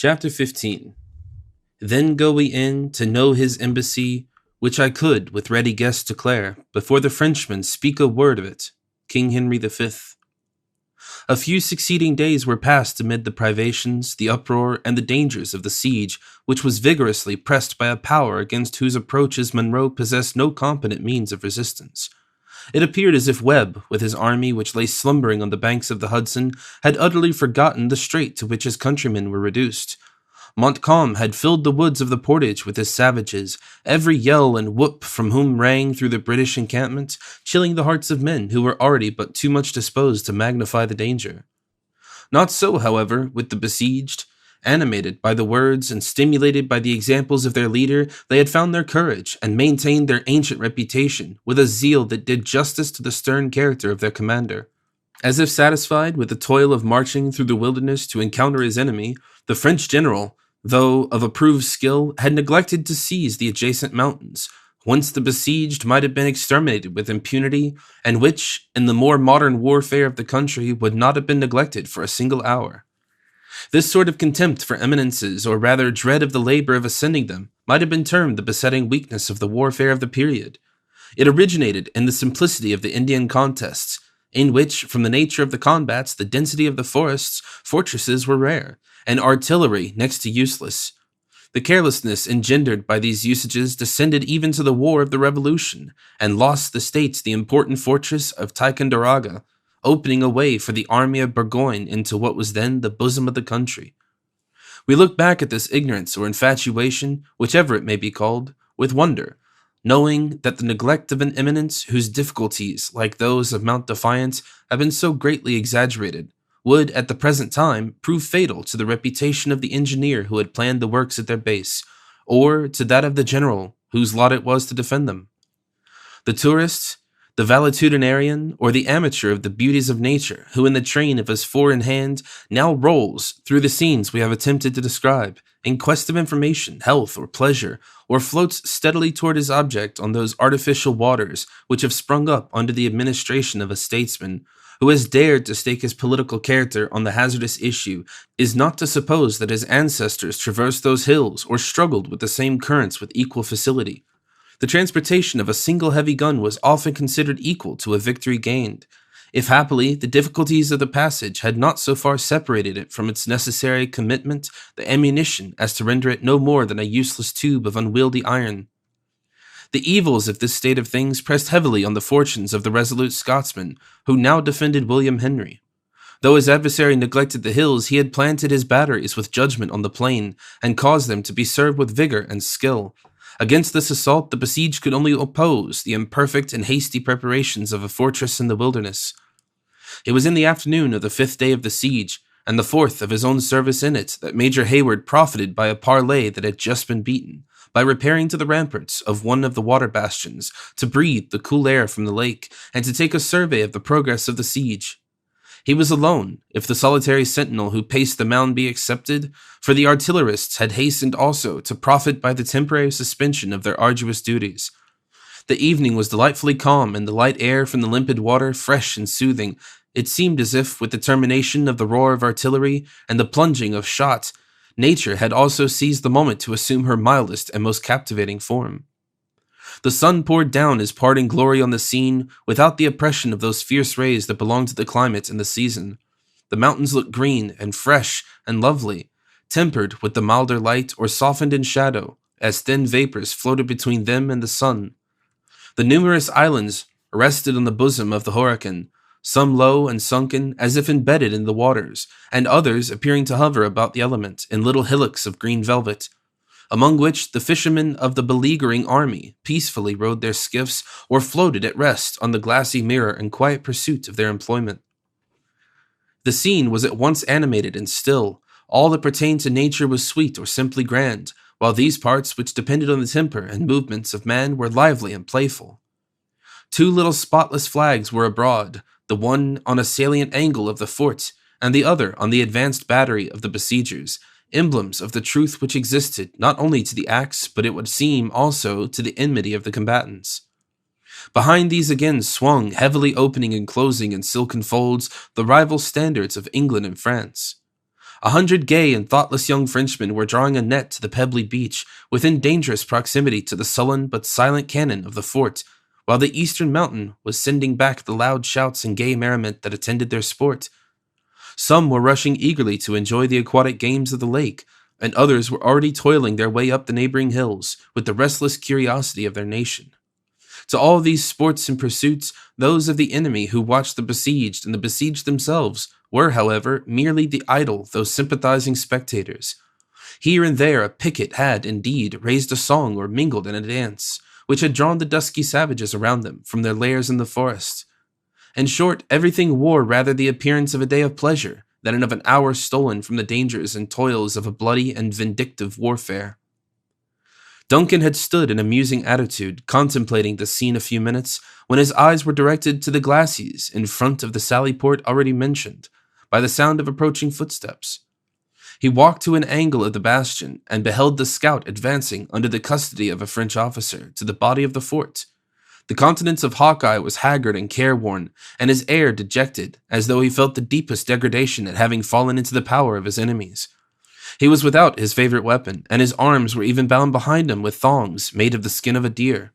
Chapter 15. Then go we in to know his embassy, which I could with ready guess declare, before the Frenchmen speak a word of it. King Henry V. A few succeeding days were passed amid the privations, the uproar, and the dangers of the siege, which was vigorously pressed by a power against whose approaches Monroe possessed no competent means of resistance. It appeared as if Webb, with his army which lay slumbering on the banks of the Hudson, had utterly forgotten the strait to which his countrymen were reduced. Montcalm had filled the woods of the portage with his savages, every yell and whoop from whom rang through the British encampment, chilling the hearts of men who were already but too much disposed to magnify the danger. Not so, however, with the besieged. Animated by the words and stimulated by the examples of their leader, they had found their courage and maintained their ancient reputation with a zeal that did justice to the stern character of their commander. As if satisfied with the toil of marching through the wilderness to encounter his enemy, the French general, though of approved skill, had neglected to seize the adjacent mountains, whence the besieged might have been exterminated with impunity, and which, in the more modern warfare of the country, would not have been neglected for a single hour. This sort of contempt for eminences, or rather dread of the labor of ascending them, might have been termed the besetting weakness of the warfare of the period. It originated in the simplicity of the Indian contests, in which, from the nature of the combats, the density of the forests, fortresses were rare, and artillery next to useless. The carelessness engendered by these usages descended even to the War of the Revolution, and lost the states the important fortress of Ticonderoga, opening a way for the army of Burgoyne into what was then the bosom of the country. We look back at this ignorance or infatuation, whichever it may be called, with wonder, knowing that the neglect of an eminence whose difficulties, like those of Mount Defiance, have been so greatly exaggerated, would, at the present time, prove fatal to the reputation of the engineer who had planned the works at their base, or to that of the general whose lot it was to defend them. The tourist, the valetudinarian, or the amateur of the beauties of nature, who in the train of his four-in-hand now rolls through the scenes we have attempted to describe, in quest of information, health, or pleasure, or floats steadily toward his object on those artificial waters which have sprung up under the administration of a statesman, who has dared to stake his political character on the hazardous issue, is not to suppose that his ancestors traversed those hills or struggled with the same currents with equal facility. The transportation of a single heavy gun was often considered equal to a victory gained, if happily the difficulties of the passage had not so far separated it from its necessary commitment, the ammunition, as to render it no more than a useless tube of unwieldy iron. The evils of this state of things pressed heavily on the fortunes of the resolute Scotsman, who now defended William Henry. Though his adversary neglected the hills, he had planted his batteries with judgment on the plain, and caused them to be served with vigor and skill. Against this assault, the besieged could only oppose the imperfect and hasty preparations of a fortress in the wilderness. It was in the afternoon of the 5th day of the siege, and the 4th of his own service in it, that Major Hayward profited by a parley that had just been beaten, by repairing to the ramparts of one of the water bastions, to breathe the cool air from the lake, and to take a survey of the progress of the siege. He was alone, if the solitary sentinel who paced the mound be excepted, for the artillerists had hastened also to profit by the temporary suspension of their arduous duties. The evening was delightfully calm, and the light air from the limpid water fresh and soothing. It seemed as if, with the termination of the roar of artillery and the plunging of shot, nature had also seized the moment to assume her mildest and most captivating form. The sun poured down his parting glory on the scene without the oppression of those fierce rays that belong to the climate and the season. The mountains looked green and fresh and lovely, tempered with the milder light or softened in shadow, as thin vapors floated between them and the sun. The numerous islands rested on the bosom of the Horican, some low and sunken as if embedded in the waters, and others appearing to hover about the element in little hillocks of green velvet, among which the fishermen of the beleaguering army peacefully rowed their skiffs or floated at rest on the glassy mirror in quiet pursuit of their employment. The scene was at once animated and still. All that pertained to nature was sweet or simply grand, while these parts which depended on the temper and movements of man were lively and playful. 2 little spotless flags were abroad, the one on a salient angle of the fort, and the other on the advanced battery of the besiegers, emblems of the truth which existed not only to the acts, but it would seem also to the enmity of the combatants. Behind these again swung, heavily opening and closing in silken folds, the rival standards of England and France. 100 gay and thoughtless young Frenchmen were drawing a net to the pebbly beach within dangerous proximity to the sullen but silent cannon of the fort, while the eastern mountain was sending back the loud shouts and gay merriment that attended their sport. Some were rushing eagerly to enjoy the aquatic games of the lake, and others were already toiling their way up the neighboring hills with the restless curiosity of their nation. To all these sports and pursuits, those of the enemy who watched the besieged and the besieged themselves were, however, merely the idle though sympathizing spectators. Here and there a picket had, indeed, raised a song or mingled in a dance, which had drawn the dusky savages around them from their lairs in the forest. In short, everything wore rather the appearance of a day of pleasure than of an hour stolen from the dangers and toils of a bloody and vindictive warfare. Duncan had stood in a musing attitude, contemplating the scene a few minutes, when his eyes were directed to the glacis in front of the sally port already mentioned, by the sound of approaching footsteps. He walked to an angle of the bastion, and beheld the scout advancing under the custody of a French officer to the body of the fort. The countenance of Hawkeye was haggard and careworn, and his air dejected, as though he felt the deepest degradation at having fallen into the power of his enemies. He was without his favorite weapon, and his arms were even bound behind him with thongs made of the skin of a deer.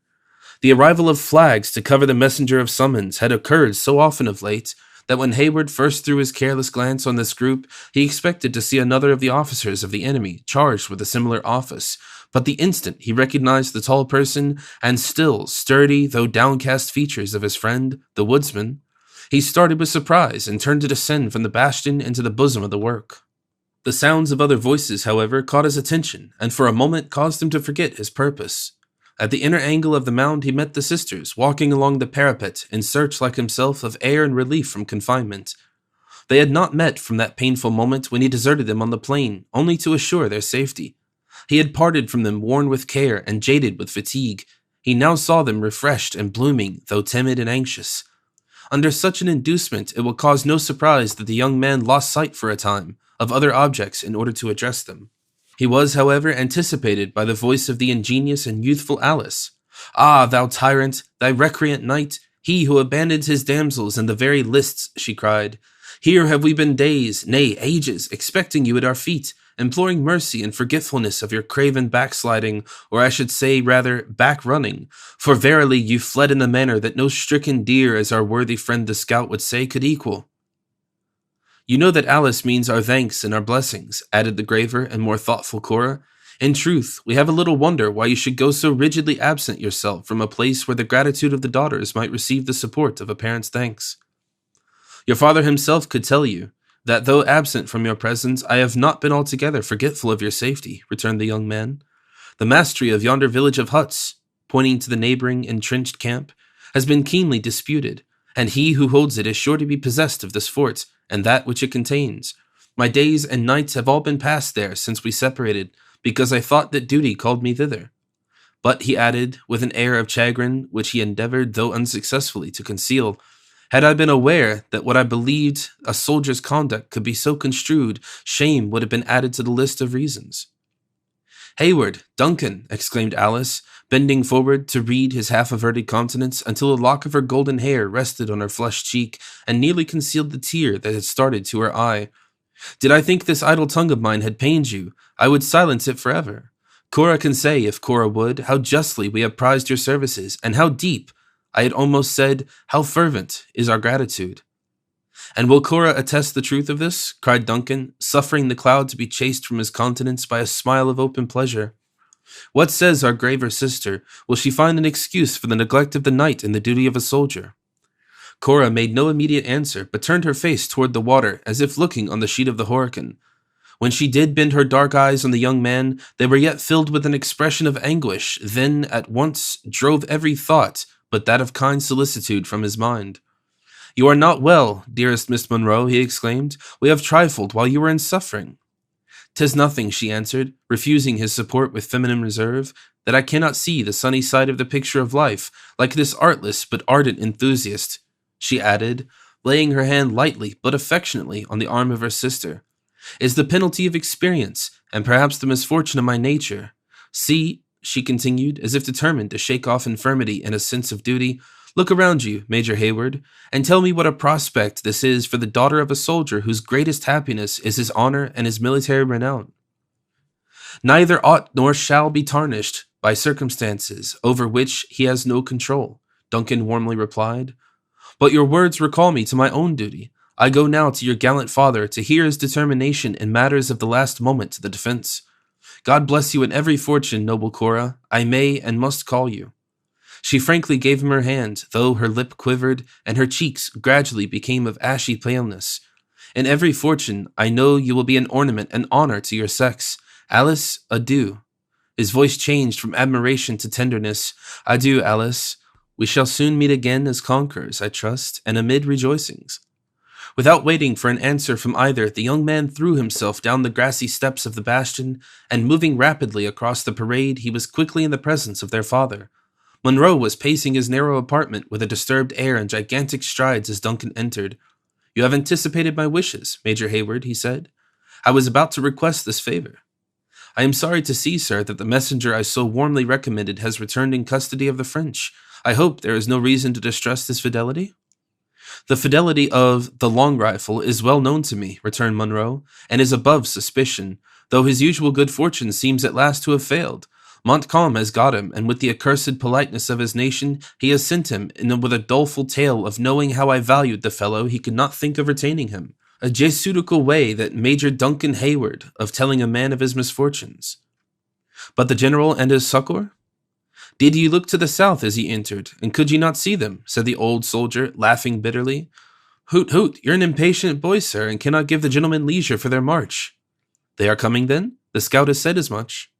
The arrival of flags to cover the messenger of summons had occurred so often of late that when Hayward first threw his careless glance on this group, he expected to see another of the officers of the enemy charged with a similar office, but the instant he recognized the tall person and still sturdy though downcast features of his friend, the woodsman, he started with surprise and turned to descend from the bastion into the bosom of the work. The sounds of other voices, however, caught his attention, and for a moment caused him to forget his purpose. At the inner angle of the mound he met the sisters, walking along the parapet in search, like himself, of air and relief from confinement. They had not met from that painful moment when he deserted them on the plain, only to assure their safety. He had parted from them worn with care and jaded with fatigue. He now saw them refreshed and blooming, though timid and anxious. Under such an inducement, it will cause no surprise that the young man lost sight for a time of other objects in order to address them. He was, however, anticipated by the voice of the ingenious and youthful Alice. "Ah, thou tyrant, thy recreant knight, he who abandons his damsels in the very lists," she cried. "Here have we been days, nay, ages, expecting you at our feet, imploring mercy and forgetfulness of your craven backsliding, or I should say, rather, back-running, for verily you fled in a manner that no stricken deer, as our worthy friend the scout would say, could equal." "You know that Alice means our thanks and our blessings," added the graver and more thoughtful Cora. "In truth, we have a little wonder why you should go so rigidly absent yourself from a place where the gratitude of the daughters might receive the support of a parent's thanks. Your father himself could tell you that though absent from your presence, I have not been altogether forgetful of your safety," returned the young man. "The mastery of yonder village of huts," pointing to the neighboring entrenched camp, "has been keenly disputed, and he who holds it is sure to be possessed of this fort, and that which it contains. My days and nights have all been passed there since we separated, because I thought that duty called me thither. But," he added, with an air of chagrin which he endeavored, though unsuccessfully, to conceal, "had I been aware that what I believed a soldier's conduct could be so construed, shame would have been added to the list of reasons." "Hayward, Duncan," exclaimed Alice, bending forward to read his half-averted countenance until a lock of her golden hair rested on her flushed cheek and nearly concealed the tear that had started to her eye. "Did I think this idle tongue of mine had pained you, I would silence it forever. Cora can say, if Cora would, how justly we have prized your services, and how deep, I had almost said, how fervent, is our gratitude." "And will Cora attest the truth of this?" cried Duncan, suffering the cloud to be chased from his countenance by a smile of open pleasure. "What says our graver sister? Will she find an excuse for the neglect of the knight and the duty of a soldier?" Cora made no immediate answer, but turned her face toward the water, as if looking on the sheet of the Horican. When she did bend her dark eyes on the young man, they were yet filled with an expression of anguish, then at once drove every thought but that of kind solicitude from his mind. "You are not well, dearest Miss Monroe," he exclaimed. "We have trifled while you were in suffering." "'Tis nothing," she answered, refusing his support with feminine reserve, "that I cannot see the sunny side of the picture of life, like this artless but ardent enthusiast," she added, laying her hand lightly but affectionately on the arm of her sister. "Is the penalty of experience, and perhaps the misfortune of my nature. See," she continued, as if determined to shake off infirmity and a sense of duty, Look around you, Major Hayward, and tell me what a prospect this is for the daughter of a soldier whose greatest happiness is his honor and his military renown. Neither ought nor shall be tarnished by circumstances over which he has no control, Duncan warmly replied. But your words recall me to my own duty. I go now to your gallant father to hear his determination in matters of the last moment to the defense. God bless you in every fortune, noble Cora. I may and must call you. She frankly gave him her hand, though her lip quivered and her cheeks gradually became of ashy paleness. In every fortune, I know you will be an ornament and honor to your sex. Alice, adieu. His voice changed from admiration to tenderness. Adieu, Alice. We shall soon meet again as conquerors, I trust, and amid rejoicings. Without waiting for an answer from either, the young man threw himself down the grassy steps of the bastion, and moving rapidly across the parade, he was quickly in the presence of their father. Monroe was pacing his narrow apartment with a disturbed air and gigantic strides as Duncan entered. You have anticipated my wishes, Major Hayward, he said. I was about to request this favor. I am sorry to see, sir, that the messenger I so warmly recommended has returned in custody of the French. I hope there is no reason to distrust his fidelity? The fidelity of the Long Rifle is well known to me, returned Monroe, and is above suspicion, though his usual good fortune seems at last to have failed. Montcalm has got him, and with the accursed politeness of his nation, he has sent him, and with a doleful tale of knowing how I valued the fellow, he could not think of retaining him. A Jesuitical way that Major Duncan Hayward of telling a man of his misfortunes. But the general and his succor? Did ye look to the south as ye entered, and could ye not see them? Said the old soldier, laughing bitterly. Hoot, hoot, you're an impatient boy, sir, and cannot give the gentlemen leisure for their march. They are coming, then? The scout has said as much.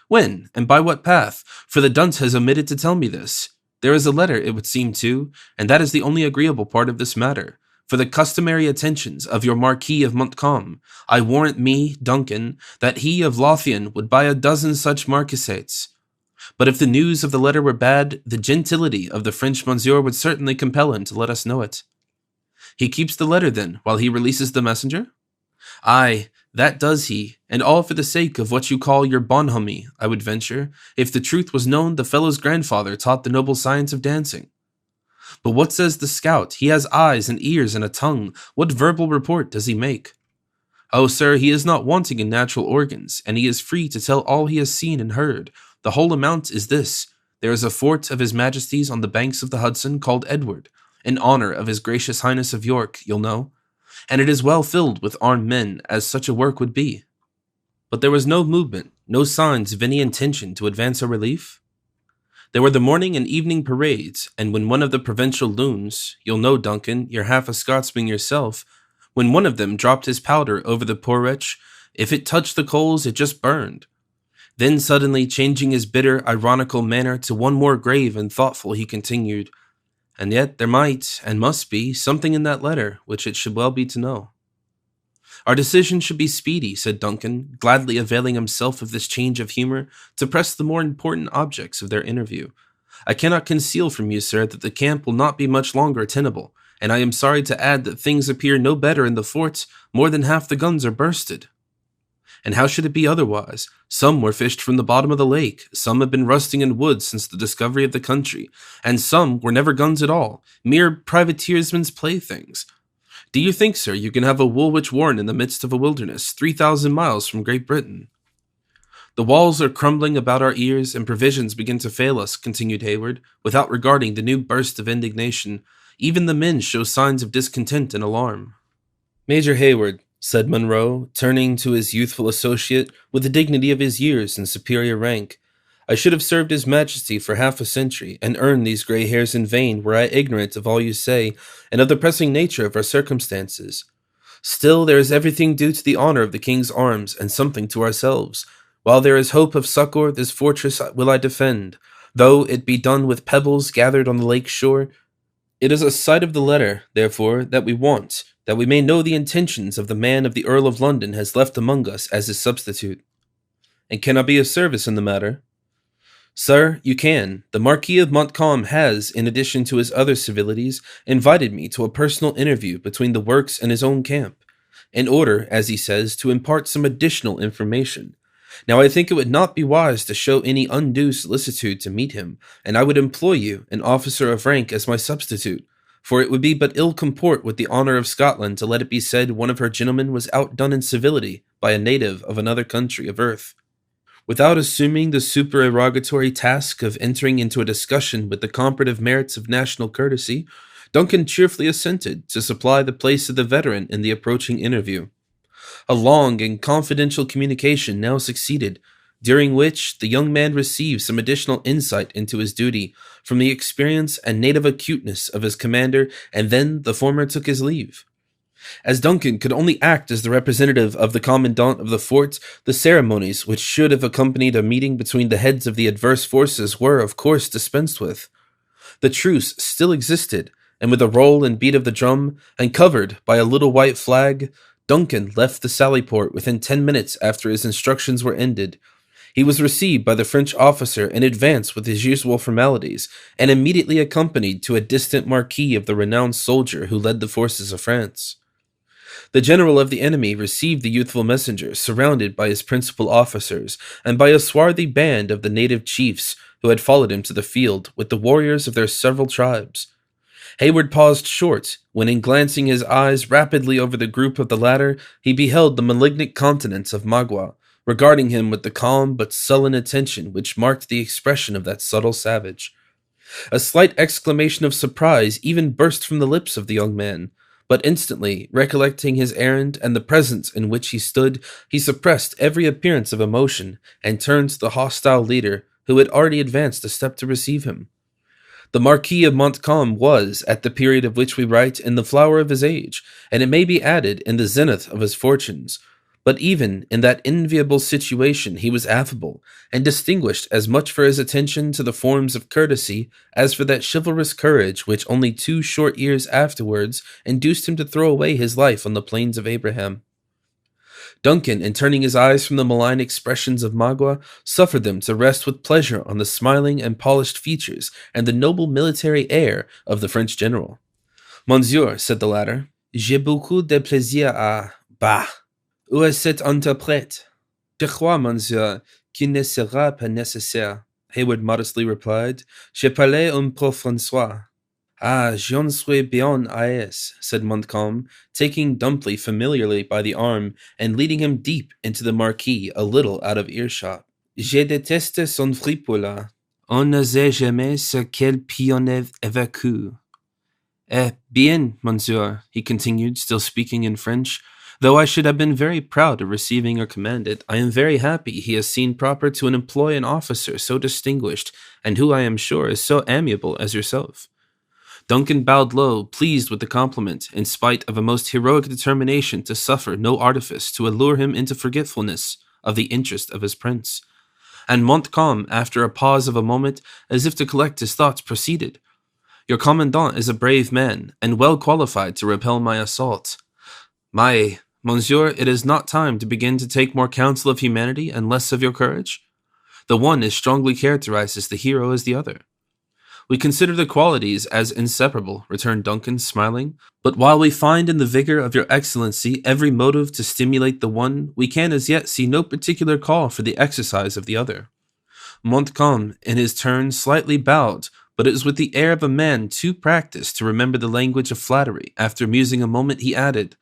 When, and by what path? For the dunce has omitted to tell me this. There is a letter, it would seem, too, and that is the only agreeable part of this matter. For the customary attentions of your Marquis of Montcalm, I warrant me, Duncan, that he of Lothian would buy a dozen such marquisates. But if the news of the letter were bad, the gentility of the French monsieur would certainly compel him to let us know it. He keeps the letter, then, while he releases the messenger? Aye, that does he, and all for the sake of what you call your bonhomie, I would venture. If the truth was known, the fellow's grandfather taught the noble science of dancing. But what says the scout? He has eyes and ears and a tongue. What verbal report does he make? Oh, sir, he is not wanting in natural organs, and he is free to tell all he has seen and heard. The whole amount is this. There is a fort of his Majesty's on the banks of the Hudson called Edward, in honor of his gracious Highness of York, you'll know, and it is well filled with armed men, as such a work would be. But there was no movement, no signs of any intention to advance a relief. There were the morning and evening parades, and when one of the provincial loons, you'll know, Duncan, you're half a Scotsman yourself, when one of them dropped his powder over the poor wretch, if it touched the coals, it just burned. Then suddenly changing his bitter, ironical manner to one more grave and thoughtful, he continued, and yet there might, and must be, something in that letter which it should well be to know. Our decision should be speedy, said Duncan, gladly availing himself of this change of humor to press the more important objects of their interview. I cannot conceal from you, sir, that the camp will not be much longer tenable, and I am sorry to add that things appear no better in the fort. More than half the guns are bursted. And how should it be otherwise? Some were fished from the bottom of the lake, some have been rusting in wood since the discovery of the country, and some were never guns at all, mere privateersmen's playthings. Do you think, sir, you can have a Woolwich warren in the midst of a wilderness, 3,000 miles from Great Britain? The walls are crumbling about our ears, and provisions begin to fail us, continued Hayward, without regarding the new burst of indignation. Even the men show signs of discontent and alarm. Major Hayward, said Monroe, turning to his youthful associate with the dignity of his years and superior rank, I should have served His Majesty for half a century, and earned these grey hairs in vain were I ignorant of all you say, and of the pressing nature of our circumstances. Still, there is everything due to the honor of the King's arms, and something to ourselves. While there is hope of succor, this fortress will I defend, though it be done with pebbles gathered on the lake shore. It is a sight of the letter, therefore, that we want, that we may know the intentions of the man of the Earl of London has left among us as his substitute. And can I be of service in the matter? Sir, you can. The Marquis of Montcalm has, in addition to his other civilities, invited me to a personal interview between the works and his own camp, in order, as he says, to impart some additional information. Now I think it would not be wise to show any undue solicitude to meet him, and I would employ you, an officer of rank, as my substitute, for it would be but ill comport with the honour of Scotland to let it be said one of her gentlemen was outdone in civility by a native of another country of earth. Without assuming the supererogatory task of entering into a discussion with the comparative merits of national courtesy, Duncan cheerfully assented to supply the place of the veteran in the approaching interview. A long and confidential communication now succeeded, during which the young man received some additional insight into his duty from the experience and native acuteness of his commander, and then the former took his leave. As Duncan could only act as the representative of the commandant of the fort, the ceremonies which should have accompanied a meeting between the heads of the adverse forces were, of course, dispensed with. The truce still existed, and with a roll and beat of the drum, and covered by a little white flag, Duncan left the sallyport within 10 minutes after his instructions were ended. He was received by the French officer in advance with his usual formalities, and immediately accompanied to a distant marquee of the renowned soldier who led the forces of France. The general of the enemy received the youthful messenger, surrounded by his principal officers, and by a swarthy band of the native chiefs who had followed him to the field, with the warriors of their several tribes. Hayward paused short, when in glancing his eyes rapidly over the group of the latter, he beheld the malignant countenance of Magua, regarding him with the calm but sullen attention which marked the expression of that subtle savage. A slight exclamation of surprise even burst from the lips of the young man, but instantly, recollecting his errand and the presence in which he stood, he suppressed every appearance of emotion, and turned to the hostile leader, who had already advanced a step to receive him. The Marquis of Montcalm was, at the period of which we write, in the flower of his age, and it may be added, in the zenith of his fortunes. But even in that enviable situation he was affable, and distinguished as much for his attention to the forms of courtesy as for that chivalrous courage which only 2 short years afterwards induced him to throw away his life on the plains of Abraham. Duncan, in turning his eyes from the malign expressions of Magua, suffered them to rest with pleasure on the smiling and polished features and the noble military air of the French general. "Monsieur," said the latter, "j'ai beaucoup de plaisir à... Bah! Où est cet interprète?" "Je crois, monsieur, qu'il ne sera pas nécessaire," Hayward modestly replied. "Je parle un peu François." "Ah, j'en suis bien à l'aise," said Montcalm, taking Dumpley familiarly by the arm and leading him deep into the marquee a little out of earshot. "Je déteste son fripoula. On ne sait jamais ce qu'elle peut évacuer." "Eh bien, monsieur," he continued, still speaking in French, "though I should have been very proud of receiving your command it, I am very happy he has seen proper to employ an officer so distinguished, and who I am sure is so amiable as yourself." Duncan bowed low, pleased with the compliment, in spite of a most heroic determination to suffer no artifice to allure him into forgetfulness of the interest of his prince. And Montcalm, after a pause of a moment, as if to collect his thoughts, proceeded. "Your commandant is a brave man, and well qualified to repel my assault. Monsieur, it is not time to begin to take more counsel of humanity and less of your courage? The one is strongly characterized as the hero as the other." "We consider the qualities as inseparable," returned Duncan, smiling. "But while we find in the vigor of your excellency every motive to stimulate the one, we can as yet see no particular call for the exercise of the other." Montcalm, in his turn, slightly bowed, but it was with the air of a man too practiced to remember the language of flattery. After musing a moment, he added,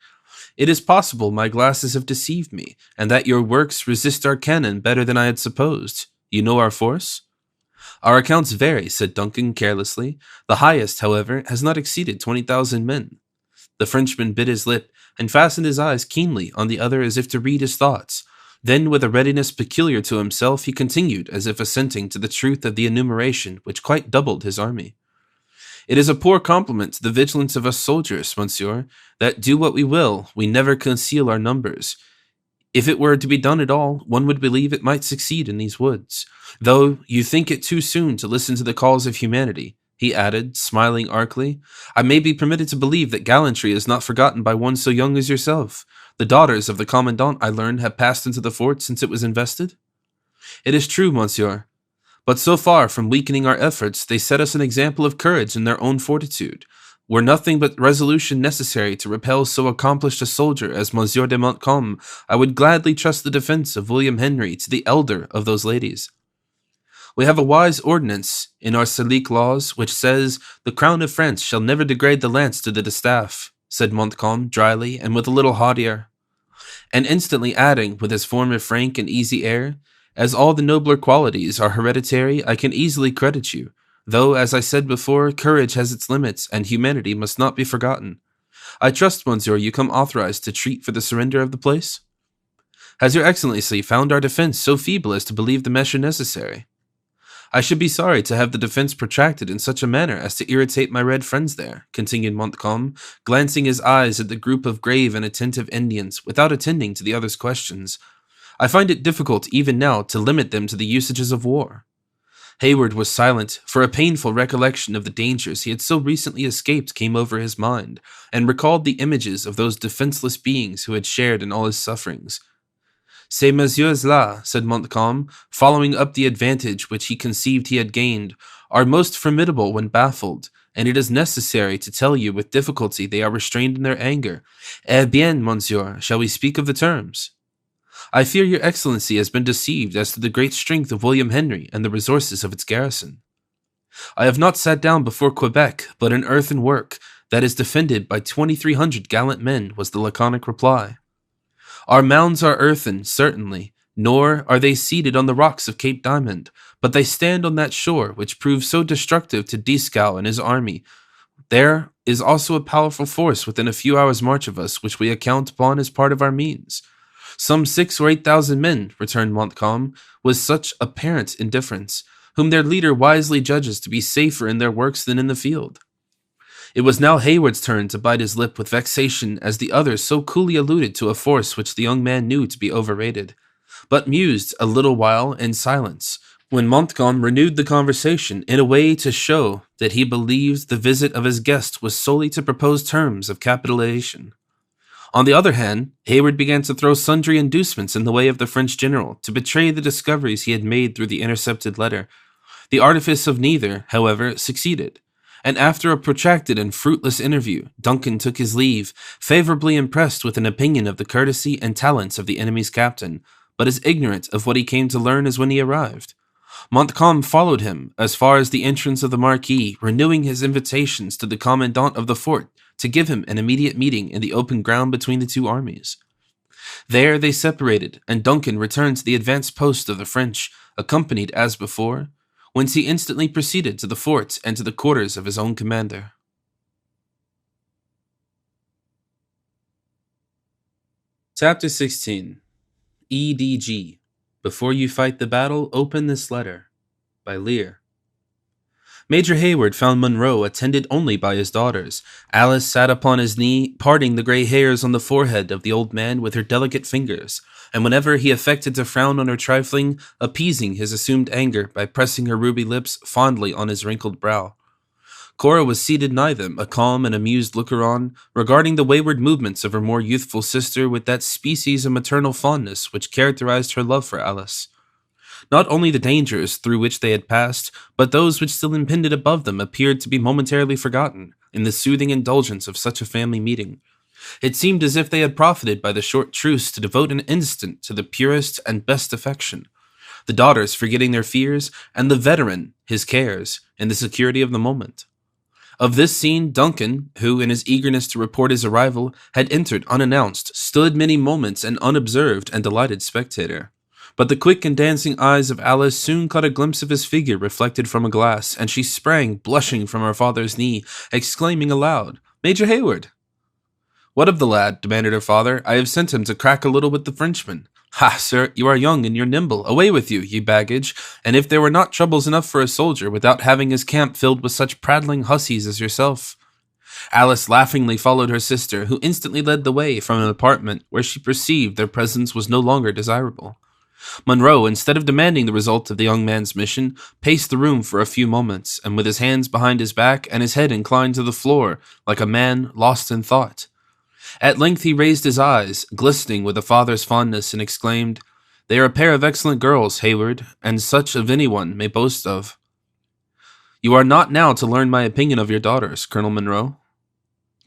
"It is possible my glasses have deceived me, and that your works resist our cannon better than I had supposed. You know our force?" "Our accounts vary," said Duncan carelessly. "The highest, however, has not exceeded 20,000 men." The Frenchman bit his lip, and fastened his eyes keenly on the other as if to read his thoughts. Then, with a readiness peculiar to himself, he continued, as if assenting to the truth of the enumeration, which quite doubled his army. "It is a poor compliment to the vigilance of us soldiers, monsieur, that, do what we will, we never conceal our numbers. If it were to be done at all, one would believe it might succeed in these woods. Though you think it too soon to listen to the calls of humanity," he added, smiling archly, "I may be permitted to believe that gallantry is not forgotten by one so young as yourself. The daughters of the commandant, I learn, have passed into the fort since it was invested?" "It is true, monsieur. But so far from weakening our efforts, they set us an example of courage in their own fortitude. Were nothing but resolution necessary to repel so accomplished a soldier as Monsieur de Montcalm, I would gladly trust the defence of William Henry to the elder of those ladies. We have a wise ordinance in our Salique laws which says the crown of France shall never degrade the lance to the distaff, said Montcalm dryly and with a little hauteur, and instantly adding with his former frank and easy air, as all the nobler qualities are hereditary, I can easily credit you, though, as I said before, courage has its limits and humanity must not be forgotten. I trust, monsieur, you come authorized to treat for the surrender of the place? Has your excellency found our defence so feeble as to believe the measure necessary? I should be sorry to have the defence protracted in such a manner as to irritate my red friends there, continued Montcalm, glancing his eyes at the group of grave and attentive Indians, without attending to the other's questions. I find it difficult even now to limit them to the usages of war. Hayward was silent, for a painful recollection of the dangers he had so recently escaped came over his mind, and recalled the images of those defenceless beings who had shared in all his sufferings. Ces messieurs-là, said Montcalm, following up the advantage which he conceived he had gained, are most formidable when baffled, and it is necessary to tell you with difficulty they are restrained in their anger. Eh bien, monsieur, shall we speak of the terms? I fear your excellency has been deceived as to the great strength of William Henry and the resources of its garrison. I have not sat down before Quebec, but an earthen work that is defended by 2,300 gallant men, was the laconic reply. Our mounds are earthen, certainly, nor are they seated on the rocks of Cape Diamond, but they stand on that shore which proved so destructive to Dieskau and his army. There is also a powerful force within a few hours' march of us, which we account upon as part of our means. Some 6,000 or 8,000 men, returned Montcalm, with such apparent indifference, whom their leader wisely judges to be safer in their works than in the field. It was now Hayward's turn to bite his lip with vexation as the other so coolly alluded to a force which the young man knew to be overrated, but mused a little while in silence, when Montcalm renewed the conversation in a way to show that he believed the visit of his guest was solely to propose terms of capitulation. On the other hand, Hayward began to throw sundry inducements in the way of the French general to betray the discoveries he had made through the intercepted letter. The artifice of neither, however, succeeded, and after a protracted and fruitless interview, Duncan took his leave, favorably impressed with an opinion of the courtesy and talents of the enemy's captain, but as ignorant of what he came to learn as when he arrived. Montcalm followed him as far as the entrance of the Marquis, renewing his invitations to the commandant of the fort to give him an immediate meeting in the open ground between the two armies. There they separated, and Duncan returned to the advanced post of the French, accompanied as before, whence he instantly proceeded to the fort and to the quarters of his own commander. Chapter 16. EDG. Before you fight the battle, open this letter. By Lear. Major Hayward found Monroe attended only by his daughters. Alice sat upon his knee, parting the grey hairs on the forehead of the old man with her delicate fingers, and whenever he affected to frown on her trifling, appeasing his assumed anger by pressing her ruby lips fondly on his wrinkled brow. Cora was seated nigh them, a calm and amused looker-on, regarding the wayward movements of her more youthful sister with that species of maternal fondness which characterized her love for Alice. Not only the dangers through which they had passed, but those which still impended above them appeared to be momentarily forgotten in the soothing indulgence of such a family meeting. It seemed as if they had profited by the short truce to devote an instant to the purest and best affection, the daughters forgetting their fears, and the veteran his cares, in the security of the moment. Of this scene, Duncan, who, in his eagerness to report his arrival, had entered unannounced, stood many moments an unobserved and delighted spectator. But the quick and dancing eyes of Alice soon caught a glimpse of his figure reflected from a glass, and she sprang, blushing, from her father's knee, exclaiming aloud, "Major Hayward!" "What of the lad?" demanded her father. "I have sent him to crack a little with the Frenchman." "Ha, sir, you are young and you're nimble. Away with you, ye baggage, and if there were not troubles enough for a soldier without having his camp filled with such prattling hussies as yourself." Alice laughingly followed her sister, who instantly led the way from an apartment where she perceived their presence was no longer desirable. Monroe, instead of demanding the result of the young man's mission, paced the room for a few moments, and with his hands behind his back and his head inclined to the floor, like a man lost in thought. At length he raised his eyes, glistening with a father's fondness, and exclaimed, "They are a pair of excellent girls, Hayward, and such of anyone may boast of." "You are not now to learn my opinion of your daughters, Colonel Monroe.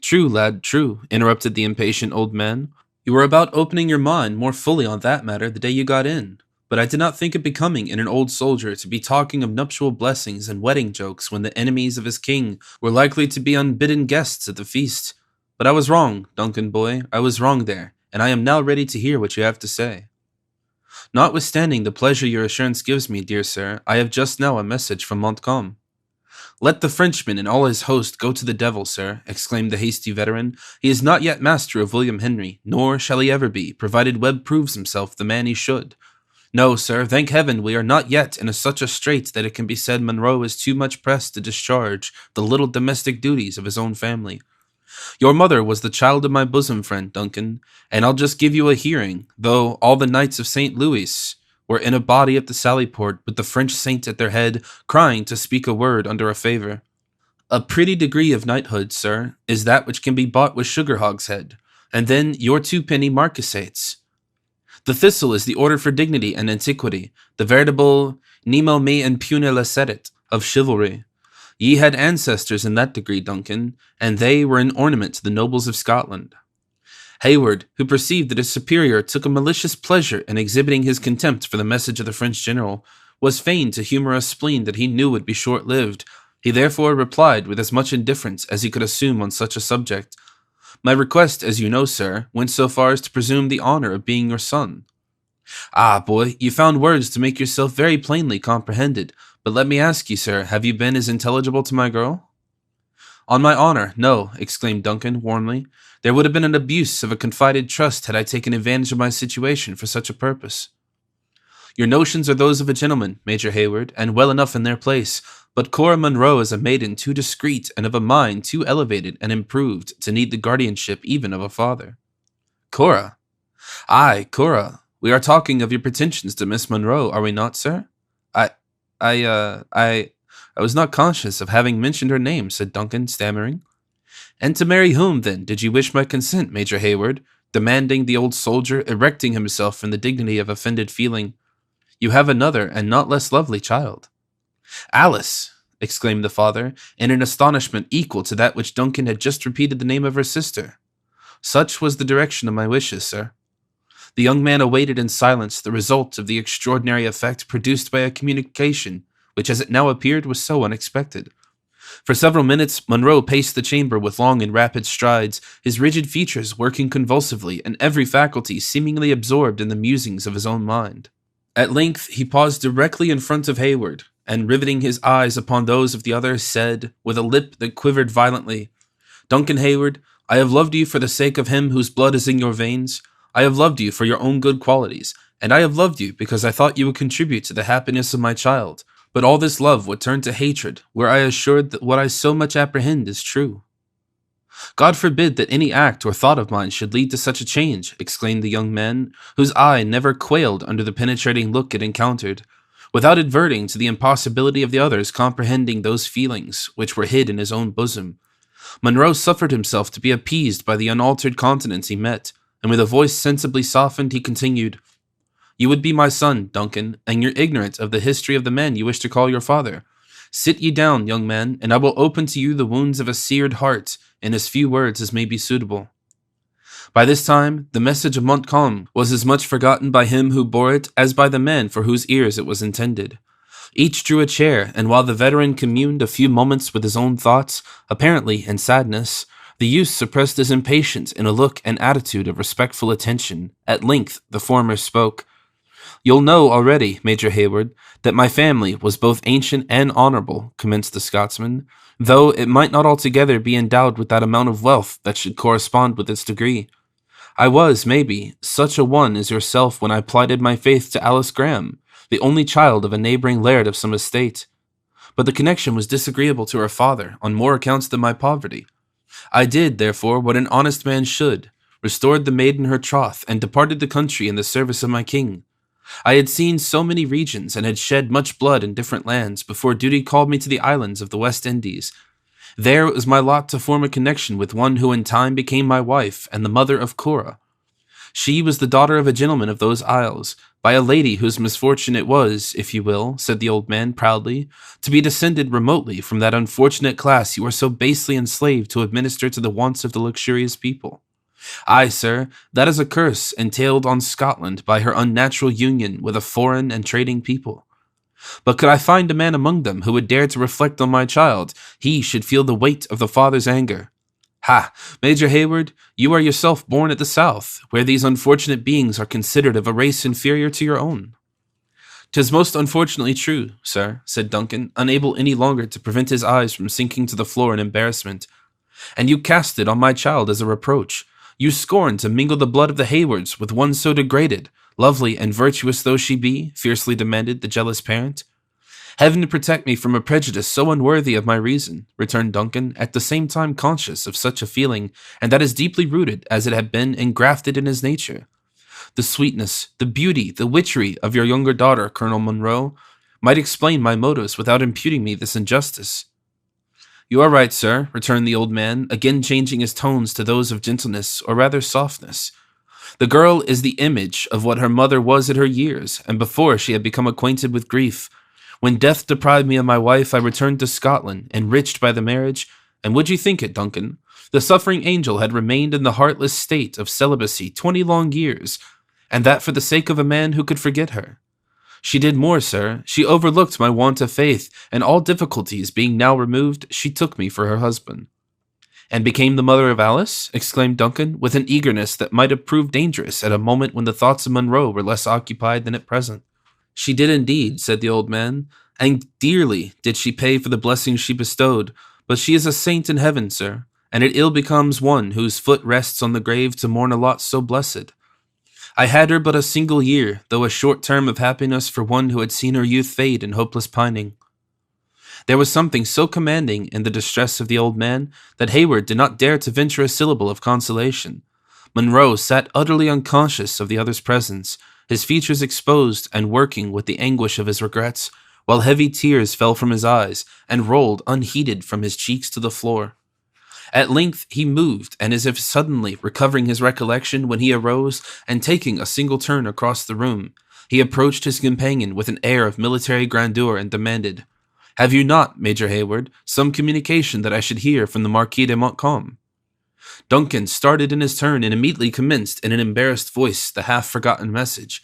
True, lad, true, interrupted the impatient old man. You were about opening your mind more fully on that matter the day you got in. But I did not think it becoming in an old soldier to be talking of nuptial blessings and wedding jokes when the enemies of his king were likely to be unbidden guests at the feast. But I was wrong, Duncan boy, I was wrong there, and I am now ready to hear what you have to say. Notwithstanding the pleasure your assurance gives me, dear sir, I have just now a message from Montcalm. Let the Frenchman and all his host go to the devil, sir, exclaimed the hasty veteran. He is not yet master of William Henry, nor shall he ever be, provided Webb proves himself the man he should. No, sir, thank heaven we are not yet in such a strait that it can be said Monroe is too much pressed to discharge the little domestic duties of his own family. Your mother was the child of my bosom friend, Duncan, and I'll just give you a hearing, though all the knights of St. Louis were in a body at the Sallyport with the French saint at their head, crying to speak a word under a favour. A pretty degree of knighthood, sir, is that which can be bought with sugar hogshead, and then your 2-penny marquisates. The thistle is the order for dignity and antiquity, the veritable nemo me impune lacedit of chivalry. Ye had ancestors in that degree, Duncan, and they were an ornament to the nobles of Scotland. Hayward, who perceived that his superior took a malicious pleasure in exhibiting his contempt for the message of the French general, was fain to humour a spleen that he knew would be short-lived. He therefore replied with as much indifference as he could assume on such a subject. My request, as you know, sir, went so far as to presume the honour of being your son. Ah, boy, you found words to make yourself very plainly comprehended, but let me ask you, sir, have you been as intelligible to my girl? On my honour, no, exclaimed Duncan warmly. There would have been an abuse of a confided trust had I taken advantage of my situation for such a purpose. Your notions are those of a gentleman, Major Hayward, and well enough in their place, but Cora Monroe is a maiden too discreet and of a mind too elevated and improved to need the guardianship even of a father. Cora? Aye, Cora. We are talking of your pretensions to Miss Monroe, are we not, sir? I was not conscious of having mentioned her name, said Duncan, stammering. And to marry whom, then, did you wish my consent, Major Hayward? Demanding the old soldier, erecting himself from the dignity of offended feeling. You have another and not less lovely child. Alice! Exclaimed the father, in an astonishment equal to that which Duncan had just repeated the name of her sister. Such was the direction of my wishes, sir. The young man awaited in silence the result of the extraordinary effect produced by a communication which, as it now appeared, was so unexpected. For several minutes, Monroe paced the chamber with long and rapid strides, his rigid features working convulsively, and every faculty seemingly absorbed in the musings of his own mind. At length, he paused directly in front of Hayward, and riveting his eyes upon those of the other, said, with a lip that quivered violently, Duncan Hayward, I have loved you for the sake of him whose blood is in your veins. I have loved you for your own good qualities, and I have loved you because I thought you would contribute to the happiness of my child. But all this love would turn to hatred, were I assured that what I so much apprehend is true. God forbid that any act or thought of mine should lead to such a change, exclaimed the young man, whose eye never quailed under the penetrating look it encountered, without adverting to the impossibility of the other's comprehending those feelings which were hid in his own bosom. Monroe suffered himself to be appeased by the unaltered countenance he met, and with a voice sensibly softened, he continued, You would be my son, Duncan, and you're ignorant of the history of the man you wish to call your father. Sit ye down, young man, and I will open to you the wounds of a seared heart in as few words as may be suitable. By this time, the message of Montcalm was as much forgotten by him who bore it as by the man for whose ears it was intended. Each drew a chair, and while the veteran communed a few moments with his own thoughts, apparently in sadness, the youth suppressed his impatience in a look and attitude of respectful attention. At length, the former spoke. You'll know already, Major Hayward, that my family was both ancient and honourable, commenced the Scotsman, though it might not altogether be endowed with that amount of wealth that should correspond with its degree. I was, maybe, such a one as yourself when I plighted my faith to Alice Graham, the only child of a neighbouring laird of some estate. But the connection was disagreeable to her father, on more accounts than my poverty. I did, therefore, what an honest man should, restored the maiden her troth, and departed the country in the service of my king. I had seen so many regions, and had shed much blood in different lands, before duty called me to the islands of the West Indies. There it was my lot to form a connection with one who in time became my wife, and the mother of Cora. She was the daughter of a gentleman of those isles, By a lady whose misfortune it was, if you will, said the old man proudly, to be descended remotely from that unfortunate class you are so basely enslaved to administer to the wants of the luxurious people. Ay, sir, that is a curse entailed on Scotland by her unnatural union with a foreign and trading people. But could I find a man among them who would dare to reflect on my child, he should feel the weight of the father's anger. Ha! Major Hayward, you are yourself born at the South, where these unfortunate beings are considered of a race inferior to your own. 'Tis most unfortunately true, sir, said Duncan, unable any longer to prevent his eyes from sinking to the floor in embarrassment. And you cast it on my child as a reproach. You scorn to mingle the blood of the Haywards with one so degraded, lovely and virtuous though she be, fiercely demanded the jealous parent. Heaven protect me from a prejudice so unworthy of my reason, returned Duncan, at the same time conscious of such a feeling, and that is deeply rooted as it had been engrafted in his nature. The sweetness, the beauty, the witchery of your younger daughter, Colonel Munro, might explain my motives without imputing me this injustice. You are right, sir, returned the old man, again changing his tones to those of gentleness, or rather softness. The girl is the image of what her mother was at her years, and before she had become acquainted with grief. When death deprived me of my wife, I returned to Scotland, enriched by the marriage, and would you think it, Duncan? The suffering angel had remained in the heartless state of celibacy 20 long years, and that for the sake of a man who could forget her. She did more, sir. She overlooked my want of faith, and all difficulties being now removed, she took me for her husband. And became the mother of Alice? Exclaimed Duncan, with an eagerness that might have proved dangerous at a moment when the thoughts of Munro were less occupied than at present. She did indeed, said the old man, and dearly did she pay for the blessings she bestowed, but she is a saint in heaven, sir, and it ill becomes one whose foot rests on the grave to mourn a lot so blessed. I had her but a single year, though a short term of happiness for one who had seen her youth fade in hopeless pining. There was something so commanding in the distress of the old man that Hayward did not dare to venture a syllable of consolation. Munro sat utterly unconscious of the other's presence, his features exposed and working with the anguish of his regrets, while heavy tears fell from his eyes and rolled unheeded from his cheeks to the floor. At length he moved, and as if suddenly recovering his recollection when he arose, and taking a single turn across the room, he approached his companion with an air of military grandeur and demanded, "Have you not, Major Hayward, some communication that I should hear from the Marquis de Montcalm?" Duncan started in his turn and immediately commenced in an embarrassed voice the half-forgotten message.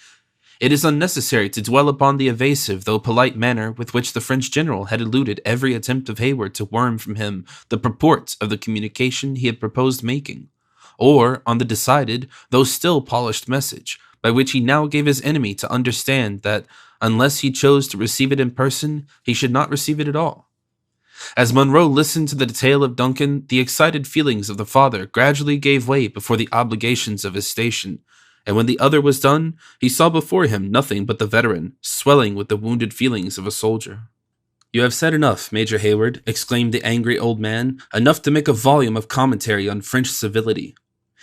It is unnecessary to dwell upon the evasive though polite manner with which the French general had eluded every attempt of Hayward to worm from him the purport of the communication he had proposed making, or on the decided, though still polished message, by which he now gave his enemy to understand that, unless he chose to receive it in person, he should not receive it at all. As Munro listened to the tale of Duncan, the excited feelings of the father gradually gave way before the obligations of his station, and when the other was done, he saw before him nothing but the veteran, swelling with the wounded feelings of a soldier. "You have said enough, Major Hayward," exclaimed the angry old man, "enough to make a volume of commentary on French civility.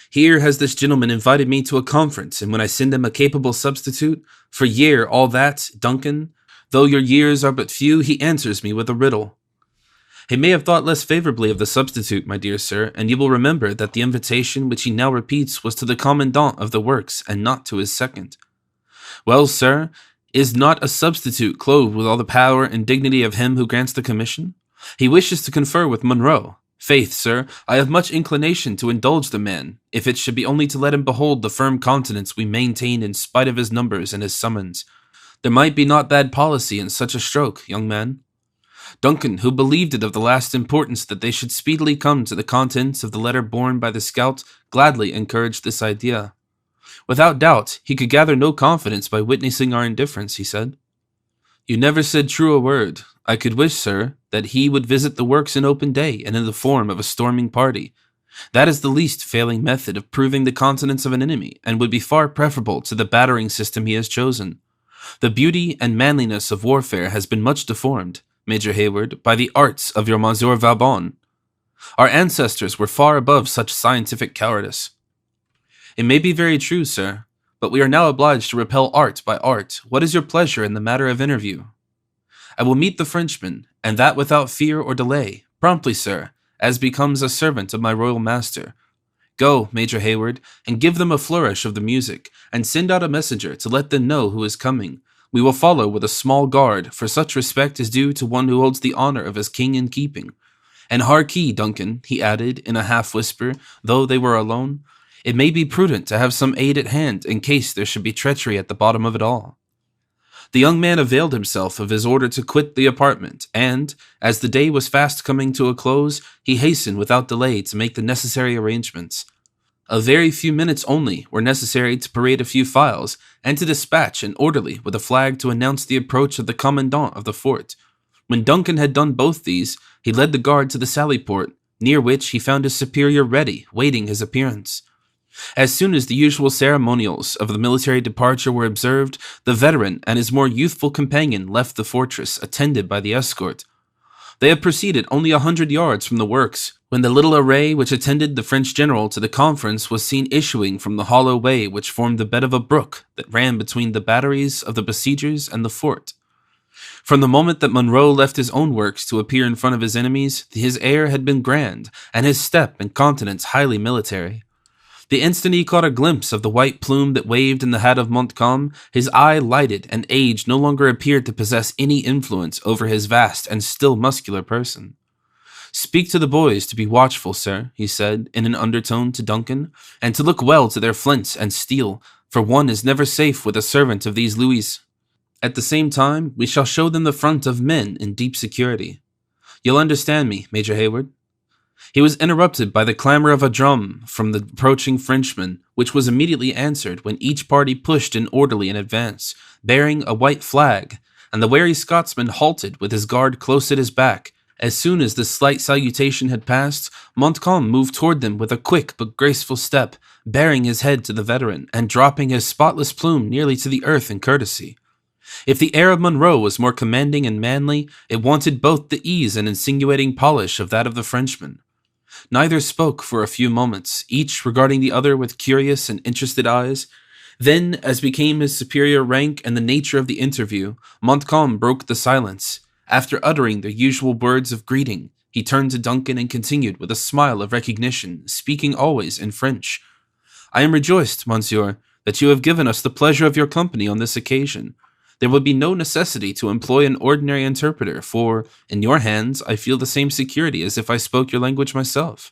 Here has this gentleman invited me to a conference, and when I send him a capable substitute, for year all that, Duncan, though your years are but few, he answers me with a riddle. He may have thought less favorably of the substitute, my dear sir, and you will remember that the invitation which he now repeats was to the commandant of the works, and not to his second. Well, sir, is not a substitute clothed with all the power and dignity of him who grants the commission? He wishes to confer with Munro. Faith, sir, I have much inclination to indulge the man, if it should be only to let him behold the firm countenance we maintain in spite of his numbers and his summons. There might be not bad policy in such a stroke, young man." Duncan, who believed it of the last importance that they should speedily come to the contents of the letter borne by the scout, gladly encouraged this idea. "Without doubt, he could gather no confidence by witnessing our indifference," he said. "You never said true a word. I could wish, sir, that he would visit the works in open day and in the form of a storming party. That is the least failing method of proving the continence of an enemy, and would be far preferable to the battering system he has chosen. The beauty and manliness of warfare has been much deformed, Major Hayward, by the arts of your Monsieur Vauban. Our ancestors were far above such scientific cowardice." "It may be very true, sir, but we are now obliged to repel art by art. What is your pleasure in the matter of interview?" "I will meet the Frenchman, and that without fear or delay. Promptly, sir, as becomes a servant of my royal master. Go, Major Hayward, and give them a flourish of the music, and send out a messenger to let them know who is coming. We will follow with a small guard, for such respect is due to one who holds the honor of his king in keeping. And harkee, Duncan, he added in a half-whisper, though they were alone, it may be prudent to have some aid at hand in case there should be treachery at the bottom of it all. The young man availed himself of his order to quit the apartment, and, as the day was fast coming to a close, he hastened without delay to make the necessary arrangements. A very few minutes only were necessary to parade a few files, and to dispatch an orderly with a flag to announce the approach of the commandant of the fort. When Duncan had done both these, he led the guard to the sally-port, near which he found his superior ready, waiting his appearance. As soon as the usual ceremonials of the military departure were observed, the veteran and his more youthful companion left the fortress, attended by the escort. They had proceeded only 100 yards from the works, when the little array which attended the French general to the conference was seen issuing from the hollow way which formed the bed of a brook that ran between the batteries of the besiegers and the fort. From the moment that Monroe left his own works to appear in front of his enemies, his air had been grand, and his step and countenance highly military. The instant he caught a glimpse of the white plume that waved in the hat of Montcalm, his eye lighted, and age no longer appeared to possess any influence over his vast and still muscular person. "Speak to the boys to be watchful, sir," he said, in an undertone to Duncan, "and to look well to their flints and steel, for one is never safe with a servant of these Louis. At the same time, we shall show them the front of men in deep security. You'll understand me, Major Hayward?" He was interrupted by the clamor of a drum from the approaching Frenchmen, which was immediately answered when each party pushed an orderly in advance, bearing a white flag, and the wary Scotsman halted with his guard close at his back. As soon as this slight salutation had passed, Montcalm moved toward them with a quick but graceful step, baring his head to the veteran, and dropping his spotless plume nearly to the earth in courtesy. If the air of Monroe was more commanding and manly, it wanted both the ease and insinuating polish of that of the Frenchman. Neither spoke for a few moments, each regarding the other with curious and interested eyes. Then, as became his superior rank and the nature of the interview, Montcalm broke the silence. After uttering the usual words of greeting, he turned to Duncan and continued with a smile of recognition, speaking always in French. "I am rejoiced, monsieur, that you have given us the pleasure of your company on this occasion. There will be no necessity to employ an ordinary interpreter, for, in your hands, I feel the same security as if I spoke your language myself."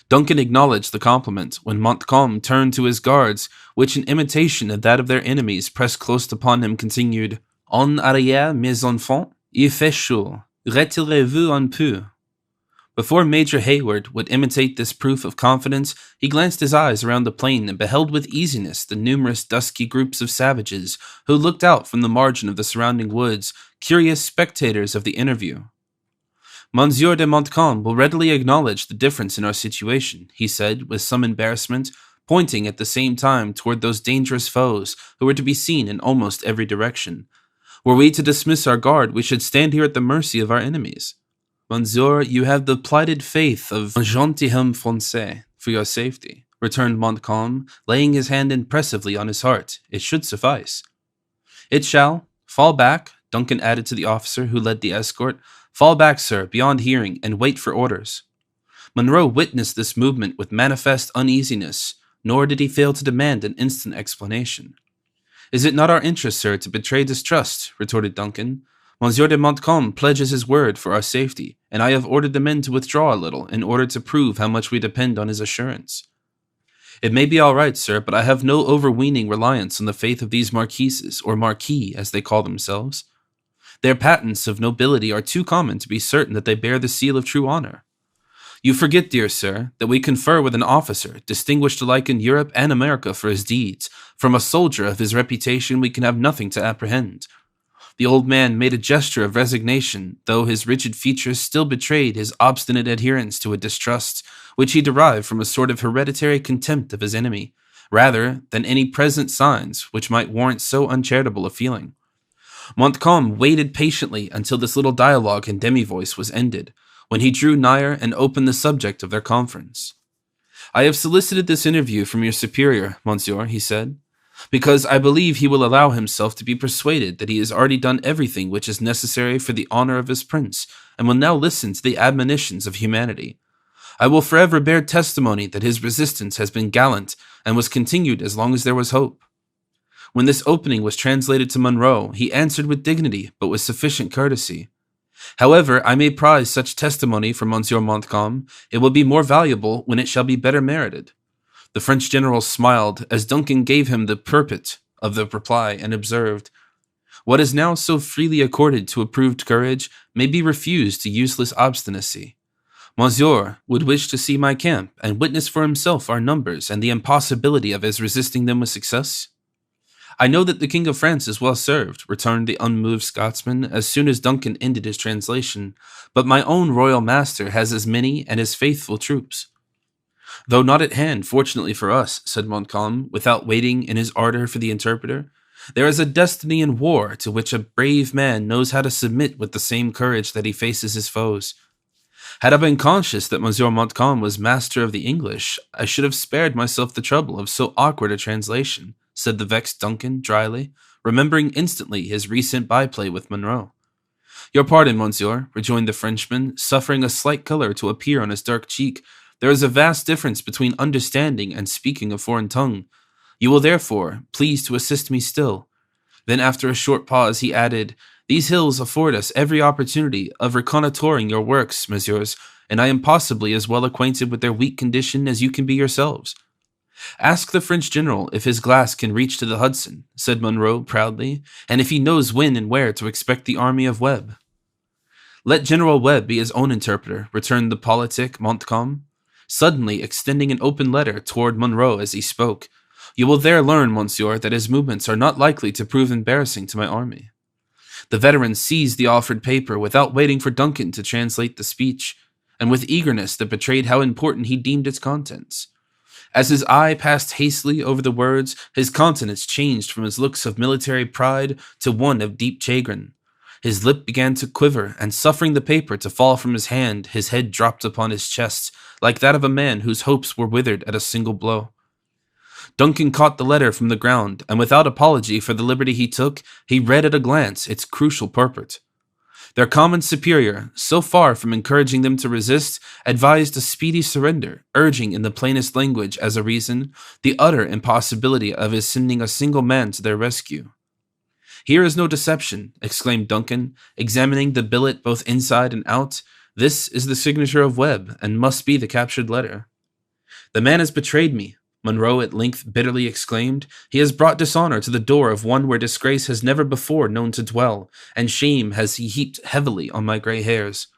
Duncan acknowledged the compliment, when Montcalm turned to his guards, which in imitation of that of their enemies pressed close upon him, continued, "En arrière, mes enfants, il fait chaud. Retirez-vous un peu." Before Major Hayward would imitate this proof of confidence, he glanced his eyes around the plain and beheld with easiness the numerous dusky groups of savages who looked out from the margin of the surrounding woods, curious spectators of the interview. "Monsieur de Montcalm will readily acknowledge the difference in our situation," he said with some embarrassment, pointing at the same time toward those dangerous foes who were to be seen in almost every direction. "Were we to dismiss our guard, we should stand here at the mercy of our enemies. Monsieur, you have the plighted faith of un gentilhomme français for your safety," returned Montcalm, laying his hand impressively on his heart. "It should suffice." "It shall. Fall back," Duncan added to the officer who led the escort. "Fall back, sir, beyond hearing, and wait for orders." Monroe witnessed this movement with manifest uneasiness, nor did he fail to demand an instant explanation. "Is it not our interest, sir, to betray distrust?" retorted Duncan. "Monsieur de Montcalm pledges his word for our safety, and I have ordered the men to withdraw a little in order to prove how much we depend on his assurance." "It may be all right, sir, but I have no overweening reliance on the faith of these marquises, or marquis, as they call themselves. Their patents of nobility are too common to be certain that they bear the seal of true honor. You forget, dear sir, that we confer with an officer, distinguished alike in Europe and America for his deeds. From a soldier of his reputation we can have nothing to apprehend." The old man made a gesture of resignation, though his rigid features still betrayed his obstinate adherence to a distrust which he derived from a sort of hereditary contempt of his enemy, rather than any present signs which might warrant so uncharitable a feeling. Montcalm waited patiently until this little dialogue in demi-voice was ended, when he drew nigher and opened the subject of their conference. "I have solicited this interview from your superior, monsieur," he said, "because I believe he will allow himself to be persuaded that he has already done everything which is necessary for the honor of his prince, and will now listen to the admonitions of humanity. I will forever bear testimony that his resistance has been gallant and was continued as long as there was hope. When this opening was translated to Monroe, he answered with dignity, but with sufficient courtesy. However, I may prize such testimony from Monsieur Montcalm. It will be more valuable when it shall be better merited. The French general smiled as Duncan gave him the purport of the reply and observed, "What is now so freely accorded to approved courage may be refused to useless obstinacy. Monsieur would wish to see my camp and witness for himself our numbers and the impossibility of his resisting them with success." "I know that the King of France is well served," returned the unmoved Scotsman as soon as Duncan ended his translation, "but my own royal master has as many and as faithful troops." "Though not at hand, fortunately for us," said Montcalm, without waiting in his ardor for the interpreter, "there is a destiny in war to which a brave man knows how to submit with the same courage that he faces his foes. Had I been conscious that Monsieur Montcalm was master of the English, I should have spared myself the trouble of so awkward a translation," said the vexed Duncan dryly, remembering instantly his recent byplay with Monroe. "Your pardon, monsieur," rejoined the Frenchman, suffering a slight color to appear on his dark cheek. "There is a vast difference between understanding and speaking a foreign tongue. You will therefore please to assist me still." Then after a short pause he added, "These hills afford us every opportunity of reconnoitring your works, messieurs, and I am possibly as well acquainted with their weak condition as you can be yourselves." "Ask the French general if his glass can reach to the Hudson," said Monroe proudly, "and if he knows when and where to expect the army of Webb." "Let General Webb be his own interpreter," returned the politic Montcalm, suddenly extending an open letter toward Monroe as he spoke. "You will there learn, monsieur, that his movements are not likely to prove embarrassing to my army." The veteran seized the offered paper without waiting for Duncan to translate the speech, and with eagerness that betrayed how important he deemed its contents. As his eye passed hastily over the words, his countenance changed from his looks of military pride to one of deep chagrin. His lip began to quiver, and suffering the paper to fall from his hand, his head dropped upon his chest, like that of a man whose hopes were withered at a single blow. Duncan caught the letter from the ground, and without apology for the liberty he took, he read at a glance its crucial purport. Their common superior, so far from encouraging them to resist, advised a speedy surrender, urging in the plainest language as a reason the utter impossibility of his sending a single man to their rescue. "Here is no deception," exclaimed Duncan, examining the billet both inside and out. "This is the signature of Webb, and must be the captured letter." "The man has betrayed me," Monroe at length bitterly exclaimed. "He has brought dishonor to the door of one where disgrace has never before known to dwell, and shame has he heaped heavily on my grey hairs."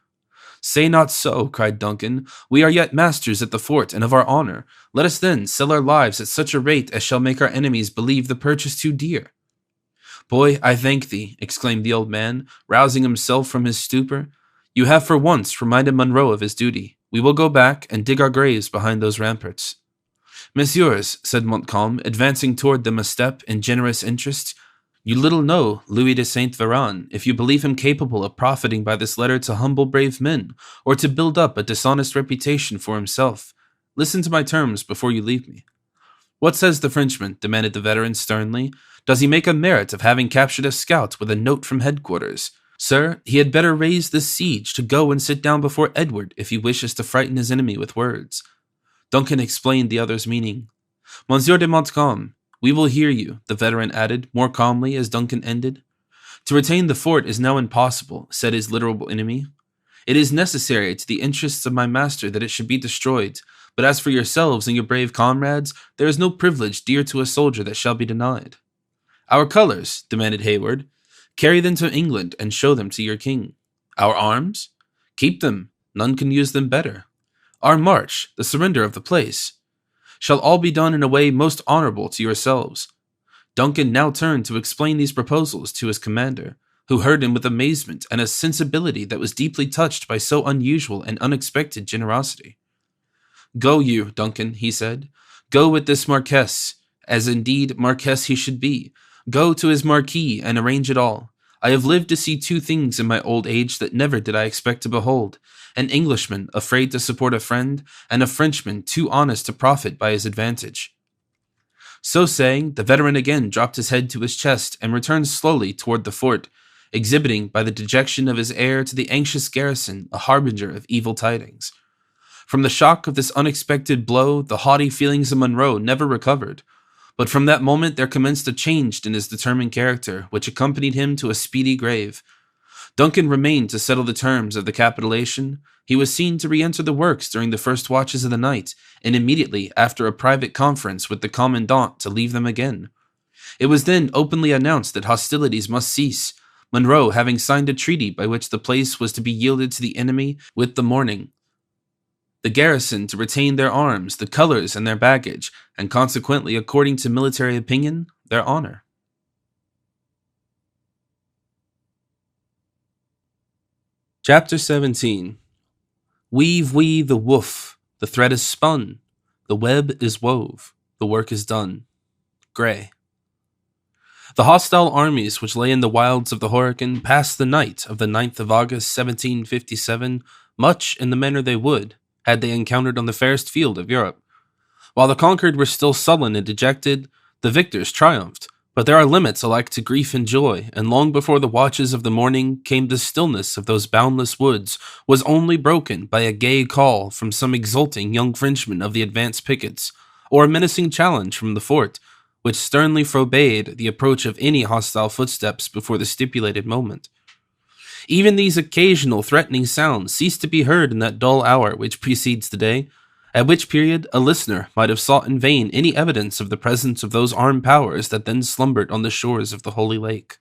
"Say not so," cried Duncan. "We are yet masters at the fort and of our honor. Let us then sell our lives at such a rate as shall make our enemies believe the purchase too dear." "Boy, I thank thee," exclaimed the old man, rousing himself from his stupor. "You have for once reminded Monroe of his duty. We will go back and dig our graves behind those ramparts." "Messieurs," said Montcalm, advancing toward them a step in generous interest, "you little know Louis de Saint Véran, if you believe him capable of profiting by this letter to humble brave men, or to build up a dishonest reputation for himself. Listen to my terms before you leave me." "What says the Frenchman?" demanded the veteran sternly. "Does he make a merit of having captured a scout with a note from headquarters? Sir, he had better raise this siege to go and sit down before Edward if he wishes to frighten his enemy with words." Duncan explained the other's meaning. "Monsieur de Montcalm, we will hear you," the veteran added, more calmly as Duncan ended. "To retain the fort is now impossible," said his literal enemy. "It is necessary to the interests of my master that it should be destroyed, but as for yourselves and your brave comrades, there is no privilege dear to a soldier that shall be denied." "Our colors," demanded Hayward. "Carry them to England and show them to your king." "Our arms?" "Keep them. None can use them better." "Our march, the surrender of the place." "Shall all be done in a way most honorable to yourselves." Duncan now turned to explain these proposals to his commander, who heard him with amazement and a sensibility that was deeply touched by so unusual and unexpected generosity. "Go you, Duncan," he said. "Go with this Marquess, as indeed Marquess he should be. Go to his marquis and arrange it all. I have lived to see two things in my old age that never did I expect to behold: an Englishman afraid to support a friend, and a Frenchman too honest to profit by his advantage." So saying, the veteran again dropped his head to his chest and returned slowly toward the fort, exhibiting by the dejection of his air to the anxious garrison a harbinger of evil tidings. From the shock of this unexpected blow, the haughty feelings of Monroe never recovered. But from that moment there commenced a change in his determined character, which accompanied him to a speedy grave. Duncan remained to settle the terms of the capitulation. He was seen to re-enter the works during the first watches of the night, and immediately after a private conference with the commandant to leave them again. It was then openly announced that hostilities must cease, Monroe having signed a treaty by which the place was to be yielded to the enemy with the morning, the garrison to retain their arms, the colors, and their baggage, and consequently, according to military opinion, their honor. Chapter 17. Weave we the woof, the thread is spun, the web is wove, the work is done. Gray. The hostile armies which lay in the wilds of the Horican passed the night of the 9th of August 1757 much in the manner they would, had they encountered on the fairest field of Europe. While the conquered were still sullen and dejected, the victors triumphed. But there are limits alike to grief and joy, and long before the watches of the morning came the stillness of those boundless woods was only broken by a gay call from some exulting young Frenchman of the advanced pickets, or a menacing challenge from the fort, which sternly forbade the approach of any hostile footsteps before the stipulated moment. Even these occasional threatening sounds ceased to be heard in that dull hour which precedes the day, at which period a listener might have sought in vain any evidence of the presence of those armed powers that then slumbered on the shores of the Holy Lake.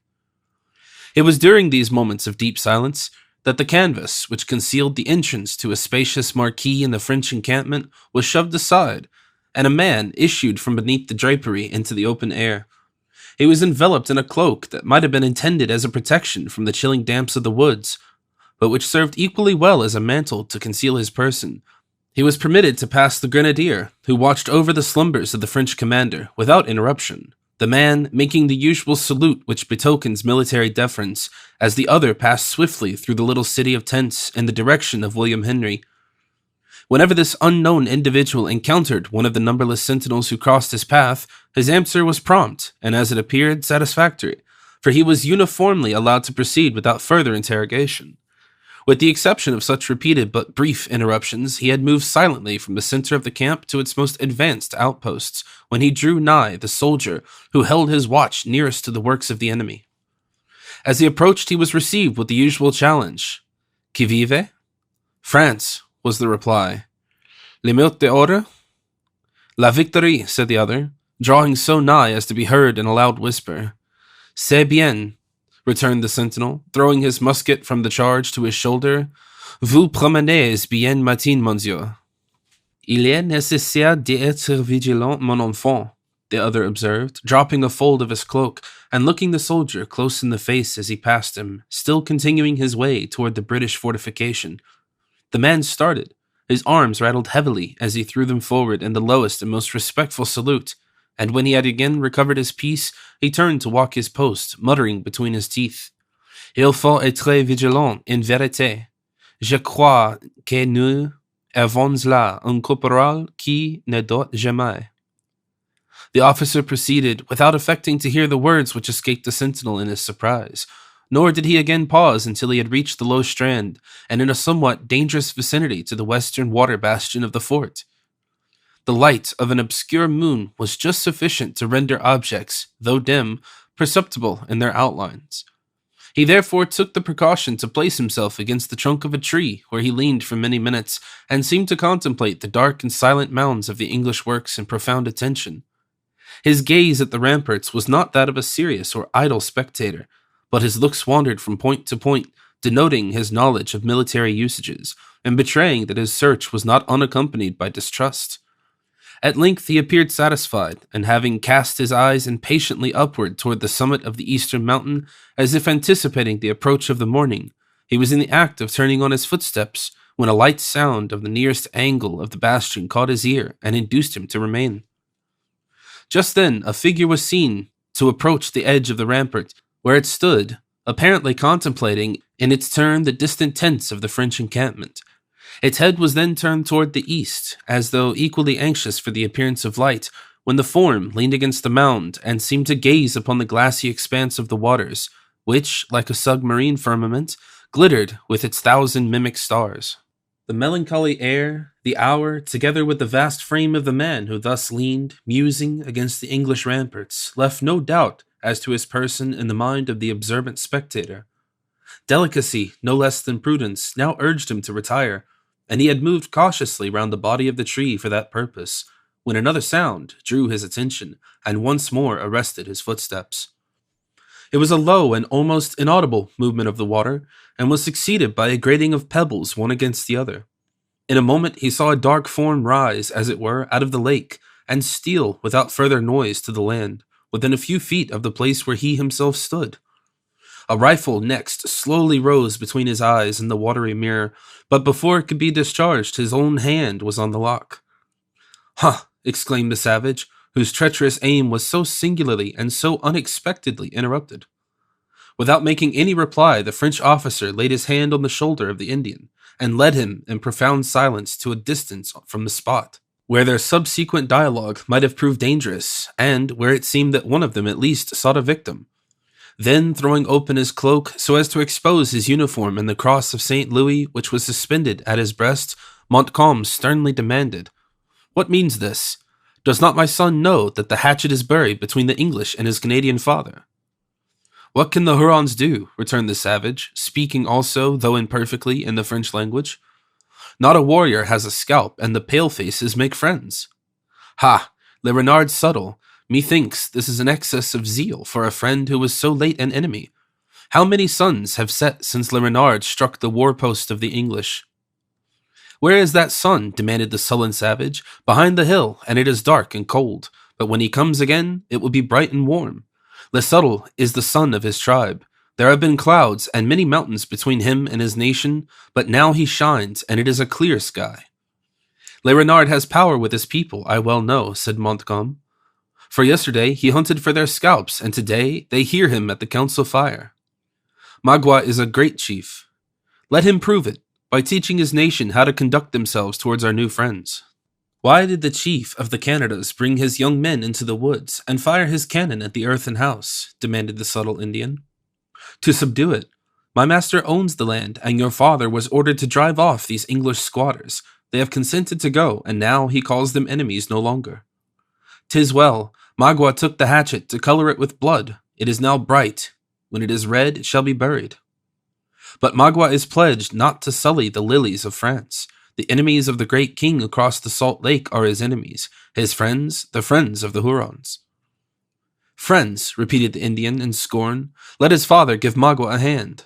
It was during these moments of deep silence that the canvas, which concealed the entrance to a spacious marquee in the French encampment, was shoved aside, and a man issued from beneath the drapery into the open air. He was enveloped in a cloak that might have been intended as a protection from the chilling damps of the woods, but which served equally well as a mantle to conceal his person. He was permitted to pass the grenadier, who watched over the slumbers of the French commander, without interruption, the man making the usual salute which betokens military deference, as the other passed swiftly through the little city of tents in the direction of William Henry. Whenever this unknown individual encountered one of the numberless sentinels who crossed his path, his answer was prompt, and as it appeared, satisfactory, for he was uniformly allowed to proceed without further interrogation. With the exception of such repeated but brief interruptions, he had moved silently from the center of the camp to its most advanced outposts, when he drew nigh the soldier who held his watch nearest to the works of the enemy. As he approached, he was received with the usual challenge. Qui vive? France, was the reply. Le mot d'ordre? La victorie, said the other, drawing so nigh as to be heard in a loud whisper. C'est bien, returned the sentinel, throwing his musket from the charge to his shoulder. Vous promenez bien matin, monsieur. Il est nécessaire d'être vigilant, mon enfant, the other observed, dropping a fold of his cloak and looking the soldier close in the face as he passed him, still continuing his way toward the British fortification. The man started. His arms rattled heavily as he threw them forward in the lowest and most respectful salute, and when he had again recovered his peace, he turned to walk his post, muttering between his teeth, Il faut être vigilant, en vérité. Je crois que nous avons là un corporal qui ne dort jamais. The officer proceeded, without affecting to hear the words which escaped the sentinel in his surprise, nor did he again pause until he had reached the low strand, and in a somewhat dangerous vicinity to the western water bastion of the fort. The light of an obscure moon was just sufficient to render objects, though dim, perceptible in their outlines. He therefore took the precaution to place himself against the trunk of a tree, where he leaned for many minutes, and seemed to contemplate the dark and silent mounds of the English works in profound attention. His gaze at the ramparts was not that of a serious or idle spectator, but his looks wandered from point to point, denoting his knowledge of military usages, and betraying that his search was not unaccompanied by distrust. At length he appeared satisfied, and having cast his eyes impatiently upward toward the summit of the eastern mountain, as if anticipating the approach of the morning, he was in the act of turning on his footsteps, when a light sound of the nearest angle of the bastion caught his ear and induced him to remain. Just then a figure was seen to approach the edge of the rampart, where it stood, apparently contemplating in its turn the distant tents of the French encampment. Its head was then turned toward the east, as though equally anxious for the appearance of light, when the form leaned against the mound and seemed to gaze upon the glassy expanse of the waters, which, like a submarine firmament, glittered with its 1,000 mimic stars. The melancholy air, the hour, together with the vast frame of the man who thus leaned, musing, against the English ramparts, left no doubt as to his person in the mind of the observant spectator. Delicacy, no less than prudence, now urged him to retire, and he had moved cautiously round the body of the tree for that purpose, when another sound drew his attention, and once more arrested his footsteps. It was a low and almost inaudible movement of the water, and was succeeded by a grating of pebbles one against the other. In a moment he saw a dark form rise, as it were, out of the lake, and steal, without further noise, to the land, within a few feet of the place where he himself stood. A rifle next slowly rose between his eyes and the watery mirror, but before it could be discharged, his own hand was on the lock. "Huh!" exclaimed the savage, whose treacherous aim was so singularly and so unexpectedly interrupted. Without making any reply, the French officer laid his hand on the shoulder of the Indian, and led him in profound silence to a distance from the spot, where their subsequent dialogue might have proved dangerous, and where it seemed that one of them at least sought a victim. Then, throwing open his cloak so as to expose his uniform and the cross of St. Louis, which was suspended at his breast, Montcalm sternly demanded, "What means this? Does not my son know that the hatchet is buried between the English and his Canadian father?" "What can the Hurons do?" returned the savage, speaking also, though imperfectly, in the French language. "Not a warrior has a scalp, and the palefaces make friends." "Ha! Le Renard subtle. Methinks this is an excess of zeal for a friend who was so late an enemy. How many suns have set since Le Renard struck the war-post of the English?" "Where is that sun?" demanded the sullen savage. "Behind the hill, and it is dark and cold. But when he comes again, it will be bright and warm. Le Subtle is the son of his tribe. There have been clouds and many mountains between him and his nation, but now he shines, and it is a clear sky." "Le Renard has power with his people, I well know," said Montcalm. "For yesterday he hunted for their scalps, and today they hear him at the council fire. Magua is a great chief. Let him prove it, by teaching his nation how to conduct themselves towards our new friends." "Why did the chief of the Canadas bring his young men into the woods and fire his cannon at the earthen house?" demanded the subtle Indian. "To subdue it. My master owns the land, and your father was ordered to drive off these English squatters. They have consented to go, and now he calls them enemies no longer. 'Tis well. Magua took the hatchet to color it with blood. It is now bright. When it is red, it shall be buried. But Magua is pledged not to sully the lilies of France. The enemies of the great king across the salt lake are his enemies, his friends, the friends of the Hurons." "Friends," repeated the Indian in scorn. "Let his father give Magua a hand."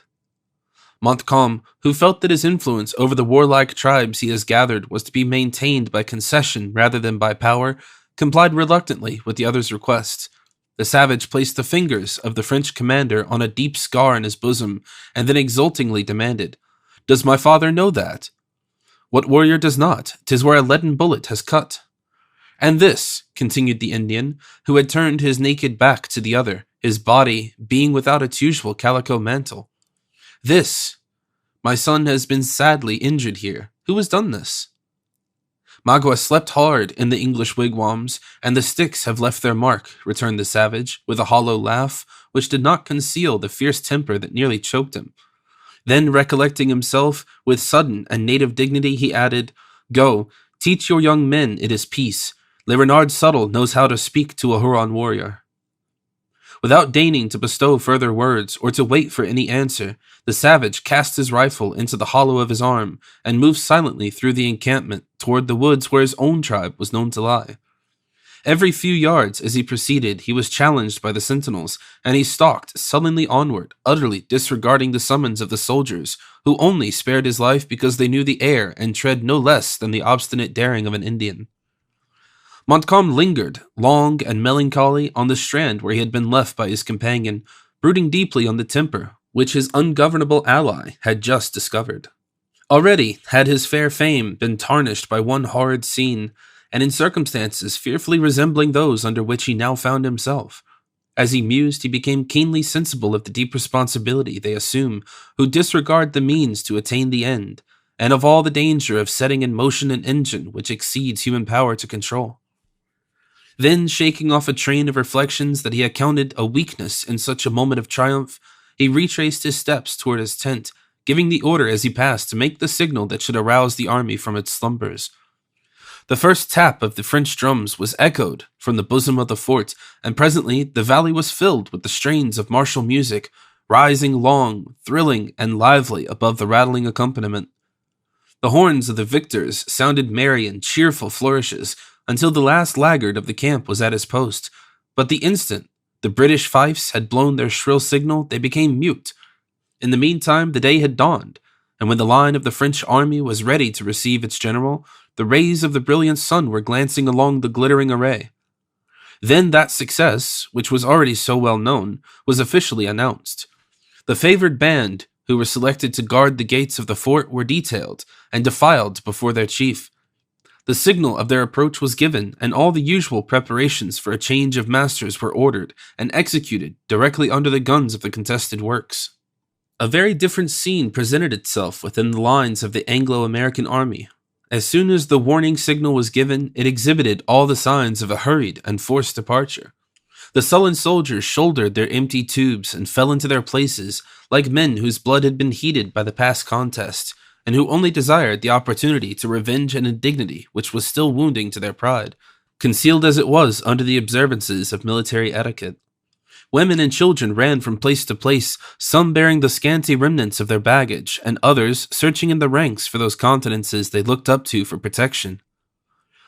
Montcalm, who felt that his influence over the warlike tribes he has gathered was to be maintained by concession rather than by power, complied reluctantly with the other's request. The savage placed the fingers of the French commander on a deep scar in his bosom, and then exultingly demanded, "Does my father know that?" "What warrior does not? 'Tis where a leaden bullet has cut." "And this," continued the Indian, who had turned his naked back to the other, his body being without its usual calico mantle. "This. My son has been sadly injured here. Who has done this?" "Magua slept hard in the English wigwams, and the sticks have left their mark," returned the savage, with a hollow laugh, which did not conceal the fierce temper that nearly choked him. Then, recollecting himself, with sudden and native dignity, he added, "Go, teach your young men it is peace. Le Renard Subtle knows how to speak to a Huron warrior." Without deigning to bestow further words, or to wait for any answer, the savage cast his rifle into the hollow of his arm, and moved silently through the encampment toward the woods where his own tribe was known to lie. Every few yards as he proceeded, he was challenged by the sentinels, and he stalked sullenly onward, utterly disregarding the summons of the soldiers, who only spared his life because they knew the air and tread no less than the obstinate daring of an Indian. Montcalm lingered, long and melancholy, on the strand where he had been left by his companion, brooding deeply on the temper which his ungovernable ally had just discovered. Already had his fair fame been tarnished by one horrid scene, and in circumstances fearfully resembling those under which he now found himself. As he mused, he became keenly sensible of the deep responsibility they assume who disregard the means to attain the end, and of all the danger of setting in motion an engine which exceeds human power to control. Then, shaking off a train of reflections that he accounted a weakness in such a moment of triumph, he retraced his steps toward his tent, giving the order as he passed to make the signal that should arouse the army from its slumbers. The first tap of the French drums was echoed from the bosom of the fort, and presently the valley was filled with the strains of martial music, rising long, thrilling, and lively above the rattling accompaniment. The horns of the victors sounded merry and cheerful flourishes until the last laggard of the camp was at his post, but the instant the British fifes had blown their shrill signal, they became mute. In the meantime, the day had dawned, and when the line of the French army was ready to receive its general, the rays of the brilliant sun were glancing along the glittering array. Then that success, which was already so well known, was officially announced. The favored band who were selected to guard the gates of the fort were detailed and defiled before their chief. The signal of their approach was given, and all the usual preparations for a change of masters were ordered and executed directly under the guns of the contested works. A very different scene presented itself within the lines of the Anglo-American army. As soon as the warning signal was given, it exhibited all the signs of a hurried and forced departure. The sullen soldiers shouldered their empty tubes and fell into their places like men whose blood had been heated by the past contest, and who only desired the opportunity to revenge an indignity which was still wounding to their pride, concealed as it was under the observances of military etiquette. Women and children ran from place to place, some bearing the scanty remnants of their baggage, and others searching in the ranks for those countenances they looked up to for protection.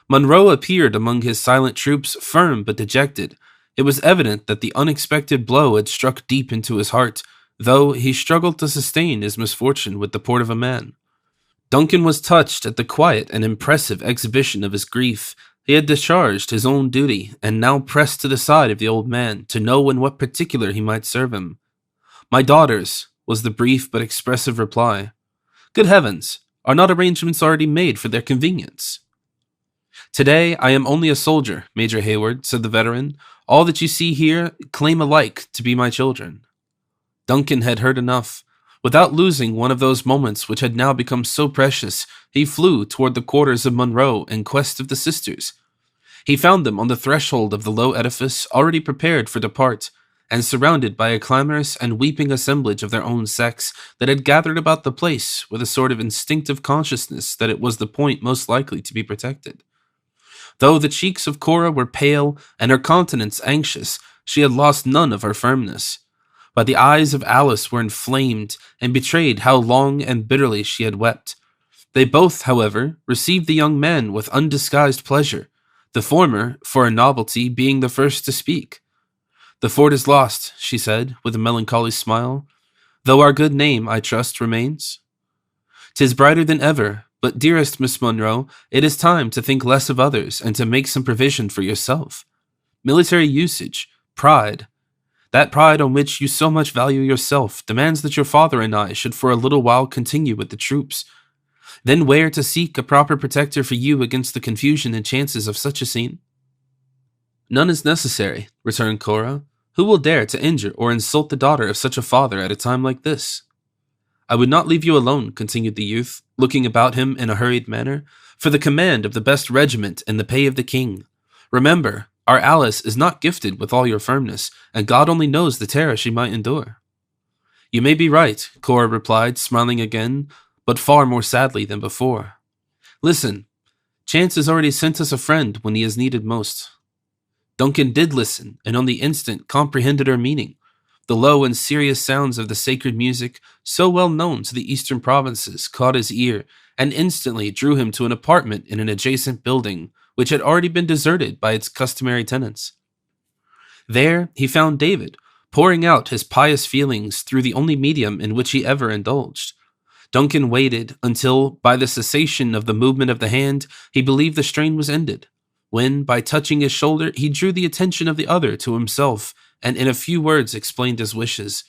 Monroe appeared among his silent troops, firm but dejected. It was evident that the unexpected blow had struck deep into his heart, though he struggled to sustain his misfortune with the port of a man. Duncan was touched at the quiet and impressive exhibition of his grief. He had discharged his own duty, and now pressed to the side of the old man to know in what particular he might serve him. "My daughters," was the brief but expressive reply. "Good heavens, are not arrangements already made for their convenience?" "Today I am only a soldier, Major Hayward," said the veteran. "All that you see here claim alike to be my children." Duncan had heard enough. Without losing one of those moments which had now become so precious, he flew toward the quarters of Monroe in quest of the sisters. He found them on the threshold of the low edifice, already prepared for depart, and surrounded by a clamorous and weeping assemblage of their own sex that had gathered about the place with a sort of instinctive consciousness that it was the point most likely to be protected. Though the cheeks of Cora were pale and her countenance anxious, she had lost none of her firmness. But the eyes of Alice were inflamed and betrayed how long and bitterly she had wept. They both, however, received the young man with undisguised pleasure, the former, for a novelty, being the first to speak. "The fort is lost," she said, with a melancholy smile, "though our good name, I trust, remains. 'Tis brighter than ever, but dearest Miss Monroe, it is time to think less of others and to make some provision for yourself. Military usage, pride, that pride on which you so much value yourself, demands that your father and I should for a little while continue with the troops. Then where to seek a proper protector for you against the confusion and chances of such a scene?" "None is necessary," returned Cora. "Who will dare to injure or insult the daughter of such a father at a time like this?" "I would not leave you alone," continued the youth, looking about him in a hurried manner, "for the command of the best regiment in the pay of the king. Remember, our Alice is not gifted with all your firmness, and God only knows the terror she might endure." "You may be right," Cora replied, smiling again, but far more sadly than before. "Listen, chance has already sent us a friend when he is needed most." Duncan did listen, and on the instant comprehended her meaning. The low and serious sounds of the sacred music, so well known to the eastern provinces, caught his ear, and instantly drew him to an apartment in an adjacent building, which had already been deserted by its customary tenants. There he found David, pouring out his pious feelings through the only medium in which he ever indulged. Duncan waited until, by the cessation of the movement of the hand, he believed the strain was ended, when, by touching his shoulder, he drew the attention of the other to himself, and in a few words explained his wishes.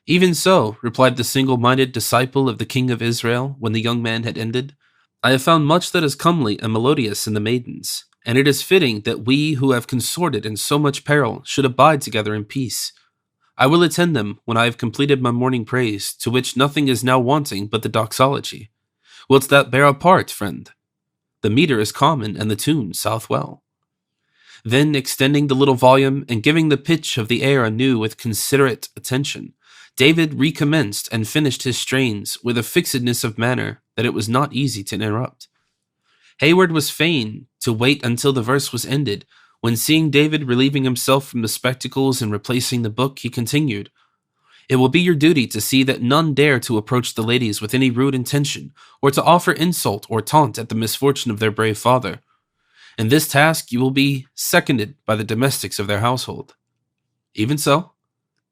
"Even so," replied the single-minded disciple of the King of Israel, when the young man had ended, "I have found much that is comely and melodious in the maidens, and it is fitting that we who have consorted in so much peril should abide together in peace. I will attend them when I have completed my morning praise, to which nothing is now wanting but the doxology. Wilt thou bear a part, friend? The meter is common, and the tune south well." Then, extending the little volume and giving the pitch of the air anew with considerate attention, David recommenced and finished his strains with a fixedness of manner that it was not easy to interrupt. Hayward was fain to wait until the verse was ended, when seeing David relieving himself from the spectacles and replacing the book, he continued, "It will be your duty to see that none dare to approach the ladies with any rude intention, or to offer insult or taunt at the misfortune of their brave father. In this task you will be seconded by the domestics of their household. Even so,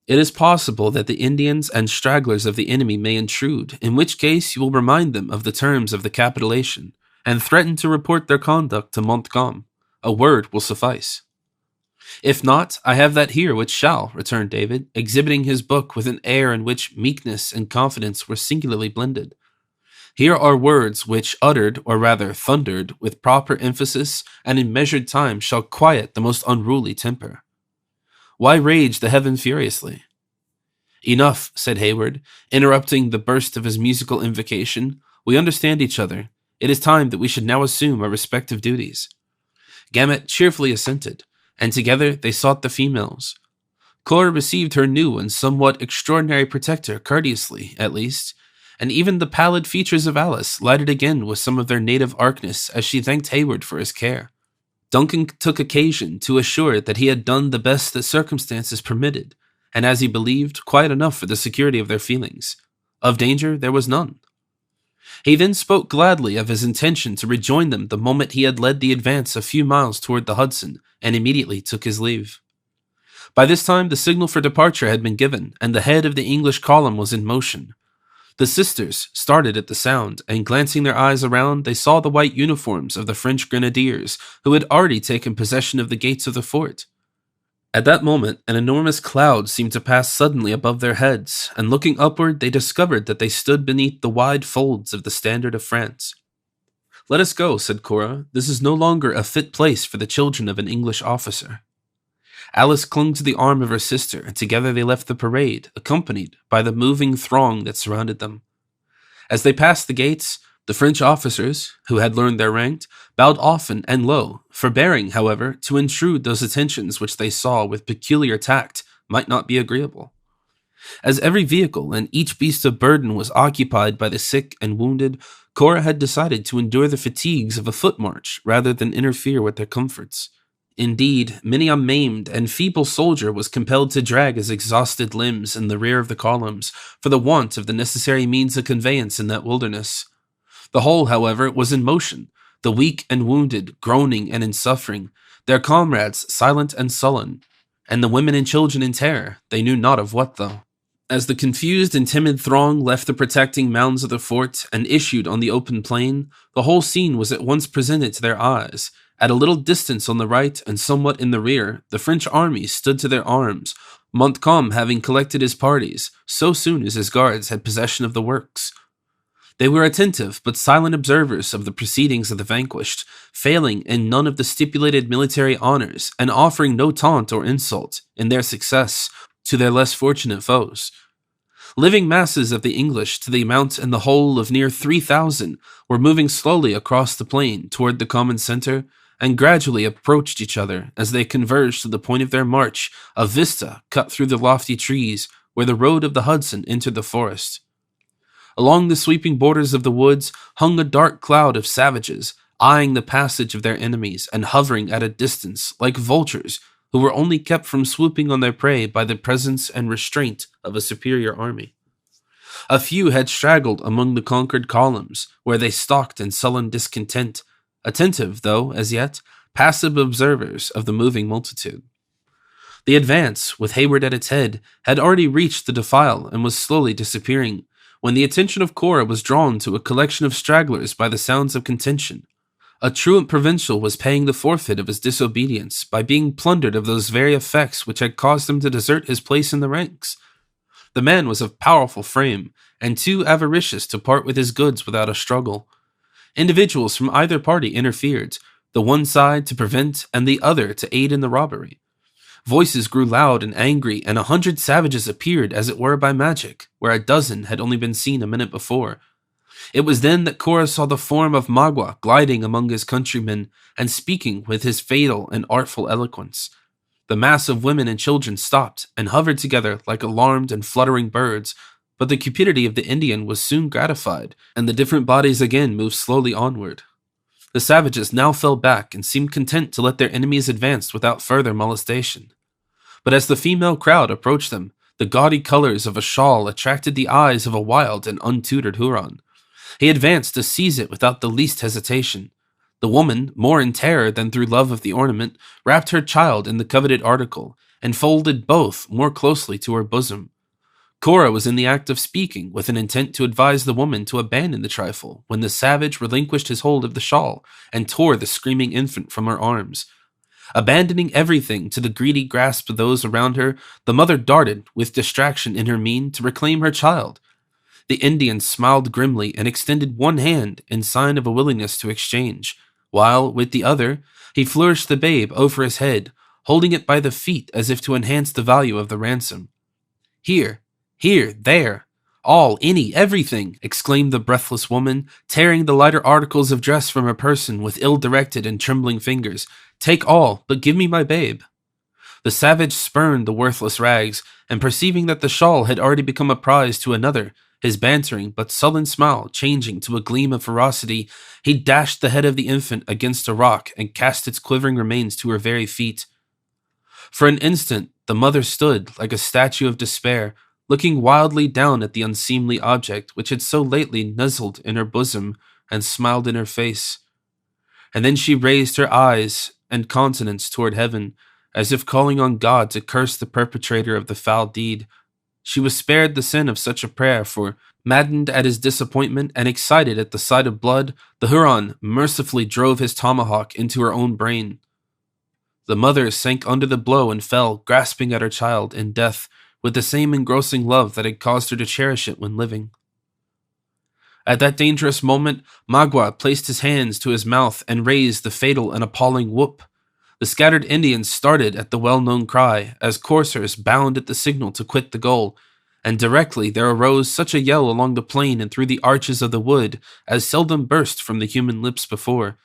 it is possible that the Indians and stragglers of the enemy may intrude, in which case you will remind them of the terms of the capitulation, and threaten to report their conduct to Montcalm. A word will suffice." "If not, I have that here which shall," returned David, exhibiting his book with an air in which meekness and confidence were singularly blended. "Here are words which, uttered, or rather thundered, with proper emphasis and in measured time, shall quiet the most unruly temper. Why rage the heaven furiously?" "Enough," said Hayward, interrupting the burst of his musical invocation. "We understand each other. It is time that we should now assume our respective duties." Gamut cheerfully assented, and together they sought the females. Cora received her new and somewhat extraordinary protector courteously, at least, and even the pallid features of Alice lighted again with some of their native archness as she thanked Hayward for his care. Duncan took occasion to assure that he had done the best that circumstances permitted, and as he believed, quite enough for the security of their feelings. Of danger there was none. He then spoke gladly of his intention to rejoin them the moment he had led the advance a few miles toward the Hudson, and immediately took his leave. By this time the signal for departure had been given, and the head of the English column was in motion. The sisters started at the sound, and glancing their eyes around, they saw the white uniforms of the French grenadiers, who had already taken possession of the gates of the fort. At that moment, an enormous cloud seemed to pass suddenly above their heads, and looking upward, they discovered that they stood beneath the wide folds of the standard of France. "Let us go," said Cora. "This is no longer a fit place for the children of an English officer." Alice clung to the arm of her sister, and together they left the parade, accompanied by the moving throng that surrounded them. As they passed the gates, the French officers, who had learned their rank, bowed often and low, forbearing, however, to intrude those attentions which they saw with peculiar tact might not be agreeable. As every vehicle and each beast of burden was occupied by the sick and wounded, Cora had decided to endure the fatigues of a foot march rather than interfere with their comforts. Indeed, many a maimed and feeble soldier was compelled to drag his exhausted limbs in the rear of the columns for the want of the necessary means of conveyance in that wilderness. The whole, however, was in motion, the weak and wounded groaning and in suffering, their comrades silent and sullen, and the women and children in terror, they knew not of what though. As the confused and timid throng left the protecting mounds of the fort and issued on the open plain, the whole scene was at once presented to their eyes. At a little distance on the right and somewhat in the rear, the French army stood to their arms, Montcalm having collected his parties so soon as his guards had possession of the works. They were attentive but silent observers of the proceedings of the vanquished, failing in none of the stipulated military honors, and offering no taunt or insult, in their success, to their less fortunate foes. Living masses of the English, to the amount in the whole of near 3,000, were moving slowly across the plain toward the common center, and gradually approached each other as they converged to the point of their march, a vista cut through the lofty trees where the road of the Hudson entered the forest. Along the sweeping borders of the woods hung a dark cloud of savages, eyeing the passage of their enemies and hovering at a distance like vultures who were only kept from swooping on their prey by the presence and restraint of a superior army. A few had straggled among the conquered columns, where they stalked in sullen discontent, attentive, though, as yet, passive observers of the moving multitude. The advance, with Hayward at its head, had already reached the defile and was slowly disappearing, when the attention of Cora was drawn to a collection of stragglers by the sounds of contention. A truant provincial was paying the forfeit of his disobedience by being plundered of those very effects which had caused him to desert his place in the ranks. The man was of powerful frame, and too avaricious to part with his goods without a struggle. Individuals from either party interfered, the one side to prevent and the other to aid in the robbery. Voices grew loud and angry, and 100 savages appeared as it were by magic, where a dozen had only been seen a minute before. It was then that Cora saw the form of Magua gliding among his countrymen and speaking with his fatal and artful eloquence. The mass of women and children stopped and hovered together like alarmed and fluttering birds, but the cupidity of the Indian was soon gratified, and the different bodies again moved slowly onward. The savages now fell back and seemed content to let their enemies advance without further molestation. But as the female crowd approached them, the gaudy colors of a shawl attracted the eyes of a wild and untutored Huron. He advanced to seize it without the least hesitation. The woman, more in terror than through love of the ornament, wrapped her child in the coveted article, and folded both more closely to her bosom. Cora was in the act of speaking, with an intent to advise the woman to abandon the trifle, when the savage relinquished his hold of the shawl, and tore the screaming infant from her arms. Abandoning everything to the greedy grasp of those around her, the mother darted, with distraction in her mien, to reclaim her child. The Indian smiled grimly and extended one hand in sign of a willingness to exchange, while, with the other, he flourished the babe over his head, holding it by the feet as if to enhance the value of the ransom. Here, there, all, any, everything, exclaimed the breathless woman, tearing the lighter articles of dress from her person with ill-directed and trembling fingers. Take all, but give me my babe. The savage spurned the worthless rags, and perceiving that the shawl had already become a prize to another, his bantering but sullen smile changing to a gleam of ferocity, he dashed the head of the infant against a rock and cast its quivering remains to her very feet. For an instant, the mother stood like a statue of despair, looking wildly down at the unseemly object which had so lately nuzzled in her bosom and smiled in her face. And then she raised her eyes and countenance toward heaven, as if calling on God to curse the perpetrator of the foul deed. She was spared the sin of such a prayer, for, maddened at his disappointment and excited at the sight of blood, the Huron mercifully drove his tomahawk into her own brain. The mother sank under the blow and fell, grasping at her child, in death, with the same engrossing love that had caused her to cherish it when living. At that dangerous moment, Magua placed his hands to his mouth and raised the fatal and appalling whoop. The scattered Indians started at the well-known cry, as coursers bound at the signal to quit the goal, and directly there arose such a yell along the plain and through the arches of the wood as seldom burst from the human lips before.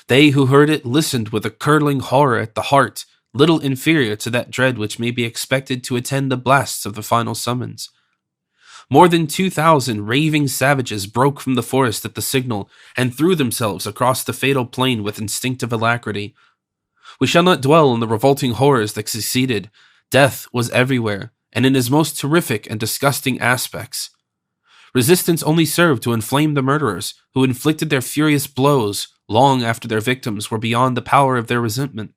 They who heard it listened with a curdling horror at the heart, little inferior to that dread which may be expected to attend the blasts of the final summons. More than 2,000 raving savages broke from the forest at the signal and threw themselves across the fatal plain with instinctive alacrity. We shall not dwell on the revolting horrors that succeeded. Death was everywhere, and in his most terrific and disgusting aspects. Resistance only served to inflame the murderers, who inflicted their furious blows long after their victims were beyond the power of their resentment.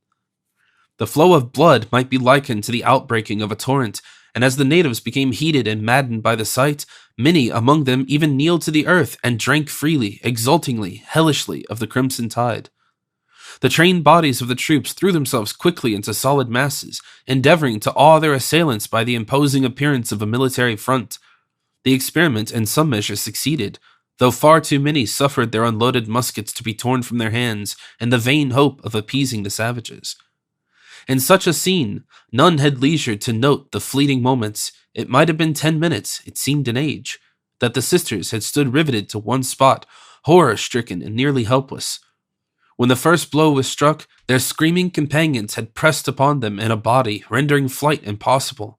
The flow of blood might be likened to the outbreaking of a torrent, and as the natives became heated and maddened by the sight, many among them even kneeled to the earth and drank freely, exultingly, hellishly of the crimson tide. The trained bodies of the troops threw themselves quickly into solid masses, endeavoring to awe their assailants by the imposing appearance of a military front. The experiment in some measure succeeded, though far too many suffered their unloaded muskets to be torn from their hands in the vain hope of appeasing the savages. In such a scene, none had leisure to note the fleeting moments, it might have been 10 minutes, it seemed an age, that the sisters had stood riveted to one spot, horror-stricken and nearly helpless. When the first blow was struck, their screaming companions had pressed upon them in a body, rendering flight impossible.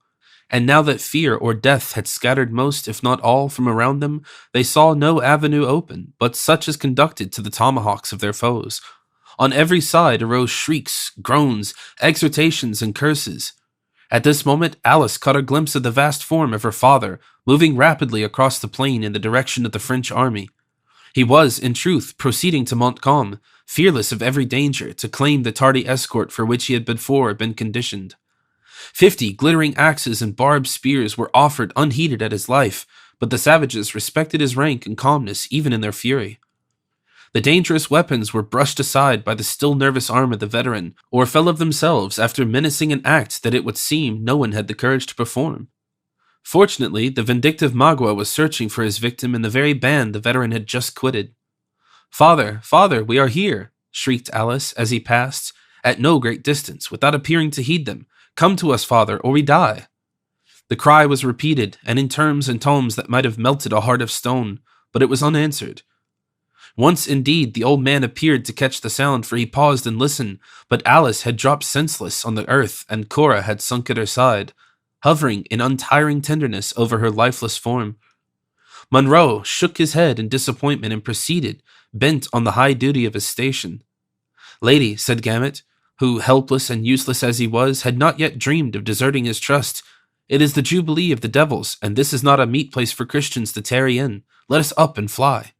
And now that fear or death had scattered most, if not all, from around them, they saw no avenue open, but such as conducted to the tomahawks of their foes. On every side arose shrieks, groans, exhortations, and curses. At this moment, Alice caught a glimpse of the vast form of her father, moving rapidly across the plain in the direction of the French army. He was, in truth, proceeding to Montcalm, fearless of every danger, to claim the tardy escort for which he had before been conditioned. 50 glittering axes and barbed spears were offered unheeded at his life, but the savages respected his rank and calmness even in their fury. The dangerous weapons were brushed aside by the still nervous arm of the veteran, or fell of themselves after menacing an act that it would seem no one had the courage to perform. Fortunately, the vindictive Magua was searching for his victim in the very band the veteran had just quitted. "Father, father, we are here!" shrieked Alice as he passed, at no great distance, without appearing to heed them. "Come to us, father, or we die!" The cry was repeated, and in terms and tones that might have melted a heart of stone. but it was unanswered. Once, indeed, the old man appeared to catch the sound, for he paused and listened, but Alice had dropped senseless on the earth, and Cora had sunk at her side, hovering in untiring tenderness over her lifeless form. Monroe shook his head in disappointment and proceeded, bent on the high duty of his station. "Lady," said Gamut, who, helpless and useless as he was, had not yet dreamed of deserting his trust, "it is the Jubilee of the devils, and this is not a meet place for Christians to tarry in. Let us up and fly."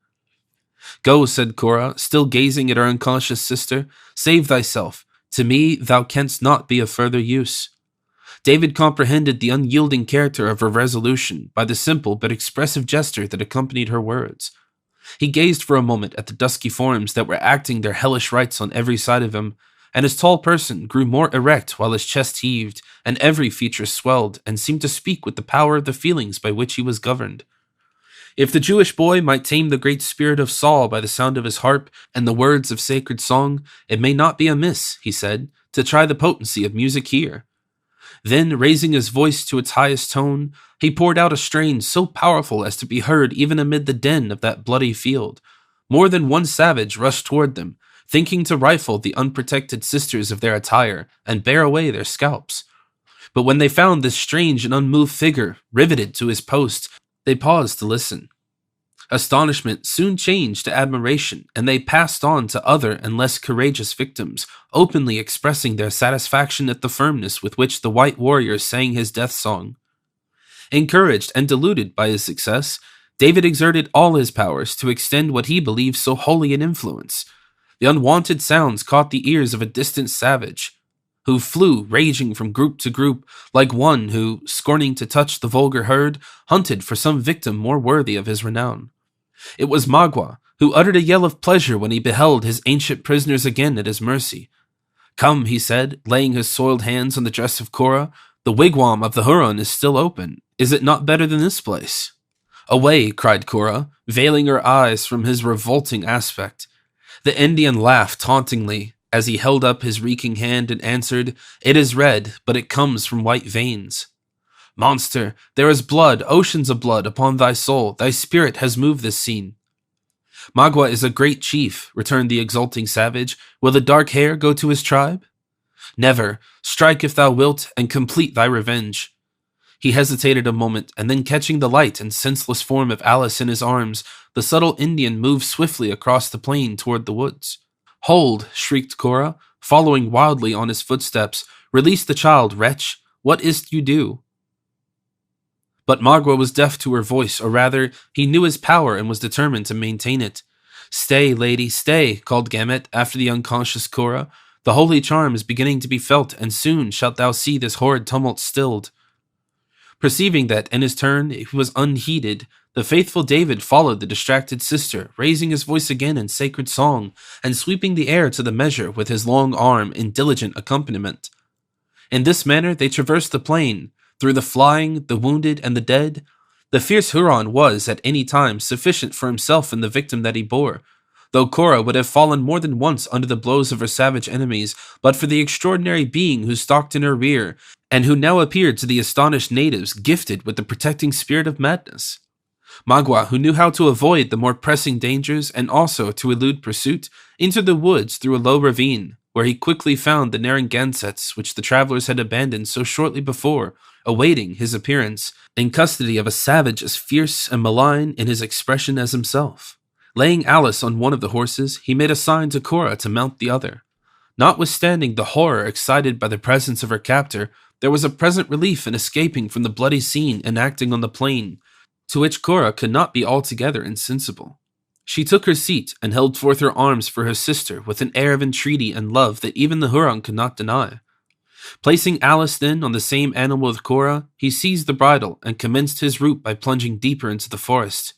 "Go," said Cora, still gazing at her unconscious sister. "Save thyself. To me thou canst not be of further use." David comprehended the unyielding character of her resolution by the simple but expressive gesture that accompanied her words. He gazed for a moment at the dusky forms that were acting their hellish rites on every side of him, and his tall person grew more erect while his chest heaved, and every feature swelled and seemed to speak with the power of the feelings by which he was governed. If the Jewish boy might tame the great spirit of Saul by the sound of his harp and the words of sacred song, it may not be amiss, he said, to try the potency of music here. Then, raising his voice to its highest tone, he poured out a strain so powerful as to be heard even amid the din of that bloody field. More than one savage rushed toward them, thinking to rifle the unprotected sisters of their attire and bear away their scalps. But when they found this strange and unmoved figure riveted to his post, they paused to listen. Astonishment soon changed to admiration, and they passed on to other and less courageous victims, openly expressing their satisfaction at the firmness with which the white warrior sang his death song. Encouraged and deluded by his success, David exerted all his powers to extend what he believed so holy an influence. The unwanted sounds caught the ears of a distant savage, who flew raging from group to group, like one who, scorning to touch the vulgar herd, hunted for some victim more worthy of his renown. It was Magua, who uttered a yell of pleasure when he beheld his ancient prisoners again at his mercy. "Come," he said, laying his soiled hands on the dress of Cora, "the wigwam of the Huron is still open. Is it not better than this place?" "Away," cried Cora, veiling her eyes from his revolting aspect. The Indian laughed tauntingly as he held up his reeking hand and answered, "It is red, but it comes from white veins." "Monster, there is blood, oceans of blood, upon thy soul. Thy spirit has moved this scene." "Magua is a great chief," returned the exulting savage. "Will the dark hair go to his tribe?" "Never. Strike if thou wilt, and complete thy revenge." He hesitated a moment, and then catching the light and senseless form of Alice in his arms, the subtle Indian moved swiftly across the plain toward the woods. "Hold!" shrieked Cora, following wildly on his footsteps. "Release the child, wretch! What is't you do?" But Magua was deaf to her voice, or rather, he knew his power and was determined to maintain it. "Stay, lady, stay," called Gamut after the unconscious Cora. "The holy charm is beginning to be felt, and soon shalt thou see this horrid tumult stilled." Perceiving that, in his turn, he was unheeded, the faithful David followed the distracted sister, raising his voice again in sacred song, and sweeping the air to the measure with his long arm in diligent accompaniment. In this manner they traversed the plain, through the flying, the wounded, and the dead. The fierce Huron was, at any time, sufficient for himself and the victim that he bore, though Cora would have fallen more than once under the blows of her savage enemies, but for the extraordinary being who stalked in her rear, and who now appeared to the astonished natives gifted with the protecting spirit of madness. Magua, who knew how to avoid the more pressing dangers and also to elude pursuit, entered the woods through a low ravine, where he quickly found the Narragansetts which the travelers had abandoned so shortly before, awaiting his appearance, in custody of a savage as fierce and malign in his expression as himself. Laying Alice on one of the horses, he made a sign to Cora to mount the other. Notwithstanding the horror excited by the presence of her captor, there was a present relief in escaping from the bloody scene enacting on the plain, to which Cora could not be altogether insensible. She took her seat and held forth her arms for her sister with an air of entreaty and love that even the Huron could not deny. Placing Alice then on the same animal with Cora, he seized the bridle and commenced his route by plunging deeper into the forest.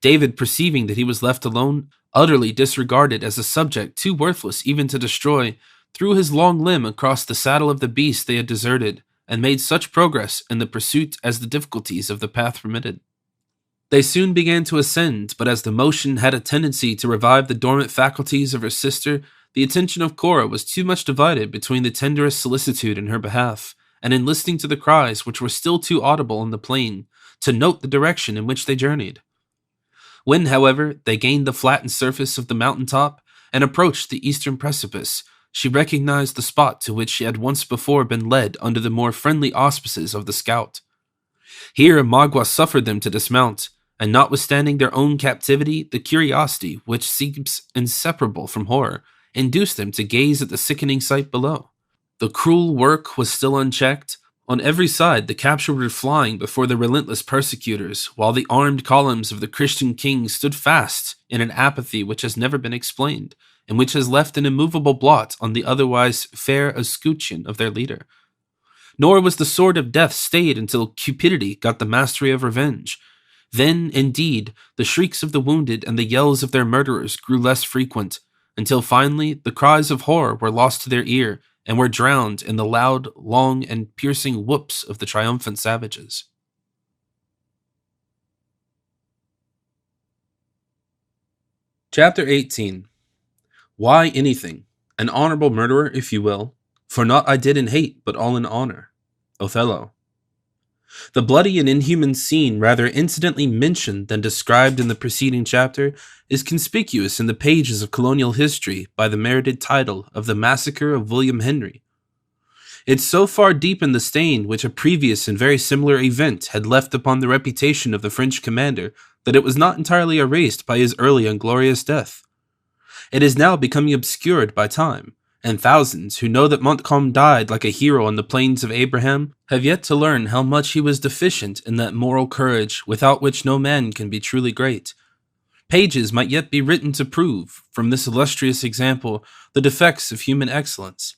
David, perceiving that he was left alone, utterly disregarded as a subject too worthless even to destroy, threw his long limb across the saddle of the beast they had deserted, and made such progress in the pursuit as the difficulties of the path permitted. They soon began to ascend, but as the motion had a tendency to revive the dormant faculties of her sister, the attention of Cora was too much divided between the tenderest solicitude in her behalf, and in listening to the cries which were still too audible on the plain, to note the direction in which they journeyed. When, however, they gained the flattened surface of the mountain top and approached the eastern precipice, she recognized the spot to which she had once before been led under the more friendly auspices of the scout. Here Magua suffered them to dismount, and notwithstanding their own captivity, the curiosity, which seems inseparable from horror, induced them to gaze at the sickening sight below. The cruel work was still unchecked. On every side the captured were flying before the relentless persecutors, while the armed columns of the Christian kings stood fast in an apathy which has never been explained, and which has left an immovable blot on the otherwise fair escutcheon of their leader. Nor was the sword of death stayed until cupidity got the mastery of revenge. Then, indeed, the shrieks of the wounded and the yells of their murderers grew less frequent, until finally the cries of horror were lost to their ear, and were drowned in the loud, long, and piercing whoops of the triumphant savages. Chapter 18. Why anything? An honorable murderer, if you will, for naught I did in hate, but all in honor. Othello. The bloody and inhuman scene, rather incidentally mentioned than described in the preceding chapter, is conspicuous in the pages of colonial history by the merited title of the Massacre of William Henry. It so far deepened the stain which a previous and very similar event had left upon the reputation of the French commander that it was not entirely erased by his early and glorious death. It is now becoming obscured by time, and thousands who know that Montcalm died like a hero on the plains of Abraham have yet to learn how much he was deficient in that moral courage without which no man can be truly great. Pages might yet be written to prove, from this illustrious example, the defects of human excellence,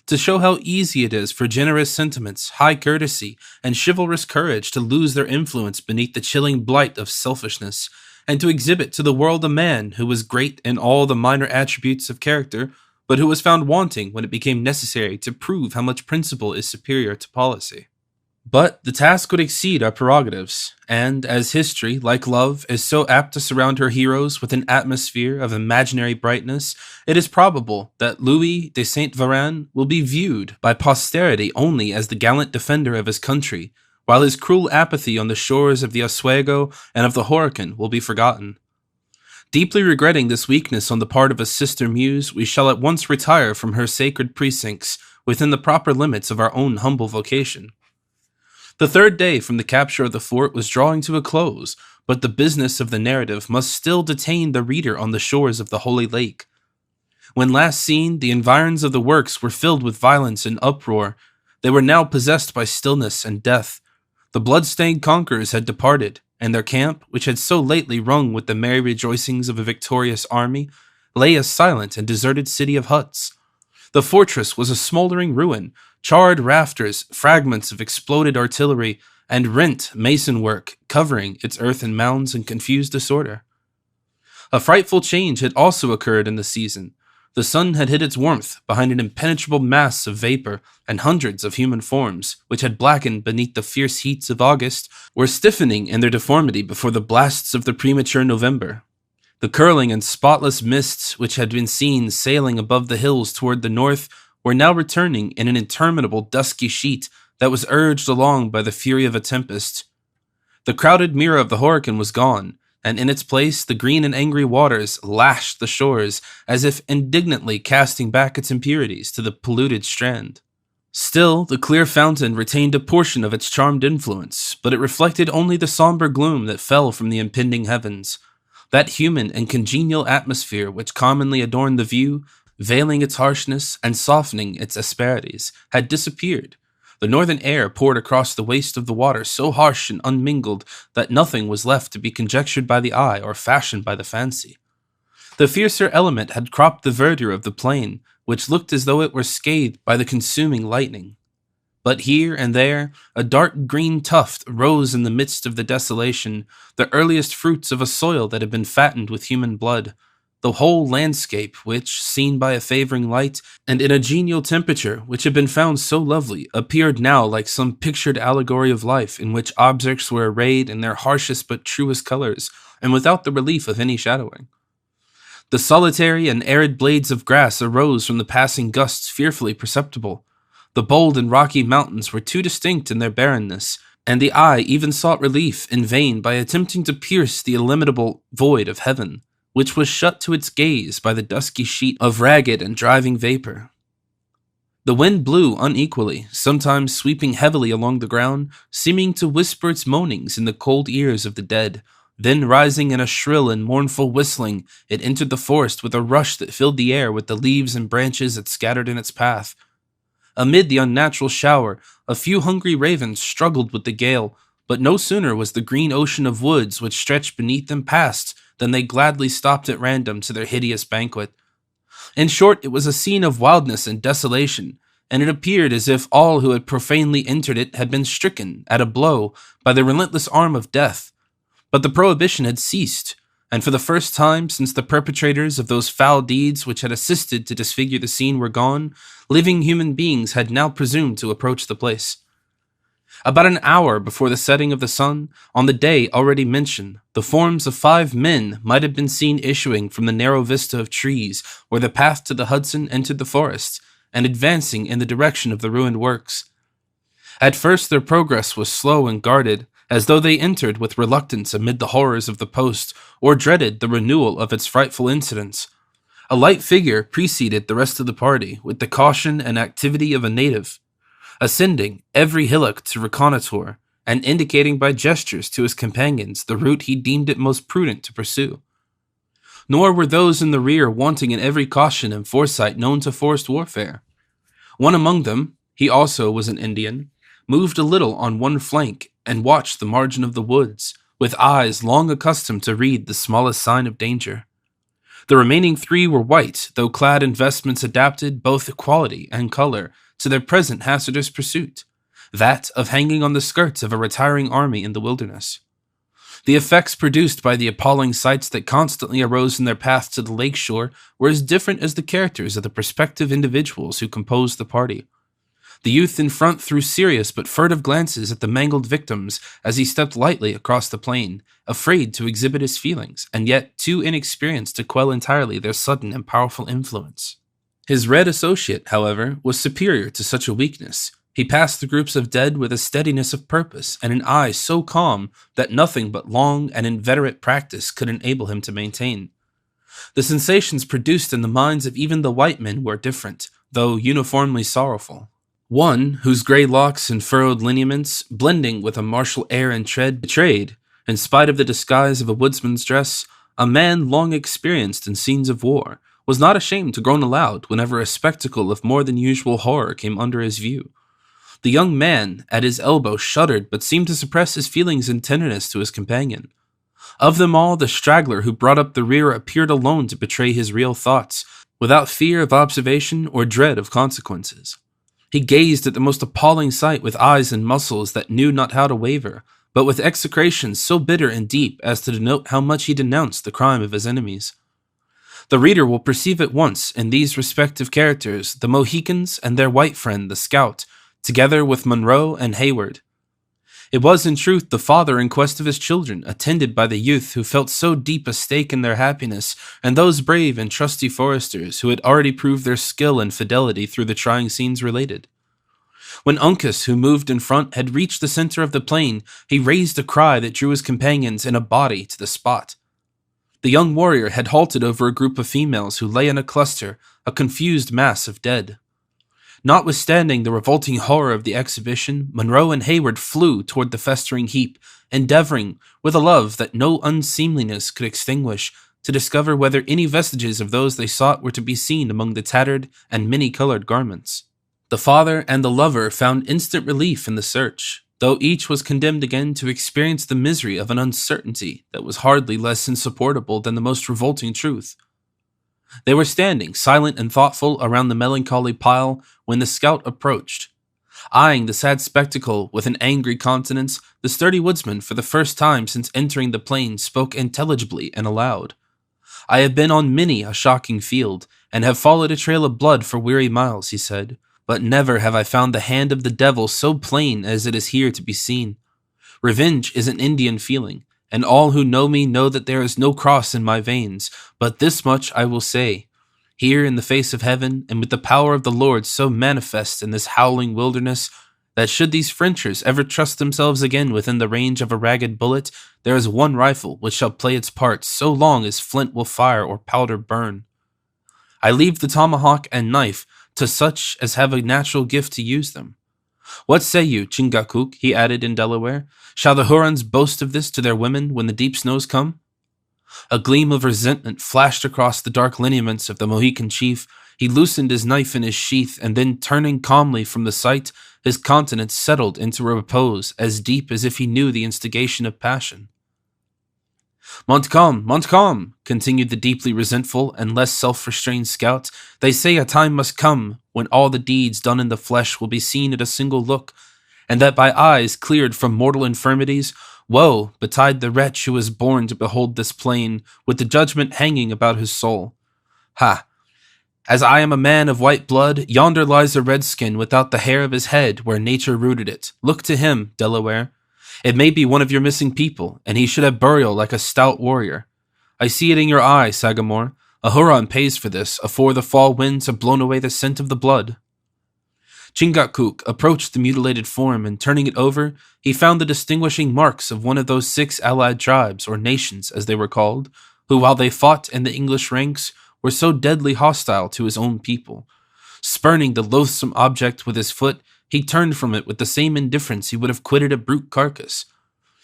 to show how easy it is for generous sentiments, high courtesy, and chivalrous courage to lose their influence beneath the chilling blight of selfishness, and to exhibit to the world a man who was great in all the minor attributes of character, but who was found wanting when it became necessary to prove how much principle is superior to policy. But the task would exceed our prerogatives, and as history, like love, is so apt to surround her heroes with an atmosphere of imaginary brightness, it is probable that Louis de Saint-Véran will be viewed by posterity only as the gallant defender of his country, while his cruel apathy on the shores of the Oswego and of the Horican will be forgotten. Deeply regretting this weakness on the part of a sister muse, we shall at once retire from her sacred precincts within the proper limits of our own humble vocation. The third day from the capture of the fort was drawing to a close, but the business of the narrative must still detain the reader on the shores of the Holy Lake. When last seen, the environs of the works were filled with violence and uproar. They were now possessed by stillness and death. The blood-stained conquerors had departed, and their camp, which had so lately rung with the merry rejoicings of a victorious army, lay a silent and deserted city of huts. The fortress was a smoldering ruin, charred rafters, fragments of exploded artillery, and rent mason work covering its earthen mounds in confused disorder. A frightful change had also occurred in the season. The sun had hid its warmth behind an impenetrable mass of vapor, and hundreds of human forms, which had blackened beneath the fierce heats of August, were stiffening in their deformity before the blasts of the premature November. The curling and spotless mists which had been seen sailing above the hills toward the north were now returning in an interminable dusky sheet that was urged along by the fury of a tempest. The crowded mirror of the Horican was gone, and in its place the green and angry waters lashed the shores as if indignantly casting back its impurities to the polluted strand. Still, the clear fountain retained a portion of its charmed influence, but it reflected only the somber gloom that fell from the impending heavens. That human and congenial atmosphere which commonly adorned the view, veiling its harshness and softening its asperities, had disappeared. The northern air poured across the waste of the water so harsh and unmingled that nothing was left to be conjectured by the eye or fashioned by the fancy. The fiercer element had cropped the verdure of the plain, which looked as though it were scathed by the consuming lightning. But here and there, a dark green tuft rose in the midst of the desolation, the earliest fruits of a soil that had been fattened with human blood. The whole landscape, which, seen by a favoring light, and in a genial temperature which had been found so lovely, appeared now like some pictured allegory of life in which objects were arrayed in their harshest but truest colors, and without the relief of any shadowing. The solitary and arid blades of grass arose from the passing gusts fearfully perceptible. The bold and rocky mountains were too distinct in their barrenness, and the eye even sought relief in vain by attempting to pierce the illimitable void of heaven, which was shut to its gaze by the dusky sheet of ragged and driving vapor. The wind blew unequally, sometimes sweeping heavily along the ground, seeming to whisper its moanings in the cold ears of the dead. Then, rising in a shrill and mournful whistling, it entered the forest with a rush that filled the air with the leaves and branches it scattered in its path. Amid the unnatural shower, a few hungry ravens struggled with the gale, but no sooner was the green ocean of woods which stretched beneath them past than they gladly stopped at random to their hideous banquet. In short, it was a scene of wildness and desolation, and it appeared as if all who had profanely entered it had been stricken, at a blow, by the relentless arm of death. But the prohibition had ceased, and for the first time since the perpetrators of those foul deeds which had assisted to disfigure the scene were gone, living human beings had now presumed to approach the place. About an hour before the setting of the sun, on the day already mentioned, the forms of 5 men might have been seen issuing from the narrow vista of trees where the path to the Hudson entered the forest, and advancing in the direction of the ruined works. At first their progress was slow and guarded, as though they entered with reluctance amid the horrors of the post, or dreaded the renewal of its frightful incidents. A light figure preceded the rest of the party, with the caution and activity of a native, ascending every hillock to reconnoitre, and indicating by gestures to his companions the route he deemed it most prudent to pursue. Nor were those in the rear wanting in every caution and foresight known to forest warfare. One among them, he also was an Indian, moved a little on one flank and watched the margin of the woods, with eyes long accustomed to read the smallest sign of danger. The remaining 3 were white, though clad in vestments adapted, both quality and color, to their present hazardous pursuit, that of hanging on the skirts of a retiring army in the wilderness. The effects produced by the appalling sights that constantly arose in their path to the lake shore were as different as the characters of the prospective individuals who composed the party. The youth in front threw serious but furtive glances at the mangled victims as he stepped lightly across the plain, afraid to exhibit his feelings, and yet too inexperienced to quell entirely their sudden and powerful influence. His red associate, however, was superior to such a weakness. He passed the groups of dead with a steadiness of purpose and an eye so calm that nothing but long and inveterate practice could enable him to maintain. The sensations produced in the minds of even the white men were different, though uniformly sorrowful. One, whose grey locks and furrowed lineaments, blending with a martial air and tread, betrayed, in spite of the disguise of a woodsman's dress, a man long experienced in scenes of war, was not ashamed to groan aloud whenever a spectacle of more than usual horror came under his view. The young man at his elbow shuddered but seemed to suppress his feelings in tenderness to his companion. Of them all, the straggler who brought up the rear appeared alone to betray his real thoughts, without fear of observation or dread of consequences. He gazed at the most appalling sight with eyes and muscles that knew not how to waver, but with execrations so bitter and deep as to denote how much he denounced the crime of his enemies. The reader will perceive at once in these respective characters the Mohicans and their white friend, the scout, together with Monroe and Hayward. It was in truth the father in quest of his children, attended by the youth who felt so deep a stake in their happiness, and those brave and trusty foresters who had already proved their skill and fidelity through the trying scenes related. When Uncas, who moved in front, had reached the center of the plain, he raised a cry that drew his companions in a body to the spot. The young warrior had halted over a group of females who lay in a cluster, a confused mass of dead. Notwithstanding the revolting horror of the exhibition, Monroe and Hayward flew toward the festering heap, endeavoring, with a love that no unseemliness could extinguish, to discover whether any vestiges of those they sought were to be seen among the tattered and many-colored garments. The father and the lover found instant relief in the search, though each was condemned again to experience the misery of an uncertainty that was hardly less insupportable than the most revolting truth. They were standing, silent and thoughtful, around the melancholy pile when the scout approached. Eyeing the sad spectacle with an angry countenance, the sturdy woodsman, for the first time since entering the plain, spoke intelligibly and aloud. "I have been on many a shocking field, and have followed a trail of blood for weary miles," he said, "but never have I found the hand of the devil so plain as it is here to be seen. Revenge is an Indian feeling, and all who know me know that there is no cross in my veins, but this much I will say. Here in the face of heaven, and with the power of the Lord so manifest in this howling wilderness, that should these Frenchers ever trust themselves again within the range of a ragged bullet, there is one rifle which shall play its part so long as flint will fire or powder burn. I leave the tomahawk and knife to such as have a natural gift to use them. What say you, Chingachgook? He added in Delaware. Shall the Hurons boast of this to their women when the deep snows come? A gleam of resentment flashed across the dark lineaments of the Mohican chief. He loosened his knife in his sheath, and then, turning calmly from the sight, his countenance settled into a repose as deep as if he knew the instigation of passion. Montcalm, Montcalm, continued the deeply resentful and less self-restrained scout, they say a time must come when all the deeds done in the flesh will be seen at a single look, and that by eyes cleared from mortal infirmities, woe betide the wretch who is born to behold this plain, with the judgment hanging about his soul. Ha! As I am a man of white blood, yonder lies a redskin without the hair of his head where nature rooted it. Look to him, Delaware. It may be one of your missing people, and he should have burial like a stout warrior. I see it in your eye, Sagamore. A Huron pays for this, afore the fall winds have blown away the scent of the blood. Chingachgook approached the mutilated form, and turning it over, he found the distinguishing marks of one of those 6 allied tribes, or nations as they were called, who, while they fought in the English ranks, were so deadly hostile to his own people. Spurning the loathsome object with his foot, he turned from it with the same indifference he would have quitted a brute carcass.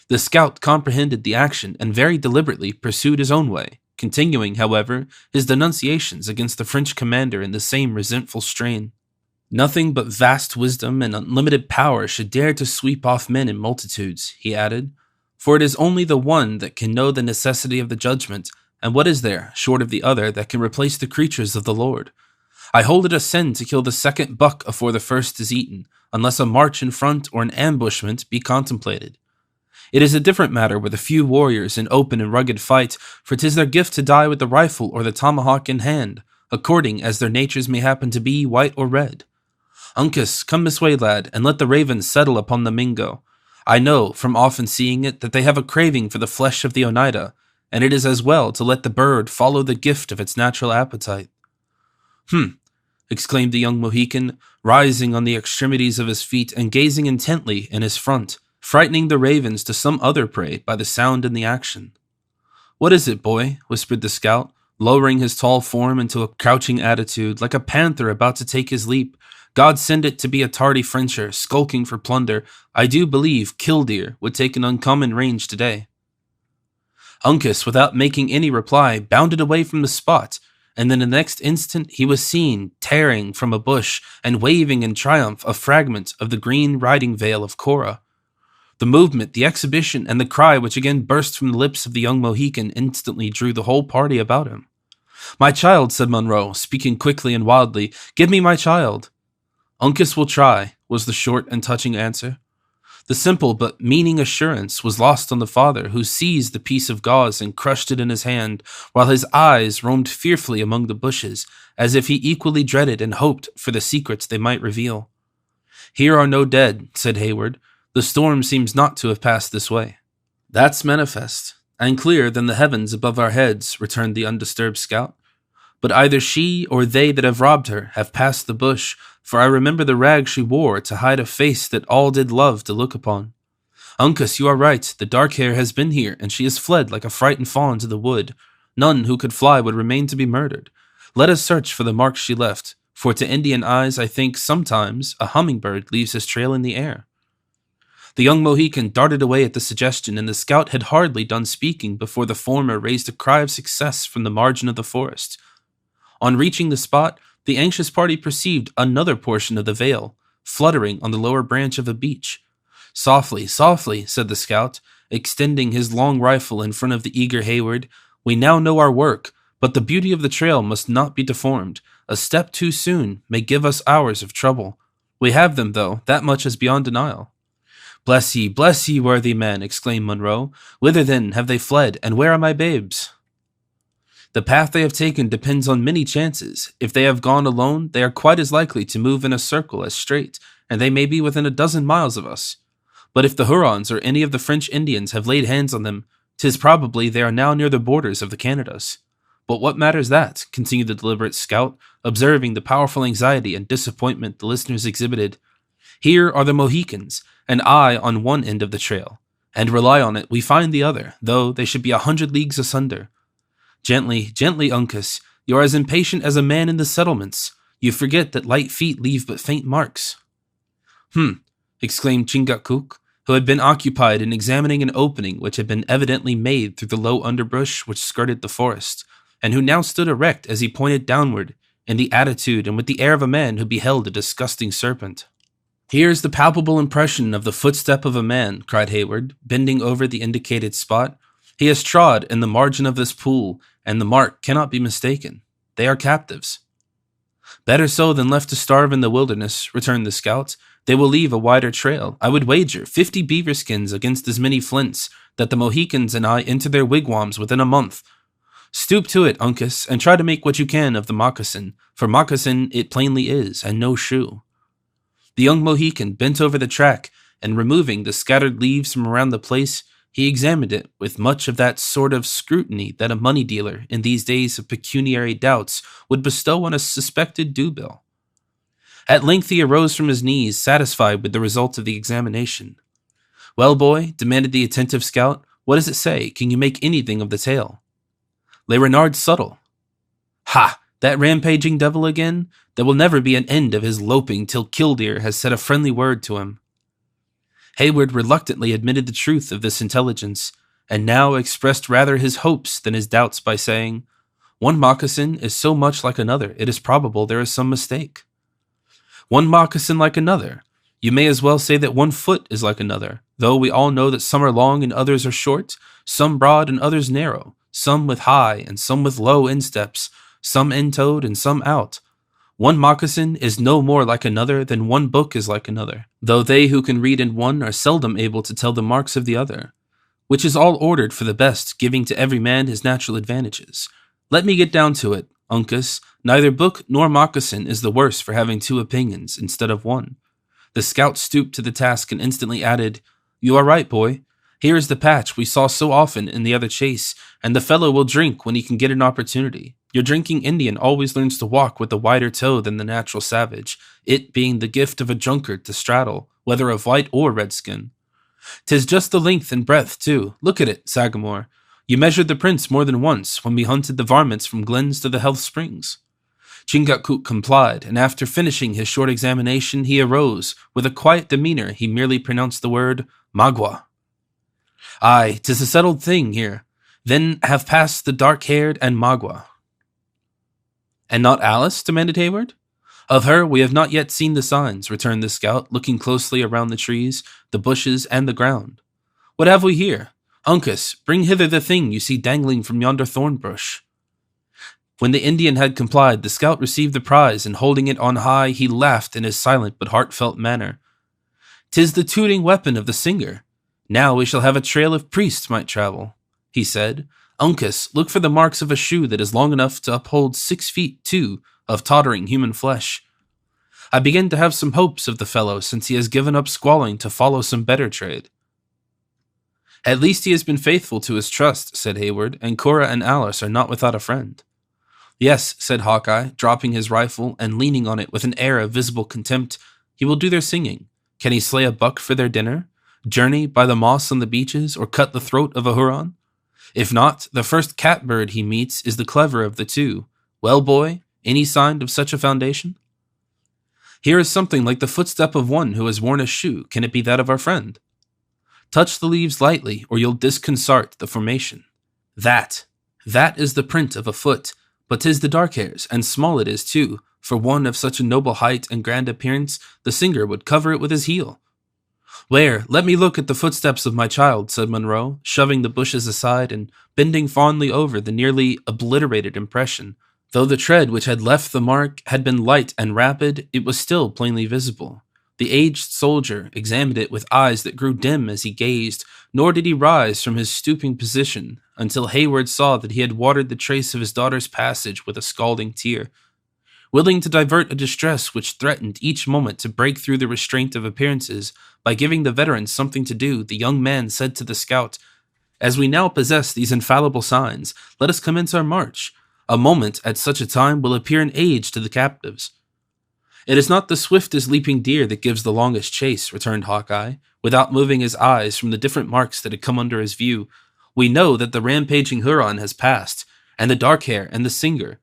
The scout comprehended the action and very deliberately pursued his own way, continuing, however, his denunciations against the French commander in the same resentful strain. Nothing but vast wisdom and unlimited power should dare to sweep off men in multitudes, he added, for it is only the one that can know the necessity of the judgment, and what is there, short of the other, that can replace the creatures of the Lord? I hold it a sin to kill the second buck afore the first is eaten, unless a march in front or an ambushment be contemplated. It is a different matter with a few warriors in open and rugged fight, for 'tis their gift to die with the rifle or the tomahawk in hand, according as their natures may happen to be, white or red. Uncas, come this way, lad, and let the ravens settle upon the Mingo. I know, from often seeing it, that they have a craving for the flesh of the Oneida, and it is as well to let the bird follow the gift of its natural appetite. Exclaimed the young Mohican, rising on the extremities of his feet and gazing intently in his front, frightening the ravens to some other prey by the sound and the action. What is it, boy? Whispered the scout, lowering his tall form into a crouching attitude, like a panther about to take his leap. God send it to be a tardy Frencher, skulking for plunder. I do believe Killdeer would take an uncommon range today. Uncas, without making any reply, bounded away from the spot, and then the next instant he was seen tearing from a bush and waving in triumph a fragment of the green riding veil of Cora. The movement, the exhibition, and the cry which again burst from the lips of the young Mohican instantly drew the whole party about him. "My child," said Munro, speaking quickly and wildly, "give me my child." "Uncas will try," was the short and touching answer. The simple but meaning assurance was lost on the father, who seized the piece of gauze and crushed it in his hand, while his eyes roamed fearfully among the bushes, as if he equally dreaded and hoped for the secrets they might reveal. "Here are no dead," said Hayward. "The storm seems not to have passed this way." "That's manifest, and clearer than the heavens above our heads," returned the undisturbed scout. "But either she or they that have robbed her have passed the bush, for I remember the rag she wore to hide a face that all did love to look upon. Uncas, you are right, the dark hair has been here, and she has fled like a frightened fawn to the wood. None who could fly would remain to be murdered. Let us search for the marks she left, for to Indian eyes I think sometimes a hummingbird leaves his trail in the air." The young Mohican darted away at the suggestion, and the scout had hardly done speaking before the former raised a cry of success from the margin of the forest. On reaching the spot, the anxious party perceived another portion of the veil, fluttering on the lower branch of a beech. "Softly, softly," said the scout, extending his long rifle in front of the eager Hayward. "We now know our work, but the beauty of the trail must not be deformed. A step too soon may give us hours of trouble. We have them, though, that much is beyond denial." Bless ye, worthy man," exclaimed Munro. "Whither then have they fled, and where are my babes?" "The path they have taken depends on many chances. If they have gone alone, they are quite as likely to move in a circle as straight, and they may be within a dozen miles of us. But if the Hurons or any of the French Indians have laid hands on them, 'tis probably they are now near the borders of the Canadas. But what matters that?" continued the deliberate scout, observing the powerful anxiety and disappointment the listeners exhibited. Here are the Mohicans, and I on one end of the trail, and rely on it we find the other, though they should be 100 leagues asunder. Gently, gently, Uncas, you are as impatient as a man in the settlements. You forget that light feet leave but faint marks. Exclaimed Chingachgook, who had been occupied in examining an opening which had been evidently made through the low underbrush which skirted the forest, and who now stood erect as he pointed downward, in the attitude and with the air of a man who beheld a disgusting serpent. Here is the palpable impression of the footstep of a man, cried Hayward, bending over the indicated spot. He has trod in the margin of this pool, and the mark cannot be mistaken. They are captives. Better so than left to starve in the wilderness, returned the scout. They will leave a wider trail. I would wager 50 beaver skins against as many flints that the Mohicans and I enter their wigwams within a month. Stoop to it, Uncas, and try to make what you can of the moccasin, for moccasin it plainly is, and no shoe. The young Mohican bent over the track, and removing the scattered leaves from around the place, he examined it with much of that sort of scrutiny that a money dealer, in these days of pecuniary doubts, would bestow on a suspected due-bill. At length he arose from his knees, satisfied with the result of the examination. Well, boy, demanded the attentive scout, what does it say? Can you make anything of the tale? Le Renard Subtle. Ha! That rampaging devil again? There will never be an end of his loping till Killdeer has said a friendly word to him. Hayward reluctantly admitted the truth of this intelligence, and now expressed rather his hopes than his doubts by saying, one moccasin is so much like another, it is probable there is some mistake. One moccasin like another. You may as well say that one foot is like another, though we all know that some are long and others are short, some broad and others narrow, some with high and some with low insteps, some in-toed and some out. One moccasin is no more like another than one book is like another, though they who can read in one are seldom able to tell the marks of the other, which is all ordered for the best, giving to every man his natural advantages. Let me get down to it, Uncas. Neither book nor moccasin is the worse for having two opinions instead of one. The scout stooped to the task and instantly added, You are right, boy. Here is the patch we saw so often in the other chase, and the fellow will drink when he can get an opportunity. Your drinking Indian always learns to walk with a wider toe than the natural savage, it being the gift of a drunkard to straddle, whether of white or redskin. 'Tis just the length and breadth, too. Look at it, Sagamore. You measured the prints more than once when we hunted the varmints from glens to the health springs. Chingachgook complied, and after finishing his short examination, he arose. With a quiet demeanor, he merely pronounced the word, Magua. Aye, 'tis a settled thing here. Then have passed the dark-haired and Magua. And not Alice? Demanded Hayward. Of her we have not yet seen the signs, returned the scout, looking closely around the trees, the bushes, and the ground. What have we here? Uncas, bring hither the thing you see dangling from yonder thorn bush. When the Indian had complied, the scout received the prize, and holding it on high, he laughed in his silent but heartfelt manner. 'Tis the tooting weapon of the singer. Now we shall have a trail of priests might travel, he said. Uncas, look for the marks of a shoe that is long enough to uphold 6 feet 2 of tottering human flesh. I begin to have some hopes of the fellow since he has given up squalling to follow some better trade. At least he has been faithful to his trust, said Hayward, and Cora and Alice are not without a friend. Yes, said Hawkeye, dropping his rifle and leaning on it with an air of visible contempt. He will do their singing. Can he slay a buck for their dinner? Journey by the moss on the beaches, or cut the throat of a Huron? If not, the first catbird he meets is the clever of the two. Well, boy, any sign of such a foundation? Here is something like the footstep of one who has worn a shoe. Can it be that of our friend? Touch the leaves lightly, or you'll disconcert the formation. That is the print of a foot, but 'tis the dark hairs, and small it is too. For one of such a noble height and grand appearance, the singer would cover it with his heel. Where? Let me look at the footsteps of my child, said Monroe, shoving the bushes aside and bending fondly over the nearly obliterated impression. Though the tread which had left the mark had been light and rapid, it was still plainly visible. The aged soldier examined it with eyes that grew dim as he gazed, nor did he rise from his stooping position until Hayward saw that he had watered the trace of his daughter's passage with a scalding tear. Willing to divert a distress which threatened each moment to break through the restraint of appearances, by giving the veterans something to do, the young man said to the scout, As we now possess these infallible signs, let us commence our march. A moment at such a time will appear an age to the captives. It is not the swiftest leaping deer that gives the longest chase, returned Hawkeye, without moving his eyes from the different marks that had come under his view. We know that the rampaging Huron has passed, and the dark hair and the singer.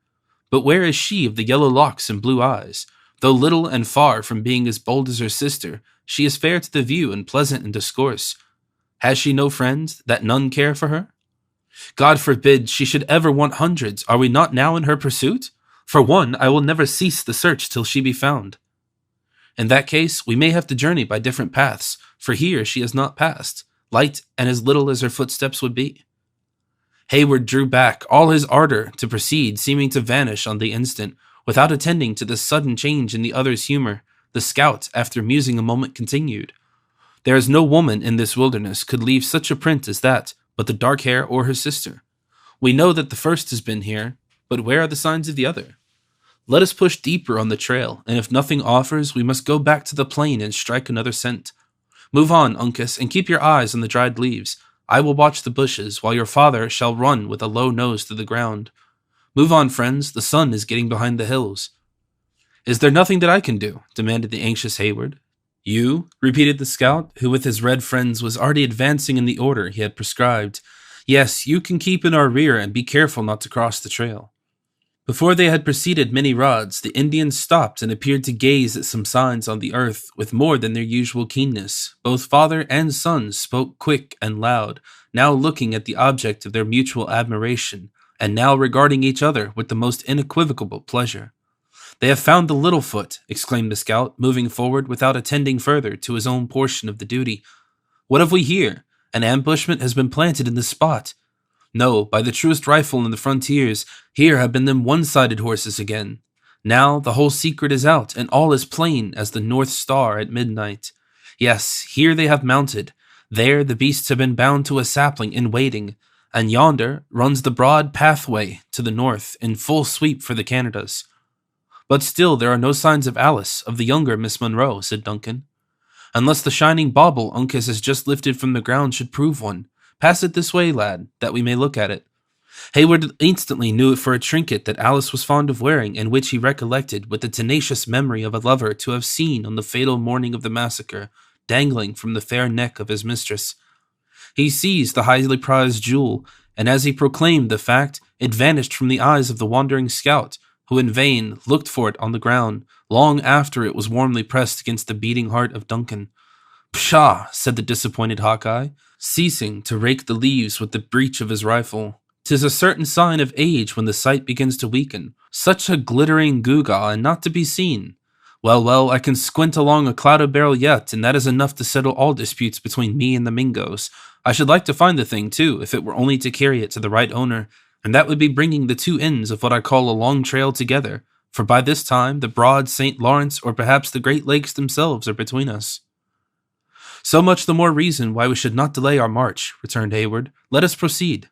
But where is she of the yellow locks and blue eyes? Though little and far from being as bold as her sister, she is fair to the view and pleasant in discourse. Has she no friends, that none care for her? God forbid she should ever want hundreds. Are we not now in her pursuit? For one, I will never cease the search till she be found. In that case, we may have to journey by different paths, for here she has not passed, light and as little as her footsteps would be. Hayward drew back, all his ardor to proceed seeming to vanish on the instant, without attending to this sudden change in the other's humor. The scout, after musing a moment, continued, "There is no woman in this wilderness could leave such a print as that, but the dark hair or her sister. We know that the first has been here, but where are the signs of the other? Let us push deeper on the trail, and if nothing offers, we must go back to the plain and strike another scent. Move on, Uncas, and keep your eyes on the dried leaves. I will watch the bushes, while your father shall run with a low nose to the ground. Move on, friends, the sun is getting behind the hills." "Is there nothing that I can do?" demanded the anxious Hayward. "You?" repeated the scout, who with his red friends was already advancing in the order he had prescribed. "Yes, you can keep in our rear and be careful not to cross the trail." Before they had proceeded many rods, the Indians stopped and appeared to gaze at some signs on the earth with more than their usual keenness. Both father and son spoke quick and loud, now looking at the object of their mutual admiration, and now regarding each other with the most unequivocal pleasure. "They have found the Littlefoot," exclaimed the scout, moving forward without attending further to his own portion of the duty. "What have we here? An ambushment has been planted in this spot. No, by the truest rifle in the frontiers, here have been them one-sided horses again. Now the whole secret is out, and all is plain as the North Star at midnight. Yes, here they have mounted. There the beasts have been bound to a sapling in waiting, and yonder runs the broad pathway to the north in full sweep for the Canadas. But still there are no signs of Alice, of the younger Miss Monroe," said Duncan. "Unless the shining bauble Uncas has just lifted from the ground should prove one. Pass it this way, lad, that we may look at it." Hayward instantly knew it for a trinket that Alice was fond of wearing, and which he recollected with the tenacious memory of a lover to have seen on the fatal morning of the massacre, dangling from the fair neck of his mistress. He seized the highly prized jewel, and as he proclaimed the fact, it vanished from the eyes of the wandering scout, who in vain looked for it on the ground, long after it was warmly pressed against the beating heart of Duncan. "Pshaw!" said the disappointed Hawkeye, ceasing to rake the leaves with the breech of his rifle. "'Tis a certain sign of age when the sight begins to weaken. Such a glittering gewgaw, and not to be seen. Well, I can squint along a clouded barrel yet, and that is enough to settle all disputes between me and the Mingos. I should like to find the thing, too, if it were only to carry it to the right owner, and that would be bringing the two ends of what I call a long trail together, for by this time the broad St. Lawrence or perhaps the Great Lakes themselves are between us." "So much the more reason why we should not delay our march," returned Hayward. "Let us proceed.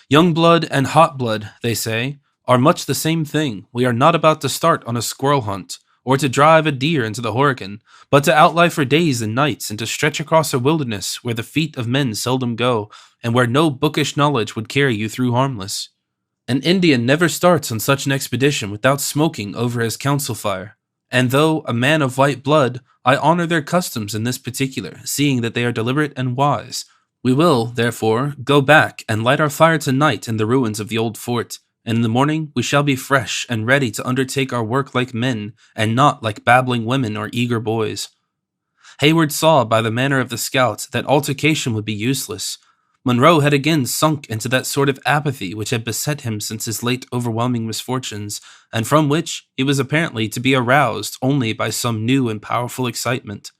Young blood and hot blood, they say, are much the same thing. We are not about to start on a squirrel hunt, or to drive a deer into the Horicon, but to outlie for days and nights, and to stretch across a wilderness where the feet of men seldom go, and where no bookish knowledge would carry you through harmless. An Indian never starts on such an expedition without smoking over his council fire. And though a man of white blood, I honor their customs in this particular, seeing that they are deliberate and wise. We will, therefore, go back and light our fire tonight in the ruins of the old fort, and in the morning we shall be fresh and ready to undertake our work like men, and not like babbling women or eager boys." Hayward saw by the manner of the scouts that altercation would be useless. Monroe had again sunk into that sort of apathy which had beset him since his late overwhelming misfortunes, and from which he was apparently to be aroused only by some new and powerful excitement.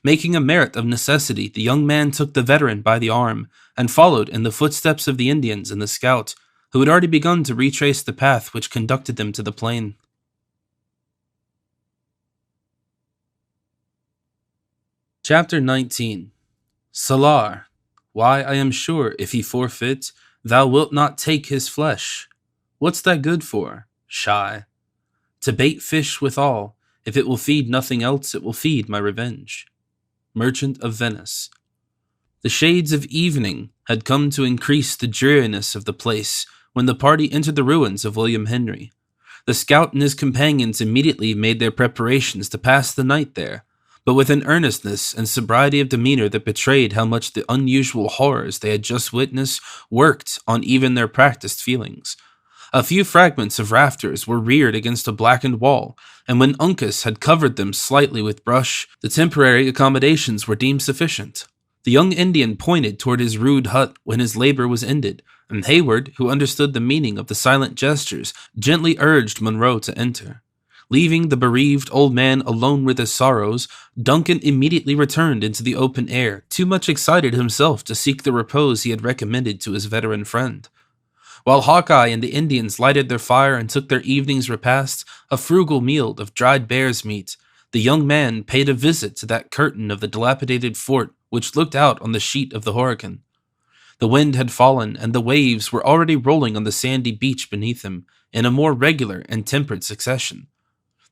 Making a merit of necessity, the young man took the veteran by the arm, and followed in the footsteps of the Indians and the scout, who had already begun to retrace the path which conducted them to the plain. Chapter 19. Salar. Why, I am sure, if he forfeit, thou wilt not take his flesh. What's that good for? Shy. To bait fish withal, if it will feed nothing else, it will feed my revenge. Merchant of Venice. The shades of evening had come to increase the dreariness of the place when the party entered the ruins of William Henry. The scout and his companions immediately made their preparations to pass the night there, but with an earnestness and sobriety of demeanor that betrayed how much the unusual horrors they had just witnessed worked on even their practiced feelings. A few fragments of rafters were reared against a blackened wall, and when Uncas had covered them slightly with brush, the temporary accommodations were deemed sufficient. The young Indian pointed toward his rude hut when his labor was ended, and Hayward, who understood the meaning of the silent gestures, gently urged Monroe to enter. Leaving the bereaved old man alone with his sorrows, Duncan immediately returned into the open air, too much excited himself to seek the repose he had recommended to his veteran friend. While Hawkeye and the Indians lighted their fire and took their evening's repast, a frugal meal of dried bear's meat, the young man paid a visit to that curtain of the dilapidated fort which looked out on the sheet of the Horican. The wind had fallen, and the waves were already rolling on the sandy beach beneath him in a more regular and tempered succession.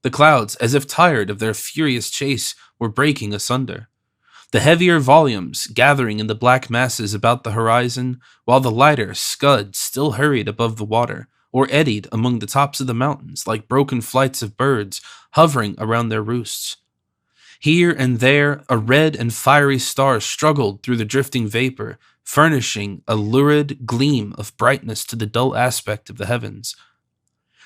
The clouds, as if tired of their furious chase, were breaking asunder, the heavier volumes gathering in the black masses about the horizon, while the lighter scud still hurried above the water, or eddied among the tops of the mountains like broken flights of birds hovering around their roosts. Here and there, a red and fiery star struggled through the drifting vapor, furnishing a lurid gleam of brightness to the dull aspect of the heavens.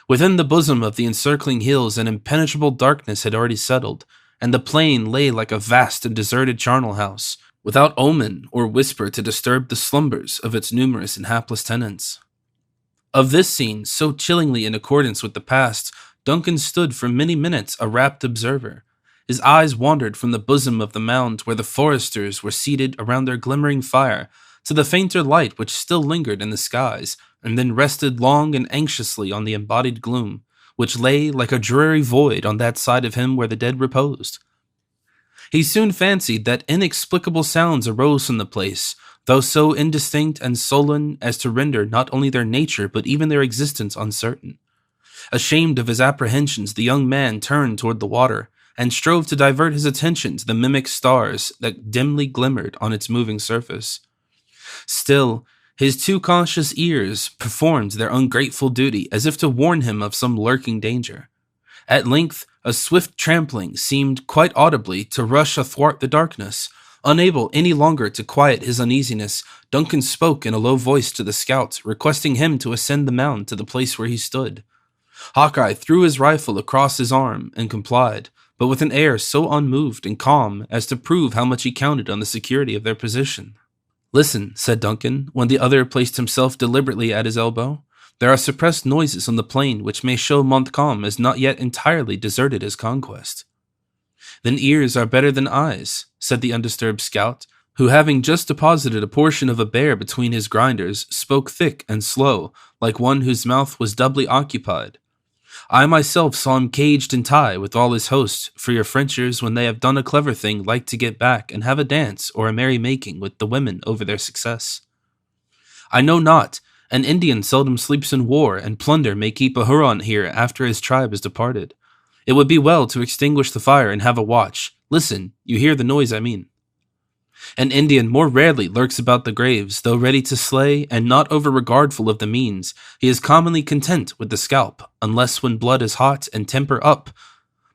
Within the bosom of the encircling hills, an impenetrable darkness had already settled, and the plain lay like a vast and deserted charnel house, without omen or whisper to disturb the slumbers of its numerous and hapless tenants. Of this scene, so chillingly in accordance with the past, Duncan stood for many minutes a rapt observer. His eyes wandered from the bosom of the mound where the foresters were seated around their glimmering fire, to the fainter light which still lingered in the skies, and then rested long and anxiously on the embodied gloom, which lay like a dreary void on that side of him where the dead reposed. He soon fancied that inexplicable sounds arose from the place, though so indistinct and sullen as to render not only their nature but even their existence uncertain. Ashamed of his apprehensions, the young man turned toward the water, and strove to divert his attention to the mimic stars that dimly glimmered on its moving surface. Still, his too conscious ears performed their ungrateful duty as if to warn him of some lurking danger. At length, a swift trampling seemed quite audibly to rush athwart the darkness. Unable any longer to quiet his uneasiness, Duncan spoke in a low voice to the scout, requesting him to ascend the mound to the place where he stood. Hawkeye threw his rifle across his arm and complied, but with an air so unmoved and calm as to prove how much he counted on the security of their position. "Listen," said Duncan, when the other placed himself deliberately at his elbow. "There are suppressed noises on the plain which may show Montcalm as not yet entirely deserted his conquest." "Then ears are better than eyes," said the undisturbed scout, who, having just deposited a portion of a bear between his grinders, spoke thick and slow, like one whose mouth was doubly occupied. "I myself saw him caged and tied with all his host, for your Frenchers, when they have done a clever thing, like to get back and have a dance or a merry-making with the women over their success. I know not, an Indian seldom sleeps in war, and plunder may keep a Huron here after his tribe is departed. It would be well to extinguish the fire and have a watch. Listen, you hear the noise I mean. An Indian more rarely lurks about the graves, though ready to slay, and not over-regardful of the means. He is commonly content with the scalp, unless when blood is hot and temper up.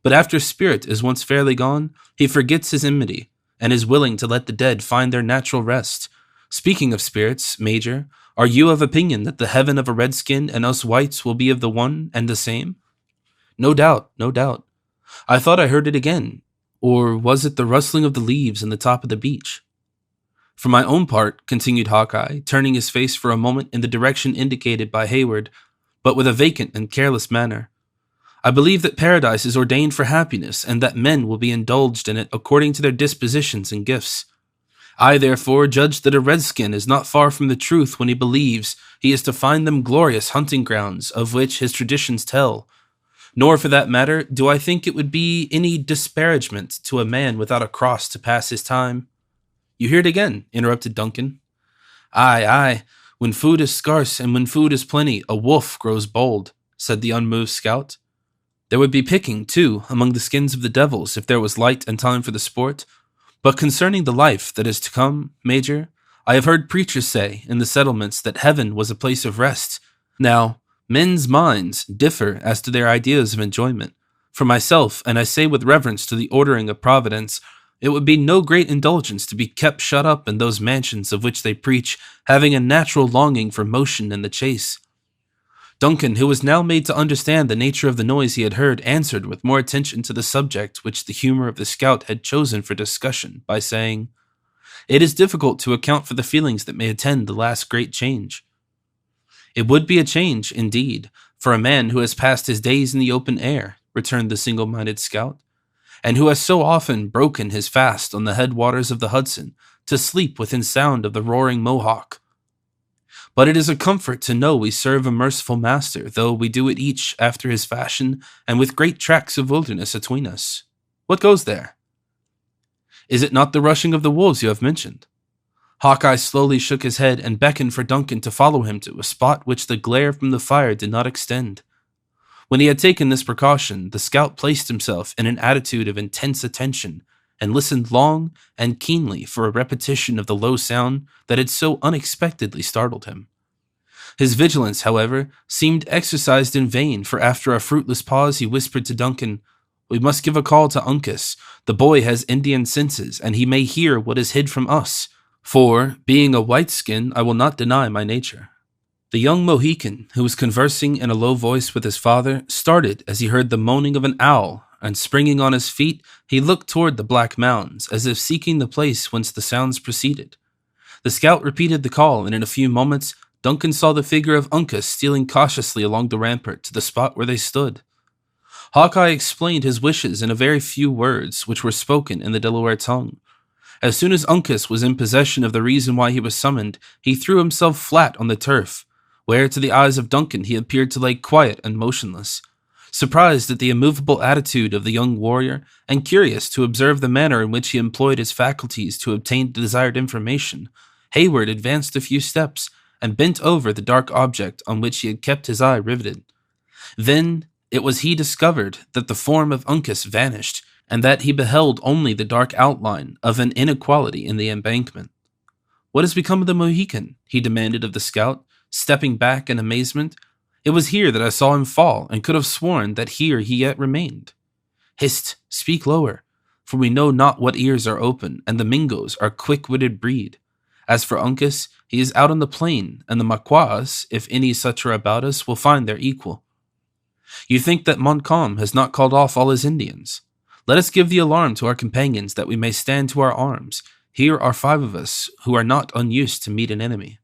But after spirit is once fairly gone, he forgets his enmity, and is willing to let the dead find their natural rest. Speaking of spirits, Major, are you of opinion that the heaven of a redskin and us whites will be of the one and the same?" "No doubt, no doubt. I thought I heard it again. Or was it the rustling of the leaves in the top of the beech?" "For my own part," continued Hawkeye, turning his face for a moment in the direction indicated by Hayward, but with a vacant and careless manner, "I believe that paradise is ordained for happiness, and that men will be indulged in it according to their dispositions and gifts. I, therefore, judge that a redskin is not far from the truth when he believes he is to find them glorious hunting grounds, of which his traditions tell. Nor, for that matter, do I think it would be any disparagement to a man without a cross to pass his time." "You hear it again," interrupted Duncan. "Aye, aye, when food is scarce and when food is plenty, a wolf grows bold," said the unmoved scout. "There would be picking, too, among the skins of the devils if there was light and time for the sport. But concerning the life that is to come, Major, I have heard preachers say in the settlements that heaven was a place of rest. Now, Men's minds differ as to their ideas of enjoyment. For myself, and I say with reverence to the ordering of Providence, it would be no great indulgence to be kept shut up in those mansions of which they preach, having a natural longing for motion and the chase. Duncan, who was now made to understand the nature of the noise he had heard, answered with more attention to the subject which the humor of the scout had chosen for discussion, by saying, "It is difficult to account for the feelings that may attend the last great change." "It would be a change, indeed, for a man who has passed his days in the open air," returned the single-minded scout, "and who has so often broken his fast on the headwaters of the Hudson, to sleep within sound of the roaring Mohawk. But it is a comfort to know we serve a merciful master, though we do it each after his fashion, and with great tracts of wilderness atween us. What goes there? Is it not the rushing of the wolves you have mentioned?" Hawkeye slowly shook his head and beckoned for Duncan to follow him to a spot which the glare from the fire did not extend. When he had taken this precaution, the scout placed himself in an attitude of intense attention and listened long and keenly for a repetition of the low sound that had so unexpectedly startled him. His vigilance, however, seemed exercised in vain, for after a fruitless pause he whispered to Duncan, "We must give a call to Uncas. The boy has Indian senses, and he may hear what is hid from us. For, being a white-skin, I will not deny my nature." The young Mohican, who was conversing in a low voice with his father, started as he heard the moaning of an owl, and springing on his feet, he looked toward the black mounds, as if seeking the place whence the sounds proceeded. The scout repeated the call, and in a few moments, Duncan saw the figure of Uncas stealing cautiously along the rampart to the spot where they stood. Hawkeye explained his wishes in a very few words, which were spoken in the Delaware tongue. As soon as Uncas was in possession of the reason why he was summoned, he threw himself flat on the turf, where to the eyes of Duncan he appeared to lay quiet and motionless. Surprised at the immovable attitude of the young warrior, and curious to observe the manner in which he employed his faculties to obtain the desired information, Hayward advanced a few steps and bent over the dark object on which he had kept his eye riveted. Then it was he discovered that the form of Uncas vanished, and that he beheld only the dark outline of an inequality in the embankment. "What has become of the Mohican?" he demanded of the scout, stepping back in amazement. "It was here that I saw him fall, and could have sworn that here he yet remained." "Hist! Speak lower, for we know not what ears are open, and the Mingos are quick-witted breed. As for Uncas, he is out on the plain, and the Maquas, if any such are about us, will find their equal. You think that Montcalm has not called off all his Indians? Let us give the alarm to our companions that we may stand to our arms. Here are 5 of us who are not unused to meet an enemy."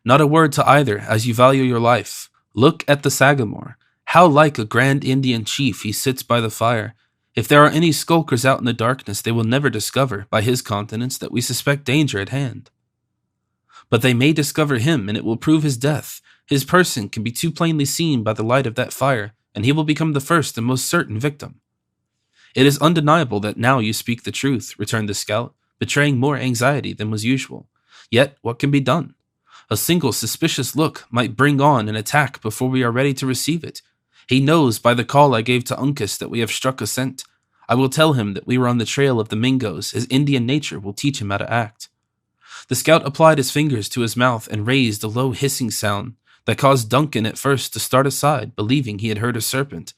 "Not a word to either, as you value your life. Look at the Sagamore. How like a grand Indian chief he sits by the fire. If there are any skulkers out in the darkness, they will never discover, by his countenance, that we suspect danger at hand. But they may discover him, and it will prove his death. His person can be too plainly seen by the light of that fire, and he will become the first and most certain victim." "It is undeniable that now you speak the truth," returned the scout, betraying more anxiety than was usual. "Yet what can be done? A single suspicious look might bring on an attack before we are ready to receive it. He knows by the call I gave to Uncas that we have struck a scent. I will tell him that we were on the trail of the Mingos. His Indian nature will teach him how to act." The scout applied his fingers to his mouth and raised a low hissing sound that caused Duncan at first to start aside, believing he had heard a serpent.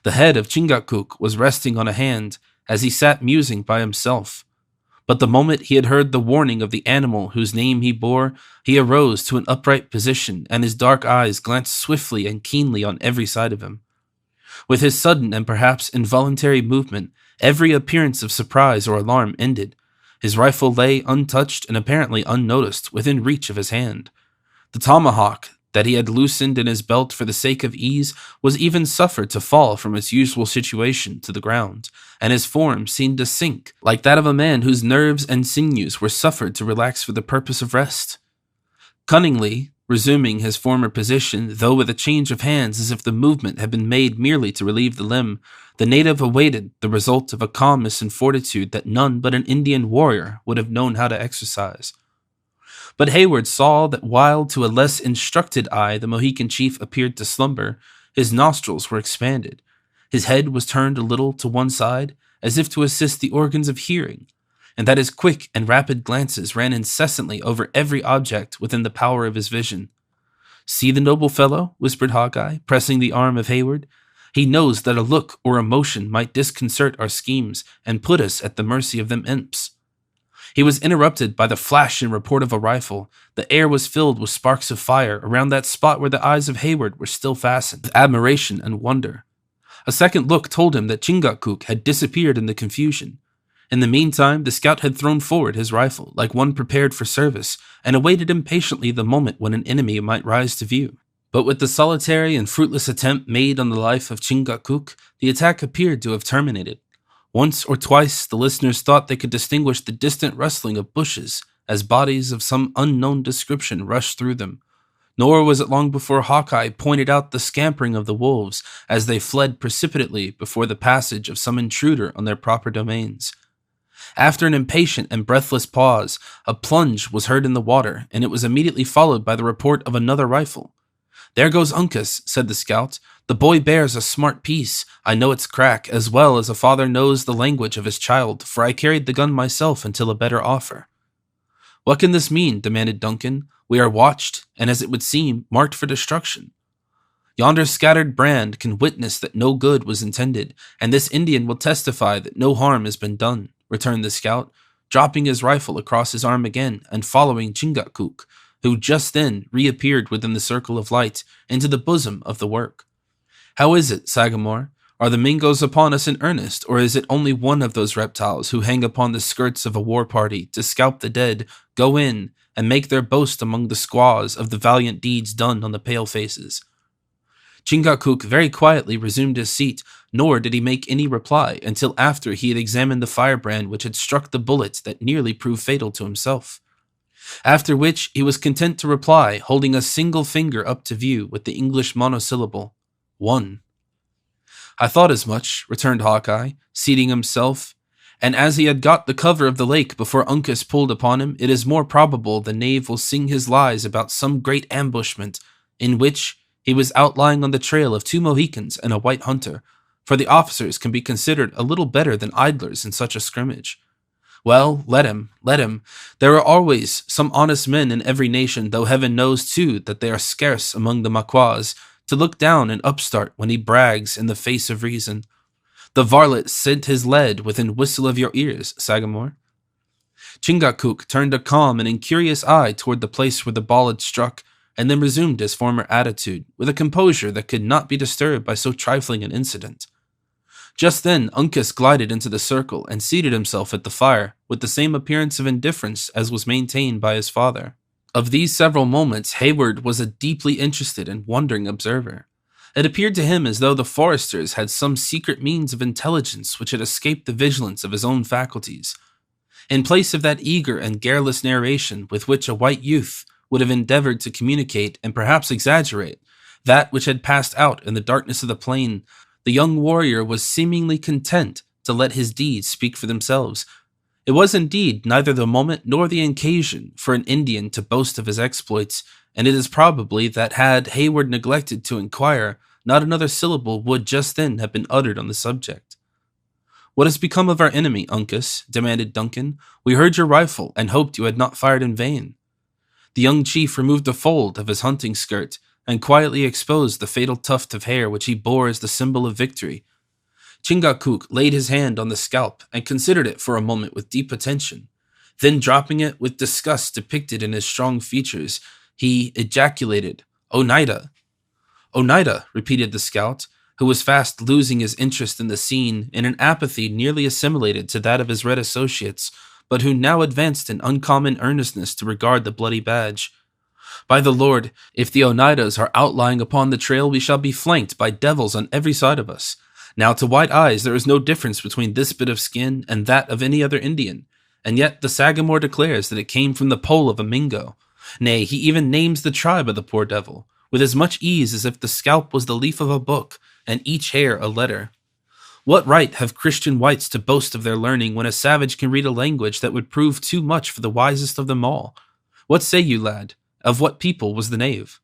The head of Chingachgook was resting on a hand as he sat musing by himself. But the moment he had heard the warning of the animal whose name he bore, he arose to an upright position, and his dark eyes glanced swiftly and keenly on every side of him. With his sudden and perhaps involuntary movement, every appearance of surprise or alarm ended. His rifle lay untouched and apparently unnoticed within reach of his hand. The tomahawk that he had loosened in his belt for the sake of ease was even suffered to fall from its usual situation to the ground, and his form seemed to sink like that of a man whose nerves and sinews were suffered to relax for the purpose of rest. Cunningly resuming his former position, though with a change of hands as if the movement had been made merely to relieve the limb, the native awaited the result of a calmness and fortitude that none but an Indian warrior would have known how to exercise. But Hayward saw that while to a less instructed eye the Mohican chief appeared to slumber, his nostrils were expanded. His head was turned a little to one side, as if to assist the organs of hearing, and that his quick and rapid glances ran incessantly over every object within the power of his vision. "See the noble fellow," whispered Hawkeye, pressing the arm of Hayward. "He knows that a look or emotion might disconcert our schemes and put us at the mercy of them imps." He was interrupted by the flash and report of a rifle. The air was filled with sparks of fire around that spot where the eyes of Hayward were still fastened, with admiration and wonder. A second look told him that Chingachgook had disappeared in the confusion. In the meantime, the scout had thrown forward his rifle, like one prepared for service, and awaited impatiently the moment when an enemy might rise to view. But with the solitary and fruitless attempt made on the life of Chingachgook, the attack appeared to have terminated. Once or twice, the listeners thought they could distinguish the distant rustling of bushes as bodies of some unknown description rushed through them. Nor was it long before Hawkeye pointed out the scampering of the wolves as they fled precipitately before the passage of some intruder on their proper domains. After an impatient and breathless pause, a plunge was heard in the water, and it was immediately followed by the report of another rifle. "There goes Uncas," said the scout. "The boy bears a smart piece. I know its crack, as well as a father knows the language of his child, for I carried the gun myself until a better offer." "What can this mean?" demanded Duncan. "We are watched, and as it would seem, marked for destruction." "Yonder scattered brand can witness that no good was intended, and this Indian will testify that no harm has been done," returned the scout, dropping his rifle across his arm again and following Chingachgook, who just then reappeared within the circle of light, into the bosom of the work. "How is it, Sagamore? Are the Mingos upon us in earnest, or is it only one of those reptiles who hang upon the skirts of a war party to scalp the dead, go in, and make their boast among the squaws of the valiant deeds done on the pale-faces?" Chingachgook very quietly resumed his seat, nor did he make any reply until after he had examined the firebrand which had struck the bullet that nearly proved fatal to himself. After which he was content to reply, holding a single finger up to view with the English monosyllable, "One." "I thought as much," returned Hawkeye, seating himself, "and as he had got the cover of the lake before Uncas pulled upon him, it is more probable the knave will sing his lies about some great ambushment, in which he was outlying on the trail of 2 Mohicans and a white hunter, for the officers can be considered a little better than idlers in such a scrimmage. Well, let him. There are always some honest men in every nation, though heaven knows, too, that they are scarce among the Maquas, to look down an upstart when he brags in the face of reason. The varlet sent his lead within whistle of your ears, Sagamore." Chingachgook turned a calm and incurious eye toward the place where the ball had struck, and then resumed his former attitude, with a composure that could not be disturbed by so trifling an incident. Just then Uncas glided into the circle and seated himself at the fire, with the same appearance of indifference as was maintained by his father. Of these several moments, Hayward was a deeply interested and wondering observer. It appeared to him as though the foresters had some secret means of intelligence which had escaped the vigilance of his own faculties. In place of that eager and garrulous narration with which a white youth would have endeavored to communicate and perhaps exaggerate that which had passed out in the darkness of the plain, the young warrior was seemingly content to let his deeds speak for themselves. It was indeed neither the moment nor the occasion for an Indian to boast of his exploits, and it is probably that had Hayward neglected to inquire, not another syllable would just then have been uttered on the subject. "What has become of our enemy, Uncas?" demanded Duncan. "We heard your rifle, and hoped you had not fired in vain." The young chief removed a fold of his hunting skirt, and quietly exposed the fatal tuft of hair which he bore as the symbol of victory. Chingachgook laid his hand on the scalp and considered it for a moment with deep attention. Then, dropping it with disgust depicted in his strong features, he ejaculated, "Oneida!" "Oneida," repeated the scout, who was fast losing his interest in the scene in an apathy nearly assimilated to that of his red associates, but who now advanced in uncommon earnestness to regard the bloody badge. "By the Lord, if the Oneidas are outlying upon the trail, we shall be flanked by devils on every side of us. Now, to white eyes, there is no difference between this bit of skin and that of any other Indian, and yet the Sagamore declares that it came from the pole of a Mingo. Nay, he even names the tribe of the poor devil, with as much ease as if the scalp was the leaf of a book, and each hair a letter. What right have Christian whites to boast of their learning when a savage can read a language that would prove too much for the wisest of them all? What say you, lad? Of what people was the knave?"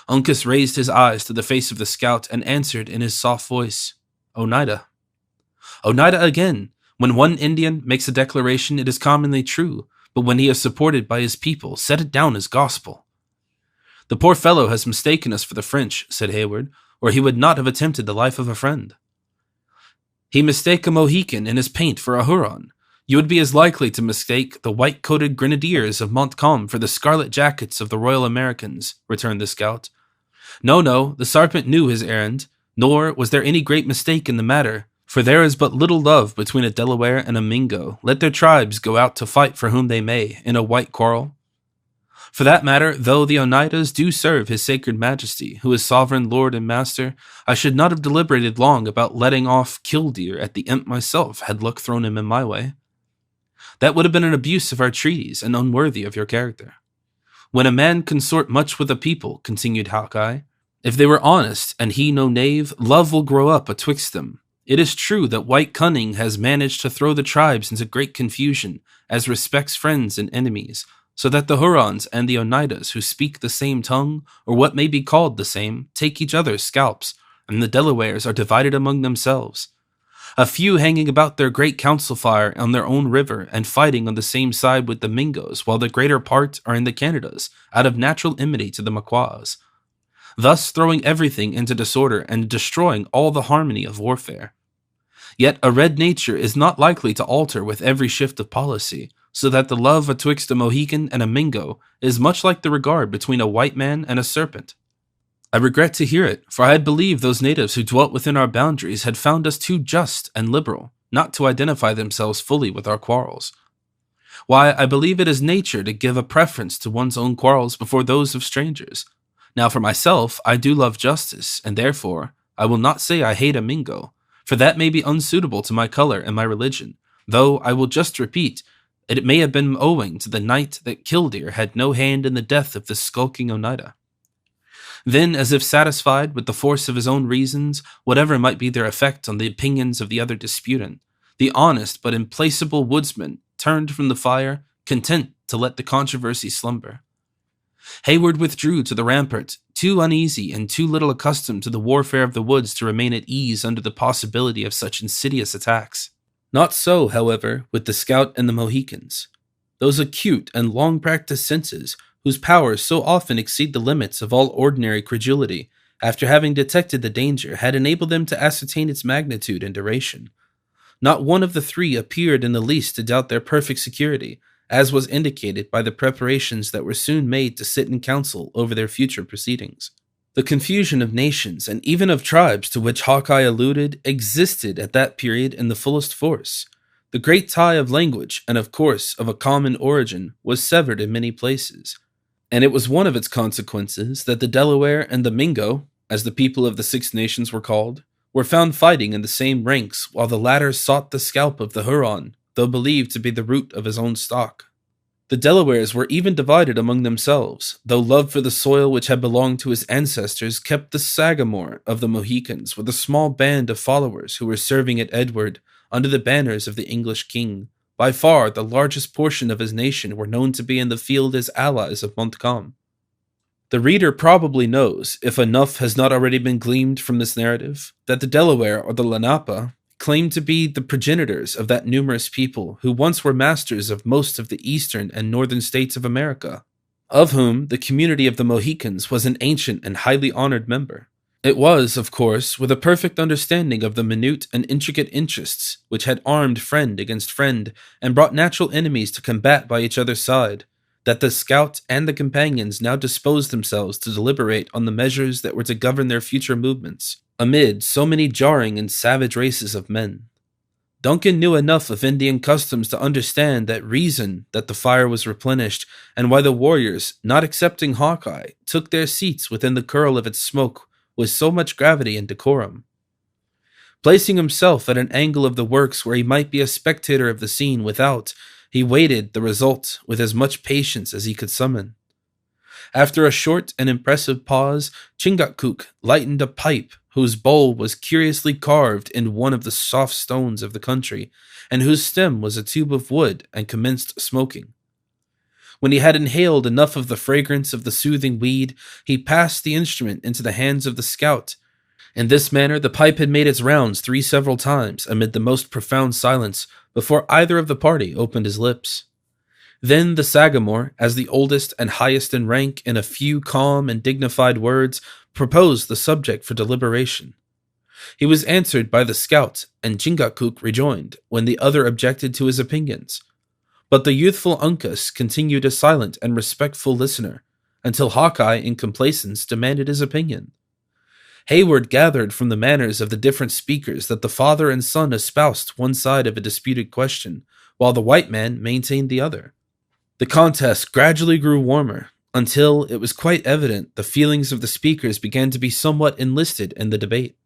Uncas raised his eyes to the face of the scout and answered in his soft voice, "Oneida." "Oneida again! When one Indian makes a declaration, it is commonly true, but when he is supported by his people, set it down as gospel." "The poor fellow has mistaken us for the French," said Hayward, "or he would not have attempted the life of a friend." "He mistake a Mohican in his paint for a Huron. You would be as likely to mistake the white-coated grenadiers of Montcalm for the scarlet jackets of the Royal Americans," returned the scout. No, the sergeant knew his errand, nor was there any great mistake in the matter, for there is but little love between a Delaware and a Mingo, let their tribes go out to fight for whom they may, in a white quarrel. For that matter, though the Oneidas do serve his sacred majesty, who is sovereign lord and master, I should not have deliberated long about letting off Killdeer at the imp myself had luck thrown him in my way. That would have been an abuse of our treaties, and unworthy of your character. When a man consort much with a people, continued Hawkeye, if they were honest, and he no knave, love will grow up atwixt them. It is true that white cunning has managed to throw the tribes into great confusion, as respects friends and enemies, so that the Hurons and the Oneidas, who speak the same tongue, or what may be called the same, take each other's scalps, and the Delawares are divided among themselves. A few hanging about their great council fire on their own river, and fighting on the same side with the Mingos, while the greater part are in the Canadas, out of natural enmity to the Maquas, thus throwing everything into disorder and destroying all the harmony of warfare. Yet a red nature is not likely to alter with every shift of policy, so that the love atwixt a Mohican and a Mingo is much like the regard between a white man and a serpent. I regret to hear it, for I had believed those natives who dwelt within our boundaries had found us too just and liberal, not to identify themselves fully with our quarrels. Why, I believe it is nature to give a preference to one's own quarrels before those of strangers. Now for myself, I do love justice, and therefore, I will not say I hate a Mingo, for that may be unsuitable to my color and my religion, though I will just repeat, it may have been owing to the night that Killdeer had no hand in the death of this skulking Oneida. Then, as if satisfied with the force of his own reasons, whatever might be their effect on the opinions of the other disputant, the honest but implacable woodsman turned from the fire, content to let the controversy slumber. Hayward withdrew to the rampart, too uneasy and too little accustomed to the warfare of the woods to remain at ease under the possibility of such insidious attacks. Not so, however, with the scout and the Mohicans. Those acute and long-practiced senses, whose powers so often exceed the limits of all ordinary credulity, after having detected the danger, had enabled them to ascertain its magnitude and duration. Not one of the three appeared in the least to doubt their perfect security, as was indicated by the preparations that were soon made to sit in council over their future proceedings. The confusion of nations, and even of tribes to which Hawkeye alluded, existed at that period in the fullest force. The great tie of language, and of course of a common origin, was severed in many places, and it was one of its consequences that the Delaware and the Mingo, as the people of the Six Nations were called, were found fighting in the same ranks, while the latter sought the scalp of the Huron, though believed to be the root of his own stock. The Delawares were even divided among themselves, though love for the soil which had belonged to his ancestors kept the Sagamore of the Mohicans with a small band of followers who were serving at Edward under the banners of the English king. By far the largest portion of his nation were known to be in the field as allies of Montcalm. The reader probably knows, if enough has not already been gleaned from this narrative, that the Delaware or the Lenape claimed to be the progenitors of that numerous people who once were masters of most of the eastern and northern states of America, of whom the community of the Mohicans was an ancient and highly honored member. It was, of course, with a perfect understanding of the minute and intricate interests which had armed friend against friend and brought natural enemies to combat by each other's side, that the scout and the companions now disposed themselves to deliberate on the measures that were to govern their future movements, amid so many jarring and savage races of men. Duncan knew enough of Indian customs to understand that reason that the fire was replenished, and why the warriors, not excepting Hawkeye, took their seats within the curl of its smoke with so much gravity and decorum. Placing himself at an angle of the works where he might be a spectator of the scene without, he waited the result with as much patience as he could summon. After a short and impressive pause, Chingachgook lightened a pipe whose bowl was curiously carved in one of the soft stones of the country, and whose stem was a tube of wood, and commenced smoking. When he had inhaled enough of the fragrance of the soothing weed, he passed the instrument into the hands of the scout. In this manner the pipe had made its rounds 3 several times amid the most profound silence before either of the party opened his lips. Then the Sagamore, as the oldest and highest in rank, in a few calm and dignified words, proposed the subject for deliberation. He was answered by the scout, and Chingachgook rejoined, when the other objected to his opinions. But the youthful Uncas continued a silent and respectful listener, until Hawkeye, in complaisance, demanded his opinion. Hayward gathered from the manners of the different speakers that the father and son espoused one side of a disputed question, while the white man maintained the other. The contest gradually grew warmer, until it was quite evident the feelings of the speakers began to be somewhat enlisted in the debate.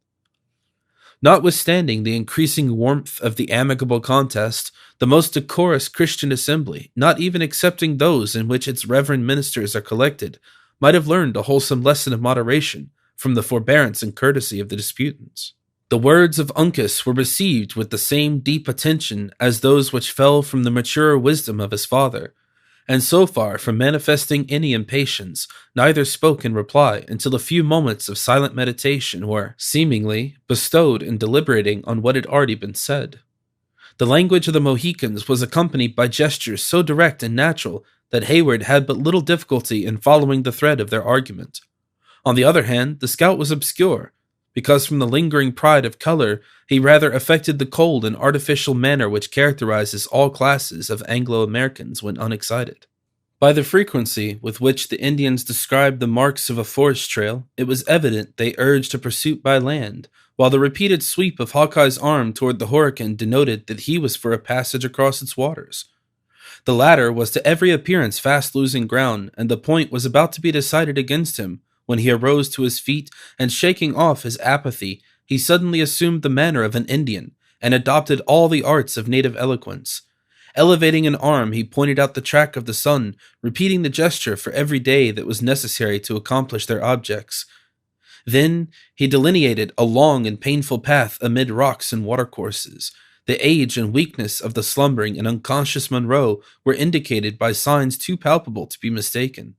Notwithstanding the increasing warmth of the amicable contest, the most decorous Christian assembly, not even excepting those in which its reverend ministers are collected, might have learned a wholesome lesson of moderation from the forbearance and courtesy of the disputants. The words of Uncas were received with the same deep attention as those which fell from the maturer wisdom of his father, and so far from manifesting any impatience, neither spoke in reply until a few moments of silent meditation were, seemingly, bestowed in deliberating on what had already been said. The language of the Mohicans was accompanied by gestures so direct and natural that Hayward had but little difficulty in following the thread of their argument. On the other hand, the scout was obscure, because from the lingering pride of color, he rather affected the cold and artificial manner which characterizes all classes of Anglo-Americans when unexcited. By the frequency with which the Indians described the marks of a forest trail, it was evident they urged a pursuit by land, while the repeated sweep of Hawkeye's arm toward the Horican denoted that he was for a passage across its waters. The latter was to every appearance fast losing ground, and the point was about to be decided against him, when he arose to his feet, and shaking off his apathy, he suddenly assumed the manner of an Indian, and adopted all the arts of native eloquence. Elevating an arm, he pointed out the track of the sun, repeating the gesture for every day that was necessary to accomplish their objects. Then he delineated a long and painful path amid rocks and watercourses. The age and weakness of the slumbering and unconscious Monroe were indicated by signs too palpable to be mistaken.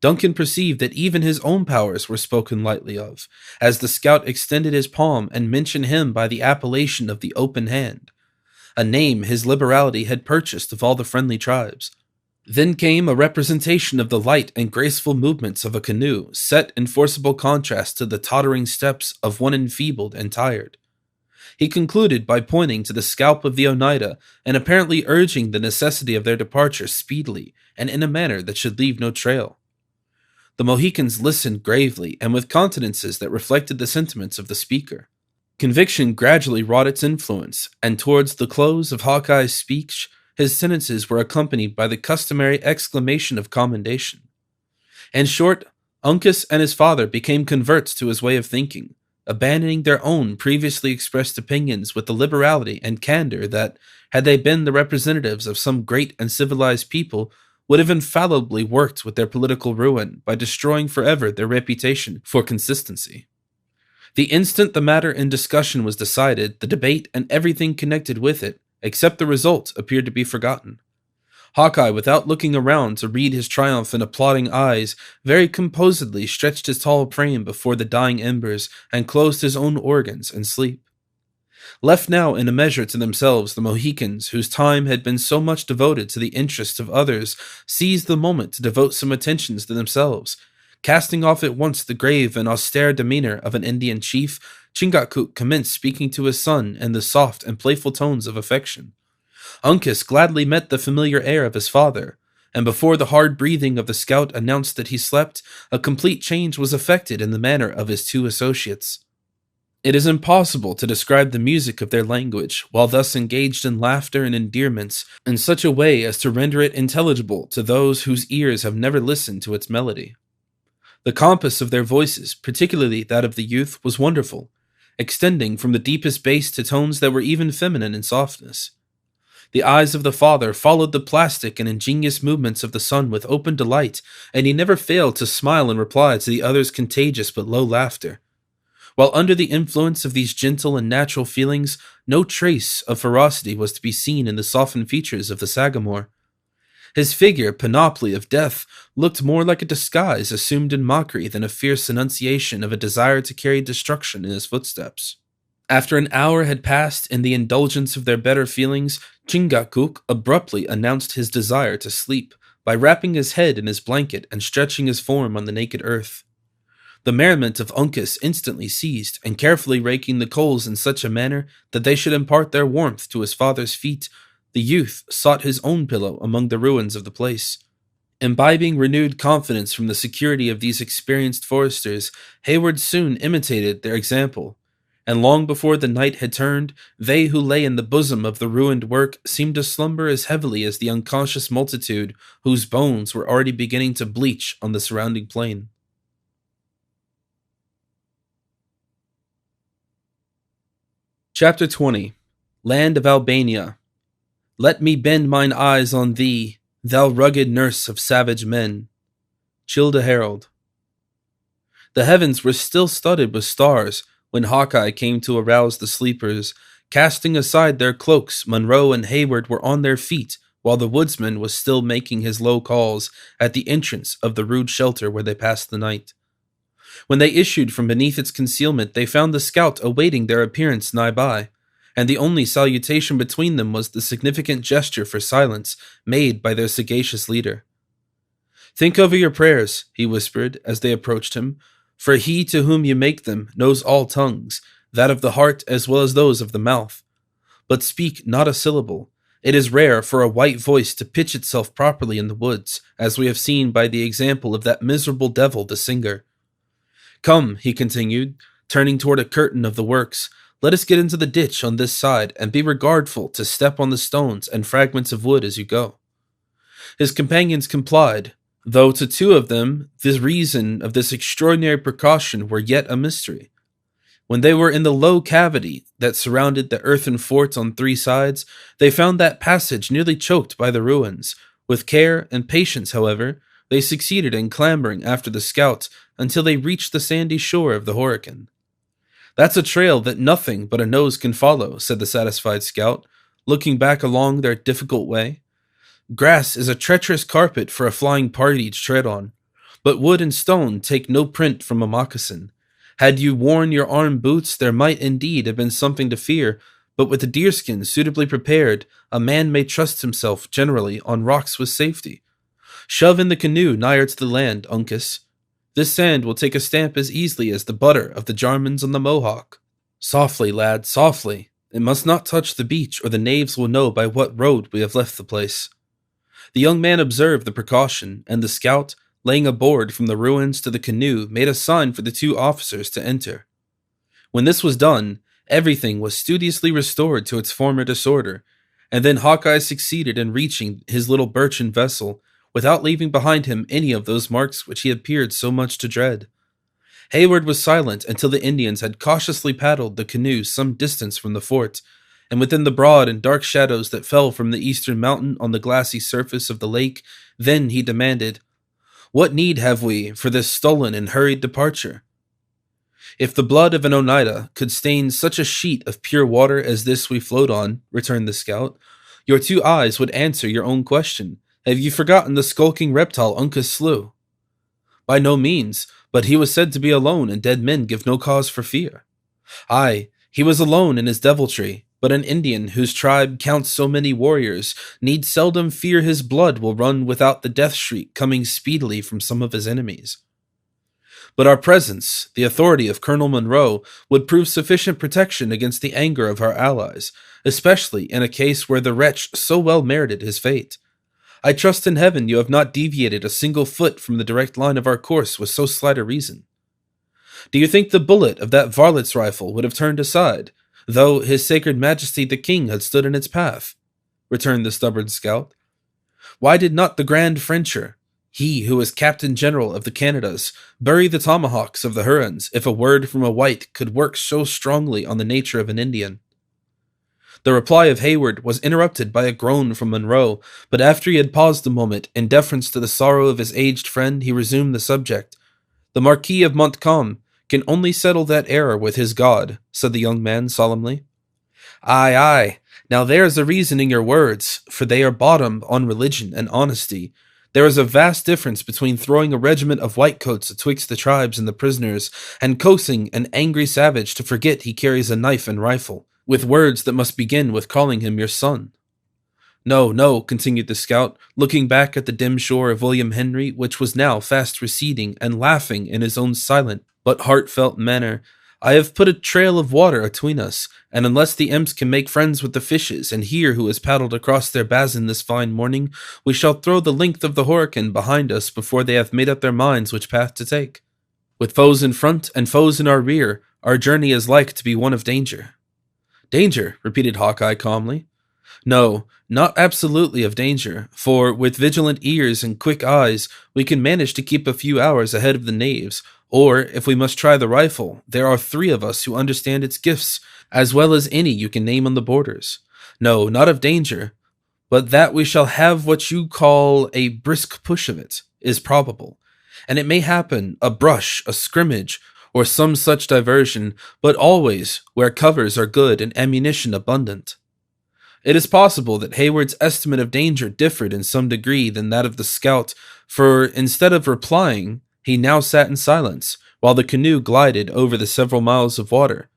Duncan perceived that even his own powers were spoken lightly of, as the scout extended his palm and mentioned him by the appellation of the Open Hand, a name his liberality had purchased of all the friendly tribes. Then came a representation of the light and graceful movements of a canoe, set in forcible contrast to the tottering steps of one enfeebled and tired. He concluded by pointing to the scalp of the Oneida, and apparently urging the necessity of their departure speedily, and in a manner that should leave no trail. The Mohicans listened gravely and with countenances that reflected the sentiments of the speaker. Conviction gradually wrought its influence, and towards the close of Hawkeye's speech, his sentences were accompanied by the customary exclamation of commendation. In short, Uncas and his father became converts to his way of thinking, abandoning their own previously expressed opinions with the liberality and candor that, had they been the representatives of some great and civilized people, would have infallibly worked with their political ruin by destroying forever their reputation for consistency. The instant the matter in discussion was decided, the debate and everything connected with it, except the result, appeared to be forgotten. Hawkeye, without looking around to read his triumph in applauding eyes, very composedly stretched his tall frame before the dying embers and closed his own organs in sleep. Left now in a measure to themselves, the Mohicans, whose time had been so much devoted to the interests of others, seized the moment to devote some attentions to themselves. Casting off at once the grave and austere demeanor of an Indian chief, Chingachgook commenced speaking to his son in the soft and playful tones of affection. Uncas gladly met the familiar air of his father, and before the hard breathing of the scout announced that he slept, a complete change was effected in the manner of his two associates. It is impossible to describe the music of their language, while thus engaged in laughter and endearments, in such a way as to render it intelligible to those whose ears have never listened to its melody. The compass of their voices, particularly that of the youth, was wonderful, extending from the deepest bass to tones that were even feminine in softness. The eyes of the father followed the plastic and ingenious movements of the son with open delight, and he never failed to smile in reply to the other's contagious but low laughter. While under the influence of these gentle and natural feelings, no trace of ferocity was to be seen in the softened features of the Sagamore. His figure, panoply of death, looked more like a disguise assumed in mockery than a fierce enunciation of a desire to carry destruction in his footsteps. After an hour had passed in the indulgence of their better feelings, Chingachgook abruptly announced his desire to sleep by wrapping his head in his blanket and stretching his form on the naked earth. The merriment of Uncas instantly ceased, and carefully raking the coals in such a manner that they should impart their warmth to his father's feet, the youth sought his own pillow among the ruins of the place. Imbibing renewed confidence from the security of these experienced foresters, Hayward soon imitated their example, and long before the night had turned, they who lay in the bosom of the ruined work seemed to slumber as heavily as the unconscious multitude whose bones were already beginning to bleach on the surrounding plain. Chapter 20. Land of Albania. Let me bend mine eyes on thee, thou rugged nurse of savage men. Childe Harold. The heavens were still studded with stars when Hawkeye came to arouse the sleepers. Casting aside their cloaks, Monroe and Hayward were on their feet, while the woodsman was still making his low calls at the entrance of the rude shelter where they passed the night. When they issued from beneath its concealment, they found the scout awaiting their appearance nigh by, and the only salutation between them was the significant gesture for silence made by their sagacious leader. "Think over your prayers," he whispered as they approached him, "for he to whom you make them knows all tongues, that of the heart as well as those of the mouth. But speak not a syllable. It is rare for a white voice to pitch itself properly in the woods, as we have seen by the example of that miserable devil, the singer. Come," he continued, turning toward a curtain of the works, "let us get into the ditch on this side, and be regardful to step on the stones and fragments of wood as you go." His companions complied, though to two of them the reason of this extraordinary precaution were yet a mystery. When they were in the low cavity that surrounded the earthen fort on three sides, they found that passage nearly choked by the ruins. With care and patience, however, they succeeded in clambering after the scout until they reached the sandy shore of the Horican. "That's a trail that nothing but a nose can follow," said the satisfied scout, looking back along their difficult way. "Grass is a treacherous carpet for a flying party to tread on, but wood and stone take no print from a moccasin. Had you worn your arm boots, there might indeed have been something to fear, but with a deerskin suitably prepared, a man may trust himself generally on rocks with safety. Shove in the canoe nigher to the land, Uncas. This sand will take a stamp as easily as the butter of the Jarmans on the Mohawk. Softly, lad, softly. It must not touch the beach, or the knaves will know by what road we have left the place." The young man observed the precaution, and the scout, laying a board from the ruins to the canoe, made a sign for the two officers to enter. When this was done, everything was studiously restored to its former disorder, and then Hawkeye succeeded in reaching his little birchen vessel, without leaving behind him any of those marks which he appeared so much to dread. Hayward was silent until the Indians had cautiously paddled the canoe some distance from the fort, and within the broad and dark shadows that fell from the eastern mountain on the glassy surface of the lake, then he demanded, "What need have we for this stolen and hurried departure?" "If the blood of an Oneida could stain such a sheet of pure water as this we float on," returned the scout, "your two eyes would answer your own question. Have you forgotten the skulking reptile Uncas slew?" "By no means, but he was said to be alone, and dead men give no cause for fear." "Aye, he was alone in his deviltry, but an Indian whose tribe counts so many warriors need seldom fear his blood will run without the death shriek coming speedily from some of his enemies. But our presence, the authority of Colonel Monroe, would prove sufficient protection against the anger of our allies, especially in a case where the wretch so well merited his fate. I trust in heaven you have not deviated a single foot from the direct line of our course with so slight a reason. Do you think the bullet of that varlet's rifle would have turned aside, though his sacred majesty the king had stood in its path?" returned the stubborn scout. "Why did not the grand Frencher, he who was captain general of the Canadas, bury the tomahawks of the Hurons if a word from a white could work so strongly on the nature of an Indian?" The reply of Hayward was interrupted by a groan from Monroe, but after he had paused a moment, in deference to the sorrow of his aged friend, he resumed the subject. "The Marquis of Montcalm can only settle that error with his God," said the young man solemnly. "Aye, aye, now there is a reason in your words, for they are bottomed on religion and honesty. There is a vast difference between throwing a regiment of whitecoats atwixt the tribes and the prisoners, and coaxing an angry savage to forget he carries a knife and rifle, with words that must begin with calling him your son." No, no, continued the scout, looking back at the dim shore of William Henry, which was now fast receding, and laughing in his own silent but heartfelt manner. I have put a trail of water atween us, and unless the imps can make friends with the fishes and hear who has paddled across their basin this fine morning, we shall throw the length of the Horican behind us before they have made up their minds which path to take. With foes in front and foes in our rear, our journey is like to be one of danger. Danger, repeated Hawkeye calmly. No, not absolutely of danger, for with vigilant ears and quick eyes, we can manage to keep a few hours ahead of the knaves, or, if we must try the rifle, there are 3 of us who understand its gifts, as well as any you can name on the borders. No, not of danger, but that we shall have what you call a brisk push of it, is probable. And it may happen, a brush, a scrimmage, or some such diversion, but always where covers are good and ammunition abundant. It is possible that Hayward's estimate of danger differed in some degree than that of the scout, for instead of replying, he now sat in silence, while the canoe glided over the several miles of water.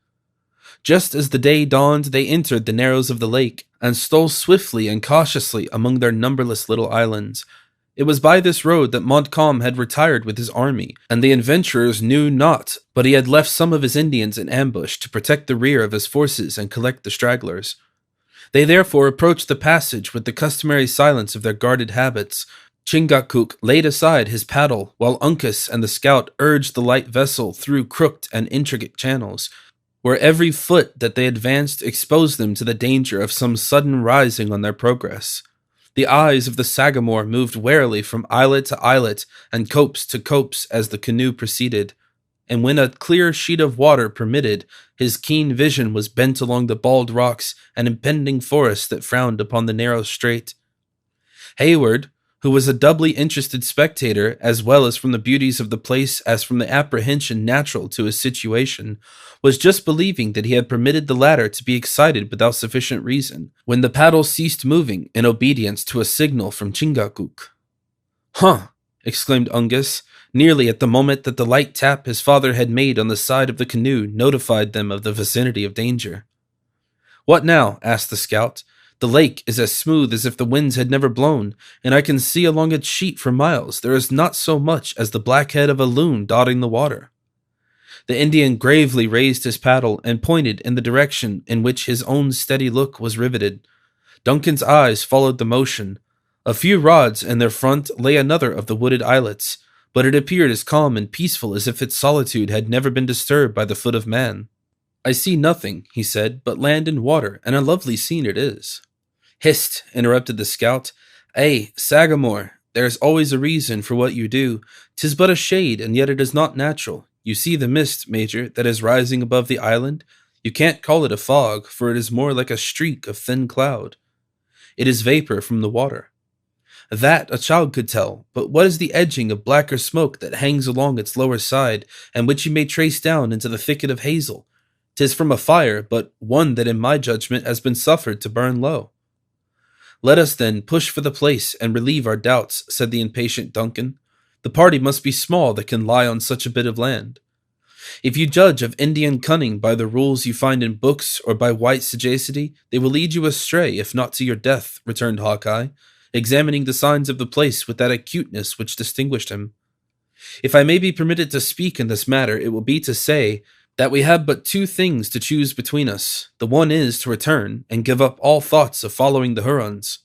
Just as the day dawned, they entered the narrows of the lake, and stole swiftly and cautiously among their numberless little islands. It was by this road that Montcalm had retired with his army, and the adventurers knew not, but he had left some of his Indians in ambush to protect the rear of his forces and collect the stragglers. They therefore approached the passage with the customary silence of their guarded habits. Chingachgook laid aside his paddle, while Uncas and the scout urged the light vessel through crooked and intricate channels, where every foot that they advanced exposed them to the danger of some sudden rising on their progress. The eyes of the Sagamore moved warily from islet to islet and copse to copse as the canoe proceeded, and when a clear sheet of water permitted, his keen vision was bent along the bald rocks and impending forest that frowned upon the narrow strait. Hayward, who was a doubly interested spectator, as well as from the beauties of the place as from the apprehension natural to his situation, was just believing that he had permitted the latter to be excited without sufficient reason, when the paddle ceased moving in obedience to a signal from Chingachgook. "Huh!" exclaimed Uncas, nearly at the moment that the light tap his father had made on the side of the canoe notified them of the vicinity of danger. "What now?" asked the scout. "The lake is as smooth as if the winds had never blown, and I can see along its sheet for miles there is not so much as the black head of a loon dotting the water." The Indian gravely raised his paddle and pointed in the direction in which his own steady look was riveted. Duncan's eyes followed the motion. A few rods in their front lay another of the wooded islets, but it appeared as calm and peaceful as if its solitude had never been disturbed by the foot of man. "I see nothing," he said, "but land and water, and a lovely scene it is." "Hist!" interrupted the scout. "Ay, Sagamore, there is always a reason for what you do. 'Tis but a shade, and yet it is not natural. You see the mist, Major, that is rising above the island? You can't call it a fog, for it is more like a streak of thin cloud. It is vapor from the water. That a child could tell, but what is the edging of blacker smoke that hangs along its lower side, and which you may trace down into the thicket of hazel? 'Tis from a fire, but one that in my judgment has been suffered to burn low." "Let us, then, push for the place and relieve our doubts," said the impatient Duncan. "The party must be small that can lie on such a bit of land." "If you judge of Indian cunning by the rules you find in books or by white sagacity, they will lead you astray, if not to your death," returned Hawkeye, examining the signs of the place with that acuteness which distinguished him. "If I may be permitted to speak in this matter, it will be to say that we have but 2 things to choose between us. The one is to return and give up all thoughts of following the Hurons."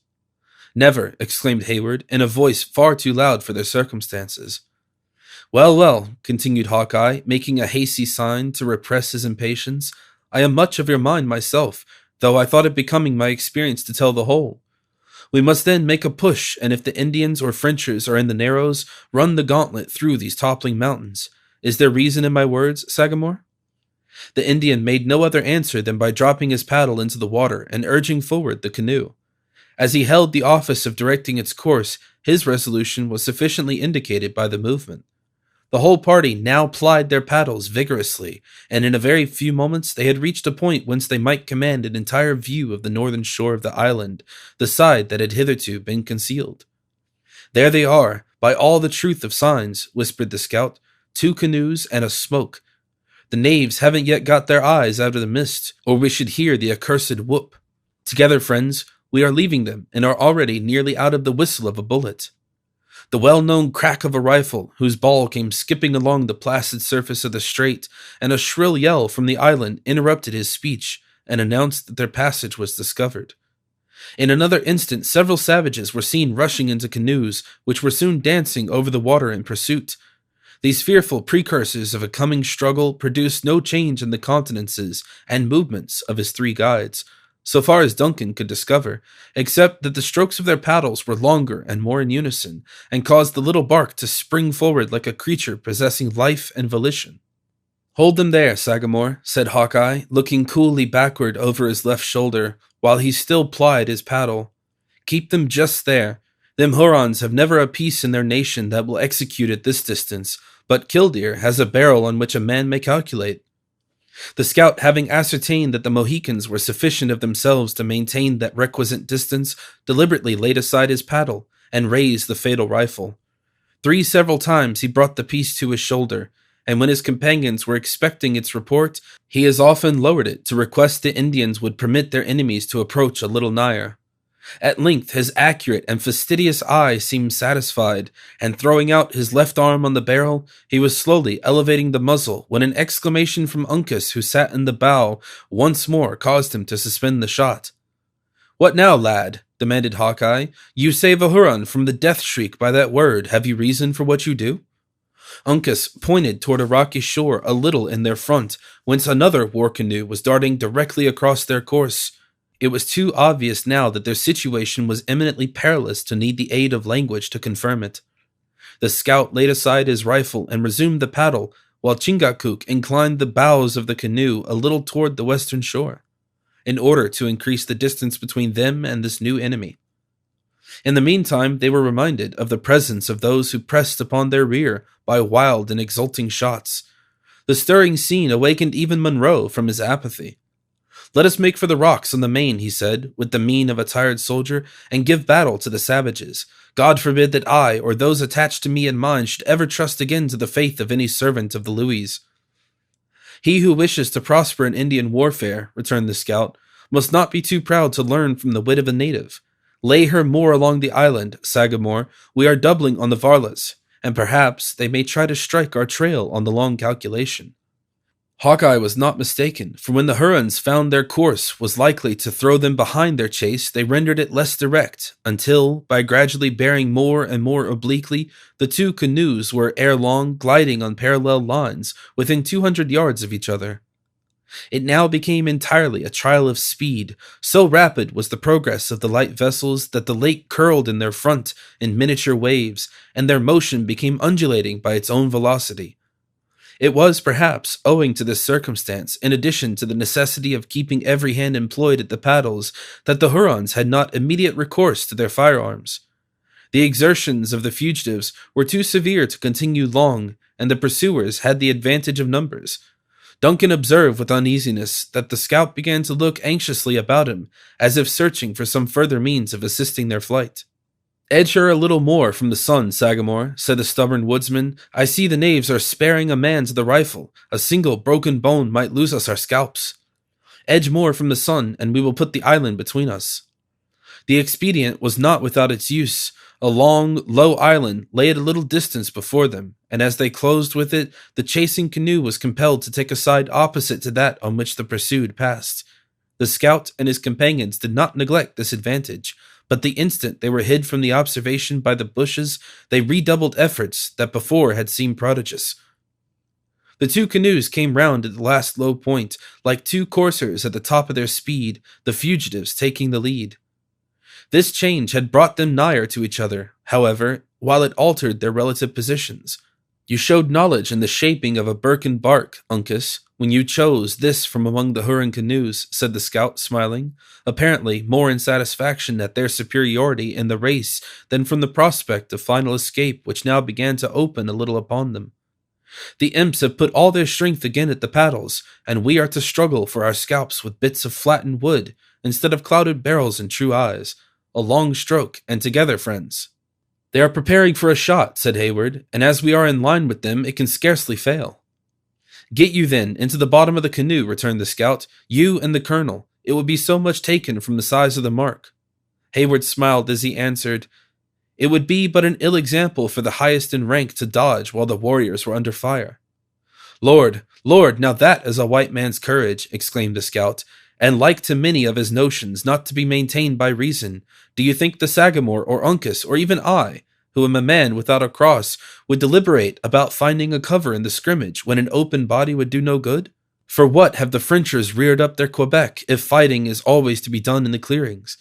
"Never," exclaimed Hayward, in a voice far too loud for their circumstances. "Well, well," continued Hawkeye, making a hasty sign to repress his impatience, "I am much of your mind myself, though I thought it becoming my experience to tell the whole. We must then make a push, and if the Indians or Frenchers are in the Narrows, run the gauntlet through these toppling mountains. Is there reason in my words, Sagamore?" The Indian made no other answer than by dropping his paddle into the water and urging forward the canoe. As he held the office of directing its course, his resolution was sufficiently indicated by the movement. The whole party now plied their paddles vigorously, and in a very few moments they had reached a point whence they might command an entire view of the northern shore of the island, the side that had hitherto been concealed. "There they are, by all the truth of signs," whispered the scout. "2 canoes and a smoke. The knaves haven't yet got their eyes out of the mist, or we should hear the accursed whoop. Together, friends, We are leaving them and are already nearly out of the whistle of a bullet. The well-known crack of a rifle, whose ball came skipping along the placid surface of the strait, and a shrill yell from the island interrupted his speech and announced that their passage was discovered. In another instant, several savages were seen rushing into canoes, which were soon dancing over the water in pursuit. These fearful precursors of a coming struggle produced no change in the countenances and movements of his three guides, so far as Duncan could discover, except that the strokes of their paddles were longer and more in unison, and caused the little bark to spring forward like a creature possessing life and volition. "Hold them there, Sagamore," said Hawkeye, looking coolly backward over his left shoulder, while he still plied his paddle. "Keep them just there. Them Hurons have never a piece in their nation that will execute at this distance, but Killdeer has a barrel on which a man may calculate." The scout, having ascertained that the Mohicans were sufficient of themselves to maintain that requisite distance, deliberately laid aside his paddle, and raised the fatal rifle. 3 several times he brought the piece to his shoulder, and when his companions were expecting its report, he as often lowered it to request the Indians would permit their enemies to approach a little nigher. At length his accurate and fastidious eye seemed satisfied, and throwing out his left arm on the barrel, he was slowly elevating the muzzle when an exclamation from Uncas, who sat in the bow, once more caused him to suspend the shot. "What now, lad?" demanded Hawkeye. "You save a Huron from the death shriek by that word. Have you reason for what you do?" Uncas pointed toward a rocky shore a little in their front, whence another war canoe was darting directly across their course. It was too obvious now that their situation was eminently perilous to need the aid of language to confirm it. The scout laid aside his rifle and resumed the paddle, while Chingachgook inclined the bows of the canoe a little toward the western shore, in order to increase the distance between them and this new enemy. In the meantime, they were reminded of the presence of those who pressed upon their rear by wild and exulting shots. The stirring scene awakened even Monroe from his apathy. "Let us make for the rocks on the main," he said, with the mien of a tired soldier, "and give battle to the savages. God forbid that I, or those attached to me and mine, should ever trust again to the faith of any servant of the Louis." "He who wishes to prosper in Indian warfare," returned the scout, "must not be too proud to learn from the wit of a native. Lay her more along the island, Sagamore. We are doubling on the Varlas, and perhaps they may try to strike our trail on the long calculation." Hawkeye was not mistaken, for when the Hurons found their course was likely to throw them behind their chase, they rendered it less direct, until, by gradually bearing more and more obliquely, the two canoes were ere long gliding on parallel lines within 200 yards of each other. It now became entirely a trial of speed. So rapid was the progress of the light vessels that the lake curled in their front in miniature waves, and their motion became undulating by its own velocity. It was, perhaps, owing to this circumstance, in addition to the necessity of keeping every hand employed at the paddles, that the Hurons had not immediate recourse to their firearms. The exertions of the fugitives were too severe to continue long, and the pursuers had the advantage of numbers. Duncan observed with uneasiness that the scout began to look anxiously about him, as if searching for some further means of assisting their flight. "Edge her a little more from the sun, Sagamore," said the stubborn woodsman. "I see the knaves are sparing a man to the rifle. A single broken bone might lose us our scalps. Edge more from the sun, and we will put the island between us." The expedient was not without its use. A long, low island lay at a little distance before them, and as they closed with it, the chasing canoe was compelled to take a side opposite to that on which the pursued passed. The scout and his companions did not neglect this advantage, but the instant they were hid from the observation by the bushes, they redoubled efforts that before had seemed prodigious. The two canoes came round at the last low point, like two coursers at the top of their speed, the fugitives taking the lead. This change had brought them nigher to each other, however, while it altered their relative positions. "You showed knowledge in the shaping of a birken bark, Uncas, when you chose this from among the Huron canoes," said the scout, smiling, apparently more in satisfaction at their superiority in the race than from the prospect of final escape which now began to open a little upon them. "The imps have put all their strength again at the paddles, and we are to struggle for our scalps with bits of flattened wood, instead of clouded barrels and true eyes. A long stroke, and together, friends." "They are preparing for a shot," said Hayward, "and as we are in line with them, it can scarcely fail." "Get you, then, into the bottom of the canoe," returned the scout. "You and the colonel. It would be so much taken from the size of the mark." Hayward smiled as he answered, "It would be but an ill example for the highest in rank to dodge while the warriors were under fire." "Lord, Lord, now that is a white man's courage," exclaimed the scout, "and like to many of his notions not to be maintained by reason. Do you think the Sagamore or Uncas, or even I, who am a man without a cross, would deliberate about finding a cover in the scrimmage when an open body would do no good? For what have the Frenchers reared up their Quebec, if fighting is always to be done in the clearings?"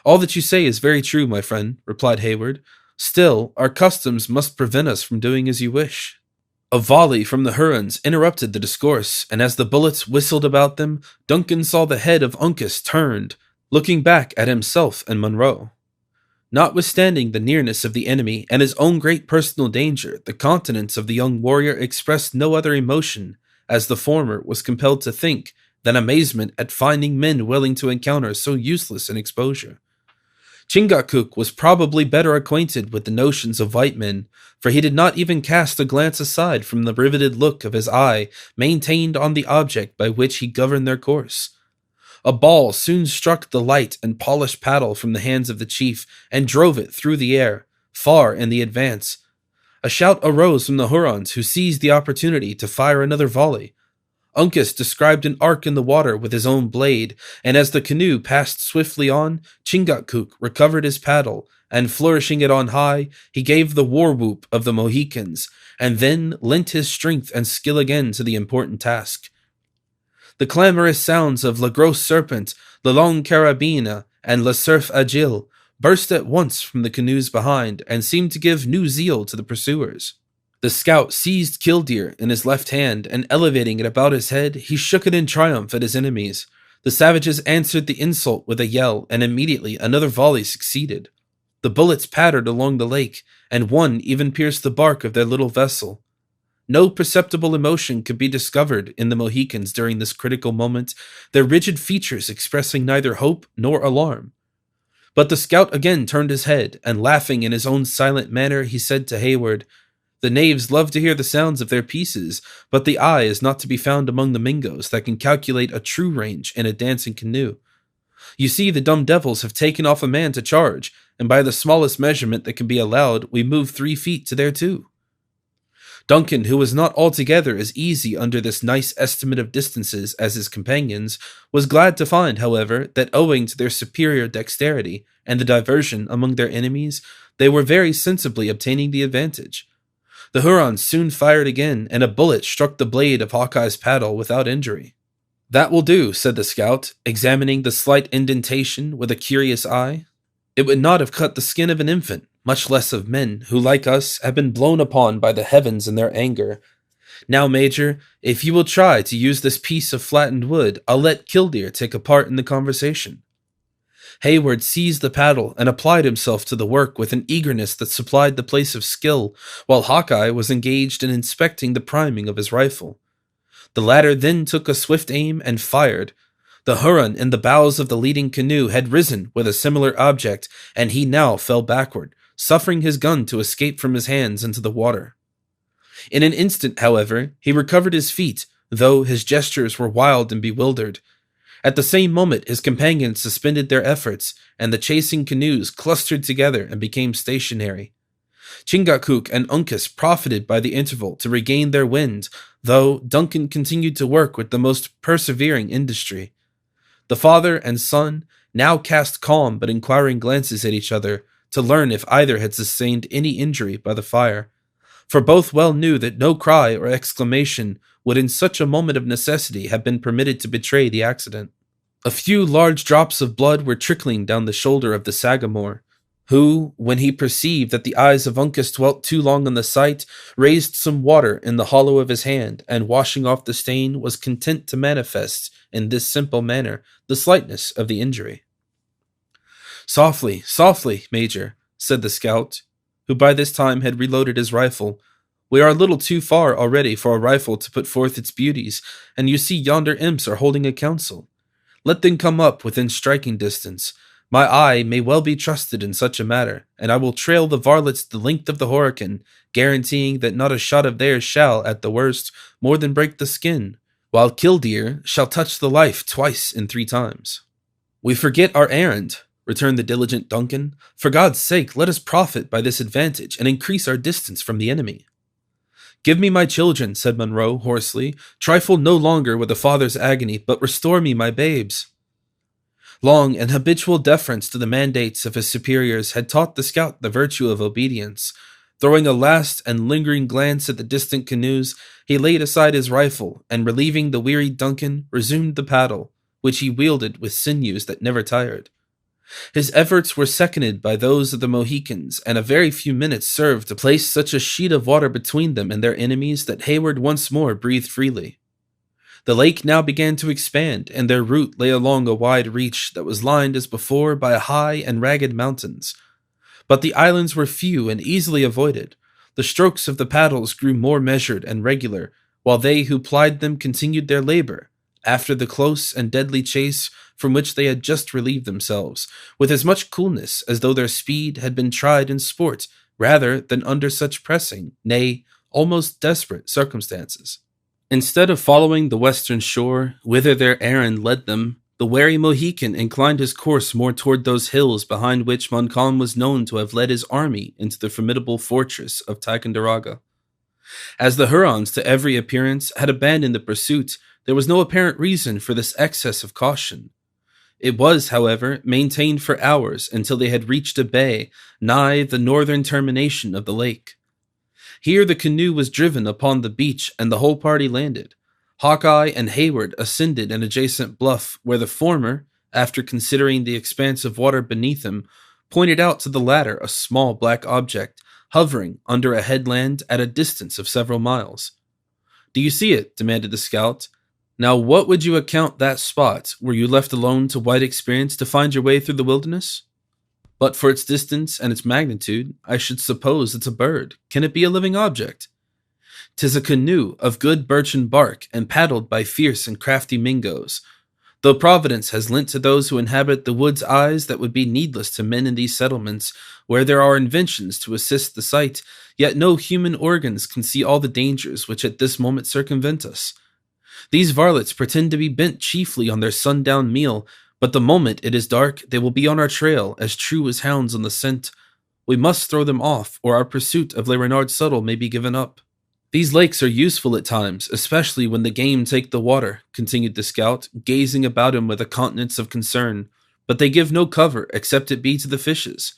"All that you say is very true, my friend," replied Hayward. "Still, our customs must prevent us from doing as you wish." A volley from the Hurons interrupted the discourse, and as the bullets whistled about them, Duncan saw the head of Uncas turned, looking back at himself and Monroe. Notwithstanding the nearness of the enemy and his own great personal danger, the countenance of the young warrior expressed no other emotion, as the former was compelled to think, than amazement at finding men willing to encounter so useless an exposure. Chingachgook was probably better acquainted with the notions of white men, for he did not even cast a glance aside from the riveted look of his eye maintained on the object by which he governed their course. A ball soon struck the light and polished paddle from the hands of the chief and drove it through the air, far in the advance. A shout arose from the Hurons, who seized the opportunity to fire another volley. Uncas described an arc in the water with his own blade, and as the canoe passed swiftly on, Chingachgook recovered his paddle, and flourishing it on high, he gave the war whoop of the Mohicans, and then lent his strength and skill again to the important task. The clamorous sounds of La Grosse Serpent, La Longue Carabine, and La Surf Agile burst at once from the canoes behind, and seemed to give new zeal to the pursuers. The scout seized Killdeer in his left hand, and elevating it about his head, he shook it in triumph at his enemies. The savages answered the insult with a yell, and immediately another volley succeeded. The bullets pattered along the lake, and one even pierced the bark of their little vessel. No perceptible emotion could be discovered in the Mohicans during this critical moment, their rigid features expressing neither hope nor alarm. But the scout again turned his head, and laughing in his own silent manner, he said to Hayward, "The knaves love to hear the sounds of their pieces, but the eye is not to be found among the Mingoes that can calculate a true range in a dancing canoe. You see, the dumb devils have taken off a man to charge, and by the smallest measurement that can be allowed, we move 3 feet to their 2. Duncan, who was not altogether as easy under this nice estimate of distances as his companions, was glad to find, however, that owing to their superior dexterity and the diversion among their enemies, they were very sensibly obtaining the advantage. The Hurons soon fired again, and a bullet struck the blade of Hawkeye's paddle without injury. "That will do," said the scout, examining the slight indentation with a curious eye. "It would not have cut the skin of an infant, much less of men, who, like us, have been blown upon by the heavens in their anger. Now, Major, if you will try to use this piece of flattened wood, I'll let Killdeer take a part in the conversation." Hayward seized the paddle and applied himself to the work with an eagerness that supplied the place of skill, while Hawkeye was engaged in inspecting the priming of his rifle. The latter then took a swift aim and fired. The Huron in the bows of the leading canoe had risen with a similar object, and he now fell backward, suffering his gun to escape from his hands into the water. In an instant, however, he recovered his feet, though his gestures were wild and bewildered. At the same moment, his companions suspended their efforts, and the chasing canoes clustered together and became stationary. Chingachgook and Uncas profited by the interval to regain their wind, though Duncan continued to work with the most persevering industry. The father and son now cast calm but inquiring glances at each other to learn if either had sustained any injury by the fire, for both well knew that no cry or exclamation would in such a moment of necessity have been permitted to betray the accident. A few large drops of blood were trickling down the shoulder of the Sagamore, who, when he perceived that the eyes of Uncas dwelt too long on the sight, raised some water in the hollow of his hand, and washing off the stain, was content to manifest, in this simple manner, the slightness of the injury. "Softly, softly, Major," said the scout, who by this time had reloaded his rifle. "We are a little too far already for a rifle to put forth its beauties, and you see yonder imps are holding a council. Let them come up within striking distance. My eye may well be trusted in such a matter, and I will trail the varlets the length of the Horican, guaranteeing that not a shot of theirs shall, at the worst, more than break the skin, while Killdeer shall touch the life twice in 3 times." "We forget our errand," returned the diligent Duncan. "For God's sake, let us profit by this advantage and increase our distance from the enemy." "Give me my children," said Monroe, hoarsely. "Trifle no longer with a father's agony, but restore me my babes." Long and habitual deference to the mandates of his superiors had taught the scout the virtue of obedience. Throwing a last and lingering glance at the distant canoes, he laid aside his rifle, and relieving the wearied Duncan, resumed the paddle, which he wielded with sinews that never tired. His efforts were seconded by those of the Mohicans, and a very few minutes served to place such a sheet of water between them and their enemies that Hayward once more breathed freely. The lake now began to expand, and their route lay along a wide reach that was lined as before by high and ragged mountains. But the islands were few and easily avoided. The strokes of the paddles grew more measured and regular, while they who plied them continued their labor, after the close and deadly chase from which they had just relieved themselves, with as much coolness as though their speed had been tried in sport rather than under such pressing, nay, almost desperate circumstances. Instead of following the western shore, whither their errand led them, the wary Mohican inclined his course more toward those hills behind which Montcalm was known to have led his army into the formidable fortress of Ticonderoga. As the Hurons, to every appearance, had abandoned the pursuit, there was no apparent reason for this excess of caution. It was, however, maintained for hours until they had reached a bay nigh the northern termination of the lake. Here the canoe was driven upon the beach, and the whole party landed. Hawkeye and Hayward ascended an adjacent bluff, where the former, after considering the expanse of water beneath him, pointed out to the latter a small black object, hovering under a headland at a distance of several miles. "Do you see it?" demanded the scout. "Now what would you account that spot, were you left alone to wide experience to find your way through the wilderness?" "But for its distance and its magnitude, I should suppose it's a bird. Can it be a living object?" "'Tis a canoe of good birchen bark and paddled by fierce and crafty Mingoes. Though Providence has lent to those who inhabit the woods eyes that would be needless to men in these settlements, where there are inventions to assist the sight, yet no human organs can see all the dangers which at this moment circumvent us. These varlets pretend to be bent chiefly on their sundown meal, but the moment it is dark, they will be on our trail, as true as hounds on the scent. We must throw them off, or our pursuit of Le Renard Subtle may be given up." "These lakes are useful at times, especially when the game take the water," continued the scout, gazing about him with a countenance of concern, "but they give no cover, except it be to the fishes.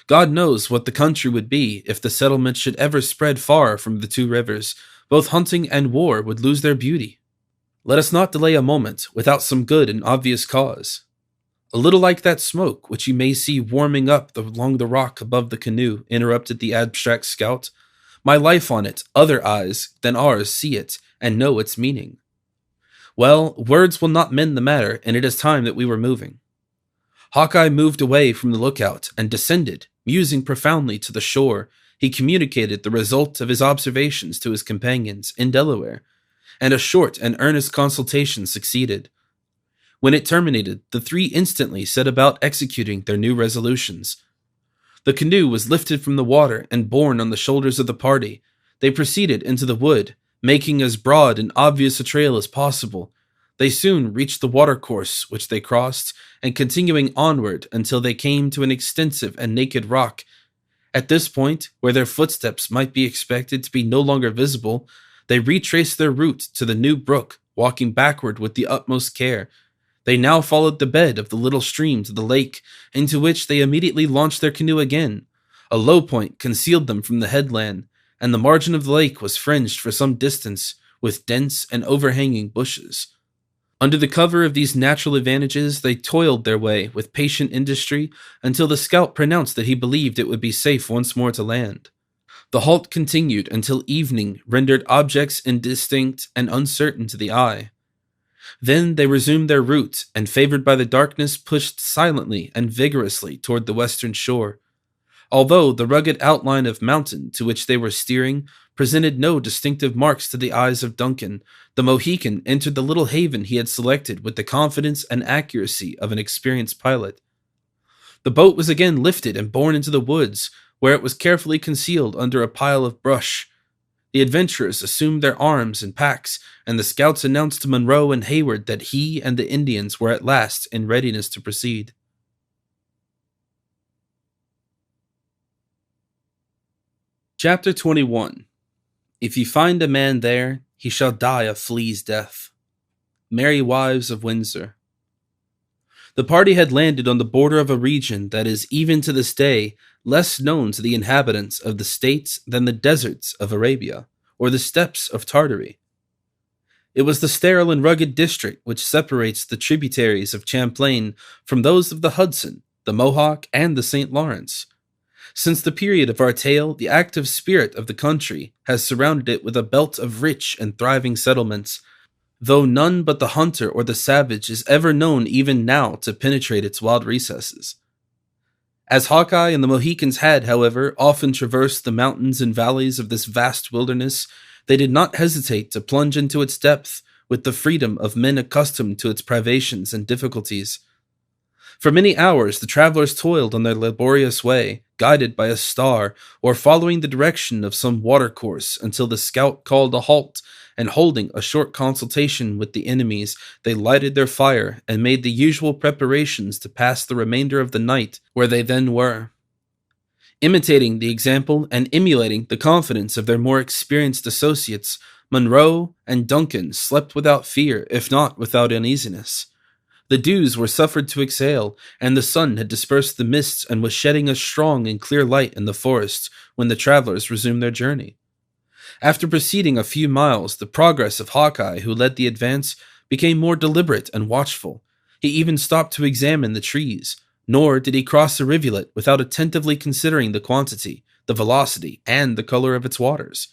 God knows what the country would be if the settlement should ever spread far from the two rivers. Both hunting and war would lose their beauty. Let us not delay a moment, without some good and obvious cause." "A little like that smoke which you may see warming up along the rock above the canoe," interrupted the abstract scout. "My life on it, other eyes than ours see it, and know its meaning." "Well, words will not mend the matter, and it is time that we were moving." Hawkeye moved away from the lookout, and descended, musing profoundly, to the shore. He communicated the result of his observations to his companions in Delaware, and a short and earnest consultation succeeded. When it terminated, the three instantly set about executing their new resolutions. The canoe was lifted from the water and borne on the shoulders of the party. They proceeded into the wood, making as broad and obvious a trail as possible. They soon reached the watercourse, which they crossed, and continuing onward until they came to an extensive and naked rock. At this point, where their footsteps might be expected to be no longer visible, they retraced their route to the new brook, walking backward with the utmost care. They now followed the bed of the little stream to the lake, into which they immediately launched their canoe again. A low point concealed them from the headland, and the margin of the lake was fringed for some distance with dense and overhanging bushes. Under the cover of these natural advantages, they toiled their way with patient industry until the scout pronounced that he believed it would be safe once more to land. The halt continued until evening rendered objects indistinct and uncertain to the eye. Then they resumed their route, and favored by the darkness, pushed silently and vigorously toward the western shore. Although the rugged outline of mountain to which they were steering presented no distinctive marks to the eyes of Duncan, the Mohican entered the little haven he had selected with the confidence and accuracy of an experienced pilot. The boat was again lifted and borne into the woods, where it was carefully concealed under a pile of brush. The adventurers assumed their arms and packs, and the scouts announced to Monroe and Hayward that he and the Indians were at last in readiness to proceed. Chapter 21. If you find a man there, he shall die a flea's death. Merry Wives of Windsor. The party had landed on the border of a region that is, even to this day, less known to the inhabitants of the states than the deserts of Arabia, or the steppes of Tartary. It was the sterile and rugged district which separates the tributaries of Champlain from those of the Hudson, the Mohawk, and the St. Lawrence. Since the period of our tale, the active spirit of the country has surrounded it with a belt of rich and thriving settlements, though none but the hunter or the savage is ever known even now to penetrate its wild recesses. As Hawkeye and the Mohicans had, however, often traversed the mountains and valleys of this vast wilderness, they did not hesitate to plunge into its depth with the freedom of men accustomed to its privations and difficulties. For many hours the travelers toiled on their laborious way, guided by a star or following the direction of some watercourse until the scout called a halt, and holding a short consultation with the enemies, they lighted their fire and made the usual preparations to pass the remainder of the night where they then were. Imitating the example and emulating the confidence of their more experienced associates, Monroe and Duncan slept without fear, if not without uneasiness. The dews were suffered to exhale, and the sun had dispersed the mists and was shedding a strong and clear light in the forest when the travelers resumed their journey. After proceeding a few miles, the progress of Hawkeye, who led the advance, became more deliberate and watchful. He even stopped to examine the trees, nor did he cross a rivulet without attentively considering the quantity, the velocity, and the color of its waters.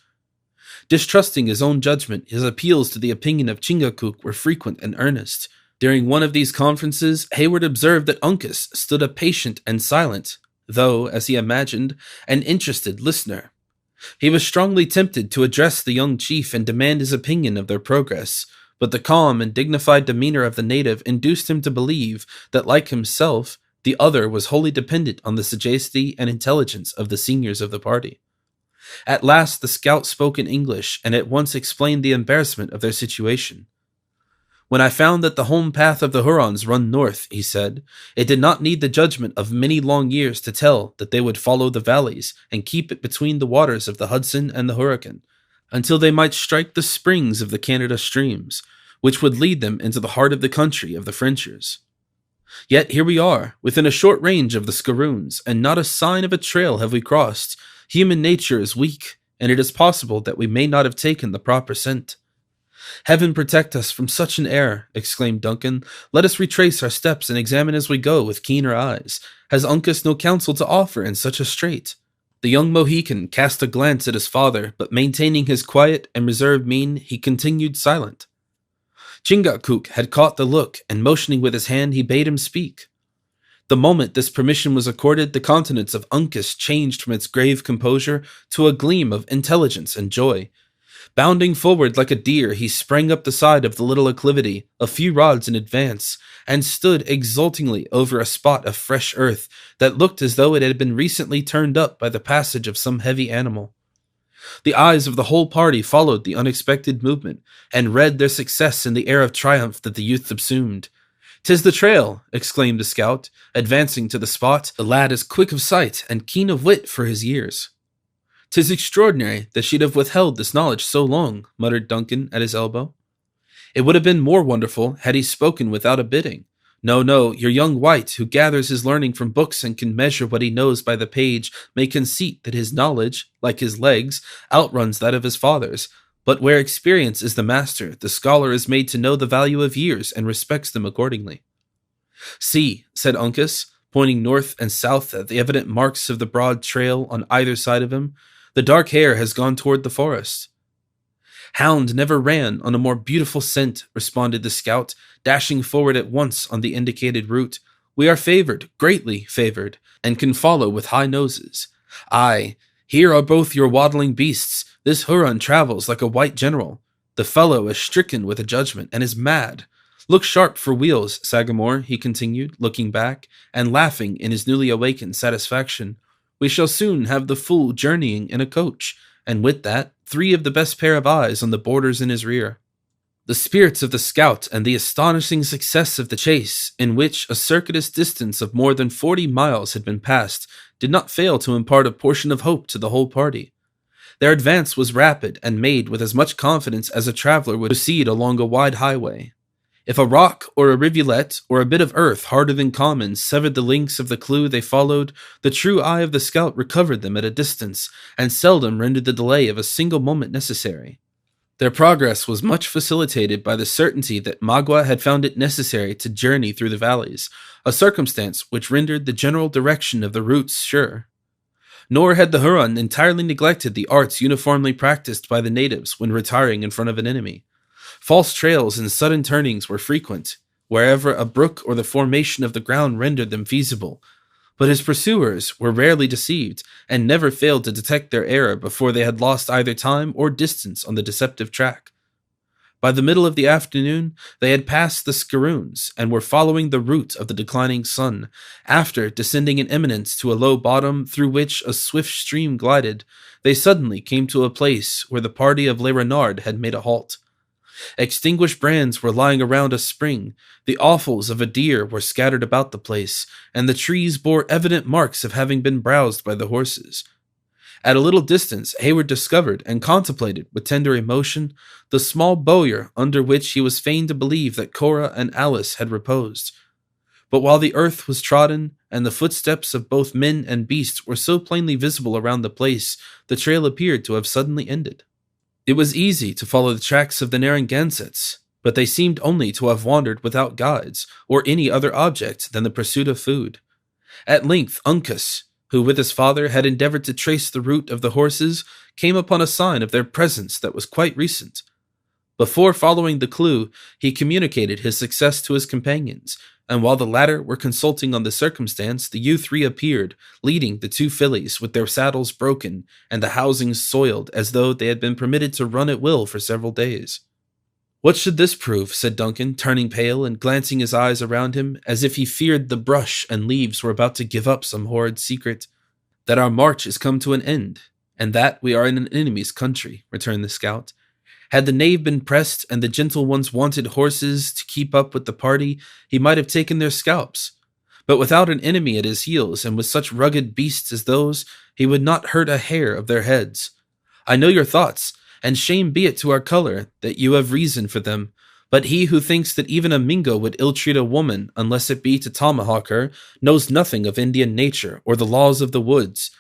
Distrusting his own judgment, his appeals to the opinion of Chingachgook were frequent and earnest. During one of these conferences, Hayward observed that Uncas stood a patient and silent, though, as he imagined, an interested listener. He was strongly tempted to address the young chief and demand his opinion of their progress, but the calm and dignified demeanor of the native induced him to believe that, like himself, the other was wholly dependent on the sagacity and intelligence of the seniors of the party. At last the scout spoke in English and at once explained the embarrassment of their situation. "When I found that the home path of the Hurons run north," he said, "it did not need the judgment of many long years to tell that they would follow the valleys and keep it between the waters of the Hudson and the Hurricane, until they might strike the springs of the Canada streams, which would lead them into the heart of the country of the Frenchers. Yet here we are, within a short range of the Skaroons, and not a sign of a trail have we crossed. Human nature is weak, and it is possible that we may not have taken the proper scent." "Heaven protect us from such an error," exclaimed Duncan. "Let us retrace our steps and examine as we go with keener eyes. Has Uncas no counsel to offer in such a strait?" The young Mohican cast a glance at his father, but maintaining his quiet and reserved mien, he continued silent. Chingachgook had caught the look, and motioning with his hand, he bade him speak. The moment this permission was accorded, the countenance of Uncas changed from its grave composure to a gleam of intelligence and joy. Bounding forward like a deer, he sprang up the side of the little acclivity, a few rods in advance, and stood exultingly over a spot of fresh earth that looked as though it had been recently turned up by the passage of some heavy animal. The eyes of the whole party followed the unexpected movement, and read their success in the air of triumph that the youth assumed. "'Tis the trail!" exclaimed the scout, advancing to the spot. The lad is quick of sight and keen of wit for his years. "'Tis extraordinary that she'd have withheld this knowledge so long," muttered Duncan at his elbow. "It would have been more wonderful had he spoken without a bidding. No, your young wight, who gathers his learning from books and can measure what he knows by the page, may conceit that his knowledge, like his legs, outruns that of his father's. But where experience is the master, the scholar is made to know the value of years and respects them accordingly." "See," said Uncas, pointing north and south at the evident marks of the broad trail on either side of him. "The dark hare has gone toward the forest." "Hound never ran on a more beautiful scent," responded the scout, dashing forward at once on the indicated route. "We are favored, greatly favored, and can follow with high noses. Aye, here are both your waddling beasts. This Huron travels like a white general. The fellow is stricken with a judgment, and is mad. Look sharp for wheels, Sagamore," he continued, looking back, and laughing in his newly awakened satisfaction. "We shall soon have the fool journeying in a coach, and with that, 3 of the best pair of eyes on the borders in his rear." The spirits of the scout and the astonishing success of the chase, in which a circuitous distance of more than 40 miles had been passed, did not fail to impart a portion of hope to the whole party. Their advance was rapid and made with as much confidence as a traveler would proceed along a wide highway. If a rock or a rivulet or a bit of earth harder than common severed the links of the clue they followed, the true eye of the scout recovered them at a distance, and seldom rendered the delay of a single moment necessary. Their progress was much facilitated by the certainty that Magua had found it necessary to journey through the valleys, a circumstance which rendered the general direction of the routes sure. Nor had the Huron entirely neglected the arts uniformly practiced by the natives when retiring in front of an enemy. False trails and sudden turnings were frequent, wherever a brook or the formation of the ground rendered them feasible, but his pursuers were rarely deceived, and never failed to detect their error before they had lost either time or distance on the deceptive track. By the middle of the afternoon, they had passed the Skaroons, and were following the route of the declining sun, after descending an eminence to a low bottom through which a swift stream glided. They suddenly came to a place where the party of Le Renard had made a halt. Extinguished brands were lying around a spring, the offals of a deer were scattered about the place, and the trees bore evident marks of having been browsed by the horses. At a little distance, Hayward discovered and contemplated with tender emotion the small bowyer under which he was fain to believe that Cora and Alice had reposed. But while the earth was trodden, and the footsteps of both men and beasts were so plainly visible around the place, the trail appeared to have suddenly ended. It was easy to follow the tracks of the Narragansetts, but they seemed only to have wandered without guides, or any other object than the pursuit of food. At length Uncas, who with his father had endeavored to trace the route of the horses, came upon a sign of their presence that was quite recent. Before following the clue, he communicated his success to his companions, and while the latter were consulting on the circumstance, the youth reappeared, leading the two fillies with their saddles broken and the housings soiled as though they had been permitted to run at will for several days. "What should this prove?" said Duncan, turning pale and glancing his eyes around him, as if he feared the brush and leaves were about to give up some horrid secret. "That our march is come to an end, and that we are in an enemy's country," returned the scout. "Had the knave been pressed, and the gentle ones wanted horses to keep up with the party, he might have taken their scalps. But without an enemy at his heels, and with such rugged beasts as those, he would not hurt a hair of their heads. I know your thoughts, and shame be it to our color that you have reason for them. But he who thinks that even a Mingo would ill-treat a woman unless it be to tomahawk her, knows nothing of Indian nature or the laws of the woods.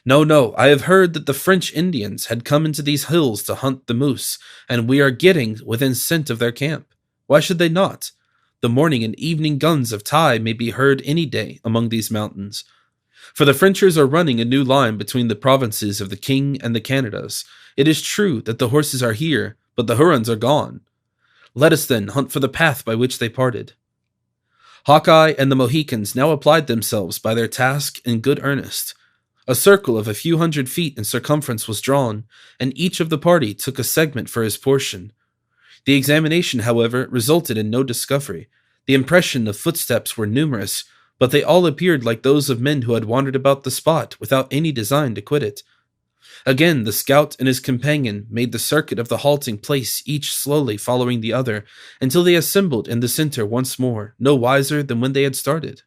No, I have heard that the French Indians had come into these hills to hunt the moose, and we are getting within scent of their camp. Why should they not? The morning and evening guns of Ty may be heard any day among these mountains. For the Frenchers are running a new line between the provinces of the King and the Canadas. It is true that the horses are here, but the Hurons are gone. Let us then hunt for the path by which they parted." Hawkeye and the Mohicans now applied themselves by their task in good earnest. A circle of a few hundred feet in circumference was drawn, and each of the party took a segment for his portion. The examination, however, resulted in no discovery. The impression of footsteps were numerous, but they all appeared like those of men who had wandered about the spot without any design to quit it. Again the scout and his companion made the circuit of the halting place, each slowly following the other, until they assembled in the center once more, no wiser than when they had started.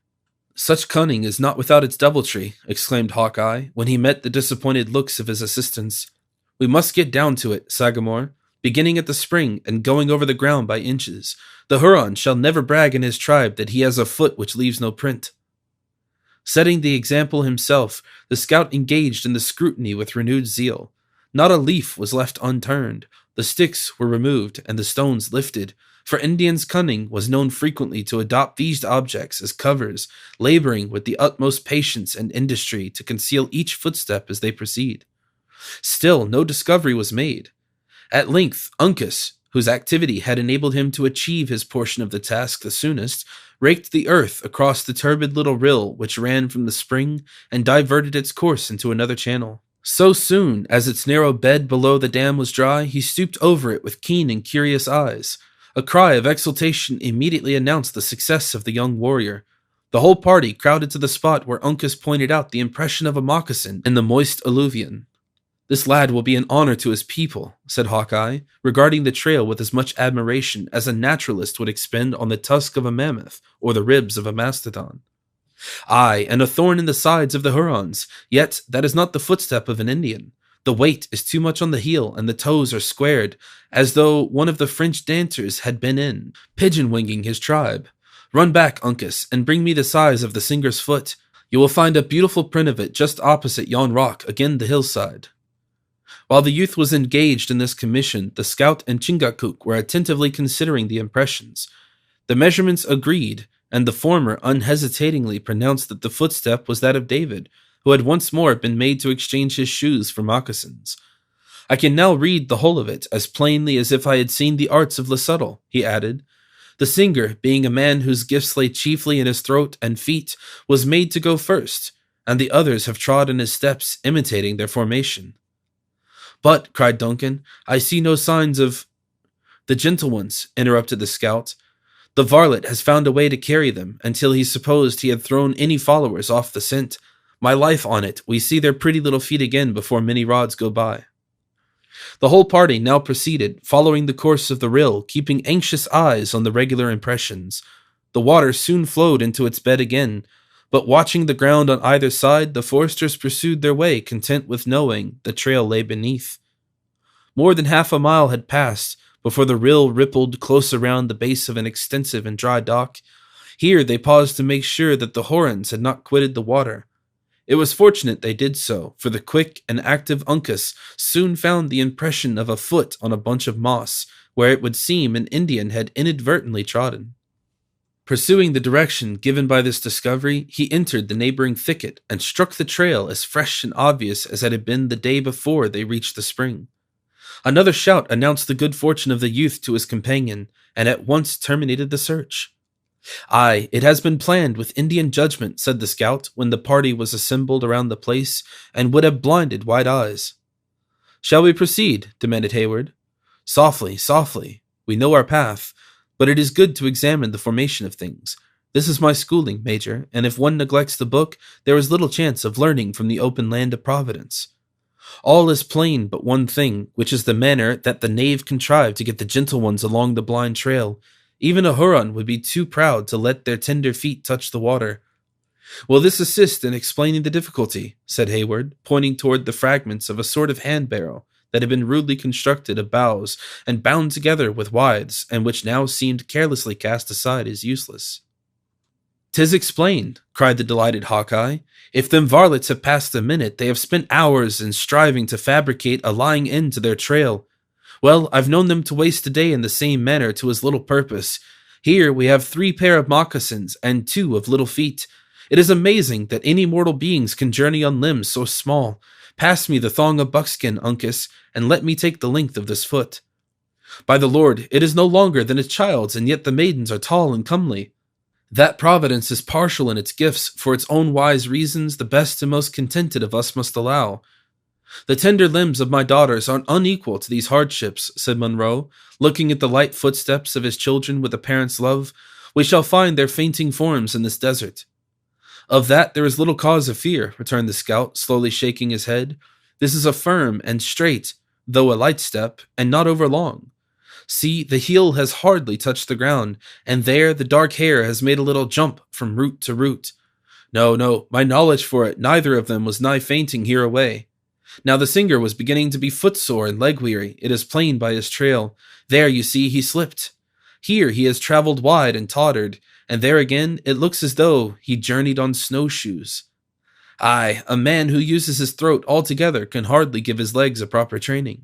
"Such cunning is not without its deviltry," exclaimed Hawkeye, when he met the disappointed looks of his assistants. "We must get down to it, Sagamore, beginning at the spring and going over the ground by inches. The Huron shall never brag in his tribe that he has a foot which leaves no print." Setting the example himself, the scout engaged in the scrutiny with renewed zeal. Not a leaf was left unturned. The sticks were removed and the stones lifted, for Indians' cunning was known frequently to adopt these objects as covers, laboring with the utmost patience and industry to conceal each footstep as they proceed. Still no discovery was made. At length Uncas, whose activity had enabled him to achieve his portion of the task the soonest, raked the earth across the turbid little rill which ran from the spring and diverted its course into another channel. So soon as its narrow bed below the dam was dry, he stooped over it with keen and curious eyes. A cry of exultation immediately announced the success of the young warrior. The whole party crowded to the spot where Uncas pointed out the impression of a moccasin in the moist alluvion. "This lad will be an honor to his people," said Hawkeye, regarding the trail with as much admiration as a naturalist would expend on the tusk of a mammoth or the ribs of a mastodon. "Aye, and a thorn in the sides of the Hurons, yet that is not the footstep of an Indian. The weight is too much on the heel, and the toes are squared, as though one of the French dancers had been in, pigeon-winging his tribe. Run back, Uncas, and bring me the size of the singer's foot. You will find a beautiful print of it just opposite yon rock, again the hillside. While the youth was engaged in this commission, the scout and Chingachgook were attentively considering the impressions. The measurements agreed, and the former unhesitatingly pronounced that the footstep was that of David, who had once more been made to exchange his shoes for moccasins. I can now read the whole of it as plainly as if I had seen the arts of Le Subtle, he added. The singer, being a man whose gifts lay chiefly in his throat and feet, was made to go first, and the others have trod in his steps, imitating their formation. But, cried Duncan, I see no signs of— The gentle ones, interrupted the scout. The varlet has found a way to carry them, until he supposed he had thrown any followers off the scent. My life on it, we see their pretty little feet again before many rods go by. The whole party now proceeded, following the course of the rill, keeping anxious eyes on the regular impressions. The water soon flowed into its bed again, but watching the ground on either side, the foresters pursued their way, content with knowing the trail lay beneath. More than half a mile had passed before the rill rippled close around the base of an extensive and dry dock. Here they paused to make sure that the Hurons had not quitted the water. It was fortunate they did so, for the quick and active Uncas soon found the impression of a foot on a bunch of moss, where it would seem an Indian had inadvertently trodden. Pursuing the direction given by this discovery, he entered the neighboring thicket and struck the trail as fresh and obvious as it had been the day before they reached the spring. Another shout announced the good fortune of the youth to his companion, and at once terminated the search. Aye, it has been planned with Indian judgment, said the scout, when the party was assembled around the place, and would have blinded white eyes. Shall we proceed? Demanded Hayward. Softly, softly. We know our path, but it is good to examine the formation of things. This is my schooling, Major, and if one neglects the book, there is little chance of learning from the open land of Providence. All is plain but one thing, which is the manner that the knave contrived to get the gentle ones along the blind trail. Even a Huron would be too proud to let their tender feet touch the water. Will this assist in explaining the difficulty? Said Hayward, pointing toward the fragments of a sort of hand-barrel that had been rudely constructed of boughs and bound together with withes, and which now seemed carelessly cast aside as useless. "'Tis explained," cried the delighted Hawkeye. "If them varlets have passed a minute, they have spent hours in striving to fabricate a lying end to their trail. Well, I've known them to waste a day in the same manner to as little purpose. Here we have 3 pair of moccasins and 2 of little feet. It is amazing that any mortal beings can journey on limbs so small. Pass me the thong of buckskin, Uncas, and let me take the length of this foot. By the Lord, it is no longer than a child's, and yet the maidens are tall and comely. That Providence is partial in its gifts, for its own wise reasons the best and most contented of us must allow. The tender limbs of my daughters are unequal to these hardships," said Munro, looking at the light footsteps of his children with a parent's love. "We shall find their fainting forms in this desert." "Of that there is little cause of fear," returned the scout, slowly shaking his head. "This is a firm and straight, though a light step, and not over long. See, the heel has hardly touched the ground, and there the dark hair has made a little jump from root to root. No, my knowledge for it, neither of them was nigh fainting hereaway. Now the singer was beginning to be footsore and leg-weary, it is plain by his trail. There, you see, he slipped. Here he has travelled wide and tottered, and there again it looks as though he journeyed on snowshoes. Aye, a man who uses his throat altogether can hardly give his legs a proper training."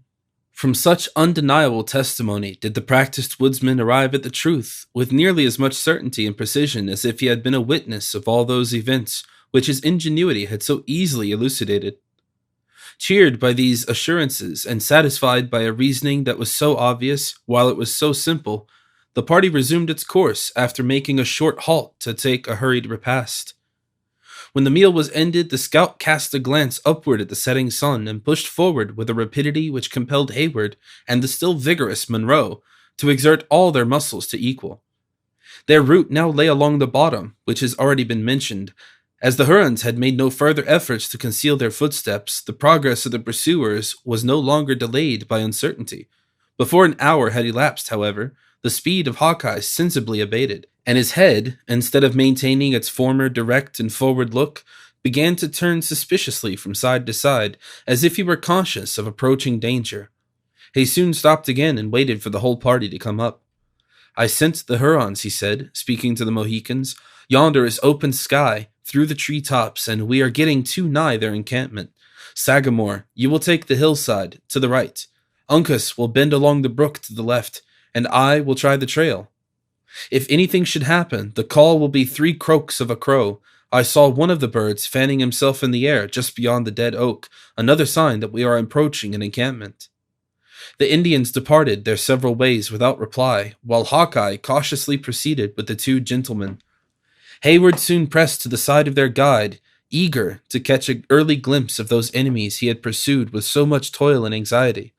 From such undeniable testimony did the practiced woodsman arrive at the truth, with nearly as much certainty and precision as if he had been a witness of all those events which his ingenuity had so easily elucidated. Cheered by these assurances, and satisfied by a reasoning that was so obvious, while it was so simple, the party resumed its course after making a short halt to take a hurried repast. When the meal was ended, the scout cast a glance upward at the setting sun and pushed forward with a rapidity which compelled Hayward and the still vigorous Munro to exert all their muscles to equal. Their route now lay along the bottom, which has already been mentioned. As the Hurons had made no further efforts to conceal their footsteps, the progress of the pursuers was no longer delayed by uncertainty. Before an hour had elapsed, however, the speed of Hawkeye sensibly abated, and his head, instead of maintaining its former direct and forward look, began to turn suspiciously from side to side, as if he were conscious of approaching danger. He soon stopped again and waited for the whole party to come up. "I scent the Hurons," he said, speaking to the Mohicans. "Yonder is open sky, through the tree tops, and we are getting too nigh their encampment. Sagamore, you will take the hillside, to the right. Uncas will bend along the brook to the left, and I will try the trail. If anything should happen, the call will be 3 croaks of a crow. I saw one of the birds fanning himself in the air just beyond the dead oak, another sign that we are approaching an encampment." The Indians departed their several ways without reply, while Hawkeye cautiously proceeded with the 2 gentlemen. Hayward soon pressed to the side of their guide, eager to catch an early glimpse of those enemies he had pursued with so much toil and anxiety.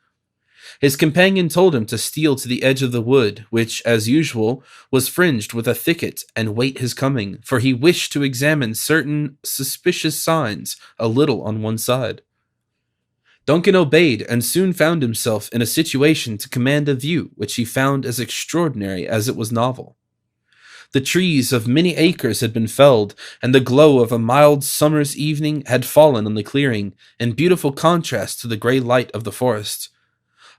His companion told him to steal to the edge of the wood, which, as usual, was fringed with a thicket, and wait his coming, for he wished to examine certain suspicious signs a little on one side. Duncan obeyed and soon found himself in a situation to command a view which he found as extraordinary as it was novel. The trees of many acres had been felled, and the glow of a mild summer's evening had fallen on the clearing, in beautiful contrast to the gray light of the forest.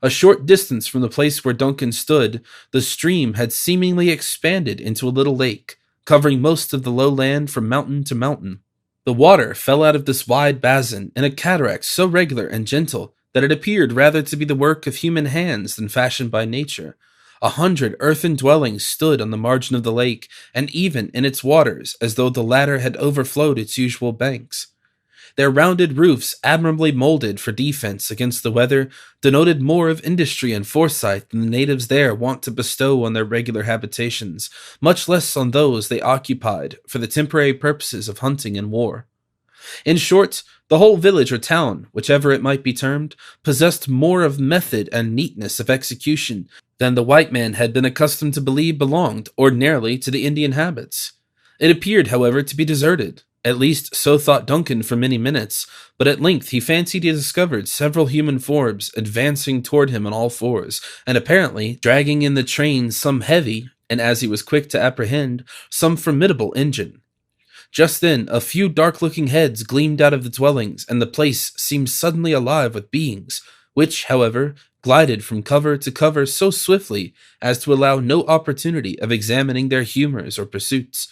A short distance from the place where Duncan stood, the stream had seemingly expanded into a little lake, covering most of the low land from mountain to mountain. The water fell out of this wide basin in a cataract so regular and gentle that it appeared rather to be the work of human hands than fashioned by nature. 100 earthen dwellings stood on the margin of the lake, and even in its waters, as though the latter had overflowed its usual banks. Their rounded roofs, admirably molded for defense against the weather, denoted more of industry and foresight than the natives there wont to bestow on their regular habitations, much less on those they occupied for the temporary purposes of hunting and war. In short, the whole village or town, whichever it might be termed, possessed more of method and neatness of execution than the white man had been accustomed to believe belonged ordinarily to the Indian habits. It appeared, however, to be deserted. At least so thought Duncan for many minutes, but at length he fancied he discovered several human forms advancing toward him on all fours, and apparently dragging in the train some heavy, and as he was quick to apprehend, some formidable engine. Just then a few dark-looking heads gleamed out of the dwellings, and the place seemed suddenly alive with beings, which, however, glided from cover to cover so swiftly as to allow no opportunity of examining their humors or pursuits.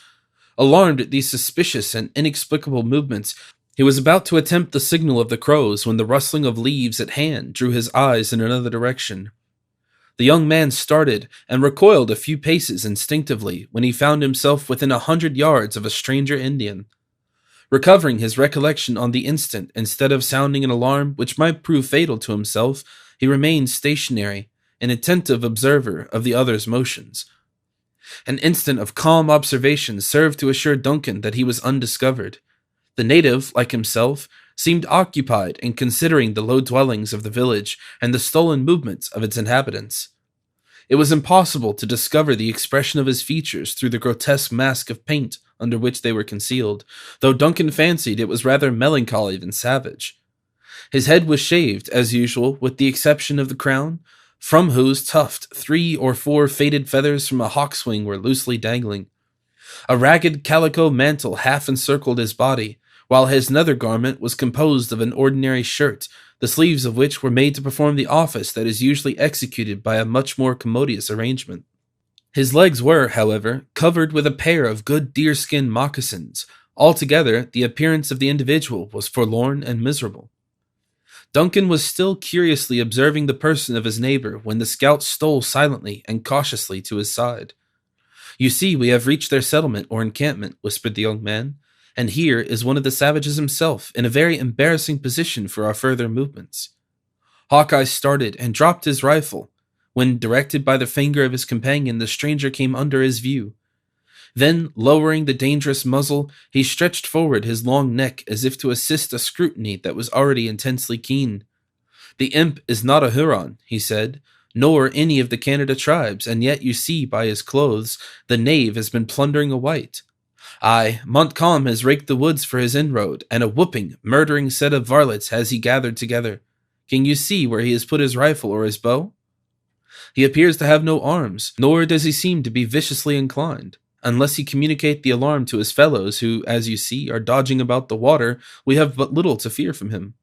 Alarmed at these suspicious and inexplicable movements, he was about to attempt the signal of the crows when the rustling of leaves at hand drew his eyes in another direction. The young man started and recoiled a few paces instinctively when he found himself within 100 yards of a stranger Indian. Recovering his recollection on the instant, instead of sounding an alarm which might prove fatal to himself, he remained stationary, an attentive observer of the other's motions. An instant of calm observation served to assure Duncan that he was undiscovered. The native, like himself, seemed occupied in considering the low dwellings of the village and the stolen movements of its inhabitants. It was impossible to discover the expression of his features through the grotesque mask of paint under which they were concealed, though Duncan fancied it was rather melancholy than savage. His head was shaved, as usual, with the exception of the crown, from whose tuft 3 or 4 faded feathers from a hawk's wing were loosely dangling. A ragged calico mantle half encircled his body, while his nether garment was composed of an ordinary shirt, the sleeves of which were made to perform the office that is usually executed by a much more commodious arrangement. His legs were, however, covered with a pair of good deerskin moccasins. Altogether, the appearance of the individual was forlorn and miserable. Duncan was still curiously observing the person of his neighbor when the scout stole silently and cautiously to his side. "You see, we have reached their settlement or encampment," whispered the young man, "and here is one of the savages himself in a very embarrassing position for our further movements." Hawkeye started and dropped his rifle, when, directed by the finger of his companion, the stranger came under his view. Then, lowering the dangerous muzzle, he stretched forward his long neck as if to assist a scrutiny that was already intensely keen. "The imp is not a Huron," he said, "nor any of the Canada tribes, and yet you see by his clothes the knave has been plundering a white. Aye, Montcalm has raked the woods for his inroad, and a whooping, murdering set of varlets has he gathered together. Can you see where he has put his rifle or his bow? He appears to have no arms, nor does he seem to be viciously inclined. Unless he communicate the alarm to his fellows, who, as you see, are dodging about the water, we have but little to fear from him."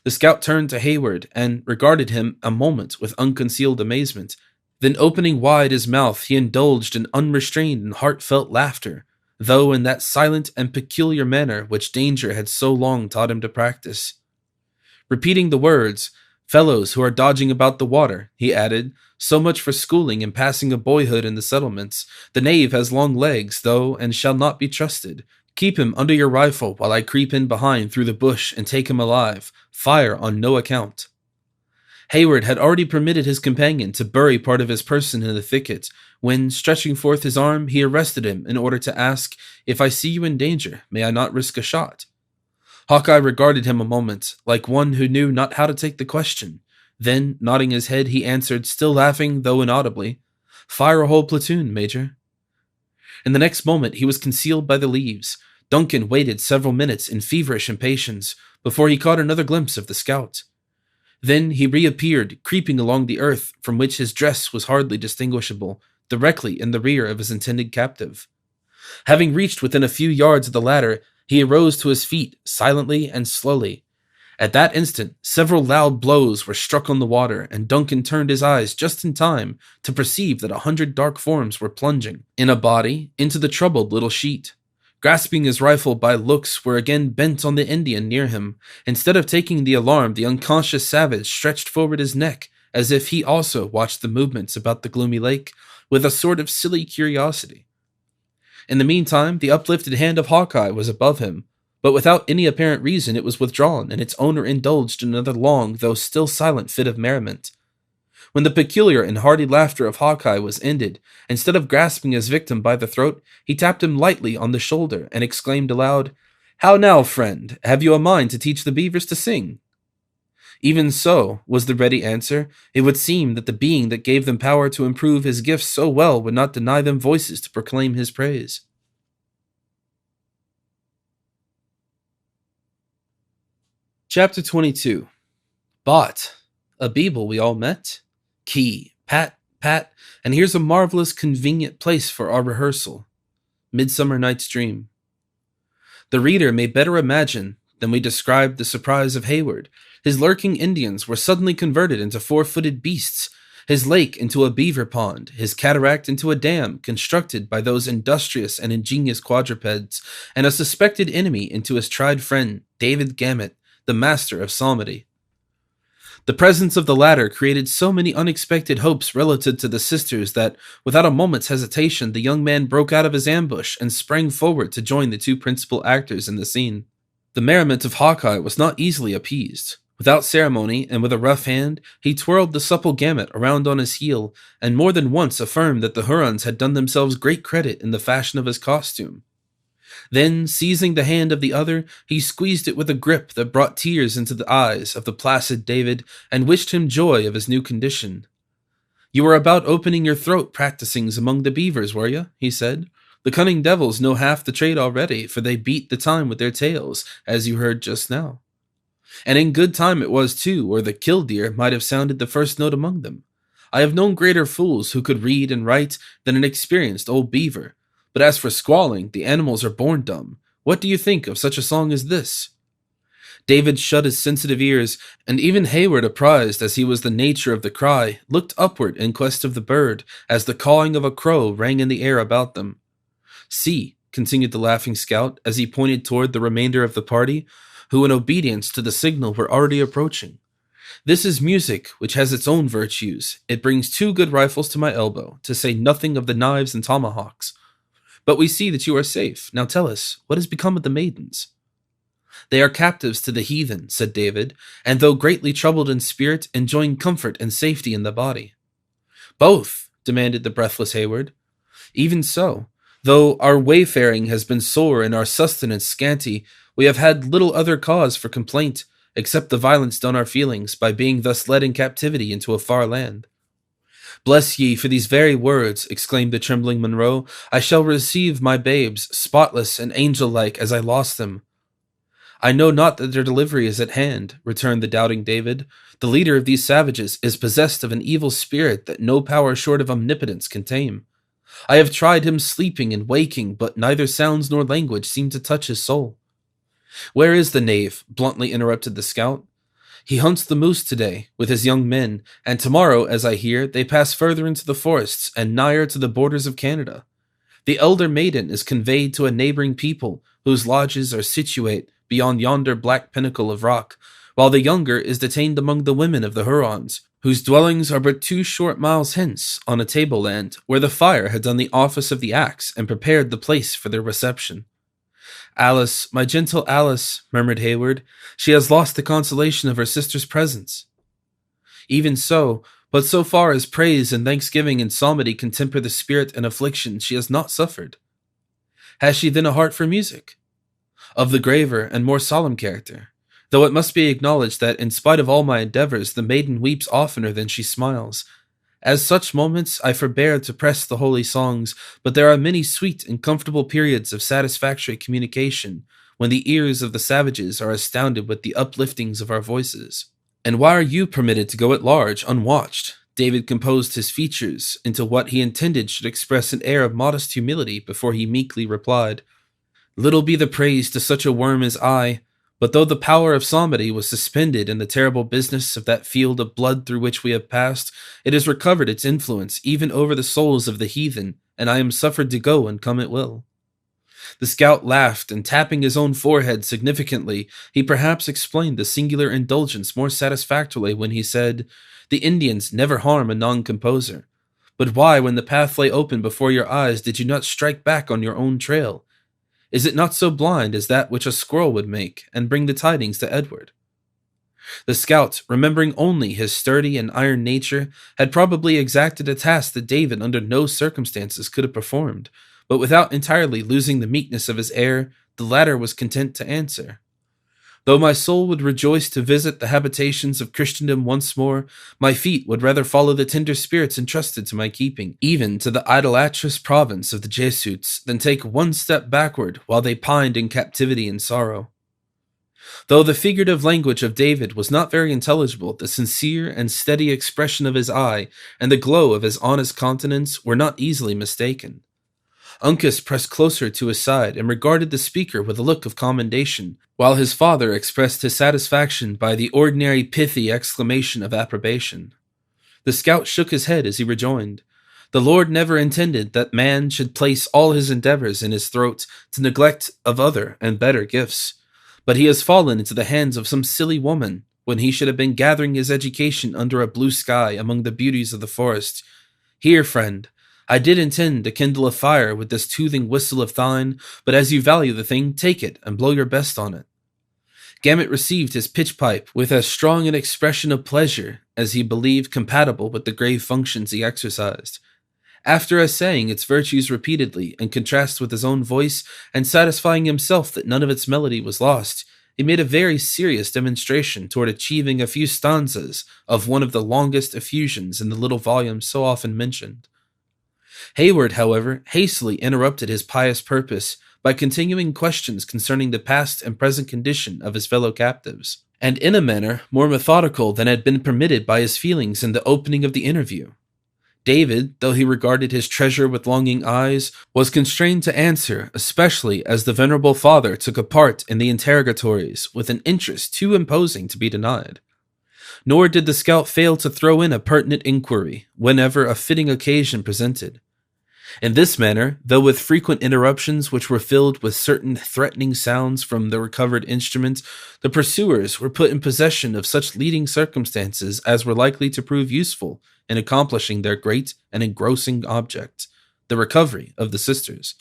The scout turned to Hayward and regarded him a moment with unconcealed amazement. Then, opening wide his mouth, he indulged in unrestrained and heartfelt laughter, though in that silent and peculiar manner which danger had so long taught him to practice. Repeating the words, "Fellows who are dodging about the water," he added, "so much for schooling and passing a boyhood in the settlements. The knave has long legs, though, and shall not be trusted. Keep him under your rifle while I creep in behind through the bush and take him alive. Fire on no account." Hayward had already permitted his companion to bury part of his person in the thicket, when, stretching forth his arm, he arrested him in order to ask, "If I see you in danger, may I not risk a shot?" Hawkeye regarded him a moment, like one who knew not how to take the question. Then, nodding his head, he answered, still laughing, though inaudibly, "Fire a whole platoon, Major." In the next moment he was concealed by the leaves. Duncan waited several minutes in feverish impatience before he caught another glimpse of the scout. Then he reappeared, creeping along the earth from which his dress was hardly distinguishable, directly in the rear of his intended captive. Having reached within a few yards of the latter, he arose to his feet, silently and slowly. At that instant, several loud blows were struck on the water, and Duncan turned his eyes just in time to perceive that 100 dark forms were plunging, in a body, into the troubled little sheet. Grasping his rifle by looks were again bent on the Indian near him. Instead of taking the alarm, the unconscious savage stretched forward his neck, as if he also watched the movements about the gloomy lake with a sort of silly curiosity. In the meantime, the uplifted hand of Hawkeye was above him, but without any apparent reason it was withdrawn, and its owner indulged in another long, though still silent fit of merriment. When the peculiar and hearty laughter of Hawkeye was ended, instead of grasping his victim by the throat, he tapped him lightly on the shoulder and exclaimed aloud, "How now, friend? Have you a mind to teach the beavers to sing?" "Even so," was the ready answer. "It would seem that the being that gave them power to improve his gifts so well would not deny them voices to proclaim his praise." Chapter 22. Bought. A Beeble we all met. Key. Pat, pat, and here's a marvelous convenient place for our rehearsal. Midsummer Night's Dream. The reader may better imagine than we described the surprise of Hayward. His lurking Indians were suddenly converted into four-footed beasts, his lake into a beaver pond, his cataract into a dam constructed by those industrious and ingenious quadrupeds, and a suspected enemy into his tried friend, David Gamut, the master of psalmody. The presence of the latter created so many unexpected hopes relative to the sisters that, without a moment's hesitation, the young man broke out of his ambush and sprang forward to join the two principal actors in the scene. The merriment of Hawkeye was not easily appeased. Without ceremony, and with a rough hand, he twirled the supple Gamut around on his heel, and more than once affirmed that the Hurons had done themselves great credit in the fashion of his costume. Then, seizing the hand of the other, he squeezed it with a grip that brought tears into the eyes of the placid David, and wished him joy of his new condition. "You were about opening your throat practisings among the beavers, were you?" he said. "The cunning devils know half the trade already, for they beat the time with their tails, as you heard just now. And in good time it was too, or the killdeer might have sounded the first note among them. I have known greater fools who could read and write than an experienced old beaver. But as for squalling, the animals are born dumb. What do you think of such a song as this?" David shut his sensitive ears, and even Hayward, apprised as he was the nature of the cry, looked upward in quest of the bird, as the cawing of a crow rang in the air about them. "See," continued the laughing scout, as he pointed toward the remainder of the party, who in obedience to the signal were already approaching. "This is music which has its own virtues. It brings 2 good rifles to my elbow, to say nothing of the knives and tomahawks. But we see that you are safe. Now tell us, what has become of the maidens?" "They are captives to the heathen," said David, "and though greatly troubled in spirit, enjoying comfort and safety in the body." "Both?" demanded the breathless Hayward. "Even so. Though our wayfaring has been sore and our sustenance scanty, we have had little other cause for complaint, except the violence done our feelings by being thus led in captivity into a far land." "Bless ye for these very words," exclaimed the trembling Monroe. "I shall receive my babes, spotless and angel-like as I lost them." "I know not that their delivery is at hand," returned the doubting David. "The leader of these savages is possessed of an evil spirit that no power short of omnipotence can tame. I have tried him sleeping and waking, but neither sounds nor language seem to touch his soul." "Where is the knave?" bluntly interrupted the scout. "He hunts the moose today with his young men, and tomorrow, as I hear, they pass further into the forests and nigher to the borders of Canada. The elder maiden is conveyed to a neighboring people, whose lodges are situate beyond yonder black pinnacle of rock, while the younger is detained among the women of the Hurons, whose dwellings are but 2 short miles hence, on a tableland, where the fire had done the office of the axe and prepared the place for their reception." "Alice, my gentle Alice," murmured Hayward, "she has lost the consolation of her sister's presence." "Even so, but so far as praise and thanksgiving and psalmody can temper the spirit and affliction, she has not suffered." "Has she then a heart for music?" "Of the graver and more solemn character, though it must be acknowledged that, in spite of all my endeavors, the maiden weeps oftener than she smiles. At such moments I forbear to press the holy songs, but there are many sweet and comfortable periods of satisfactory communication, when the ears of the savages are astounded with the upliftings of our voices." "And why are you permitted to go at large, unwatched?" David composed his features into what he intended should express an air of modest humility before he meekly replied, "Little be the praise to such a worm as I, but though the power of psalmody was suspended in the terrible business of that field of blood through which we have passed, it has recovered its influence even over the souls of the heathen, and I am suffered to go and come at will." The scout laughed, and tapping his own forehead significantly, he perhaps explained the singular indulgence more satisfactorily when he said, "The Indians never harm a non-composer. But why, when the path lay open before your eyes, did you not strike back on your own trail? Is it not so blind as that which a squirrel would make, and bring the tidings to Edward?" The scout, remembering only his sturdy and iron nature, had probably exacted a task that David under no circumstances could have performed, but without entirely losing the meekness of his air, the latter was content to answer, "Though my soul would rejoice to visit the habitations of Christendom once more, my feet would rather follow the tender spirits entrusted to my keeping, even to the idolatrous province of the Jesuits, than take one step backward while they pined in captivity and sorrow." Though the figurative language of David was not very intelligible, the sincere and steady expression of his eye and the glow of his honest countenance were not easily mistaken. Uncas pressed closer to his side and regarded the speaker with a look of commendation, while his father expressed his satisfaction by the ordinary pithy exclamation of approbation. The scout shook his head as he rejoined, "The Lord never intended that man should place all his endeavors in his throat to neglect of other and better gifts, but he has fallen into the hands of some silly woman, when he should have been gathering his education under a blue sky among the beauties of the forest. Here, friend, I did intend to kindle a fire with this toothing whistle of thine, but as you value the thing, take it and blow your best on it." Gamut received his pitch pipe with as strong an expression of pleasure as he believed compatible with the grave functions he exercised. After essaying its virtues repeatedly in contrast with his own voice, and satisfying himself that none of its melody was lost, he made a very serious demonstration toward achieving a few stanzas of one of the longest effusions in the little volume so often mentioned. Hayward, however, hastily interrupted his pious purpose by continuing questions concerning the past and present condition of his fellow captives, and in a manner more methodical than had been permitted by his feelings in the opening of the interview. David, though he regarded his treasure with longing eyes, was constrained to answer, especially as the venerable father took a part in the interrogatories with an interest too imposing to be denied. Nor did the scout fail to throw in a pertinent inquiry whenever a fitting occasion presented. In this manner, though with frequent interruptions which were filled with certain threatening sounds from the recovered instrument, the pursuers were put in possession of such leading circumstances as were likely to prove useful in accomplishing their great and engrossing object, the recovery of the sisters.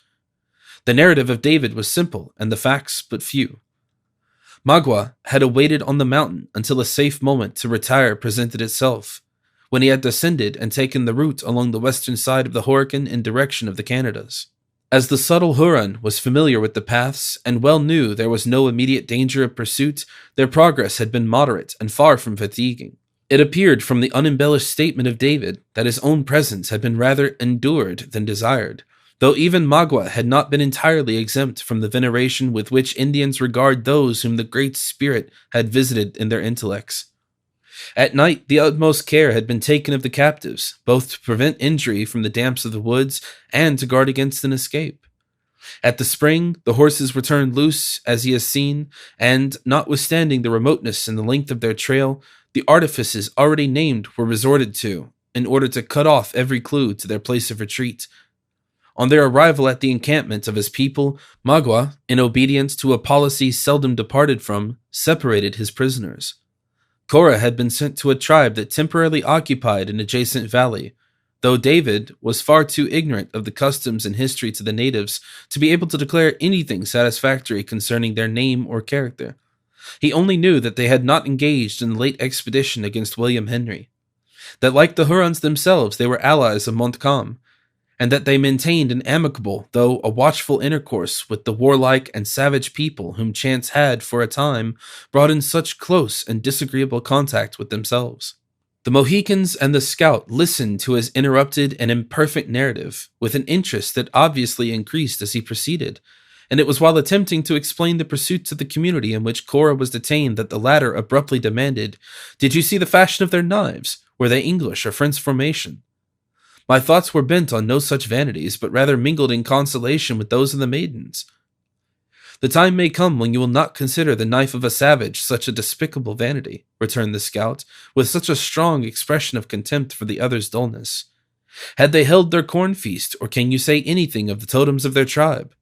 The narrative of David was simple, and the facts but few. Magua had awaited on the mountain until a safe moment to retire presented itself, when he had descended and taken the route along the western side of the Horican in direction of the Canadas. As the subtle Huron was familiar with the paths and well knew there was no immediate danger of pursuit, their progress had been moderate and far from fatiguing. It appeared from the unembellished statement of David that his own presence had been rather endured than desired, though even Magua had not been entirely exempt from the veneration with which Indians regard those whom the Great Spirit had visited in their intellects. At night, the utmost care had been taken of the captives, both to prevent injury from the damps of the woods and to guard against an escape. At the spring, the horses were turned loose, as he has seen, and, notwithstanding the remoteness and the length of their trail, the artifices already named were resorted to, in order to cut off every clue to their place of retreat. On their arrival at the encampment of his people, Magua, in obedience to a policy seldom departed from, separated his prisoners. Cora had been sent to a tribe that temporarily occupied an adjacent valley, though David was far too ignorant of the customs and history to the natives to be able to declare anything satisfactory concerning their name or character. He only knew that they had not engaged in the late expedition against William Henry, that like the Hurons themselves they were allies of Montcalm, and that they maintained an amicable, though a watchful intercourse with the warlike and savage people whom chance had, for a time, brought in such close and disagreeable contact with themselves. The Mohicans and the scout listened to his interrupted and imperfect narrative with an interest that obviously increased as he proceeded, and it was while attempting to explain the pursuits of the community in which Cora was detained that the latter abruptly demanded, "Did you see the fashion of their knives? Were they English or French formation?" My thoughts were bent on no such vanities, but rather mingled in consolation with those of the maidens. "The time may come when you will not consider the knife of a savage such a despicable vanity," returned the scout, with such a strong expression of contempt for the other's dullness. "Had they held their corn feast, or can you say anything of the totems of their tribe?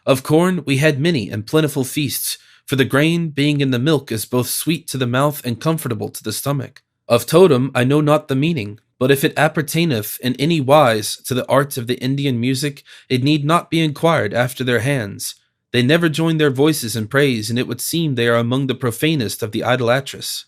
Of corn we had many and plentiful feasts, for the grain, being in the milk, is both sweet to the mouth and comfortable to the stomach. Of totem I know not the meaning, but if it appertaineth in any wise to the art of the Indian music, it need not be inquired after their hands. They never join their voices in praise, and it would seem they are among the profanest of the idolatrous.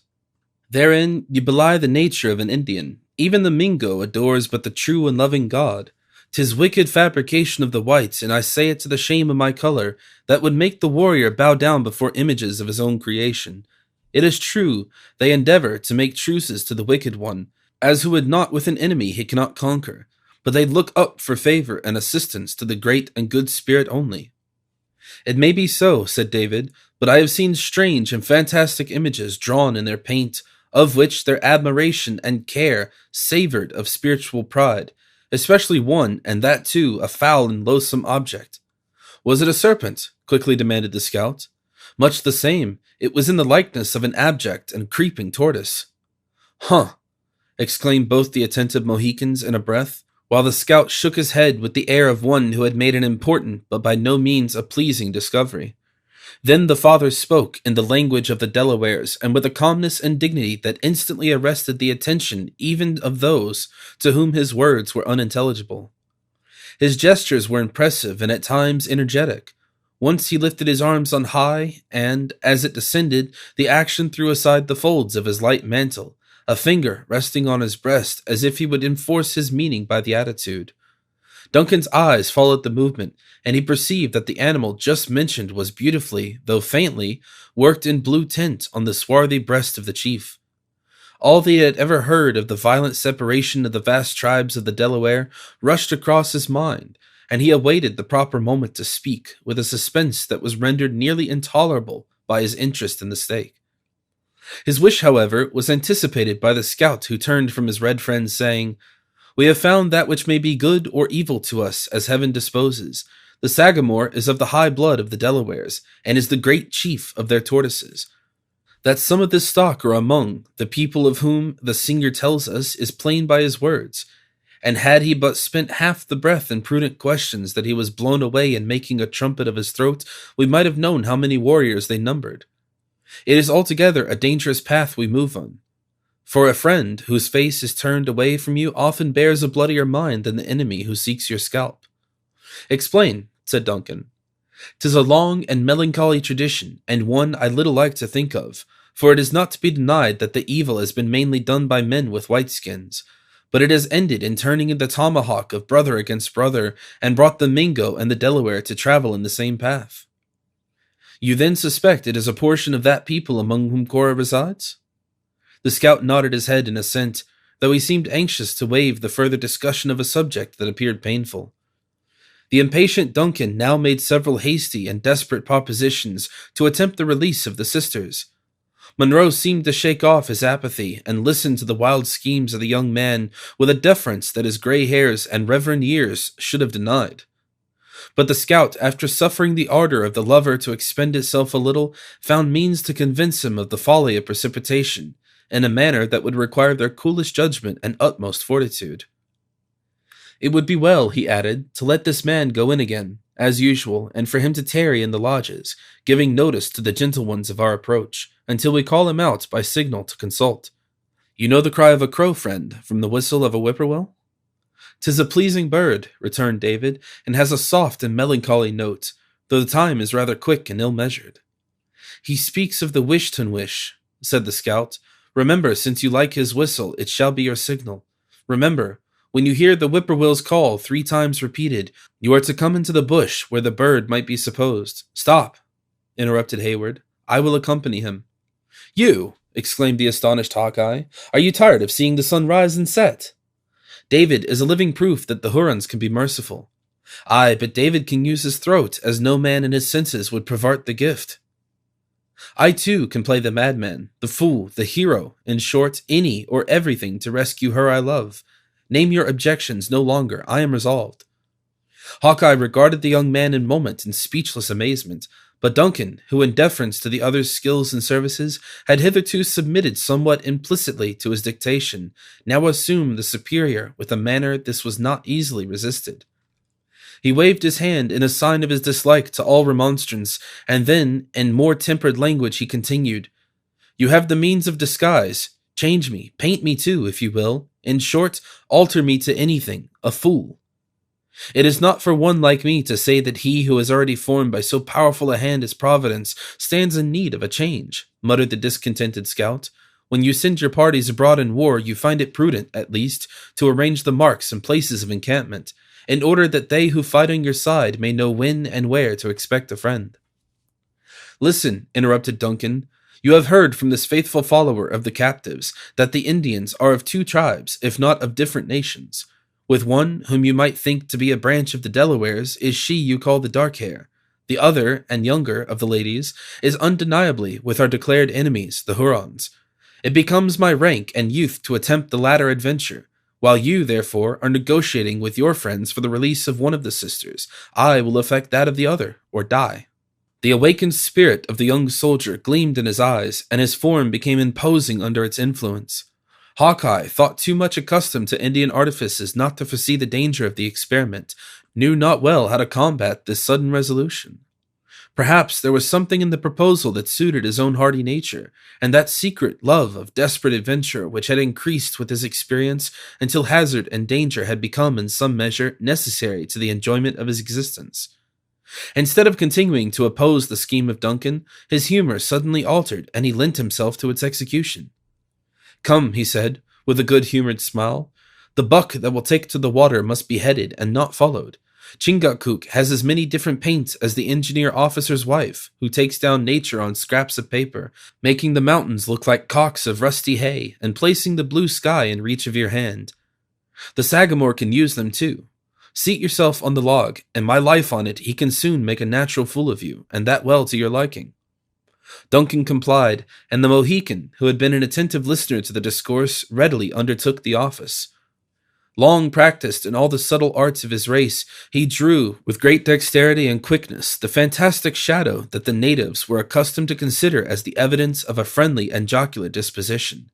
Therein you belie the nature of an Indian. Even the Mingo adores but the true and loving God. 'Tis wicked fabrication of the whites, and I say it to the shame of my color, that would make the warrior bow down before images of his own creation. It is true, they endeavor to make truces to the wicked one, as who would not with an enemy he cannot conquer, but they look up for favor and assistance to the great and good spirit only." "It may be so," said David, "but I have seen strange and fantastic images drawn in their paint, of which their admiration and care savored of spiritual pride, especially one, and that too, a foul and loathsome object." "Was it a serpent?" quickly demanded the scout. "Much the same. It was in the likeness of an abject and creeping tortoise." "Huh!" exclaimed both the attentive Mohicans in a breath, while the scout shook his head with the air of one who had made an important but by no means a pleasing discovery. Then the father spoke in the language of the Delawares, and with a calmness and dignity that instantly arrested the attention even of those to whom his words were unintelligible. His gestures were impressive and at times energetic. Once he lifted his arms on high, and, as it descended, the action threw aside the folds of his light mantle, a finger resting on his breast as if he would enforce his meaning by the attitude. Duncan's eyes followed the movement, and he perceived that the animal just mentioned was beautifully, though faintly, worked in blue tint on the swarthy breast of the chief. All that he had ever heard of the violent separation of the vast tribes of the Delaware rushed across his mind, and he awaited the proper moment to speak with a suspense that was rendered nearly intolerable by his interest in the stake. His wish, however, was anticipated by the scout, who turned from his red friend, saying, "We have found that which may be good or evil to us, as heaven disposes. The Sagamore is of the high blood of the Delawares, and is the great chief of their tortoises. That some of this stock are among the people of whom the singer tells us is plain by his words, and had he but spent half the breath in prudent questions that he was blown away in making a trumpet of his throat, we might have known how many warriors they numbered. It is altogether a dangerous path we move on, for a friend whose face is turned away from you often bears a bloodier mind than the enemy who seeks your scalp." "Explain," said Duncan. "'Tis a long and melancholy tradition, and one I little like to think of, for it is not to be denied that the evil has been mainly done by men with white skins, but it has ended in turning in the tomahawk of brother against brother, and brought the Mingo and the Delaware to travel in the same path." "You then suspect it is a portion of that people among whom Cora resides?" The scout nodded his head in assent, though he seemed anxious to waive the further discussion of a subject that appeared painful. The impatient Duncan now made several hasty and desperate propositions to attempt the release of the sisters. Monroe seemed to shake off his apathy and listen to the wild schemes of the young man with a deference that his gray hairs and reverend years should have denied. But the scout, after suffering the ardor of the lover to expend itself a little, found means to convince him of the folly of precipitation, in a manner that would require their coolest judgment and utmost fortitude. It would be well, he added, to let this man go in again, as usual, and for him to tarry in the lodges, giving notice to the gentle ones of our approach, until we call him out by signal to consult. You know the cry of a crow, friend, from the whistle of a whippoorwill? 'Tis a pleasing bird, returned David, and has a soft and melancholy note, though the time is rather quick and ill-measured. He speaks of the wish-ton-wish, said the scout. Remember, since you like his whistle, it shall be your signal. Remember, when you hear the whippoorwill's call 3 times repeated, you are to come into the bush where the bird might be supposed. Stop, interrupted Hayward. I will accompany him. You, exclaimed the astonished Hawkeye, are you tired of seeing the sun rise and set? David is a living proof that the Hurons can be merciful. Aye, but David can use his throat, as no man in his senses would pervert the gift. I too can play the madman, the fool, the hero, in short, any or everything to rescue her I love. Name your objections no longer, I am resolved. Hawkeye regarded the young man in moment in speechless amazement, but Duncan, who in deference to the other's skills and services, had hitherto submitted somewhat implicitly to his dictation, now assumed the superior with a manner this was not easily resisted. He waved his hand in a sign of his dislike to all remonstrance, and then, in more tempered language, he continued, You have the means of disguise. Change me, paint me too, if you will. In short, alter me to anything, a fool. It is not for one like me to say that he who is already formed by so powerful a hand as Providence stands in need of a change, muttered the discontented scout. When you send your parties abroad in war, you find it prudent, at least, to arrange the marks and places of encampment, in order that they who fight on your side may know when and where to expect a friend. Listen, interrupted Duncan. You have heard from this faithful follower of the captives that the Indians are of 2 tribes, if not of different nations. With one, whom you might think to be a branch of the Delawares, is she you call the dark hair. The other, and younger, of the ladies, is undeniably with our declared enemies, the Hurons. It becomes my rank and youth to attempt the latter adventure. While you, therefore, are negotiating with your friends for the release of one of the sisters, I will effect that of the other, or die. The awakened spirit of the young soldier gleamed in his eyes, and his form became imposing under its influence. Hawkeye, thought too much accustomed to Indian artifices not to foresee the danger of the experiment, knew not well how to combat this sudden resolution. Perhaps there was something in the proposal that suited his own hardy nature, and that secret love of desperate adventure which had increased with his experience until hazard and danger had become in some measure necessary to the enjoyment of his existence. Instead of continuing to oppose the scheme of Duncan, his humor suddenly altered, and he lent himself to its execution. Come, he said, with a good-humored smile. The buck that will take to the water must be headed and not followed. Chingachgook has as many different paints as the engineer officer's wife, who takes down nature on scraps of paper, making the mountains look like cocks of rusty hay and placing the blue sky in reach of your hand. The Sagamore can use them too. Seat yourself on the log, and my life on it he can soon make a natural fool of you, and that well to your liking. Duncan complied, and the Mohican, who had been an attentive listener to the discourse, readily undertook the office. Long practiced in all the subtle arts of his race, he drew, with great dexterity and quickness, the fantastic shadow that the natives were accustomed to consider as the evidence of a friendly and jocular disposition.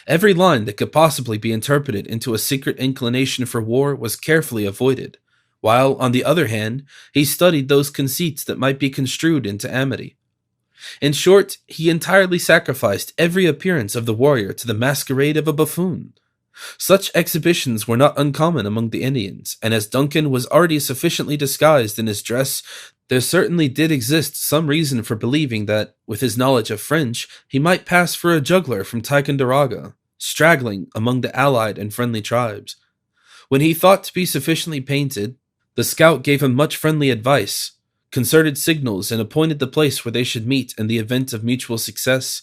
Every line that could possibly be interpreted into a secret inclination for war was carefully avoided, while, on the other hand, he studied those conceits that might be construed into amity. In short, he entirely sacrificed every appearance of the warrior to the masquerade of a buffoon. Such exhibitions were not uncommon among the Indians, and as Duncan was already sufficiently disguised in his dress, there certainly did exist some reason for believing that, with his knowledge of French, he might pass for a juggler from Ticonderoga, straggling among the allied and friendly tribes. When he thought to be sufficiently painted, the scout gave him much friendly advice, concerted signals, and appointed the place where they should meet in the event of mutual success.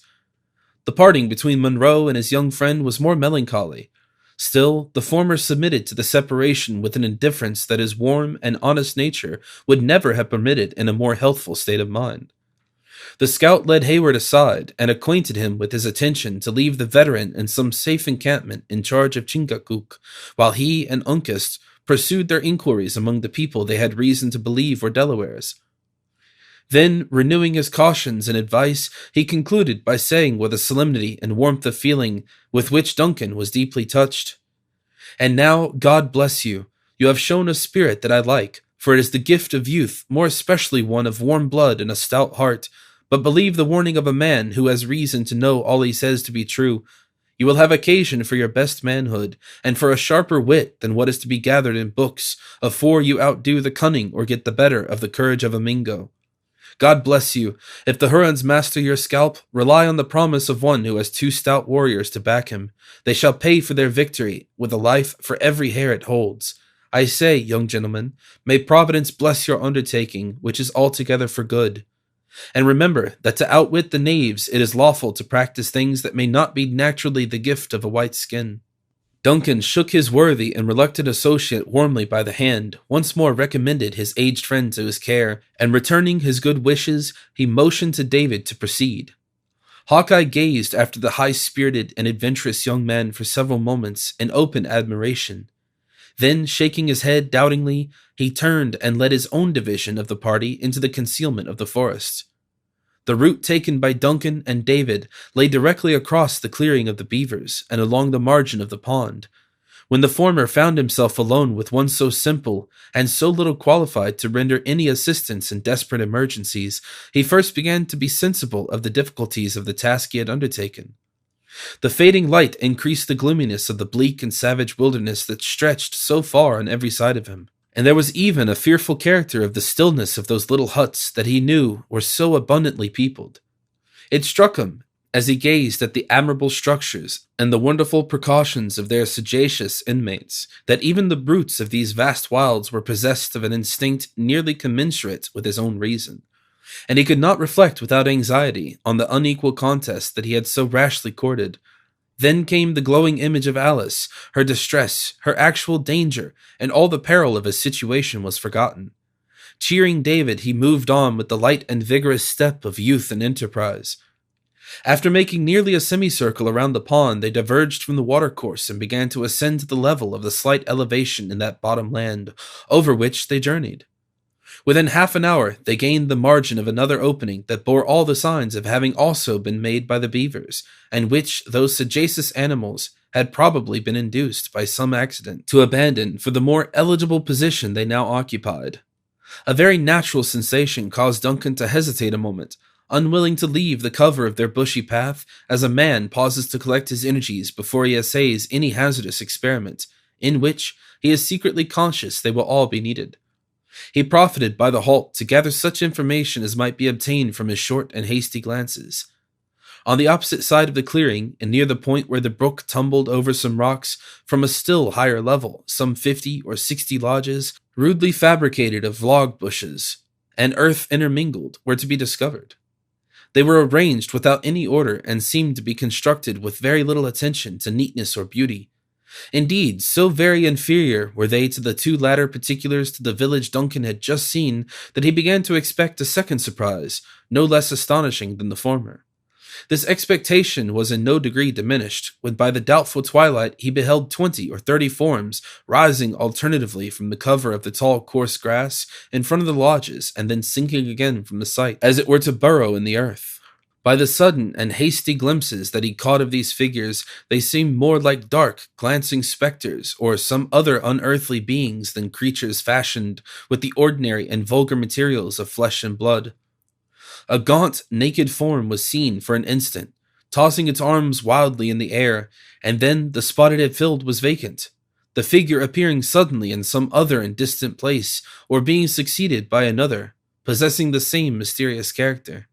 The parting between Monroe and his young friend was more melancholy. Still, the former submitted to the separation with an indifference that his warm and honest nature would never have permitted in a more healthful state of mind. The scout led Hayward aside and acquainted him with his intention to leave the veteran in some safe encampment in charge of Chingachgook, while he and Uncas pursued their inquiries among the people they had reason to believe were Delawares. Then, renewing his cautions and advice, he concluded by saying with a solemnity and warmth of feeling with which Duncan was deeply touched, "And now, God bless you. You have shown a spirit that I like, for it is the gift of youth, more especially one of warm blood and a stout heart. But believe the warning of a man who has reason to know all he says to be true. You will have occasion for your best manhood, and for a sharper wit than what is to be gathered in books, afore you outdo the cunning or get the better of the courage of a Mingo. God bless you. If the Hurons master your scalp, rely on the promise of one who has 2 stout warriors to back him. They shall pay for their victory with a life for every hair it holds. I say, young gentlemen, may Providence bless your undertaking, which is altogether for good. And remember that to outwit the knaves it is lawful to practice things that may not be naturally the gift of a white skin." Duncan shook his worthy and reluctant associate warmly by the hand, once more recommended his aged friend to his care, and returning his good wishes, he motioned to David to proceed. Hawkeye gazed after the high-spirited and adventurous young man for several moments in open admiration. Then, shaking his head doubtingly, he turned and led his own division of the party into the concealment of the forest. The route taken by Duncan and David lay directly across the clearing of the beavers and along the margin of the pond. When the former found himself alone with one so simple and so little qualified to render any assistance in desperate emergencies, he first began to be sensible of the difficulties of the task he had undertaken. The fading light increased the gloominess of the bleak and savage wilderness that stretched so far on every side of him. And there was even a fearful character of the stillness of those little huts that he knew were so abundantly peopled. It struck him, as he gazed at the admirable structures and the wonderful precautions of their sagacious inmates, that even the brutes of these vast wilds were possessed of an instinct nearly commensurate with his own reason, and he could not reflect without anxiety on the unequal contest that he had so rashly courted. Then came the glowing image of Alice. Her distress, her actual danger, and all the peril of his situation was forgotten. Cheering David, he moved on with the light and vigorous step of youth and enterprise. After making nearly a semicircle around the pond, they diverged from the watercourse and began to ascend to the level of the slight elevation in that bottom land, over which they journeyed. Within half an hour, they gained the margin of another opening that bore all the signs of having also been made by the beavers, and which those sagacious animals had probably been induced by some accident to abandon for the more eligible position they now occupied. A very natural sensation caused Duncan to hesitate a moment, unwilling to leave the cover of their bushy path, as a man pauses to collect his energies before he essays any hazardous experiment, in which he is secretly conscious they will all be needed. He profited by the halt to gather such information as might be obtained from his short and hasty glances. On the opposite side of the clearing, and near the point where the brook tumbled over some rocks from a still higher level, some 50 or 60 lodges, rudely fabricated of log bushes and earth intermingled, were to be discovered. They were arranged without any order and seemed to be constructed with very little attention to neatness or beauty. Indeed, so very inferior were they to the 2 latter particulars to the village Duncan had just seen that he began to expect a second surprise, no less astonishing than the former. This expectation was in no degree diminished, when by the doubtful twilight he beheld 20 or 30 forms rising alternatively from the cover of the tall coarse grass in front of the lodges and then sinking again from the sight, as it were to burrow in the earth. By the sudden and hasty glimpses that he caught of these figures, they seemed more like dark, glancing specters, or some other unearthly beings than creatures fashioned with the ordinary and vulgar materials of flesh and blood. A gaunt, naked form was seen for an instant, tossing its arms wildly in the air, and then the spot it had filled was vacant, the figure appearing suddenly in some other and distant place, or being succeeded by another, possessing the same mysterious character.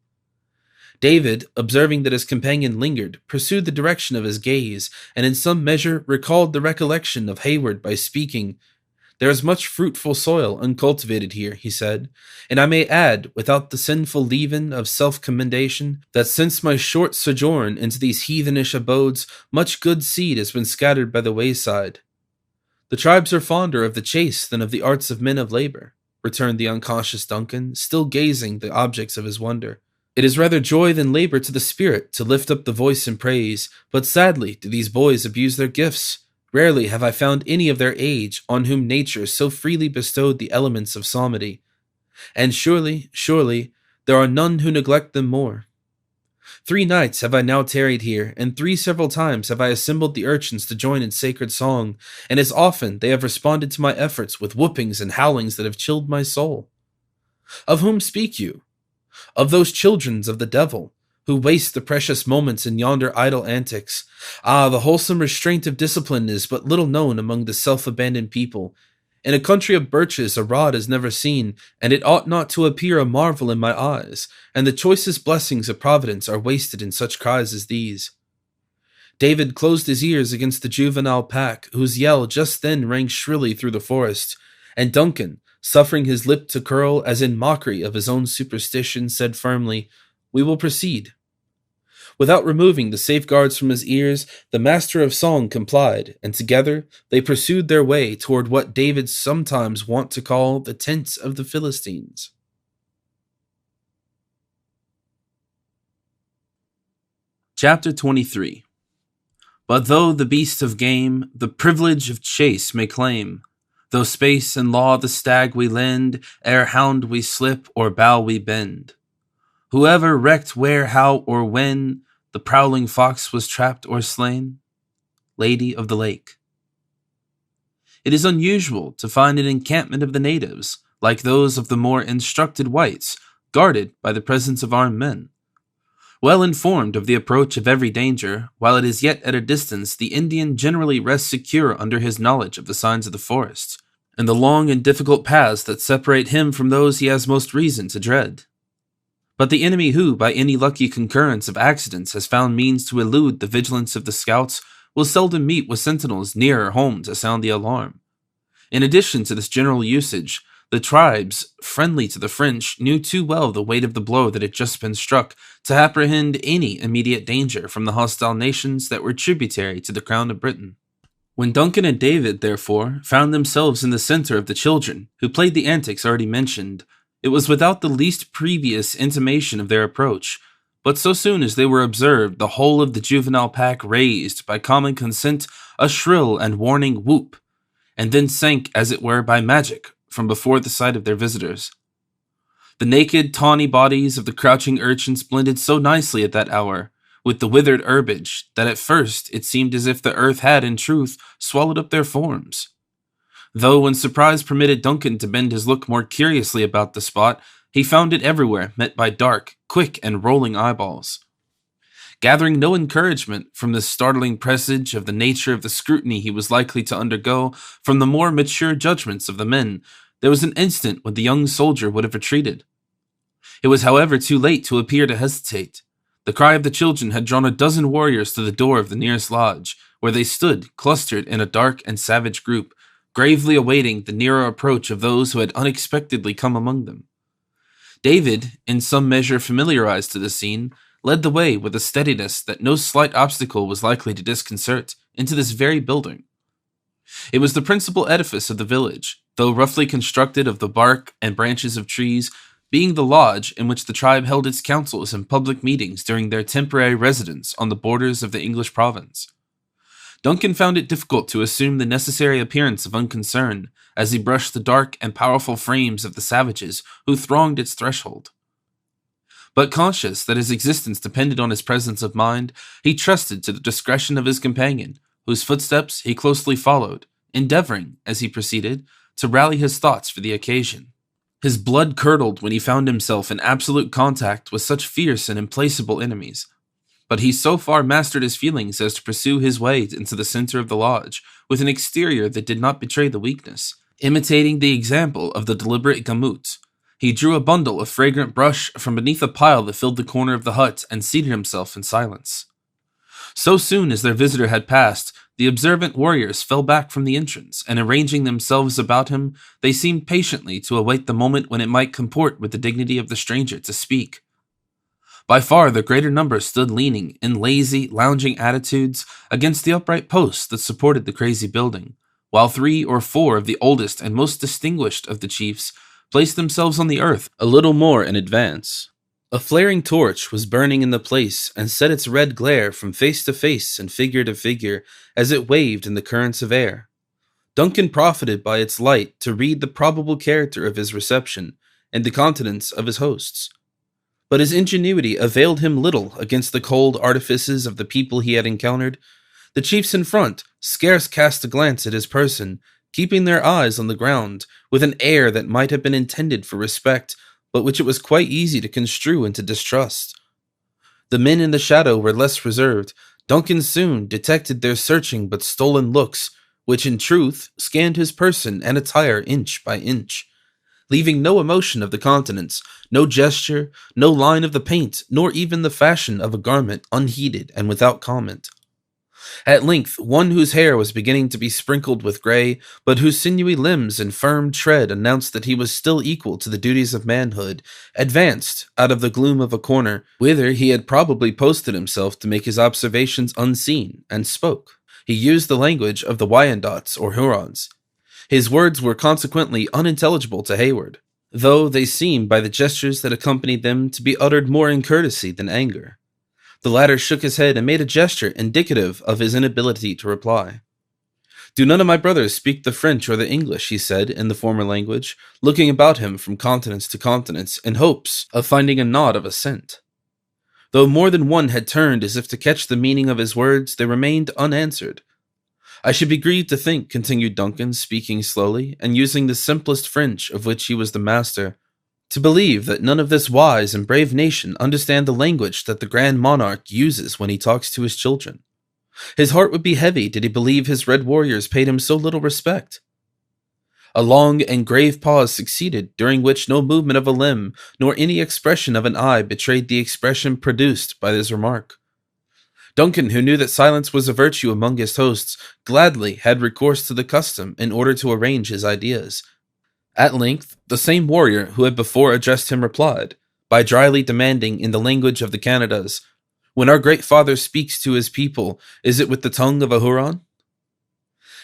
David, observing that his companion lingered, pursued the direction of his gaze, and in some measure recalled the recollection of Hayward by speaking. "There is much fruitful soil uncultivated here," he said, "and I may add, without the sinful leaven of self-commendation, that since my short sojourn into these heathenish abodes, much good seed has been scattered by the wayside." "The tribes are fonder of the chase than of the arts of men of labor," returned the unconscious Duncan, still gazing the objects of his wonder. It is rather joy than labor to the spirit to lift up the voice in praise, but sadly do these boys abuse their gifts. Rarely have I found any of their age on whom nature so freely bestowed the elements of psalmody, and surely, there are none who neglect them more. 3 nights have I now tarried here, and 3 several times have I assembled the urchins to join in sacred song, and as often they have responded to my efforts with whoopings and howlings that have chilled my soul. Of whom speak you? Of those children of the devil, who waste the precious moments in yonder idle antics. Ah, the wholesome restraint of discipline is but little known among the self-abandoned people. In a country of birches a rod is never seen, and it ought not to appear a marvel in my eyes, and the choicest blessings of Providence are wasted in such cries as these. David closed his ears against the juvenile pack, whose yell just then rang shrilly through the forest, and Duncan, suffering his lip to curl as in mockery of his own superstition, said firmly, "We will proceed." Without removing the safeguards from his ears, the master of song complied, and together they pursued their way toward what David sometimes wont to call the tents of the Philistines. Chapter 23. But though the beast of game the privilege of chase may claim, though space and law the stag we lend, ere hound we slip or bow we bend, whoever recked where, how, or when the prowling fox was trapped or slain? Lady of the Lake. It is unusual to find an encampment of the natives, like those of the more instructed whites, guarded by the presence of armed men. Well informed of the approach of every danger, while it is yet at a distance, the Indian generally rests secure under his knowledge of the signs of the forest, and the long and difficult paths that separate him from those he has most reason to dread. But the enemy who, by any lucky concurrence of accidents, has found means to elude the vigilance of the scouts, will seldom meet with sentinels nearer home to sound the alarm. In addition to this general usage, the tribes, friendly to the French, knew too well the weight of the blow that had just been struck to apprehend any immediate danger from the hostile nations that were tributary to the crown of Britain. When Duncan and David, therefore, found themselves in the center of the children, who played the antics already mentioned, it was without the least previous intimation of their approach, but so soon as they were observed, the whole of the juvenile pack raised, by common consent, a shrill and warning whoop, and then sank, as it were by magic, from before the sight of their visitors. The naked, tawny bodies of the crouching urchins blended so nicely at that hour with the withered herbage that at first it seemed as if the earth had, in truth, swallowed up their forms. Though when surprise permitted Duncan to bend his look more curiously about the spot, he found it everywhere met by dark, quick, and rolling eyeballs. Gathering no encouragement from this startling presage of the nature of the scrutiny he was likely to undergo from the more mature judgments of the men, there was an instant when the young soldier would have retreated. It was, however, too late to appear to hesitate. The cry of the children had drawn a dozen warriors to the door of the nearest lodge, where they stood, clustered in a dark and savage group, gravely awaiting the nearer approach of those who had unexpectedly come among them. David, in some measure familiarized to the scene, led the way with a steadiness that no slight obstacle was likely to disconcert into this very building. It was the principal edifice of the village, though roughly constructed of the bark and branches of trees, being the lodge in which the tribe held its councils and public meetings during their temporary residence on the borders of the English province. Duncan found it difficult to assume the necessary appearance of unconcern as he brushed the dark and powerful frames of the savages who thronged its threshold. But conscious that his existence depended on his presence of mind, he trusted to the discretion of his companion, whose footsteps he closely followed, endeavoring, as he proceeded, to rally his thoughts for the occasion. His blood curdled when he found himself in absolute contact with such fierce and implacable enemies, but he so far mastered his feelings as to pursue his way into the center of the lodge with an exterior that did not betray the weakness. Imitating the example of the deliberate Gamut, he drew a bundle of fragrant brush from beneath a pile that filled the corner of the hut and seated himself in silence. So soon as their visitor had passed, the observant warriors fell back from the entrance, and arranging themselves about him, they seemed patiently to await the moment when it might comport with the dignity of the stranger to speak. By far the greater number stood leaning, in lazy, lounging attitudes, against the upright posts that supported the crazy building, while 3 or 4 of the oldest and most distinguished of the chiefs placed themselves on the earth a little more in advance. A flaring torch was burning in the place and set its red glare from face to face and figure to figure as it waved in the currents of air. Duncan profited by its light to read the probable character of his reception and the countenance of his hosts. But his ingenuity availed him little against the cold artifices of the people he had encountered. The chiefs in front scarce cast a glance at his person, keeping their eyes on the ground with an air that might have been intended for respect, but which it was quite easy to construe into distrust. The men in the shadow were less reserved. Duncan soon detected their searching but stolen looks, which in truth scanned his person and attire inch by inch, leaving no emotion of the countenance, no gesture, no line of the paint, nor even the fashion of a garment unheeded and without comment. At length, one whose hair was beginning to be sprinkled with gray, but whose sinewy limbs and firm tread announced that he was still equal to the duties of manhood, advanced out of the gloom of a corner, whither he had probably posted himself to make his observations unseen, and spoke. He used the language of the Wyandots or Hurons. His words were consequently unintelligible to Hayward, though they seemed by the gestures that accompanied them to be uttered more in courtesy than anger. The latter shook his head and made a gesture indicative of his inability to reply. "Do none of my brothers speak the French or the English?" he said in the former language, looking about him from countenance to countenance in hopes of finding a nod of assent. Though more than one had turned as if to catch the meaning of his words, they remained unanswered. "I should be grieved to think," continued Duncan, speaking slowly, and using the simplest French of which he was the master, "to believe that none of this wise and brave nation understand the language that the Grand Monarch uses when he talks to his children. His heart would be heavy did he believe his red warriors paid him so little respect." A long and grave pause succeeded, during which no movement of a limb nor any expression of an eye betrayed the expression produced by this remark. Duncan, who knew that silence was a virtue among his hosts, gladly had recourse to the custom in order to arrange his ideas. At length, the same warrior who had before addressed him replied, by dryly demanding in the language of the Canadas, "When our great father speaks to his people, is it with the tongue of a Huron?"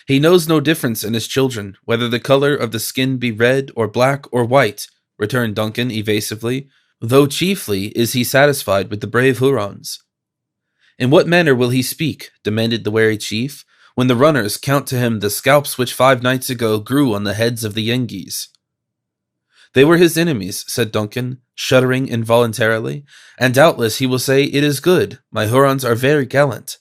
"He knows no difference in his children, whether the color of the skin be red or black or white," returned Duncan evasively, "though chiefly is he satisfied with the brave Hurons." "In what manner will he speak?" demanded the wary chief, "when the runners count to him the scalps which 5 nights ago grew on the heads of the Yengeese?" "They were his enemies," said Duncan, shuddering involuntarily, "and doubtless he will say, 'It is good, my Hurons are very gallant.'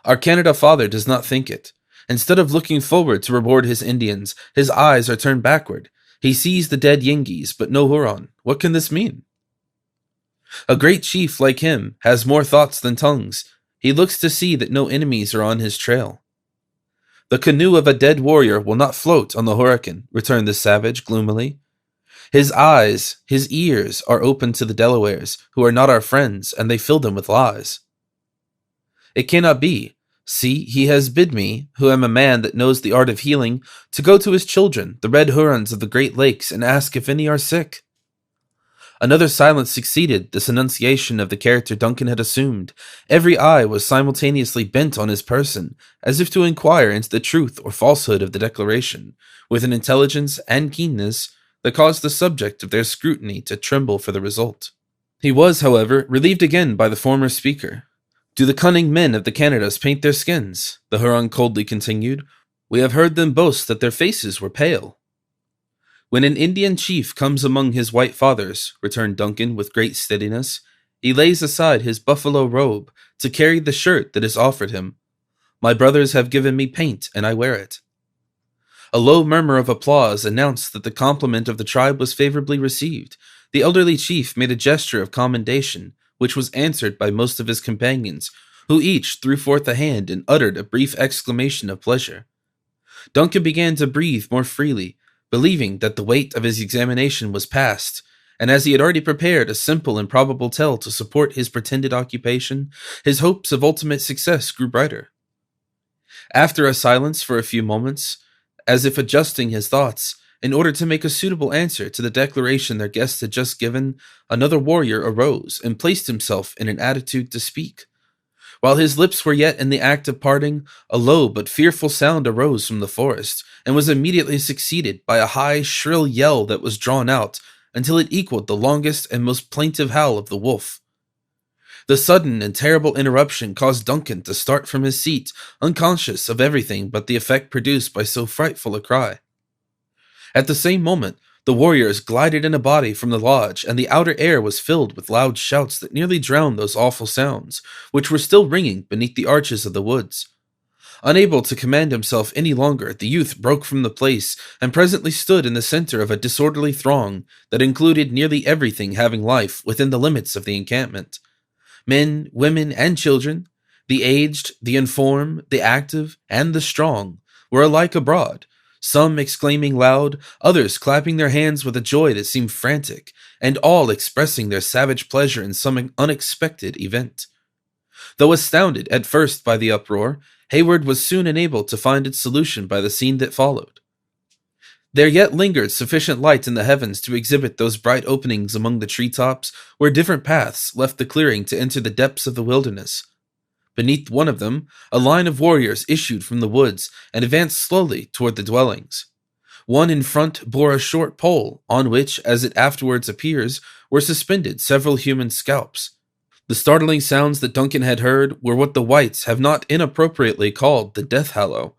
Our Canada father does not think it. Instead of looking forward to reward his Indians, his eyes are turned backward. He sees the dead Yengeese, but no Huron. What can this mean? A great chief like him has more thoughts than tongues. He looks to see that no enemies are on his trail." "The canoe of a dead warrior will not float on the hurricane," returned the savage gloomily. "His eyes, his ears are open to the Delawares, who are not our friends, and they fill them with lies." "It cannot be. See, he has bid me, who am a man that knows the art of healing, to go to his children, the red Hurons of the Great Lakes, and ask if any are sick." Another silence succeeded this enunciation of the character Duncan had assumed. Every eye was simultaneously bent on his person, as if to inquire into the truth or falsehood of the declaration, with an intelligence and keenness that caused the subject of their scrutiny to tremble for the result. He was, however, relieved again by the former speaker. "Do the cunning men of the Canadas paint their skins?" the Huron coldly continued. "We have heard them boast that their faces were pale." "When an Indian chief comes among his white fathers," returned Duncan with great steadiness, "he lays aside his buffalo robe to carry the shirt that is offered him. My brothers have given me paint, and I wear it." A low murmur of applause announced that the compliment of the tribe was favorably received. The elderly chief made a gesture of commendation, which was answered by most of his companions, who each threw forth a hand and uttered a brief exclamation of pleasure. Duncan began to breathe more freely, believing that the weight of his examination was past, and as he had already prepared a simple and probable tale to support his pretended occupation, his hopes of ultimate success grew brighter. After a silence for a few moments, as if adjusting his thoughts, in order to make a suitable answer to the declaration their guest had just given, another warrior arose and placed himself in an attitude to speak. While his lips were yet in the act of parting, a low but fearful sound arose from the forest, and was immediately succeeded by a high, shrill yell that was drawn out, until it equaled the longest and most plaintive howl of the wolf. The sudden and terrible interruption caused Duncan to start from his seat, unconscious of everything but the effect produced by so frightful a cry. At the same moment, the warriors glided in a body from the lodge, and the outer air was filled with loud shouts that nearly drowned those awful sounds, which were still ringing beneath the arches of the woods. Unable to command himself any longer, the youth broke from the place, and presently stood in the center of a disorderly throng that included nearly everything having life within the limits of the encampment. Men, women, and children, the aged, the infirm, the active, and the strong, were alike abroad, some exclaiming loud, others clapping their hands with a joy that seemed frantic, and all expressing their savage pleasure in some unexpected event. Though astounded at first by the uproar, Hayward was soon enabled to find its solution by the scene that followed. There yet lingered sufficient light in the heavens to exhibit those bright openings among the treetops, where different paths left the clearing to enter the depths of the wilderness. Beneath one of them, a line of warriors issued from the woods and advanced slowly toward the dwellings. One in front bore a short pole, on which, as it afterwards appears, were suspended several human scalps. The startling sounds that Duncan had heard were what the whites have not inappropriately called the death hallow,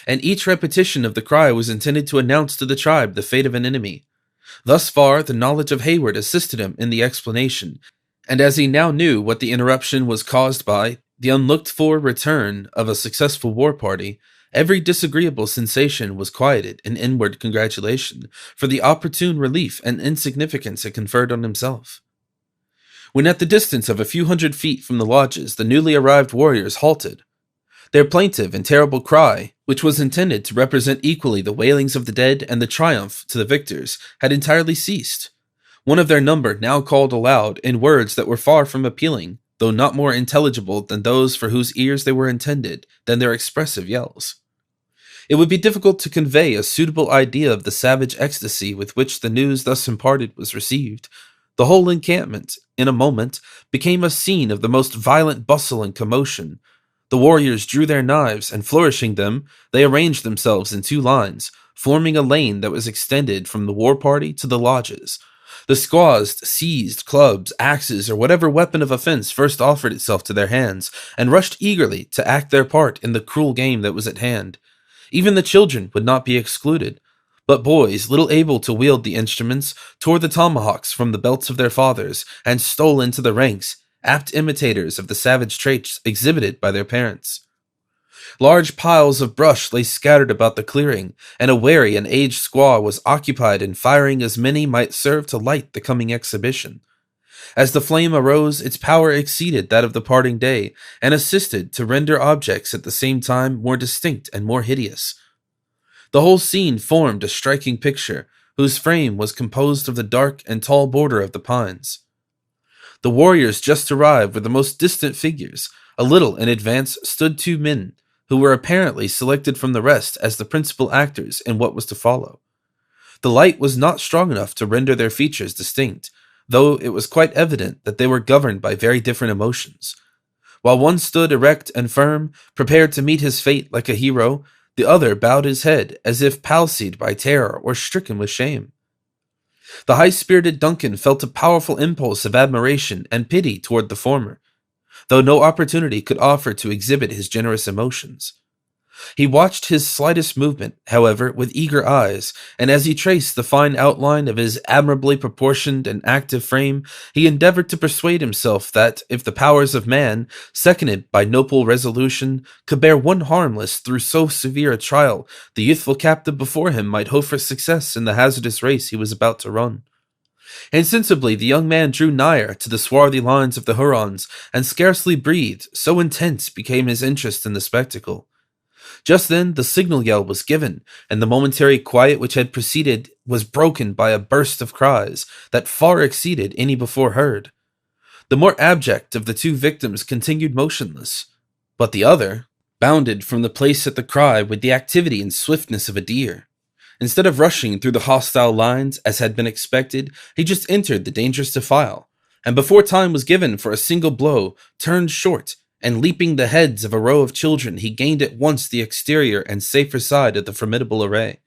and each repetition of the cry was intended to announce to the tribe the fate of an enemy. Thus far, the knowledge of Hayward assisted him in the explanation, and as he now knew what the interruption was caused by, the unlooked-for return of a successful war party, every disagreeable sensation was quieted in inward congratulation for the opportune relief and insignificance it conferred on himself. When at the distance of a few hundred feet from the lodges, the newly arrived warriors halted. Their plaintive and terrible cry, which was intended to represent equally the wailings of the dead and the triumph to the victors, had entirely ceased. One of their number now called aloud in words that were far from appealing, though not more intelligible than those for whose ears they were intended, than their expressive yells. It would be difficult to convey a suitable idea of the savage ecstasy with which the news thus imparted was received. The whole encampment, in a moment, became a scene of the most violent bustle and commotion. The warriors drew their knives, and flourishing them, they arranged themselves in two lines, forming a lane that was extended from the war party to the lodges. The squaws seized clubs, axes, or whatever weapon of offense first offered itself to their hands, and rushed eagerly to act their part in the cruel game that was at hand. Even the children would not be excluded, but boys, little able to wield the instruments, tore the tomahawks from the belts of their fathers, and stole into the ranks, apt imitators of the savage traits exhibited by their parents. Large piles of brush lay scattered about the clearing, and a wary and aged squaw was occupied in firing as many might serve to light the coming exhibition. As the flame arose, its power exceeded that of the parting day, and assisted to render objects at the same time more distinct and more hideous. The whole scene formed a striking picture, whose frame was composed of the dark and tall border of the pines. The warriors just arrived were the most distant figures. A little in advance stood two men, who were apparently selected from the rest as the principal actors in what was to follow. The light was not strong enough to render their features distinct, though it was quite evident that they were governed by very different emotions. While one stood erect and firm, prepared to meet his fate like a hero, the other bowed his head as if palsied by terror or stricken with shame. The high-spirited Duncan felt a powerful impulse of admiration and pity toward the former, though no opportunity could offer to exhibit his generous emotions. He watched his slightest movement, however, with eager eyes, and as he traced the fine outline of his admirably proportioned and active frame, he endeavored to persuade himself that, if the powers of man, seconded by noble resolution, could bear one harmless through so severe a trial, the youthful captive before him might hope for success in the hazardous race he was about to run. Insensibly the young man drew nigher to the swarthy lines of the Hurons, and scarcely breathed, so intense became his interest in the spectacle. Just then the signal yell was given, and the momentary quiet which had preceded was broken by a burst of cries that far exceeded any before heard. The more abject of the two victims continued motionless, but the other bounded from the place at the cry with the activity and swiftness of a deer. Instead of rushing through the hostile lines, as had been expected, he just entered the dangerous defile, and before time was given for a single blow, turned short, and leaping the heads of a row of children, he gained at once the exterior and safer side of the formidable array.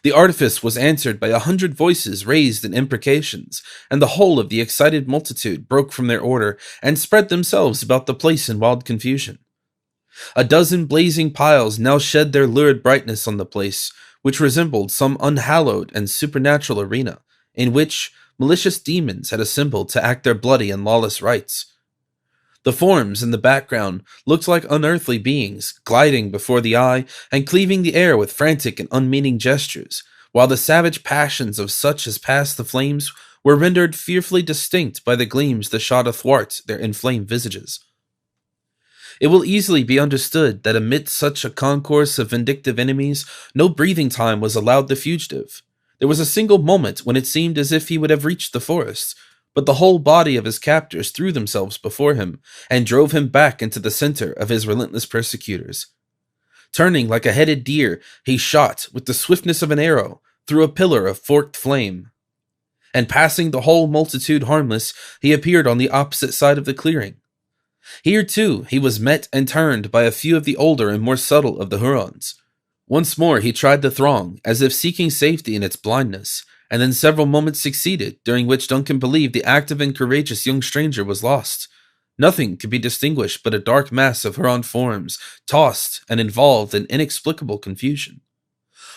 The artifice was answered by 100 voices raised in imprecations, and the whole of the excited multitude broke from their order and spread themselves about the place in wild confusion. A dozen blazing piles now shed their lurid brightness on the place, which resembled some unhallowed and supernatural arena, in which malicious demons had assembled to act their bloody and lawless rites. The forms in the background looked like unearthly beings, gliding before the eye and cleaving the air with frantic and unmeaning gestures, while the savage passions of such as passed the flames were rendered fearfully distinct by the gleams that shot athwart their inflamed visages. It will easily be understood that amidst such a concourse of vindictive enemies, no breathing time was allowed the fugitive. There was a single moment when it seemed as if he would have reached the forest, but the whole body of his captors threw themselves before him and drove him back into the center of his relentless persecutors. Turning like a headed deer, he shot, with the swiftness of an arrow, through a pillar of forked flame. And passing the whole multitude harmless, he appeared on the opposite side of the clearing. Here, too, he was met and turned by a few of the older and more subtle of the Hurons. Once more he tried the throng, as if seeking safety in its blindness, and then several moments succeeded, during which Duncan believed the active and courageous young stranger was lost. Nothing could be distinguished but a dark mass of Huron forms, tossed and involved in inexplicable confusion.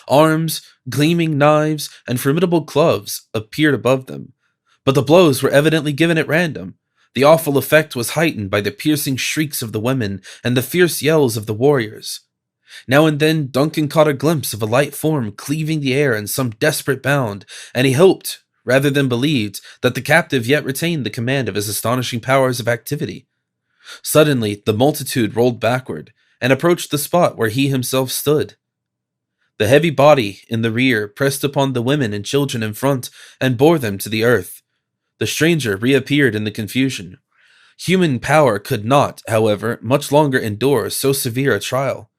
Arms, gleaming knives, and formidable clubs appeared above them, but the blows were evidently given at random. The awful effect was heightened by the piercing shrieks of the women and the fierce yells of the warriors. Now and then Duncan caught a glimpse of a light form cleaving the air in some desperate bound, and he hoped, rather than believed, that the captive yet retained the command of his astonishing powers of activity. Suddenly the multitude rolled backward, and approached the spot where he himself stood. The heavy body in the rear pressed upon the women and children in front, and bore them to the earth. The stranger reappeared in the confusion. Human power could not, however, much longer endure so severe a trial.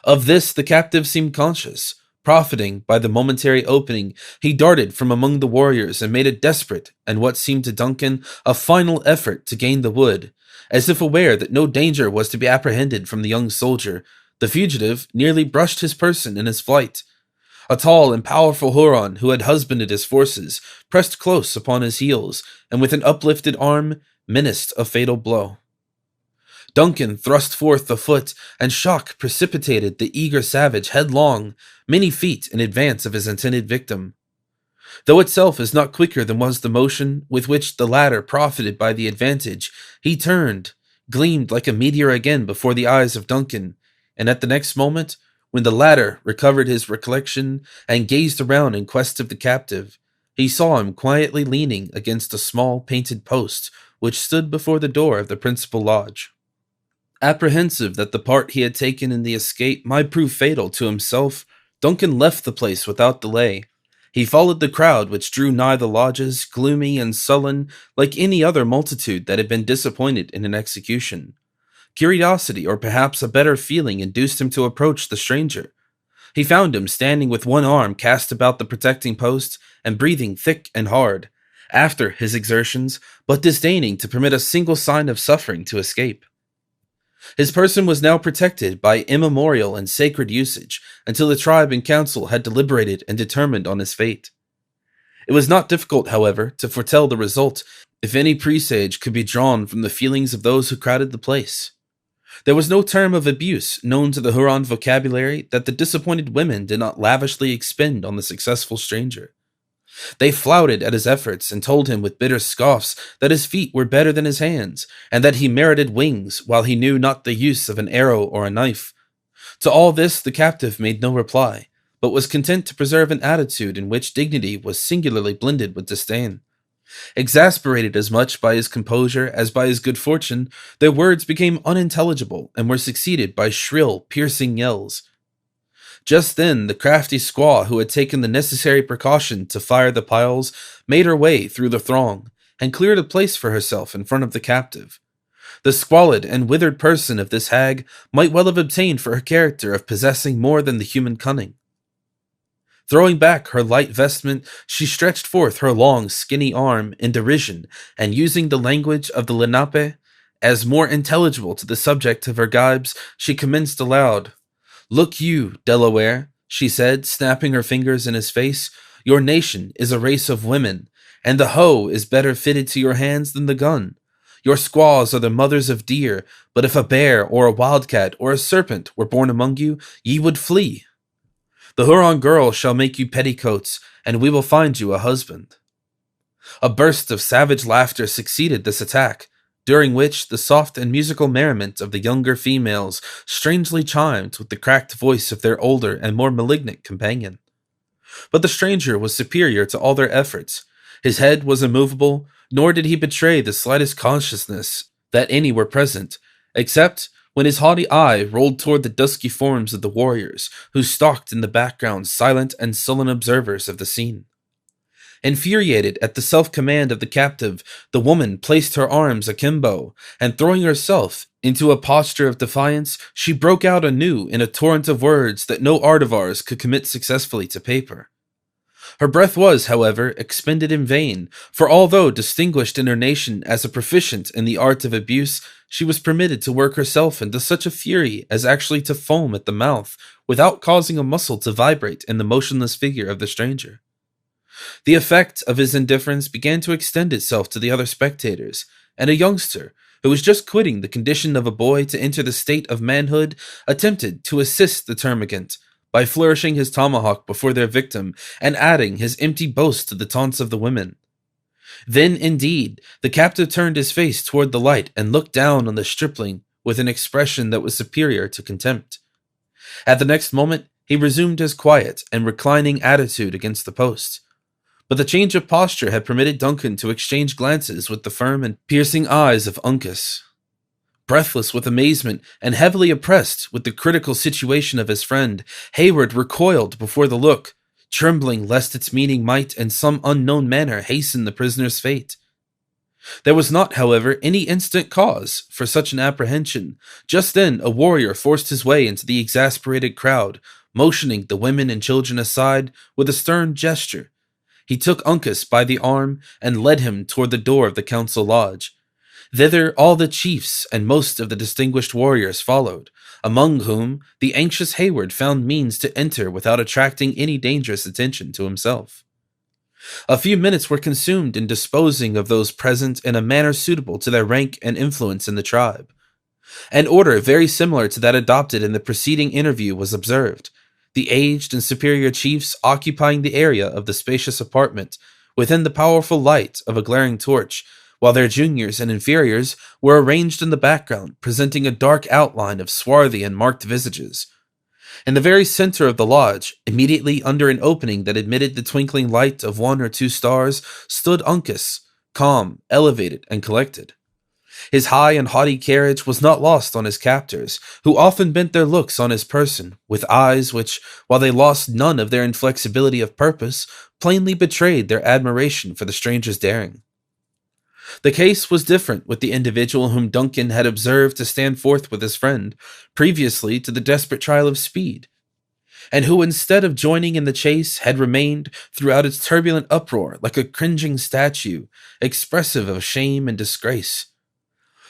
Of this the captive seemed conscious. Profiting by the momentary opening, he darted from among the warriors and made a desperate, and what seemed to Duncan, a final effort to gain the wood. As if aware that no danger was to be apprehended from the young soldier, the fugitive nearly brushed his person in his flight. A tall and powerful Huron, who had husbanded his forces, pressed close upon his heels, and with an uplifted arm, menaced a fatal blow. Duncan thrust forth the foot, and shock precipitated the eager savage headlong, many feet in advance of his intended victim. Though itself is not quicker than was the motion with which the latter profited by the advantage, he turned, gleamed like a meteor again before the eyes of Duncan, and at the next moment, when the latter recovered his recollection and gazed around in quest of the captive, he saw him quietly leaning against a small painted post which stood before the door of the principal lodge. Apprehensive that the part he had taken in the escape might prove fatal to himself, Duncan left the place without delay. He followed the crowd which drew nigh the lodges, gloomy and sullen, like any other multitude that had been disappointed in an execution. Curiosity, or perhaps a better feeling, induced him to approach the stranger. He found him standing with one arm cast about the protecting post and breathing thick and hard, after his exertions, but disdaining to permit a single sign of suffering to escape. His person was now protected by immemorial and sacred usage until the tribe and council had deliberated and determined on his fate. It was not difficult, however, to foretell the result, if any presage could be drawn from the feelings of those who crowded the place. There was no term of abuse known to the Huron vocabulary that the disappointed women did not lavishly expend on the successful stranger. They flouted at his efforts and told him with bitter scoffs that his feet were better than his hands, and that he merited wings while he knew not the use of an arrow or a knife. To all this the captive made no reply, but was content to preserve an attitude in which dignity was singularly blended with disdain. Exasperated as much by his composure as by his good fortune, their words became unintelligible and were succeeded by shrill, piercing yells. Just then, the crafty squaw who had taken the necessary precaution to fire the piles made her way through the throng and cleared a place for herself in front of the captive. The squalid and withered person of this hag might well have obtained for her character of possessing more than the human cunning. Throwing back her light vestment, she stretched forth her long, skinny arm in derision, and using the language of the Lenape, as more intelligible to the subject of her gibes, she commenced aloud, "Look you, Delaware, she said, snapping her fingers in his face. "Your nation is a race of women, and the hoe is better fitted to your hands than the gun. Your squaws are the mothers of deer, but if a bear or a wildcat or a serpent were born among you, ye would flee. The Huron girl shall make you petticoats, and we will find you a husband." A burst of savage laughter succeeded this attack, during which the soft and musical merriment of the younger females strangely chimed with the cracked voice of their older and more malignant companion. But the stranger was superior to all their efforts. His head was immovable, nor did he betray the slightest consciousness that any were present, except when his haughty eye rolled toward the dusky forms of the warriors, who stalked in the background, silent and sullen observers of the scene. Infuriated at the self-command of the captive, the woman placed her arms akimbo, and throwing herself into a posture of defiance, she broke out anew in a torrent of words that no art of ours could commit successfully to paper. Her breath was, however, expended in vain, for although distinguished in her nation as a proficient in the art of abuse, she was permitted to work herself into such a fury as actually to foam at the mouth, without causing a muscle to vibrate in the motionless figure of the stranger. The effect of his indifference began to extend itself to the other spectators, and a youngster, who was just quitting the condition of a boy to enter the state of manhood, attempted to assist the termagant by flourishing his tomahawk before their victim and adding his empty boast to the taunts of the women. Then, indeed, the captive turned his face toward the light and looked down on the stripling with an expression that was superior to contempt. At the next moment, he resumed his quiet and reclining attitude against the post. But the change of posture had permitted Duncan to exchange glances with the firm and piercing eyes of Uncas. Breathless with amazement and heavily oppressed with the critical situation of his friend, Hayward recoiled before the look, trembling lest its meaning might in some unknown manner hasten the prisoner's fate. There was not, however, any instant cause for such an apprehension. Just then a warrior forced his way into the exasperated crowd, motioning the women and children aside with a stern gesture. He took Uncas by the arm and led him toward the door of the council lodge. Thither all the chiefs and most of the distinguished warriors followed, among whom the anxious Hayward found means to enter without attracting any dangerous attention to himself. A few minutes were consumed in disposing of those present in a manner suitable to their rank and influence in the tribe. An order very similar to that adopted in the preceding interview was observed, the aged and superior chiefs occupying the area of the spacious apartment within the powerful light of a glaring torch, while their juniors and inferiors were arranged in the background, presenting a dark outline of swarthy and marked visages. In the very center of the lodge, immediately under an opening that admitted the twinkling light of 1 or 2 stars, stood Uncas, calm, elevated, and collected. His high and haughty carriage was not lost on his captors, who often bent their looks on his person, with eyes which, while they lost none of their inflexibility of purpose, plainly betrayed their admiration for the stranger's daring. The case was different with the individual whom Duncan had observed to stand forth with his friend, previously to the desperate trial of speed, and who, instead of joining in the chase, had remained throughout its turbulent uproar like a cringing statue, expressive of shame and disgrace.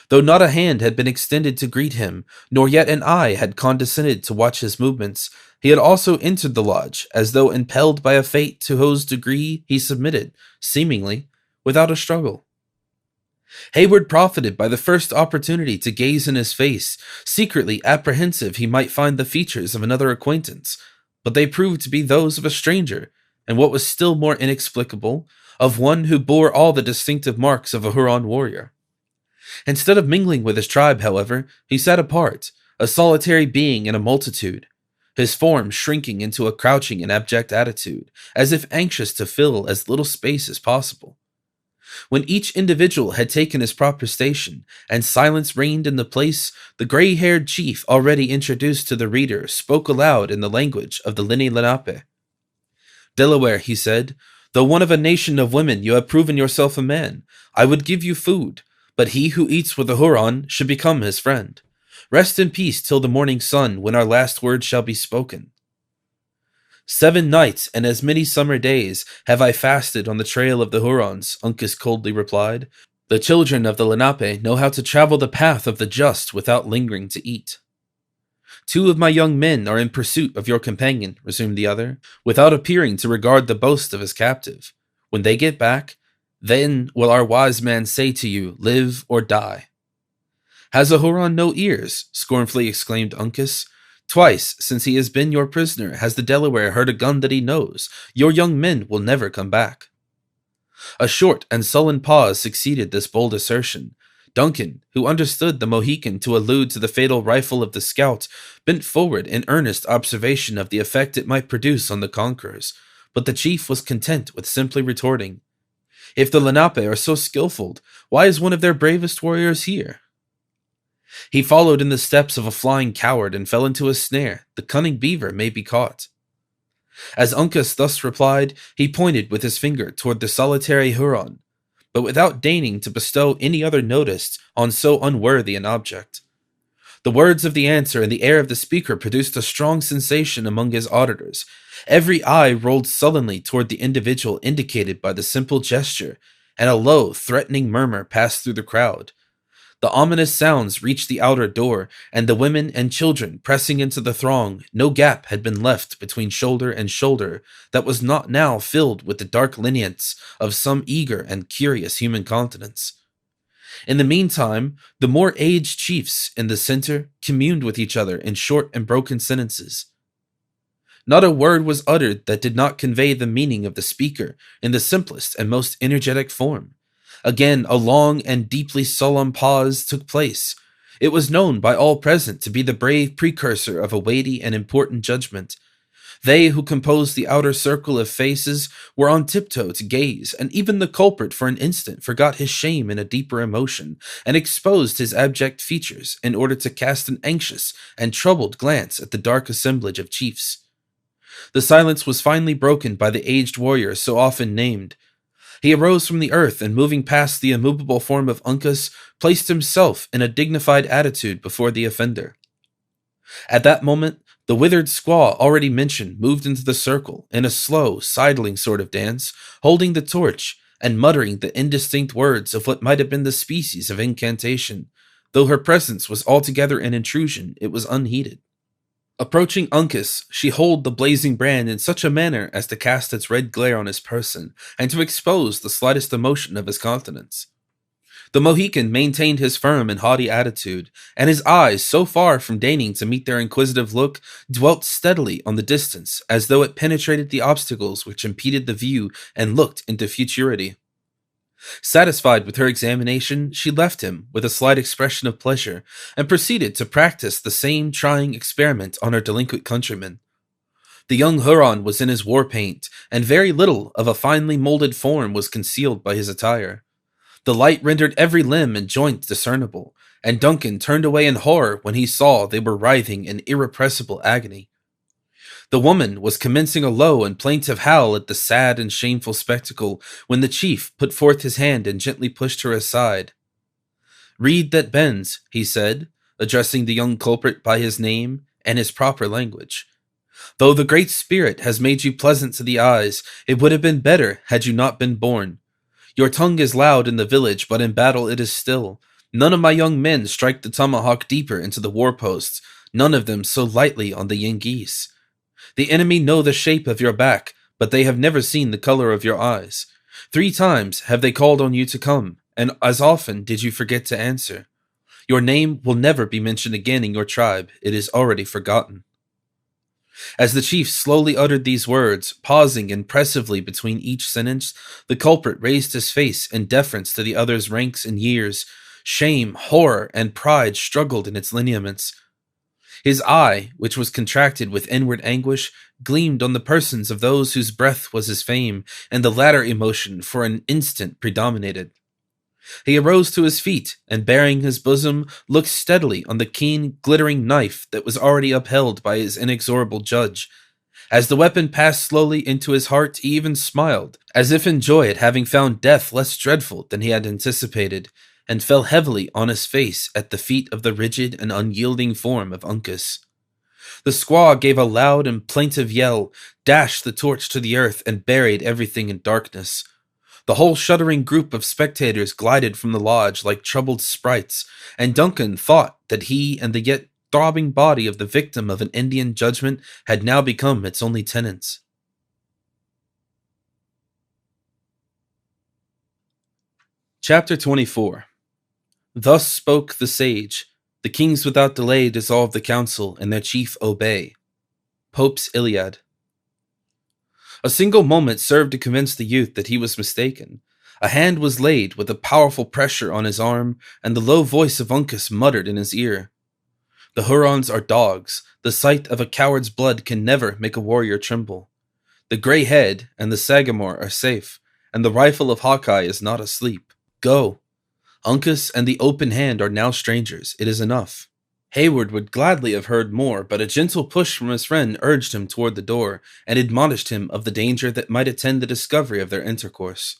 Though not a hand had been extended to greet him, nor yet an eye had condescended to watch his movements, he had also entered the lodge, as though impelled by a fate to whose degree he submitted, seemingly, without a struggle. Hayward profited by the first opportunity to gaze in his face, secretly apprehensive he might find the features of another acquaintance, but they proved to be those of a stranger, and what was still more inexplicable, of one who bore all the distinctive marks of a Huron warrior. Instead of mingling with his tribe, however, he sat apart, a solitary being in a multitude, his form shrinking into a crouching and abject attitude, as if anxious to fill as little space as possible. When each individual had taken his proper station, and silence reigned in the place, the gray-haired chief already introduced to the reader spoke aloud in the language of the Lenni Lenape. "Delaware," he said, "though one of a nation of women, you have proven yourself a man. I would give you food, but he who eats with a Huron should become his friend. Rest in peace till the morning sun, when our last word shall be spoken." 7 nights and as many summer days have I fasted on the trail of the Hurons, Uncas coldly replied. "The children of the Lenape know how to travel the path of the just without lingering to eat." 2 of my young men are in pursuit of your companion, resumed the other, without appearing to regard the boast of his captive. When they get back, then will our wise man say to you, live or die. Has a Huron no ears? Scornfully exclaimed Uncas. Twice, since he has been your prisoner, has the Delaware heard a gun that he knows. Your young men will never come back. A short and sullen pause succeeded this bold assertion. Duncan, who understood the Mohican to allude to the fatal rifle of the scout, bent forward in earnest observation of the effect it might produce on the conquerors, but the chief was content with simply retorting, If the Lenape are so skillful, why is one of their bravest warriors here? He followed in the steps of a flying coward and fell into a snare. The cunning beaver may be caught. As Uncas thus replied, he pointed with his finger toward the solitary Huron, but without deigning to bestow any other notice on so unworthy an object. The words of the answer and the air of the speaker produced a strong sensation among his auditors. Every eye rolled sullenly toward the individual indicated by the simple gesture, and a low, threatening murmur passed through the crowd. The ominous sounds reached the outer door, and the women and children pressing into the throng, no gap had been left between shoulder and shoulder that was not now filled with the dark lineaments of some eager and curious human countenance. In the meantime, the more aged chiefs in the center communed with each other in short and broken sentences. Not a word was uttered that did not convey the meaning of the speaker in the simplest and most energetic form. Again, a long and deeply solemn pause took place. It was known by all present to be the brave precursor of a weighty and important judgment. They who composed the outer circle of faces were on tiptoe to gaze, and even the culprit for an instant forgot his shame in a deeper emotion, and exposed his abject features in order to cast an anxious and troubled glance at the dark assemblage of chiefs. The silence was finally broken by the aged warrior so often named. He arose from the earth and, moving past the immovable form of Uncas, placed himself in a dignified attitude before the offender. At that moment, the withered squaw already mentioned moved into the circle in a slow, sidling sort of dance, holding the torch and muttering the indistinct words of what might have been the species of incantation. Though her presence was altogether an intrusion, it was unheeded. Approaching Uncas, she held the blazing brand in such a manner as to cast its red glare on his person, and to expose the slightest emotion of his countenance. The Mohican maintained his firm and haughty attitude, and his eyes, so far from deigning to meet their inquisitive look, dwelt steadily on the distance, as though it penetrated the obstacles which impeded the view and looked into futurity. Satisfied with her examination, she left him with a slight expression of pleasure, and proceeded to practice the same trying experiment on her delinquent countryman. The young Huron was in his war paint, and very little of a finely molded form was concealed by his attire. The light rendered every limb and joint discernible, and Duncan turned away in horror when he saw they were writhing in irrepressible agony. The woman was commencing a low and plaintive howl at the sad and shameful spectacle when the chief put forth his hand and gently pushed her aside. "Reed that bends," he said, addressing the young culprit by his name and his proper language. "Though the Great Spirit has made you pleasant to the eyes, it would have been better had you not been born. Your tongue is loud in the village, but in battle it is still. None of my young men strike the tomahawk deeper into the war posts, none of them so lightly on the Yengeese. The enemy know the shape of your back, but they have never seen the color of your eyes. 3 times have they called on you to come, and as often did you forget to answer. Your name will never be mentioned again in your tribe, it is already forgotten." As the chief slowly uttered these words, pausing impressively between each sentence, the culprit raised his face in deference to the other's ranks and years. Shame, horror, and pride struggled in its lineaments. His eye, which was contracted with inward anguish, gleamed on the persons of those whose breath was his fame, and the latter emotion for an instant predominated. He arose to his feet, and baring his bosom, looked steadily on the keen, glittering knife that was already upheld by his inexorable judge. As the weapon passed slowly into his heart, he even smiled, as if in joy at having found death less dreadful than he had anticipated, and fell heavily on his face at the feet of the rigid and unyielding form of Uncas. The squaw gave a loud and plaintive yell, dashed the torch to the earth, and buried everything in darkness. The whole shuddering group of spectators glided from the lodge like troubled sprites, and Duncan thought that he and the yet throbbing body of the victim of an Indian judgment had now become its only tenant. Chapter 24. Thus spoke the sage. The kings without delay dissolve the council, and their chief obey. Pope's Iliad. A single moment served to convince the youth that he was mistaken. A hand was laid with a powerful pressure on his arm, and the low voice of Uncas muttered in his ear. The Hurons are dogs. The sight of a coward's blood can never make a warrior tremble. The gray head and the sagamore are safe, and the rifle of Hawkeye is not asleep. Go. Uncas and the open hand are now strangers. It is enough. Hayward would gladly have heard more, but a gentle push from his friend urged him toward the door, and admonished him of the danger that might attend the discovery of their intercourse.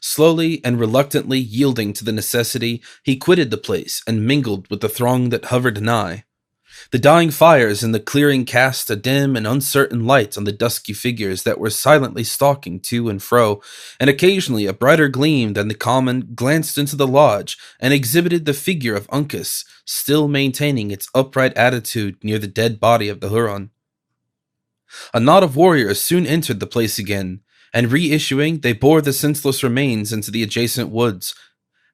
Slowly and reluctantly yielding to the necessity, he quitted the place and mingled with the throng that hovered nigh. The dying fires in the clearing cast a dim and uncertain light on the dusky figures that were silently stalking to and fro, and occasionally a brighter gleam than the common glanced into the lodge and exhibited the figure of Uncas, still maintaining its upright attitude near the dead body of the Huron. A knot of warriors soon entered the place again, and reissuing, they bore the senseless remains into the adjacent woods.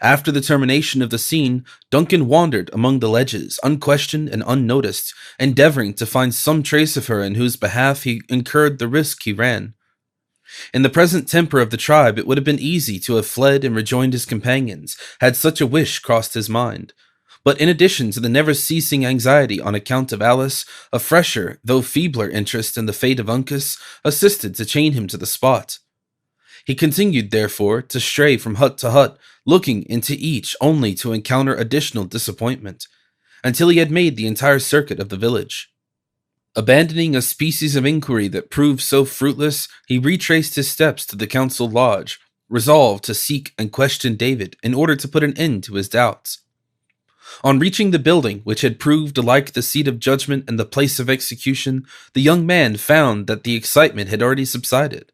After the termination of the scene, Duncan wandered among the ledges, unquestioned and unnoticed, endeavoring to find some trace of her in whose behalf he incurred the risk he ran. In the present temper of the tribe, it would have been easy to have fled and rejoined his companions, had such a wish crossed his mind. But in addition to the never-ceasing anxiety on account of Alice, a fresher, though feebler interest in the fate of Uncas assisted to chain him to the spot. He continued, therefore, to stray from hut to hut, looking into each only to encounter additional disappointment, until he had made the entire circuit of the village. Abandoning a species of inquiry that proved so fruitless, he retraced his steps to the council lodge, resolved to seek and question David in order to put an end to his doubts. On reaching the building, which had proved alike the seat of judgment and the place of execution, the young man found that the excitement had already subsided.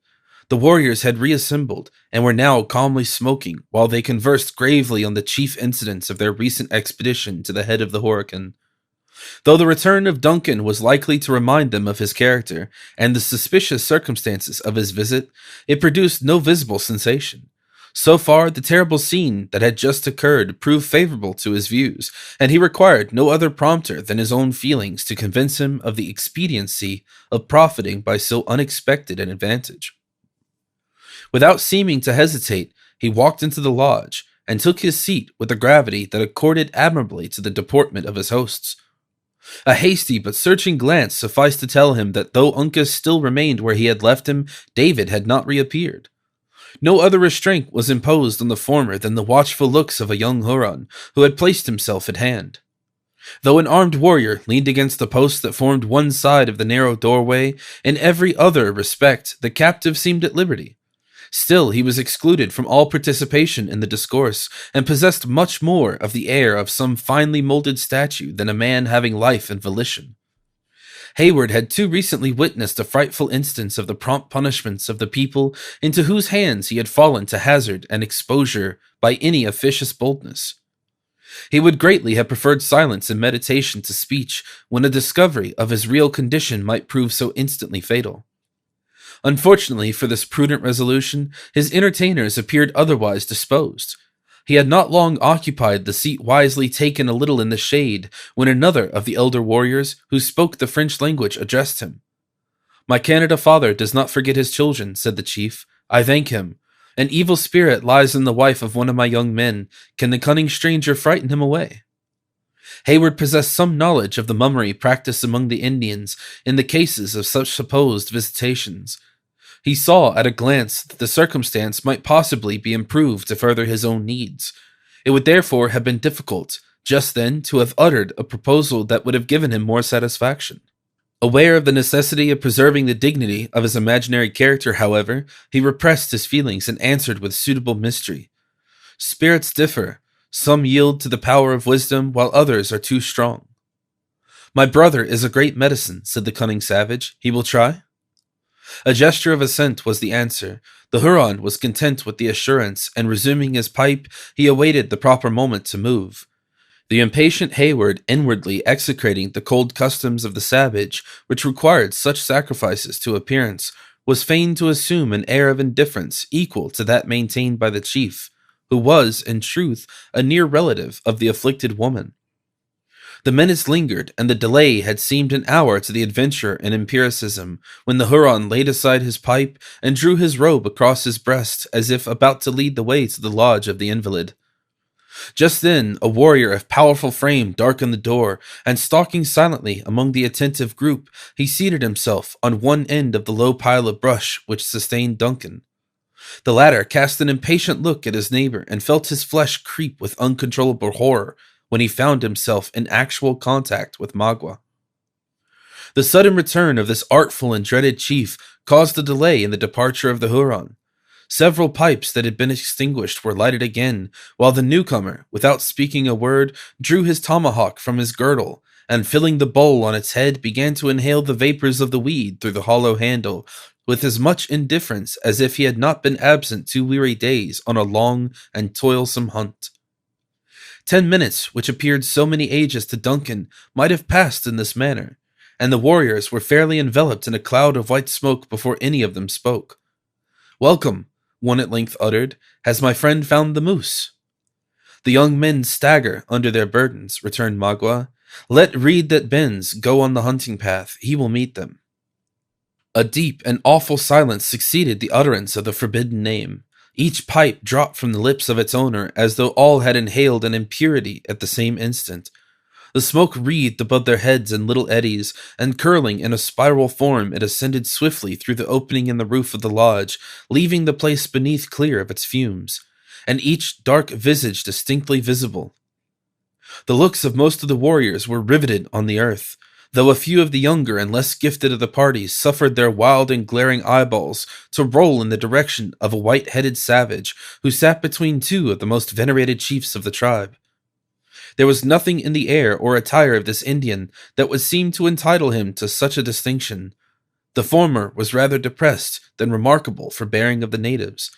The warriors had reassembled, and were now calmly smoking, while they conversed gravely on the chief incidents of their recent expedition to the head of the Horican. Though the return of Duncan was likely to remind them of his character, and the suspicious circumstances of his visit, it produced no visible sensation. So far, the terrible scene that had just occurred proved favorable to his views, and he required no other prompter than his own feelings to convince him of the expediency of profiting by so unexpected an advantage. Without seeming to hesitate, he walked into the lodge, and took his seat with a gravity that accorded admirably to the deportment of his hosts. A hasty but searching glance sufficed to tell him that though Uncas still remained where he had left him, David had not reappeared. No other restraint was imposed on the former than the watchful looks of a young Huron, who had placed himself at hand. Though an armed warrior leaned against the post that formed one side of the narrow doorway, in every other respect the captive seemed at liberty. Still, he was excluded from all participation in the discourse, and possessed much more of the air of some finely molded statue than a man having life and volition. Hayward had too recently witnessed a frightful instance of the prompt punishments of the people into whose hands he had fallen to hazard and exposure by any officious boldness. He would greatly have preferred silence and meditation to speech when a discovery of his real condition might prove so instantly fatal. Unfortunately for this prudent resolution, his entertainers appeared otherwise disposed. He had not long occupied the seat wisely taken a little in the shade, when another of the elder warriors, who spoke the French language, addressed him. "My Canada father does not forget his children," said the chief. "I thank him. An evil spirit lies in the wife of one of my young men. Can the cunning stranger frighten him away?" Hayward possessed some knowledge of the mummery practiced among the Indians in the cases of such supposed visitations. He saw at a glance that the circumstance might possibly be improved to further his own needs. It would therefore have been difficult, just then, to have uttered a proposal that would have given him more satisfaction. Aware of the necessity of preserving the dignity of his imaginary character, however, he repressed his feelings and answered with suitable mystery. "Spirits differ. Some yield to the power of wisdom, while others are too strong." "My brother is a great medicine," said the cunning savage. "He will try?" A gesture of assent was the answer. The Huron was content with the assurance, and resuming his pipe, he awaited the proper moment to move. The impatient Hayward, inwardly execrating the cold customs of the savage, which required such sacrifices to appearance, was fain to assume an air of indifference equal to that maintained by the chief, who was, in truth, a near relative of the afflicted woman. The minutes lingered, and the delay had seemed an hour to the adventurer in empiricism, when the Huron laid aside his pipe and drew his robe across his breast, as if about to lead the way to the lodge of the invalid. Just then, a warrior of powerful frame darkened the door, and stalking silently among the attentive group, he seated himself on one end of the low pile of brush which sustained Duncan. The latter cast an impatient look at his neighbor and felt his flesh creep with uncontrollable horror when he found himself in actual contact with Magua. The sudden return of this artful and dreaded chief caused a delay in the departure of the Huron. Several pipes that had been extinguished were lighted again, while the newcomer, without speaking a word, drew his tomahawk from his girdle, and filling the bowl on its head, began to inhale the vapors of the weed through the hollow handle, with as much indifference as if he had not been absent 2 weary days on a long and toilsome hunt. 10 minutes, which appeared so many ages to Duncan, might have passed in this manner, and the warriors were fairly enveloped in a cloud of white smoke before any of them spoke. "Welcome," one at length uttered. "Has my friend found the moose?" "The young men stagger under their burdens," returned Magua. "Let reed that bends go on the hunting path. He will meet them." A deep and awful silence succeeded the utterance of the forbidden name. Each pipe dropped from the lips of its owner as though all had inhaled an impurity at the same instant. The smoke wreathed above their heads in little eddies, and curling in a spiral form, it ascended swiftly through the opening in the roof of the lodge, leaving the place beneath clear of its fumes, and each dark visage distinctly visible. The looks of most of the warriors were riveted on the earth, though a few of the younger and less gifted of the party suffered their wild and glaring eyeballs to roll in the direction of a white-headed savage who sat between 2 of the most venerated chiefs of the tribe. There was nothing in the air or attire of this Indian that would seem to entitle him to such a distinction. The former was rather depressed than remarkable for bearing of the natives,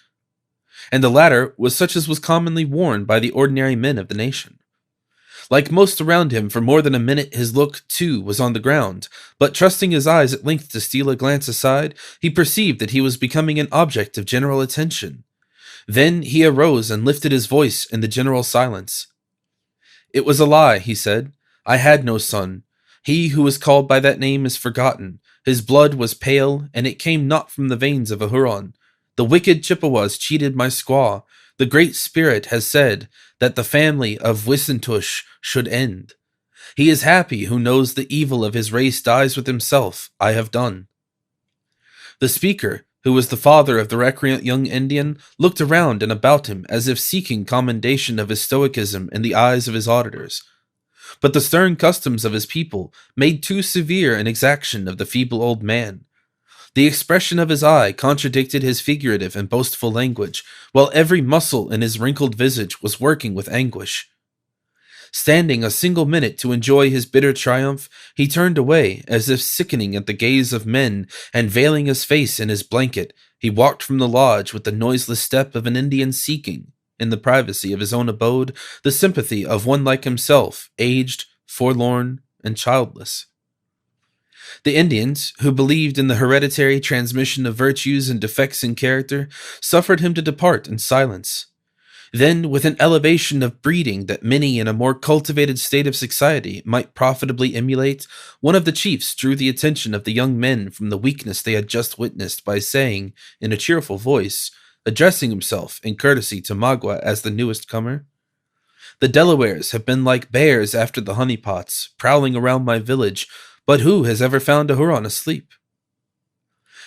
and the latter was such as was commonly worn by the ordinary men of the nation. Like most around him, for more than a minute his look, too, was on the ground, but trusting his eyes at length to steal a glance aside, he perceived that he was becoming an object of general attention. Then he arose and lifted his voice in the general silence. "It was a lie," he said. "I had no son. He who was called by that name is forgotten. His blood was pale, and it came not from the veins of a Huron. The wicked Chippewas cheated my squaw. The Great Spirit has said that the family of Wissentush should end. He is happy who knows the evil of his race dies with himself. I have done." The speaker, who was the father of the recreant young Indian, looked around and about him as if seeking commendation of his stoicism in the eyes of his auditors. But the stern customs of his people made too severe an exaction of the feeble old man. The expression of his eye contradicted his figurative and boastful language, while every muscle in his wrinkled visage was working with anguish. Standing a single minute to enjoy his bitter triumph, he turned away, as if sickening at the gaze of men, and veiling his face in his blanket, he walked from the lodge with the noiseless step of an Indian seeking, in the privacy of his own abode, the sympathy of one like himself, aged, forlorn, and childless. The Indians, who believed in the hereditary transmission of virtues and defects in character, suffered him to depart in silence. Then, with an elevation of breeding that many in a more cultivated state of society might profitably emulate, one of the chiefs drew the attention of the young men from the weakness they had just witnessed by saying, in a cheerful voice, addressing himself in courtesy to Magua as the newest comer, "The Delawares have been like bears after the honeypots, prowling around my village, but who has ever found a Huron asleep?"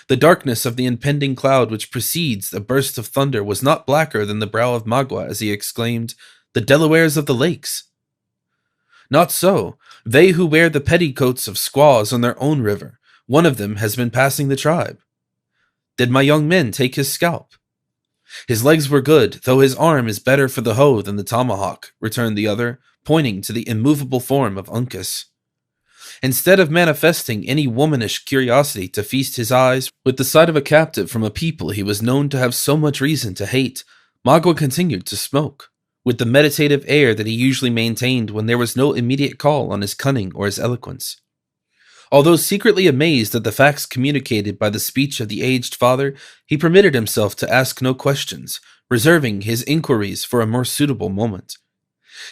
The darkness of the impending cloud which precedes a burst of thunder was not blacker than the brow of Magua as he exclaimed, "The Delawares of the lakes!" "Not so. They who wear the petticoats of squaws on their own river. One of them has been passing the tribe." "Did my young men take his scalp?" "His legs were good, though his arm is better for the hoe than the tomahawk," returned the other, pointing to the immovable form of Uncas. Instead of manifesting any womanish curiosity to feast his eyes with the sight of a captive from a people he was known to have so much reason to hate, Magua continued to smoke. with the meditative air that he usually maintained when there was no immediate call on his cunning or his eloquence. Although secretly amazed at the facts communicated by the speech of the aged father, he permitted himself to ask no questions, reserving his inquiries for a more suitable moment.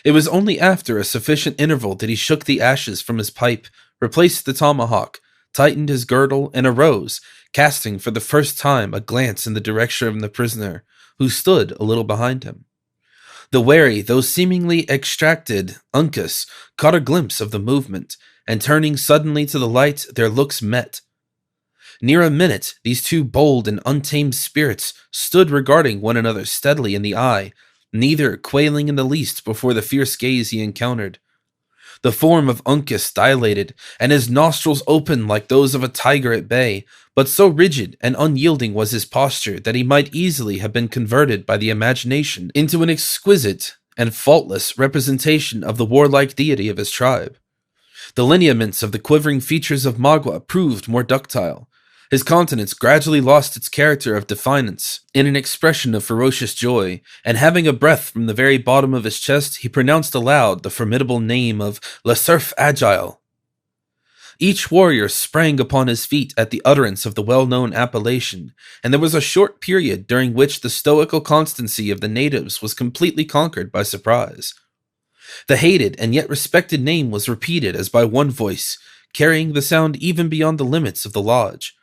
It was only after a sufficient interval that he shook the ashes from his pipe, replaced the tomahawk, tightened his girdle, and arose, casting for the first time a glance in the direction of the prisoner, who stood a little behind him. The wary, though seemingly extracted, Uncas caught a glimpse of the movement, and turning suddenly to the light, their looks met. Near a minute, these two bold and untamed spirits stood regarding one another steadily in the eye, neither quailing in the least before the fierce gaze he encountered. The form of Uncas dilated, and his nostrils opened like those of a tiger at bay, but so rigid and unyielding was his posture that he might easily have been converted by the imagination into an exquisite and faultless representation of the warlike deity of his tribe. The lineaments of the quivering features of Magua proved more ductile. His countenance gradually lost its character of defiance in an expression of ferocious joy, and having a breath from the very bottom of his chest, he pronounced aloud the formidable name of Le Cerf Agile. Each warrior sprang upon his feet at the utterance of the well-known appellation, and there was a short period during which the stoical constancy of the natives was completely conquered by surprise. The hated and yet respected name was repeated as by one voice, carrying the sound even beyond the limits of the lodge.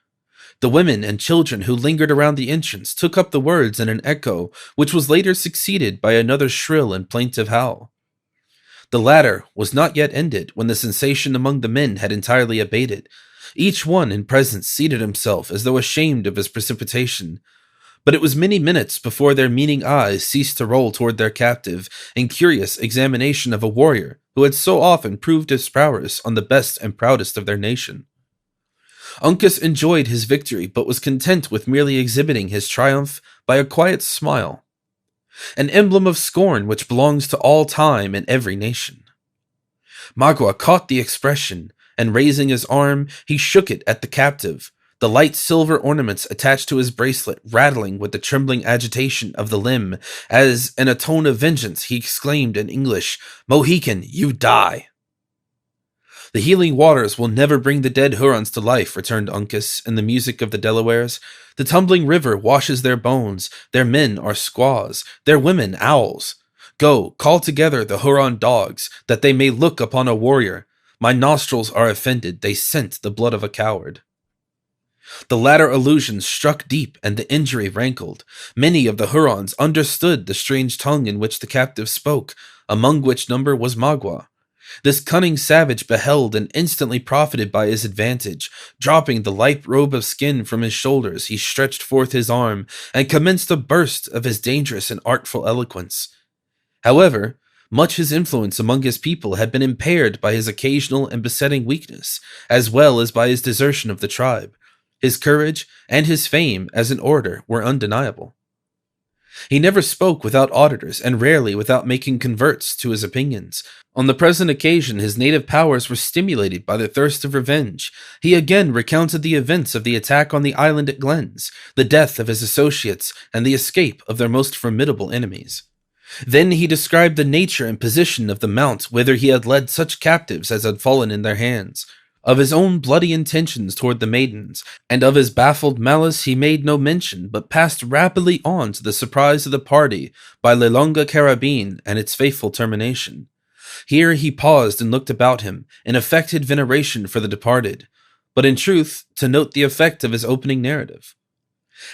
The women and children who lingered around the entrance took up the words in an echo, which was later succeeded by another shrill and plaintive howl. The latter was not yet ended when the sensation among the men had entirely abated. Each one in presence seated himself as though ashamed of his precipitation. But it was many minutes before their meaning eyes ceased to roll toward their captive in curious examination of a warrior who had so often proved his prowess on the best and proudest of their nation. Uncas enjoyed his victory, but was content with merely exhibiting his triumph by a quiet smile, an emblem of scorn which belongs to all time and every nation. Magua caught the expression, and raising his arm, he shook it at the captive, the light silver ornaments attached to his bracelet rattling with the trembling agitation of the limb, as, in a tone of vengeance, he exclaimed in English, "Mohican, you die!" "The healing waters will never bring the dead Hurons to life," returned Uncas, in the music of the Delawares. "The tumbling river washes their bones, their men are squaws, their women owls. Go, call together the Huron dogs, that they may look upon a warrior. My nostrils are offended, they scent the blood of a coward." The latter allusion struck deep, and the injury rankled. Many of the Hurons understood the strange tongue in which the captive spoke, among which number was Magua. This cunning savage beheld and instantly profited by his advantage. Dropping the light robe of skin from his shoulders, he stretched forth his arm and commenced a burst of his dangerous and artful eloquence. However, much his influence among his people had been impaired by his occasional and besetting weakness, as well as by his desertion of the tribe. His courage and his fame as an orator were undeniable. He never spoke without auditors, and rarely without making converts to his opinions. On the present occasion, his native powers were stimulated by the thirst of revenge. He again recounted the events of the attack on the island at Glens, the death of his associates, and the escape of their most formidable enemies. Then he described the nature and position of the mount whither he had led such captives as had fallen in their hands. Of his own bloody intentions toward the maidens, and of his baffled malice he made no mention, but passed rapidly on to the surprise of the party by Le Longa Carabine and its faithful termination. Here he paused and looked about him, in affected veneration for the departed, but in truth to note the effect of his opening narrative.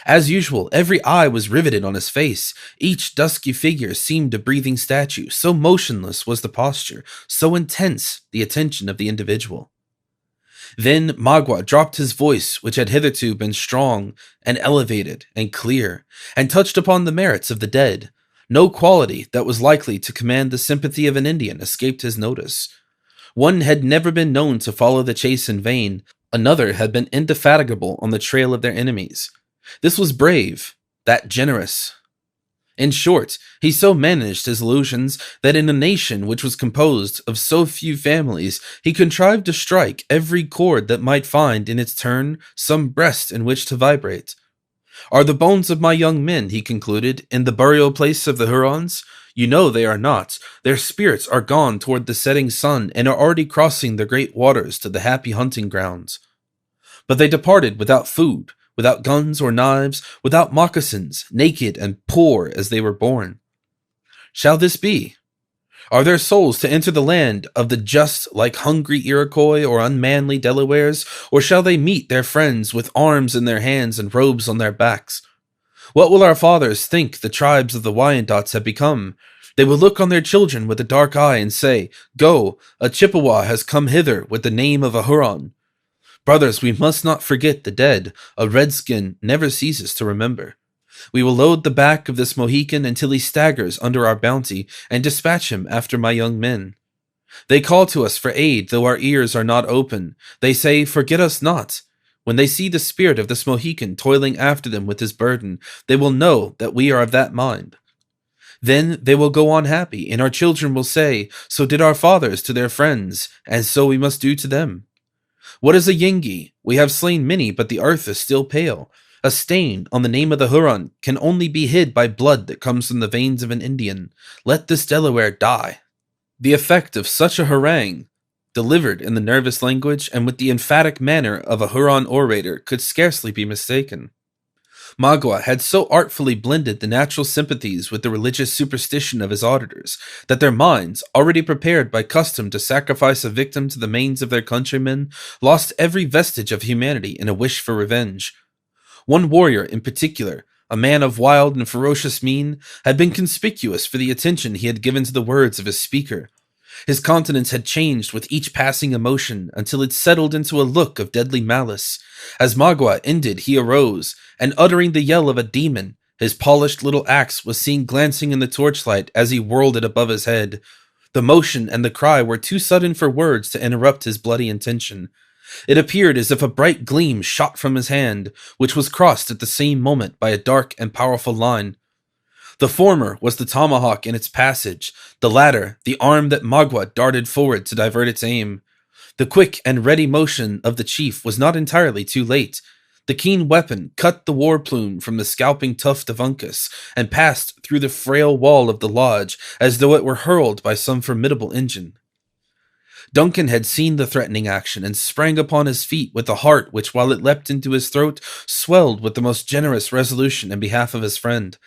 As usual, every eye was riveted on his face. Each dusky figure seemed a breathing statue, so motionless was the posture, so intense the attention of the individual. Then Magua dropped his voice, which had hitherto been strong and elevated and clear, and touched upon the merits of the dead. No quality that was likely to command the sympathy of an Indian escaped his notice. One had never been known to follow the chase in vain. Another had been indefatigable on the trail of their enemies. This was brave, that generous. In short, he so managed his illusions that in a nation which was composed of so few families, he contrived to strike every chord that might find in its turn some breast in which to vibrate. Are the bones of my young men, he concluded, in the burial place of the Hurons? You know they are not. Their spirits are gone toward the setting sun and are already crossing the great waters to the happy hunting grounds. But they departed without food, without guns or knives, without moccasins, naked and poor as they were born. Shall this be? Are their souls to enter the land of the just like hungry Iroquois or unmanly Delawares, or shall they meet their friends with arms in their hands and robes on their backs? What will our fathers think the tribes of the Wyandots have become? They will look on their children with a dark eye and say, Go, a Chippewa has come hither with the name of a Huron. Brothers, we must not forget the dead. A redskin never ceases to remember. We will load the back of this Mohican until he staggers under our bounty, and dispatch him after my young men. They call to us for aid, though our ears are not open. They say, Forget us not. When they see the spirit of this Mohican toiling after them with his burden, they will know that we are of that mind. Then they will go on happy, and our children will say, So did our fathers to their friends, and so we must do to them. What is a Yingi? We have slain many, but the earth is still pale. A stain on the name of the Huron can only be hid by blood that comes from the veins of an Indian. Let this Delaware die. The effect of such a harangue, delivered in the nervous language and with the emphatic manner of a Huron orator, could scarcely be mistaken. Magua had so artfully blended the natural sympathies with the religious superstition of his auditors, that their minds, already prepared by custom to sacrifice a victim to the manes of their countrymen, lost every vestige of humanity in a wish for revenge. One warrior in particular, a man of wild and ferocious mien, had been conspicuous for the attention he had given to the words of his speaker. His countenance had changed with each passing emotion until it settled into a look of deadly malice. As Magua ended, he arose, and uttering the yell of a demon, his polished little axe was seen glancing in the torchlight as he whirled it above his head. The motion and the cry were too sudden for words to interrupt his bloody intention. It appeared as if a bright gleam shot from his hand, which was crossed at the same moment by a dark and powerful line. The former was the tomahawk in its passage, the latter the arm that Magua darted forward to divert its aim. The quick and ready motion of the chief was not entirely too late. The keen weapon cut the war plume from the scalping tuft of Uncas, and passed through the frail wall of the lodge as though it were hurled by some formidable engine. Duncan had seen the threatening action, and sprang upon his feet with a heart which, while it leapt into his throat, swelled with the most generous resolution in behalf of his friend.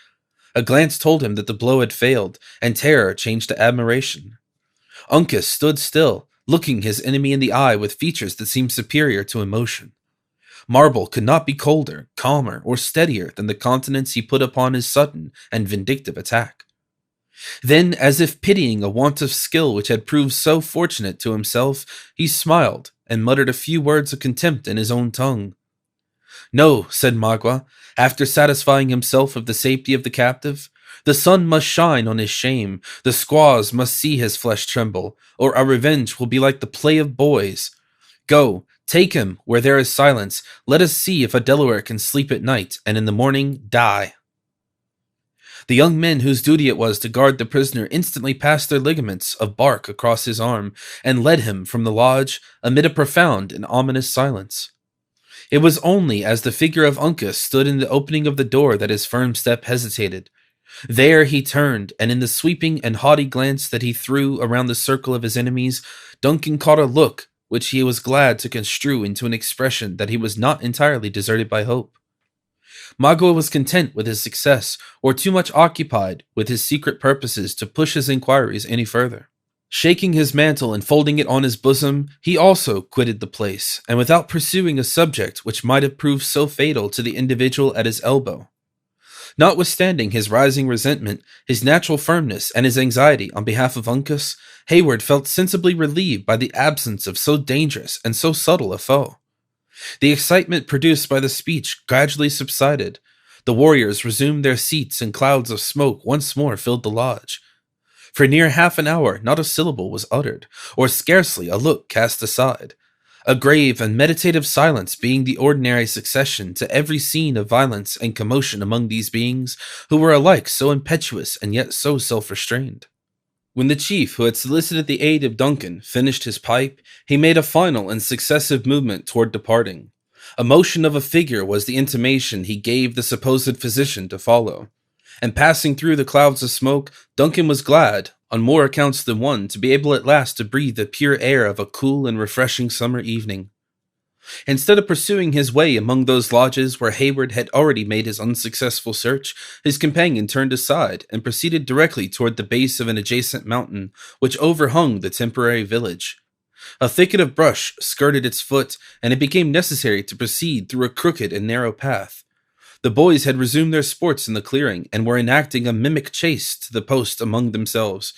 A glance told him that the blow had failed, and terror changed to admiration. Uncas stood still, looking his enemy in the eye with features that seemed superior to emotion. Marble could not be colder, calmer, or steadier than the countenance he put upon his sudden and vindictive attack. Then, as if pitying a want of skill which had proved so fortunate to himself, he smiled, and muttered a few words of contempt in his own tongue. No, said Magua, after satisfying himself of the safety of the captive. The sun must shine on his shame, the squaws must see his flesh tremble, or our revenge will be like the play of boys. Go, take him where there is silence, let us see if a Delaware can sleep at night, and in the morning die. The young men whose duty it was to guard the prisoner instantly passed their ligaments of bark across his arm, and led him from the lodge amid a profound and ominous silence. It was only as the figure of Uncas stood in the opening of the door that his firm step hesitated. There he turned, and in the sweeping and haughty glance that he threw around the circle of his enemies, Duncan caught a look which he was glad to construe into an expression that he was not entirely deserted by hope. Magua was content with his success, or too much occupied with his secret purposes to push his inquiries any further. Shaking his mantle and folding it on his bosom, he also quitted the place, and without pursuing a subject which might have proved so fatal to the individual at his elbow. Notwithstanding his rising resentment, his natural firmness, and his anxiety on behalf of Uncas, Hayward felt sensibly relieved by the absence of so dangerous and so subtle a foe. The excitement produced by the speech gradually subsided. The warriors resumed their seats, and clouds of smoke once more filled the lodge. For near half an hour not a syllable was uttered, or scarcely a look cast aside, a grave and meditative silence being the ordinary succession to every scene of violence and commotion among these beings, who were alike so impetuous and yet so self-restrained. When the chief, who had solicited the aid of Duncan, finished his pipe, he made a final and successive movement toward departing. A motion of a figure was the intimation he gave the supposed physician to follow, and passing through the clouds of smoke, Duncan was glad, on more accounts than one, to be able at last to breathe the pure air of a cool and refreshing summer evening. Instead of pursuing his way among those lodges where Hayward had already made his unsuccessful search, his companion turned aside and proceeded directly toward the base of an adjacent mountain, which overhung the temporary village. A thicket of brush skirted its foot, and it became necessary to proceed through a crooked and narrow path. The boys had resumed their sports in the clearing, and were enacting a mimic chase to the post among themselves.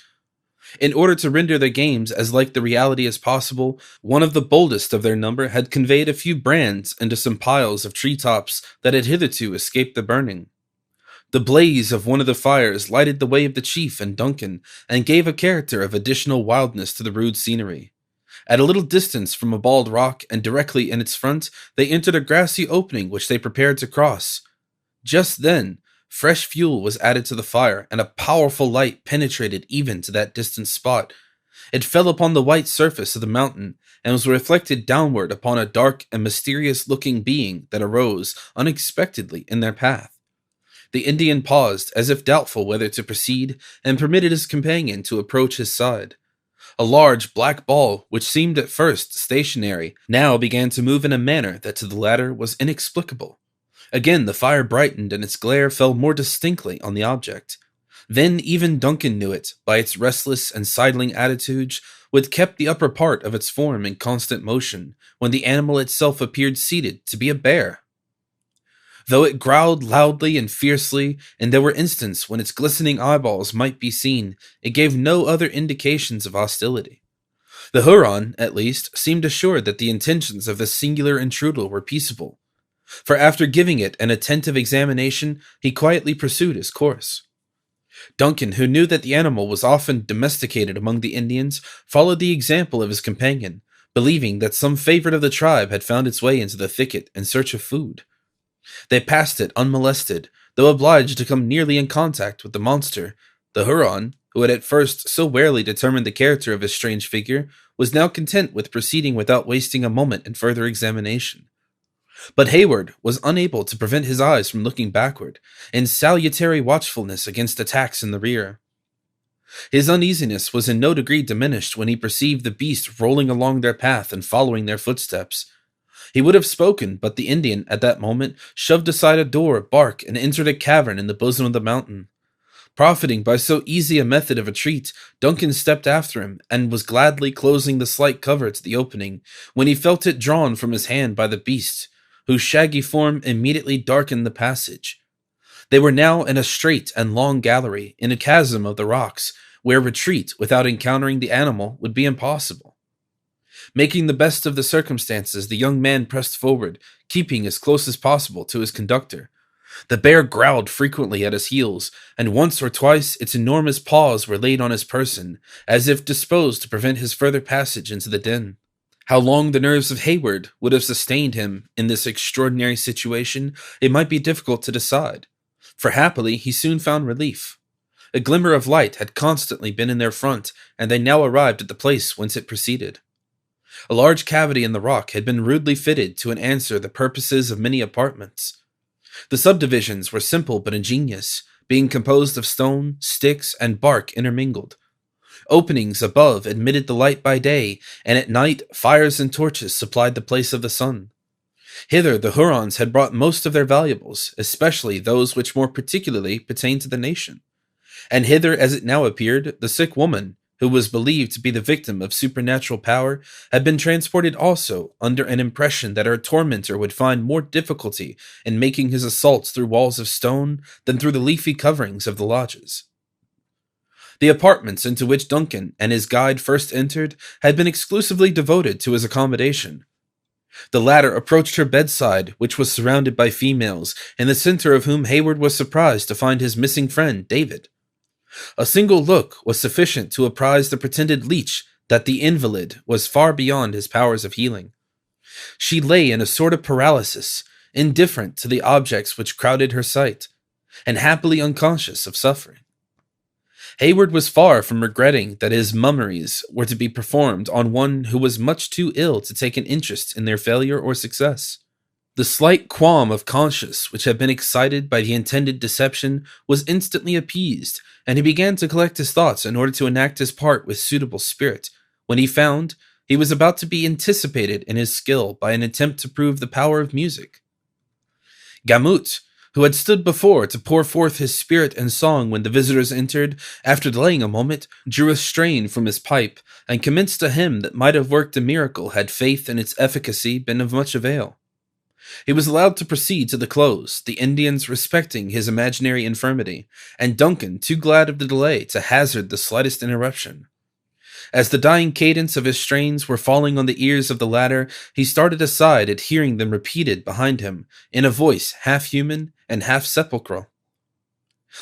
In order to render their games as like the reality as possible, one of the boldest of their number had conveyed a few brands into some piles of treetops that had hitherto escaped the burning. The blaze of one of the fires lighted the way of the chief and Duncan, and gave a character of additional wildness to the rude scenery. At a little distance from a bald rock, and directly in its front, they entered a grassy opening which they prepared to cross. Just then, fresh fuel was added to the fire, and a powerful light penetrated even to that distant spot. It fell upon the white surface of the mountain, and was reflected downward upon a dark and mysterious-looking being that arose unexpectedly in their path. The Indian paused, as if doubtful whether to proceed, and permitted his companion to approach his side. A large black ball, which seemed at first stationary, now began to move in a manner that to the latter was inexplicable. Again the fire brightened, and its glare fell more distinctly on the object. Then even Duncan knew it, by its restless and sidling attitude, which kept the upper part of its form in constant motion, when the animal itself appeared seated to be a bear. Though it growled loudly and fiercely, and there were instants when its glistening eyeballs might be seen, it gave no other indications of hostility. The Huron, at least, seemed assured that the intentions of this singular intruder were peaceable, for after giving it an attentive examination, he quietly pursued his course. Duncan, who knew that the animal was often domesticated among the Indians, followed the example of his companion, believing that some favorite of the tribe had found its way into the thicket in search of food. They passed it unmolested, though obliged to come nearly in contact with the monster. The Huron, who had at first so warily determined the character of his strange figure, was now content with proceeding without wasting a moment in further examination. But Hayward was unable to prevent his eyes from looking backward, in salutary watchfulness against attacks in the rear. His uneasiness was in no degree diminished when he perceived the beast rolling along their path and following their footsteps. He would have spoken, but the Indian, at that moment, shoved aside a door, bark, and entered a cavern in the bosom of the mountain. Profiting by so easy a method of retreat, Duncan stepped after him, and was gladly closing the slight cover to the opening, when he felt it drawn from his hand by the beast, whose shaggy form immediately darkened the passage. They were now in a straight and long gallery, in a chasm of the rocks, where retreat without encountering the animal would be impossible. Making the best of the circumstances, the young man pressed forward, keeping as close as possible to his conductor. The bear growled frequently at his heels, and once or twice its enormous paws were laid on his person, as if disposed to prevent his further passage into the den. How long the nerves of Hayward would have sustained him in this extraordinary situation, it might be difficult to decide, for happily he soon found relief. A glimmer of light had constantly been in their front, and they now arrived at the place whence it proceeded. A large cavity in the rock had been rudely fitted to answer the purposes of many apartments. The subdivisions were simple but ingenious, being composed of stone, sticks, and bark intermingled. Openings above admitted the light by day, and at night fires and torches supplied the place of the sun. Hither the Hurons had brought most of their valuables, especially those which more particularly pertained to the nation. And hither, as it now appeared, the sick woman, who was believed to be the victim of supernatural power, had been transported also, under an impression that her tormentor would find more difficulty in making his assaults through walls of stone than through the leafy coverings of the lodges. The apartments into which Duncan and his guide first entered had been exclusively devoted to his accommodation. The latter approached her bedside, which was surrounded by females, in the center of whom Hayward was surprised to find his missing friend, David. A single look was sufficient to apprise the pretended leech that the invalid was far beyond his powers of healing. She lay in a sort of paralysis, indifferent to the objects which crowded her sight, and happily unconscious of suffering. Hayward was far from regretting that his mummeries were to be performed on one who was much too ill to take an interest in their failure or success. The slight qualm of conscience which had been excited by the intended deception was instantly appeased, and he began to collect his thoughts in order to enact his part with suitable spirit, when he found he was about to be anticipated in his skill by an attempt to prove the power of music. Gamut, who had stood before to pour forth his spirit and song when the visitors entered, after delaying a moment, drew a strain from his pipe, and commenced a hymn that might have worked a miracle had faith in its efficacy been of much avail. He was allowed to proceed to the close, the Indians respecting his imaginary infirmity, and Duncan too glad of the delay to hazard the slightest interruption. As the dying cadence of his strains were falling on the ears of the latter, he started aside at hearing them repeated behind him, in a voice half human and half sepulchral.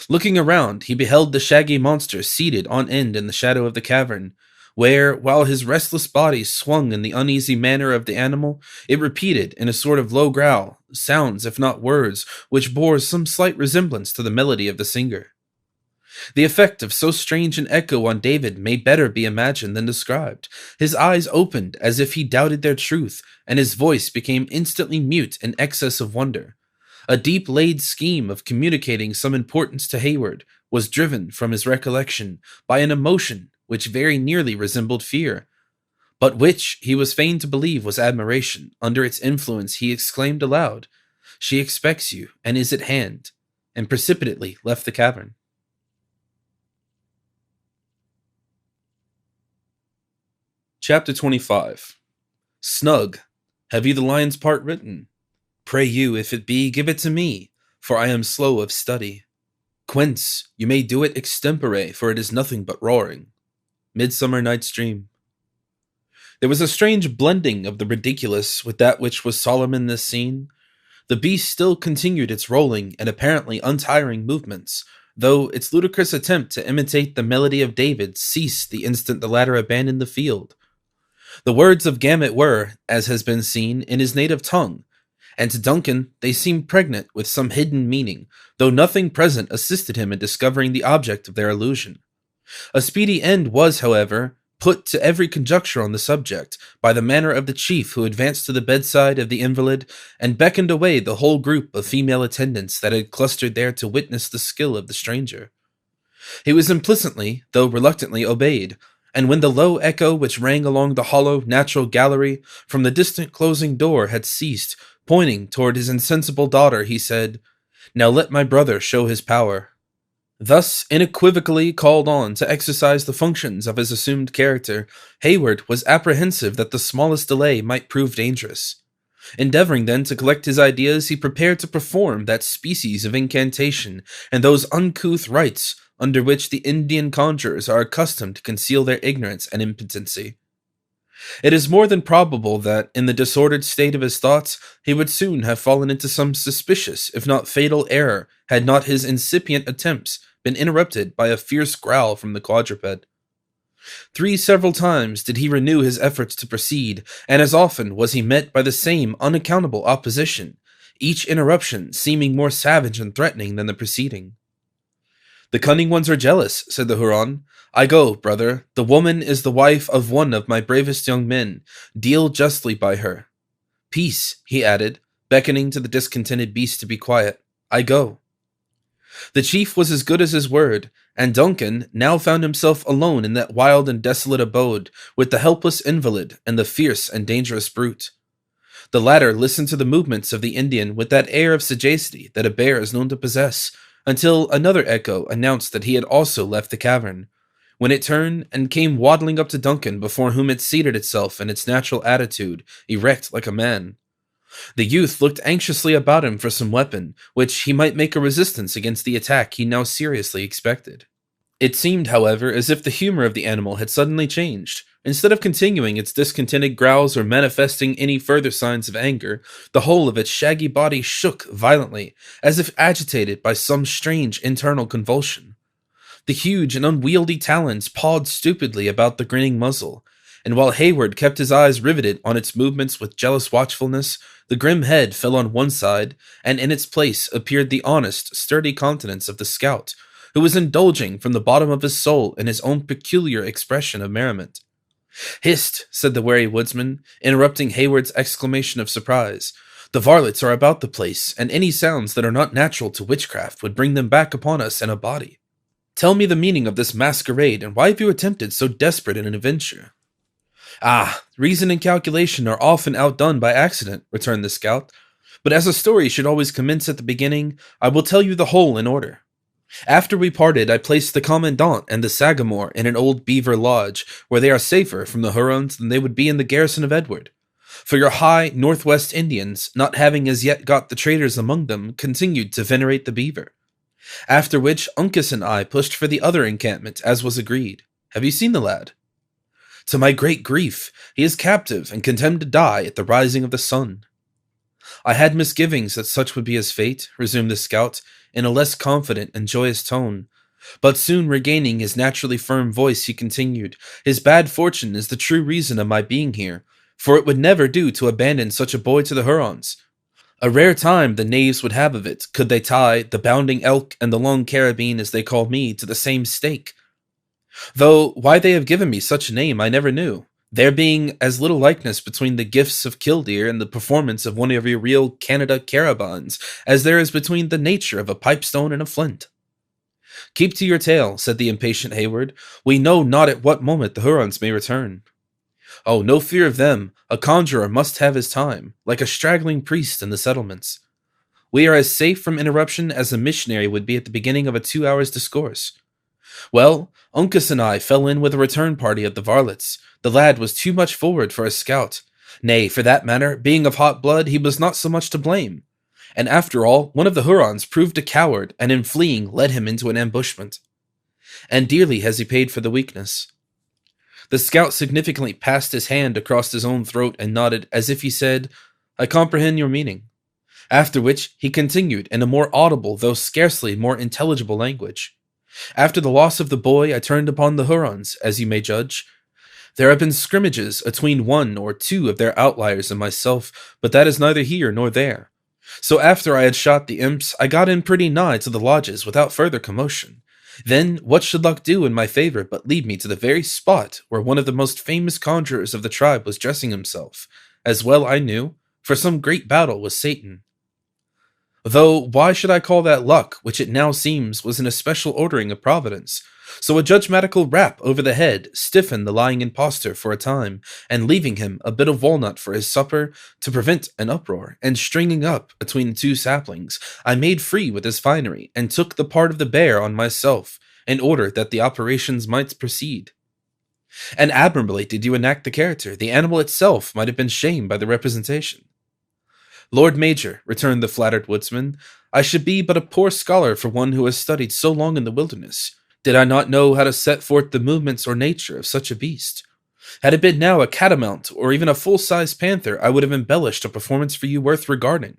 Looking around, he beheld the shaggy monster seated on end in the shadow of the cavern, where, while his restless body swung in the uneasy manner of the animal, it repeated, in a sort of low growl, sounds, if not words, which bore some slight resemblance to the melody of the singer. The effect of so strange an echo on David may better be imagined than described. His eyes opened as if he doubted their truth, and his voice became instantly mute in excess of wonder. A deep-laid scheme of communicating some importance to Hayward was driven from his recollection by an emotion which very nearly resembled fear, but which he was fain to believe was admiration. Under its influence he exclaimed aloud, "She expects you, and is at hand," and precipitately left the cavern. Chapter 25. Snug, have you the lion's part written? Pray you, if it be, give it to me, for I am slow of study. Quince, you may do it extempore, for it is nothing but roaring. Midsummer Night's Dream. There was a strange blending of the ridiculous with that which was solemn in this scene. The beast still continued its rolling and apparently untiring movements, though its ludicrous attempt to imitate the melody of David ceased the instant the latter abandoned the field. The words of Gamut were, as has been seen, in his native tongue, and to Duncan they seemed pregnant with some hidden meaning, though nothing present assisted him in discovering the object of their illusion. A speedy end was, however, put to every conjecture on the subject by the manner of the chief, who advanced to the bedside of the invalid and beckoned away the whole group of female attendants that had clustered there to witness the skill of the stranger. He was implicitly, though reluctantly, obeyed, and when the low echo which rang along the hollow, natural gallery from the distant closing door had ceased, pointing toward his insensible daughter, he said, "Now let my brother show his power." Thus unequivocally called on to exercise the functions of his assumed character, Hayward was apprehensive that the smallest delay might prove dangerous. Endeavoring then to collect his ideas, he prepared to perform that species of incantation and those uncouth rites under which the Indian conjurers are accustomed to conceal their ignorance and impotency. It is more than probable that, in the disordered state of his thoughts, he would soon have fallen into some suspicious, if not fatal, error, had not his incipient attempts been interrupted by a fierce growl from the quadruped. 3 several times did he renew his efforts to proceed, and as often was he met by the same unaccountable opposition, each interruption seeming more savage and threatening than the preceding. "The cunning ones are jealous," said the Huron. "I go, brother. The woman is the wife of one of my bravest young men. Deal justly by her. Peace," he added, beckoning to the discontented beast to be quiet. "I go." The chief was as good as his word, and Duncan now found himself alone in that wild and desolate abode, with the helpless invalid and the fierce and dangerous brute. The latter listened to the movements of the Indian with that air of sagacity that a bear is known to possess, until another echo announced that he had also left the cavern, when it turned and came waddling up to Duncan, before whom it seated itself in its natural attitude, erect like a man. The youth looked anxiously about him for some weapon, which he might make a resistance against the attack he now seriously expected. It seemed, however, as if the humor of the animal had suddenly changed. Instead of continuing its discontented growls or manifesting any further signs of anger, the whole of its shaggy body shook violently, as if agitated by some strange internal convulsion. The huge and unwieldy talons pawed stupidly about the grinning muzzle, and while Hayward kept his eyes riveted on its movements with jealous watchfulness, the grim head fell on one side, and in its place appeared the honest, sturdy countenance of the scout, who was indulging from the bottom of his soul in his own peculiar expression of merriment. "Hist!" said the wary woodsman, interrupting Hayward's exclamation of surprise. The varlets are about the place, and any sounds that are not natural to witchcraft would bring them back upon us in a body. Tell me the meaning of this masquerade, and why have you attempted so desperate an adventure?" "Ah, reason and calculation are often outdone by accident," returned the scout. "But as a story should always commence at the beginning, I will tell you the whole in order. After we parted, I placed the commandant and the sagamore in an old beaver lodge, where they are safer from the Hurons than they would be in the garrison of Edward. For your high northwest Indians, not having as yet got the traders among them, continued to venerate the beaver. After which, Uncas and I pushed for the other encampment, as was agreed. Have you seen the lad?" "To my great grief, he is captive and condemned to die at the rising of the sun." "I had misgivings that such would be his fate," resumed the scout, in a less confident and joyous tone. But soon regaining his naturally firm voice, he continued, "His bad fortune is the true reason of my being here, for it would never do to abandon such a boy to the Hurons. A rare time the knaves would have of it, could they tie the bounding elk and the long carabine, as they call me, to the same stake. Though why they have given me such a name I never knew, there being as little likeness between the gifts of Killdeer and the performance of one of your real Canada carabines as there is between the nature of a pipestone and a flint." "Keep to your tale," said the impatient Hayward. "We know not at what moment the Hurons may return." "Oh, no fear of them. A conjurer must have his time, like a straggling priest in the settlements. We are as safe from interruption as a missionary would be at the beginning of a 2 hours' discourse. Well, Uncas and I fell in with a return party of the varlets. The lad was too much forward for a scout. Nay, for that matter, being of hot blood, he was not so much to blame. And after all, one of the Hurons proved a coward, and in fleeing led him into an ambushment. And dearly has he paid for the weakness." The scout significantly passed his hand across his own throat and nodded, as if he said, "I comprehend your meaning." After which he continued in a more audible, though scarcely more intelligible language. "After the loss of the boy, I turned upon the Hurons, as you may judge. There have been scrimmages between 1 or 2 of their outliers and myself, but that is neither here nor there. So after I had shot the imps, I got in pretty nigh to the lodges without further commotion. Then what should luck do in my favor but lead me to the very spot where one of the most famous conjurers of the tribe was dressing himself, as well I knew, for some great battle with Satan. Though why should I call that luck, which it now seems was an especial ordering of Providence? So a judgmatical rap over the head stiffened the lying impostor for a time, and leaving him a bit of walnut for his supper to prevent an uproar, and stringing up between 2 saplings, I made free with his finery, and took the part of the bear on myself, in order that the operations might proceed. And admirably did you enact the character. The animal itself might have been shamed by the representation." "Lord Major," returned the flattered woodsman, "I should be but a poor scholar for one who has studied so long in the wilderness, did I not know how to set forth the movements or nature of such a beast. Had it been now a catamount, or even a full-sized panther, I would have embellished a performance for you worth regarding.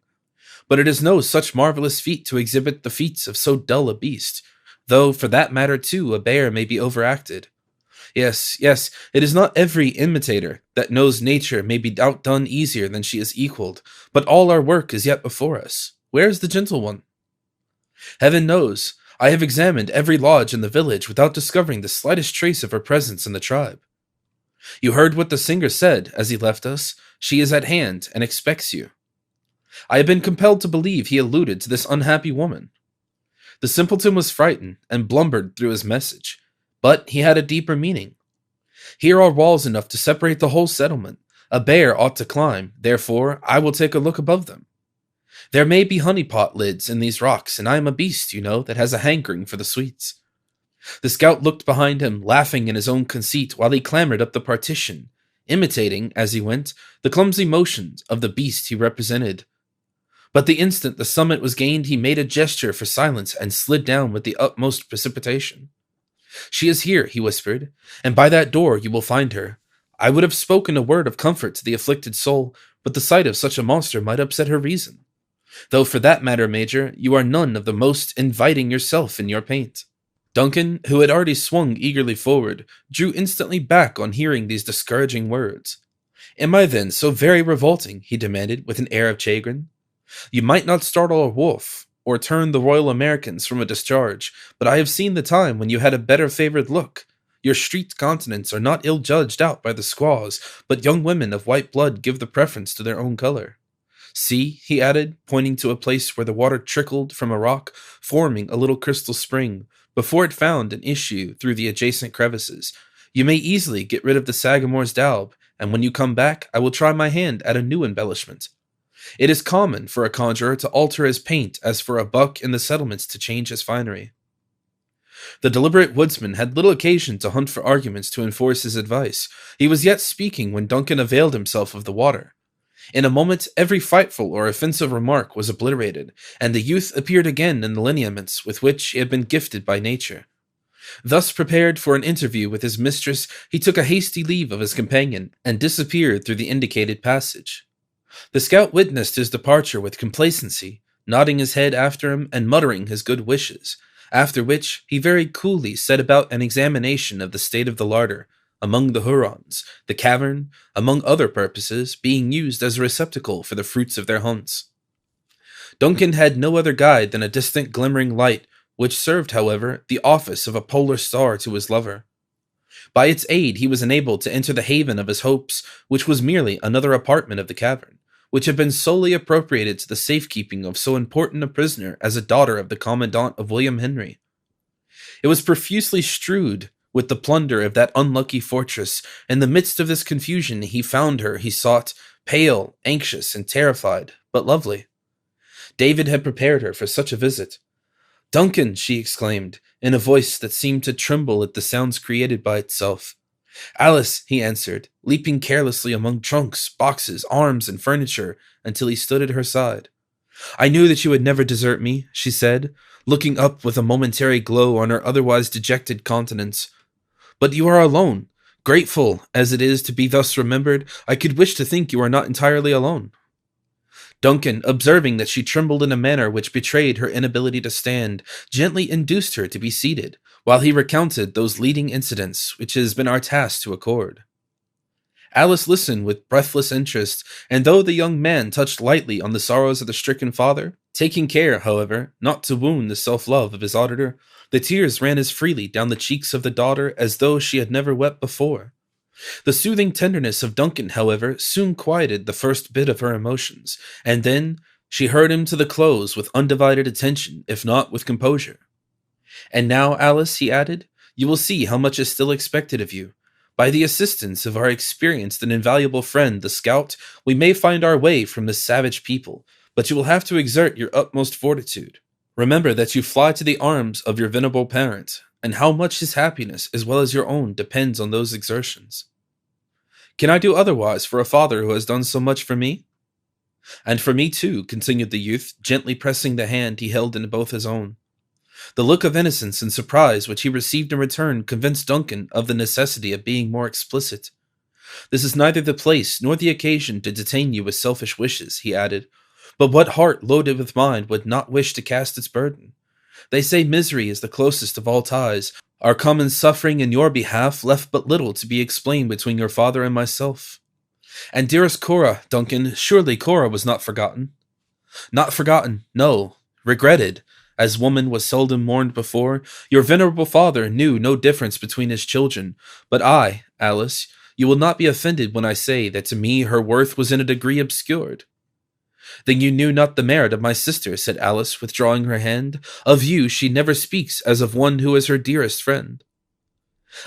But it is no such marvelous feat to exhibit the feats of so dull a beast, though, for that matter too, a bear may be overacted. Yes, it is not every imitator that knows nature may be outdone easier than she is equaled, but all our work is yet before us. Where is the gentle one?" "Heaven knows. I have examined every lodge in the village without discovering the slightest trace of her presence in the tribe." "You heard what the singer said as he left us. She is at hand and expects you." "I have been compelled to believe he alluded to this unhappy woman." "The simpleton was frightened and blubbered through his message, but he had a deeper meaning. Here are walls enough to separate the whole settlement. A bear ought to climb, therefore I will take a look above them. There may be honeypot lids in these rocks, and I am a beast, you know, that has a hankering for the sweets." The scout looked behind him, laughing in his own conceit, while he clambered up the partition, imitating, as he went, the clumsy motions of the beast he represented. But the instant the summit was gained, he made a gesture for silence and slid down with the utmost precipitation. "She is here," he whispered, "and by that door you will find her. I would have spoken a word of comfort to the afflicted soul, but the sight of such a monster might upset her reason. Though for that matter, Major, you are none of the most inviting yourself in your paint." Duncan, who had already swung eagerly forward, drew instantly back on hearing these discouraging words. "Am I then so very revolting?" he demanded with an air of chagrin. "You might not startle a wolf, or turn the Royal Americans from a discharge, but I have seen the time when you had a better favored look. Your street continents are not ill judged out by the squaws, but young women of white blood give the preference to their own color. See, he added, pointing to a place where the water trickled from a rock, forming a little crystal spring, before it found an issue through the adjacent crevices. You may easily get rid of the Sagamore's daub, and when you come back, I will try my hand at a new embellishment. It is common for a conjurer to alter his paint as for a buck in the settlements to change his finery. The deliberate woodsman had little occasion to hunt for arguments to enforce his advice. He was yet speaking when Duncan availed himself of the water. In a moment, every frightful or offensive remark was obliterated, and the youth appeared again in the lineaments with which he had been gifted by nature. Thus prepared for an interview with his mistress, he took a hasty leave of his companion, and disappeared through the indicated passage. The scout witnessed his departure with complacency, nodding his head after him and muttering his good wishes, after which he very coolly set about an examination of the state of the larder, among the Hurons, the cavern, among other purposes, being used as a receptacle for the fruits of their hunts. Duncan had no other guide than a distant glimmering light, which served, however, the office of a polar star to his lover. By its aid he was enabled to enter the haven of his hopes, which was merely another apartment of the cavern, which had been solely appropriated to the safekeeping of so important a prisoner as a daughter of the commandant of William Henry. It was profusely strewed with the plunder of that unlucky fortress. In the midst of this confusion he found her, he sought, pale, anxious, and terrified, but lovely. David had prepared her for such a visit. "Duncan," she exclaimed, in a voice that seemed to tremble at the sounds created by itself. "Alice," he answered, leaping carelessly among trunks, boxes, arms, and furniture, until he stood at her side. "I knew that you would never desert me," she said, looking up with a momentary glow on her otherwise dejected countenance. "But you are alone. Grateful as it is to be thus remembered, I could wish to think you are not entirely alone." Duncan, observing that she trembled in a manner which betrayed her inability to stand, gently induced her to be seated, while he recounted those leading incidents which it has been our task to accord. Alice listened with breathless interest, and though the young man touched lightly on the sorrows of the stricken father, taking care, however, not to wound the self-love of his auditor, the tears ran as freely down the cheeks of the daughter as though she had never wept before. The soothing tenderness of Duncan, however, soon quieted the first bit of her emotions, and then she heard him to the close with undivided attention, if not with composure. "And now, Alice," he added, "you will see how much is still expected of you. By the assistance of our experienced and invaluable friend, the scout, we may find our way from this savage people, but you will have to exert your utmost fortitude. Remember that you fly to the arms of your venerable parent, and how much his happiness, as well as your own, depends on those exertions." "Can I do otherwise for a father who has done so much for me?" "And for me too," continued the youth, gently pressing the hand he held in both his own. The look of innocence and surprise which he received in return convinced Duncan of the necessity of being more explicit. "This is neither the place nor the occasion to detain you with selfish wishes," he added, "but what heart loaded with mine would not wish to cast its burden? They say misery is the closest of all ties. Our common suffering in your behalf left but little to be explained between your father and myself. And dearest Cora, Duncan, surely Cora was not forgotten." "Not forgotten, no, regretted, as woman was seldom mourned before. Your venerable father knew no difference between his children, but I, Alice, you will not be offended when I say that to me her worth was in a degree obscured." "Then you knew not the merit of my sister," said Alice, withdrawing her hand. "Of you she never speaks as of one who is her dearest friend."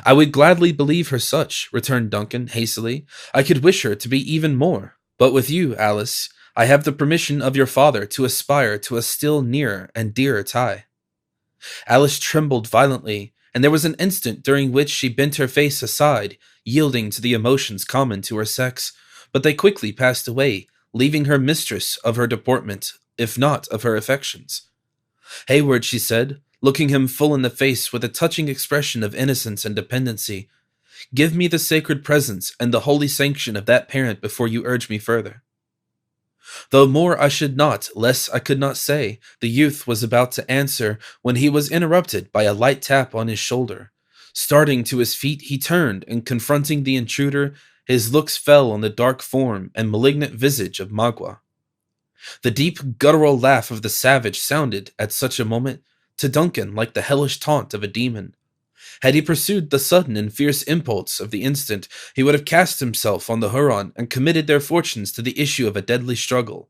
"I would gladly believe her such," returned Duncan, hastily. "I could wish her to be even more. But with you, Alice, I have the permission of your father to aspire to a still nearer and dearer tie." Alice trembled violently, and there was an instant during which she bent her face aside, yielding to the emotions common to her sex, but they quickly passed away, leaving her mistress of her deportment, if not of her affections. "Hayward," she said, looking him full in the face with a touching expression of innocence and dependency, "give me the sacred presence and the holy sanction of that parent before you urge me further." Though more I should not, less I could not say, the youth was about to answer when he was interrupted by a light tap on his shoulder. Starting to his feet, he turned, and confronting the intruder, his looks fell on the dark form and malignant visage of Magua. The deep, guttural laugh of the savage sounded, at such a moment, to Duncan like the hellish taunt of a demon. Had he pursued the sudden and fierce impulse of the instant, he would have cast himself on the Huron and committed their fortunes to the issue of a deadly struggle.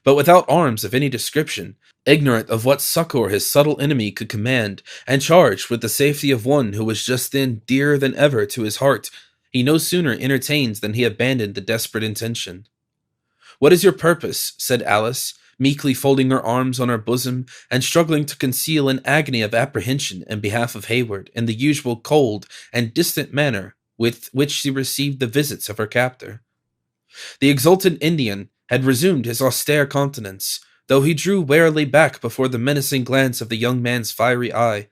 but without arms of any description, ignorant of what succor his subtle enemy could command, and charged with the safety of one who was just then dearer than ever to his heart, he no sooner entertained than he abandoned the desperate intention. "What is your purpose?" said Alice, meekly folding her arms on her bosom, and struggling to conceal an agony of apprehension in behalf of Hayward in the usual cold and distant manner with which she received the visits of her captor. The exultant Indian had resumed his austere countenance, though he drew warily back before the menacing glance of the young man's fiery eye.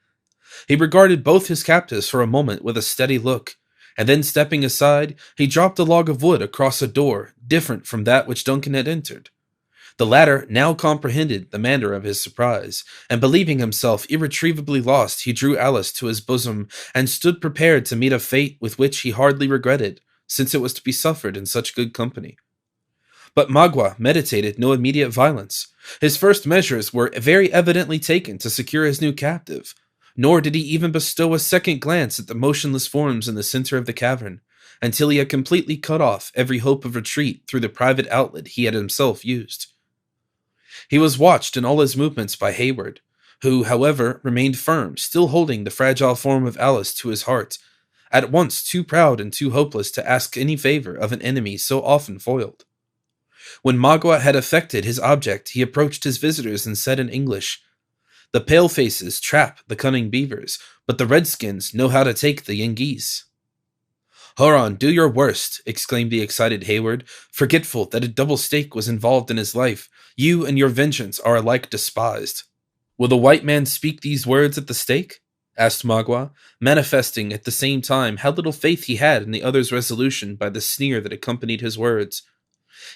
He regarded both his captives for a moment with a steady look, and then stepping aside, he dropped a log of wood across a door different from that which Duncan had entered. The latter now comprehended the manner of his surprise, and believing himself irretrievably lost, he drew Alice to his bosom, and stood prepared to meet a fate with which he hardly regretted, since it was to be suffered in such good company. But Magua meditated no immediate violence. His first measures were very evidently taken to secure his new captive, nor did he even bestow a second glance at the motionless forms in the center of the cavern, until he had completely cut off every hope of retreat through the private outlet he had himself used. He was watched in all his movements by Hayward, who, however, remained firm, still holding the fragile form of Alice to his heart, at once too proud and too hopeless to ask any favor of an enemy so often foiled. When Magua had effected his object, he approached his visitors and said in English, "The palefaces trap the cunning beavers, but the redskins know how to take the Yengeese." "Huron, do your worst," exclaimed the excited Hayward, forgetful that a double stake was involved in his life. "You and your vengeance are alike despised." "Will the white man speak these words at the stake?" asked Magua, manifesting at the same time how little faith he had in the other's resolution by the sneer that accompanied his words.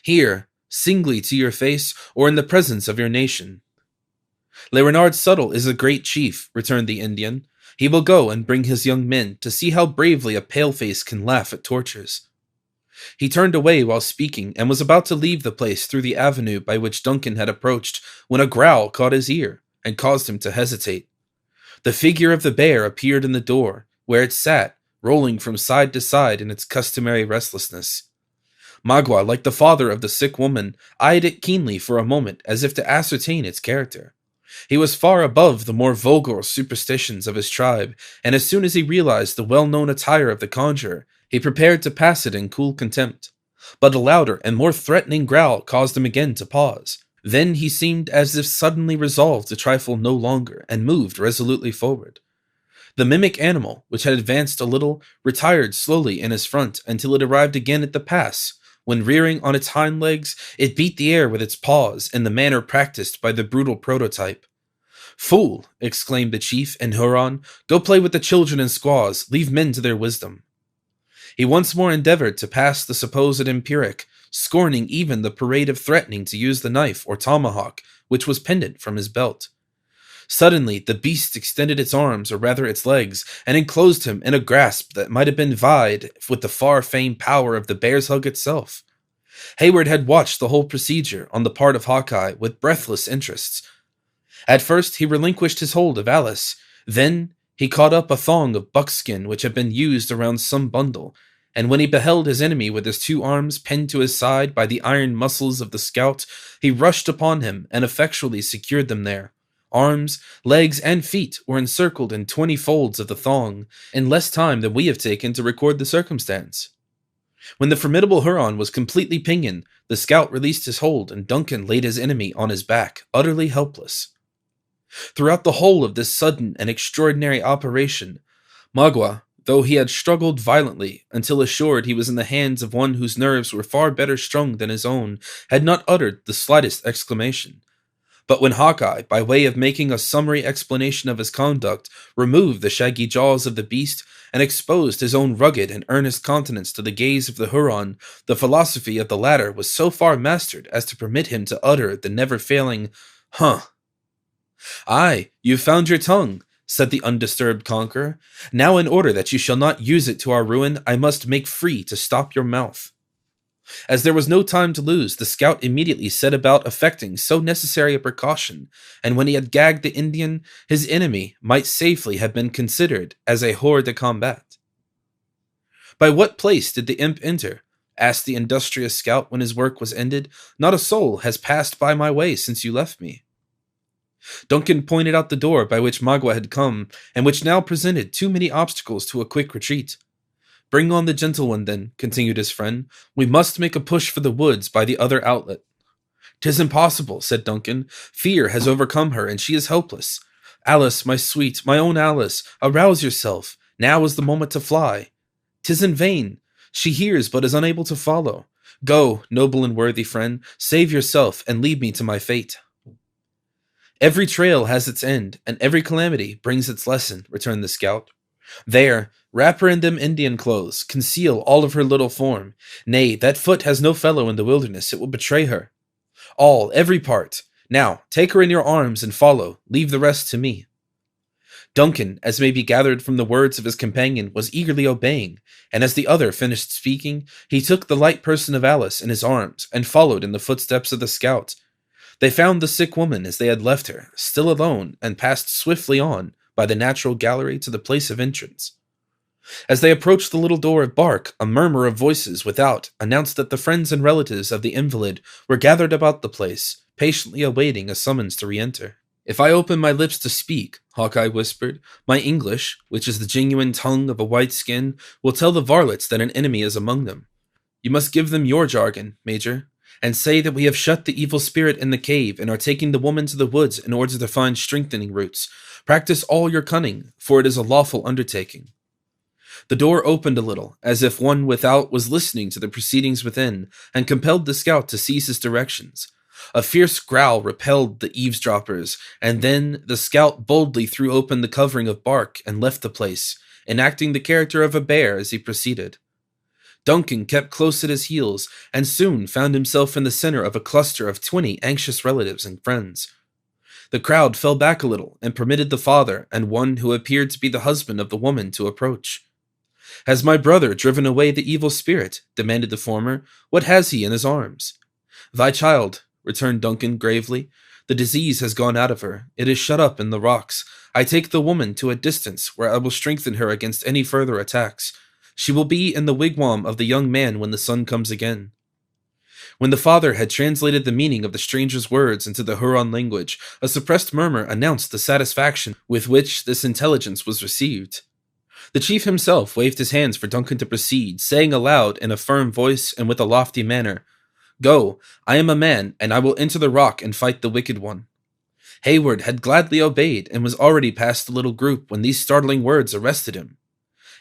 "Here, singly to your face, or in the presence of your nation?" "Le Renard Subtle is a great chief," returned the Indian. "He will go and bring his young men to see how bravely a paleface can laugh at tortures." He turned away while speaking, and was about to leave the place through the avenue by which Duncan had approached, when a growl caught his ear, and caused him to hesitate. The figure of the bear appeared in the door, where it sat, rolling from side to side in its customary restlessness. Magua, like the father of the sick woman, eyed it keenly for a moment as if to ascertain its character. He was far above the more vulgar superstitions of his tribe, and as soon as he realized the well-known attire of the conjurer, he prepared to pass it in cool contempt. But a louder and more threatening growl caused him again to pause. Then he seemed as if suddenly resolved to trifle no longer, and moved resolutely forward. The mimic animal, which had advanced a little, retired slowly in his front until it arrived again at the pass, when rearing on its hind legs, it beat the air with its paws in the manner practiced by the brutal prototype. "Fool!" exclaimed the chief in Huron, "go play with the children and squaws, leave men to their wisdom." He once more endeavored to pass the supposed empiric, scorning even the parade of threatening to use the knife or tomahawk, which was pendant from his belt. Suddenly, the beast extended its arms, or rather its legs, and enclosed him in a grasp that might have been vied with the far-famed power of the bear's hug itself. Hayward had watched the whole procedure on the part of Hawkeye with breathless interest. At first, he relinquished his hold of Alice. Then, he caught up a thong of buckskin which had been used around some bundle, and when he beheld his enemy with his two arms pinned to his side by the iron muscles of the scout, he rushed upon him and effectually secured them there. Arms, legs, and feet were encircled in 20 folds of the thong, in less time than we have taken to record the circumstance. When the formidable Huron was completely pinioned, the scout released his hold, and Duncan laid his enemy on his back, utterly helpless. Throughout the whole of this sudden and extraordinary operation, Magua, though he had struggled violently until assured he was in the hands of one whose nerves were far better strung than his own, had not uttered the slightest exclamation. But when Hawkeye, by way of making a summary explanation of his conduct, removed the shaggy jaws of the beast and exposed his own rugged and earnest countenance to the gaze of the Huron, the philosophy of the latter was so far mastered as to permit him to utter the never-failing, "Huh." "Aye, you've found your tongue," said the undisturbed conqueror. "Now, in order that you shall not use it to our ruin, I must make free to stop your mouth." As there was no time to lose, the scout immediately set about effecting so necessary a precaution, and when he had gagged the Indian, his enemy might safely have been considered as a hors de combat. "By what place did the imp enter?" asked the industrious scout when his work was ended. "Not a soul has passed by my way since you left me." Duncan pointed out the door by which Magua had come, and which now presented too many obstacles to a quick retreat. "Bring on the gentle one, then," continued his friend. "We must make a push for the woods by the other outlet." "'Tis impossible," said Duncan. "Fear has overcome her, and she is helpless. Alice, my sweet, my own Alice, arouse yourself. Now is the moment to fly. 'Tis in vain. She hears, but is unable to follow. Go, noble and worthy friend, save yourself, and leave me to my fate." "Every trail has its end, and every calamity brings its lesson," returned the scout. "There, wrap her in them Indian clothes, conceal all of her little form. Nay, that foot has no fellow in the wilderness, it will betray her. All, every part. Now, take her in your arms and follow, leave the rest to me." Duncan, as may be gathered from the words of his companion, was eagerly obeying, and as the other finished speaking, he took the light person of Alice in his arms, and followed in the footsteps of the scout. They found the sick woman as they had left her, still alone, and passed swiftly on by the natural gallery to the place of entrance. As they approached the little door of bark, a murmur of voices without announced that the friends and relatives of the invalid were gathered about the place, patiently awaiting a summons to re-enter. "If I open my lips to speak," Hawkeye whispered, "my English, which is the genuine tongue of a white skin, will tell the varlets that an enemy is among them. You must give them your jargon, Major, and say that we have shut the evil spirit in the cave and are taking the woman to the woods in order to find strengthening roots. Practice all your cunning, for it is a lawful undertaking." The door opened a little, as if one without was listening to the proceedings within, and compelled the scout to seize his directions. A fierce growl repelled the eavesdroppers, and then the scout boldly threw open the covering of bark and left the place, enacting the character of a bear as he proceeded. Duncan kept close at his heels, and soon found himself in the center of a cluster of 20 anxious relatives and friends. The crowd fell back a little, and permitted the father and one who appeared to be the husband of the woman to approach. "Has my brother driven away the evil spirit?" demanded the former. "What has he in his arms?" "Thy child," returned Duncan gravely. "The disease has gone out of her. It is shut up in the rocks. I take the woman to a distance, where I will strengthen her against any further attacks. She will be in the wigwam of the young man when the sun comes again." When the father had translated the meaning of the stranger's words into the Huron language, a suppressed murmur announced the satisfaction with which this intelligence was received. The chief himself waved his hands for Duncan to proceed, saying aloud in a firm voice and with a lofty manner, "Go, I am a man, and I will enter the rock and fight the wicked one." Hayward had gladly obeyed, and was already past the little group when these startling words arrested him.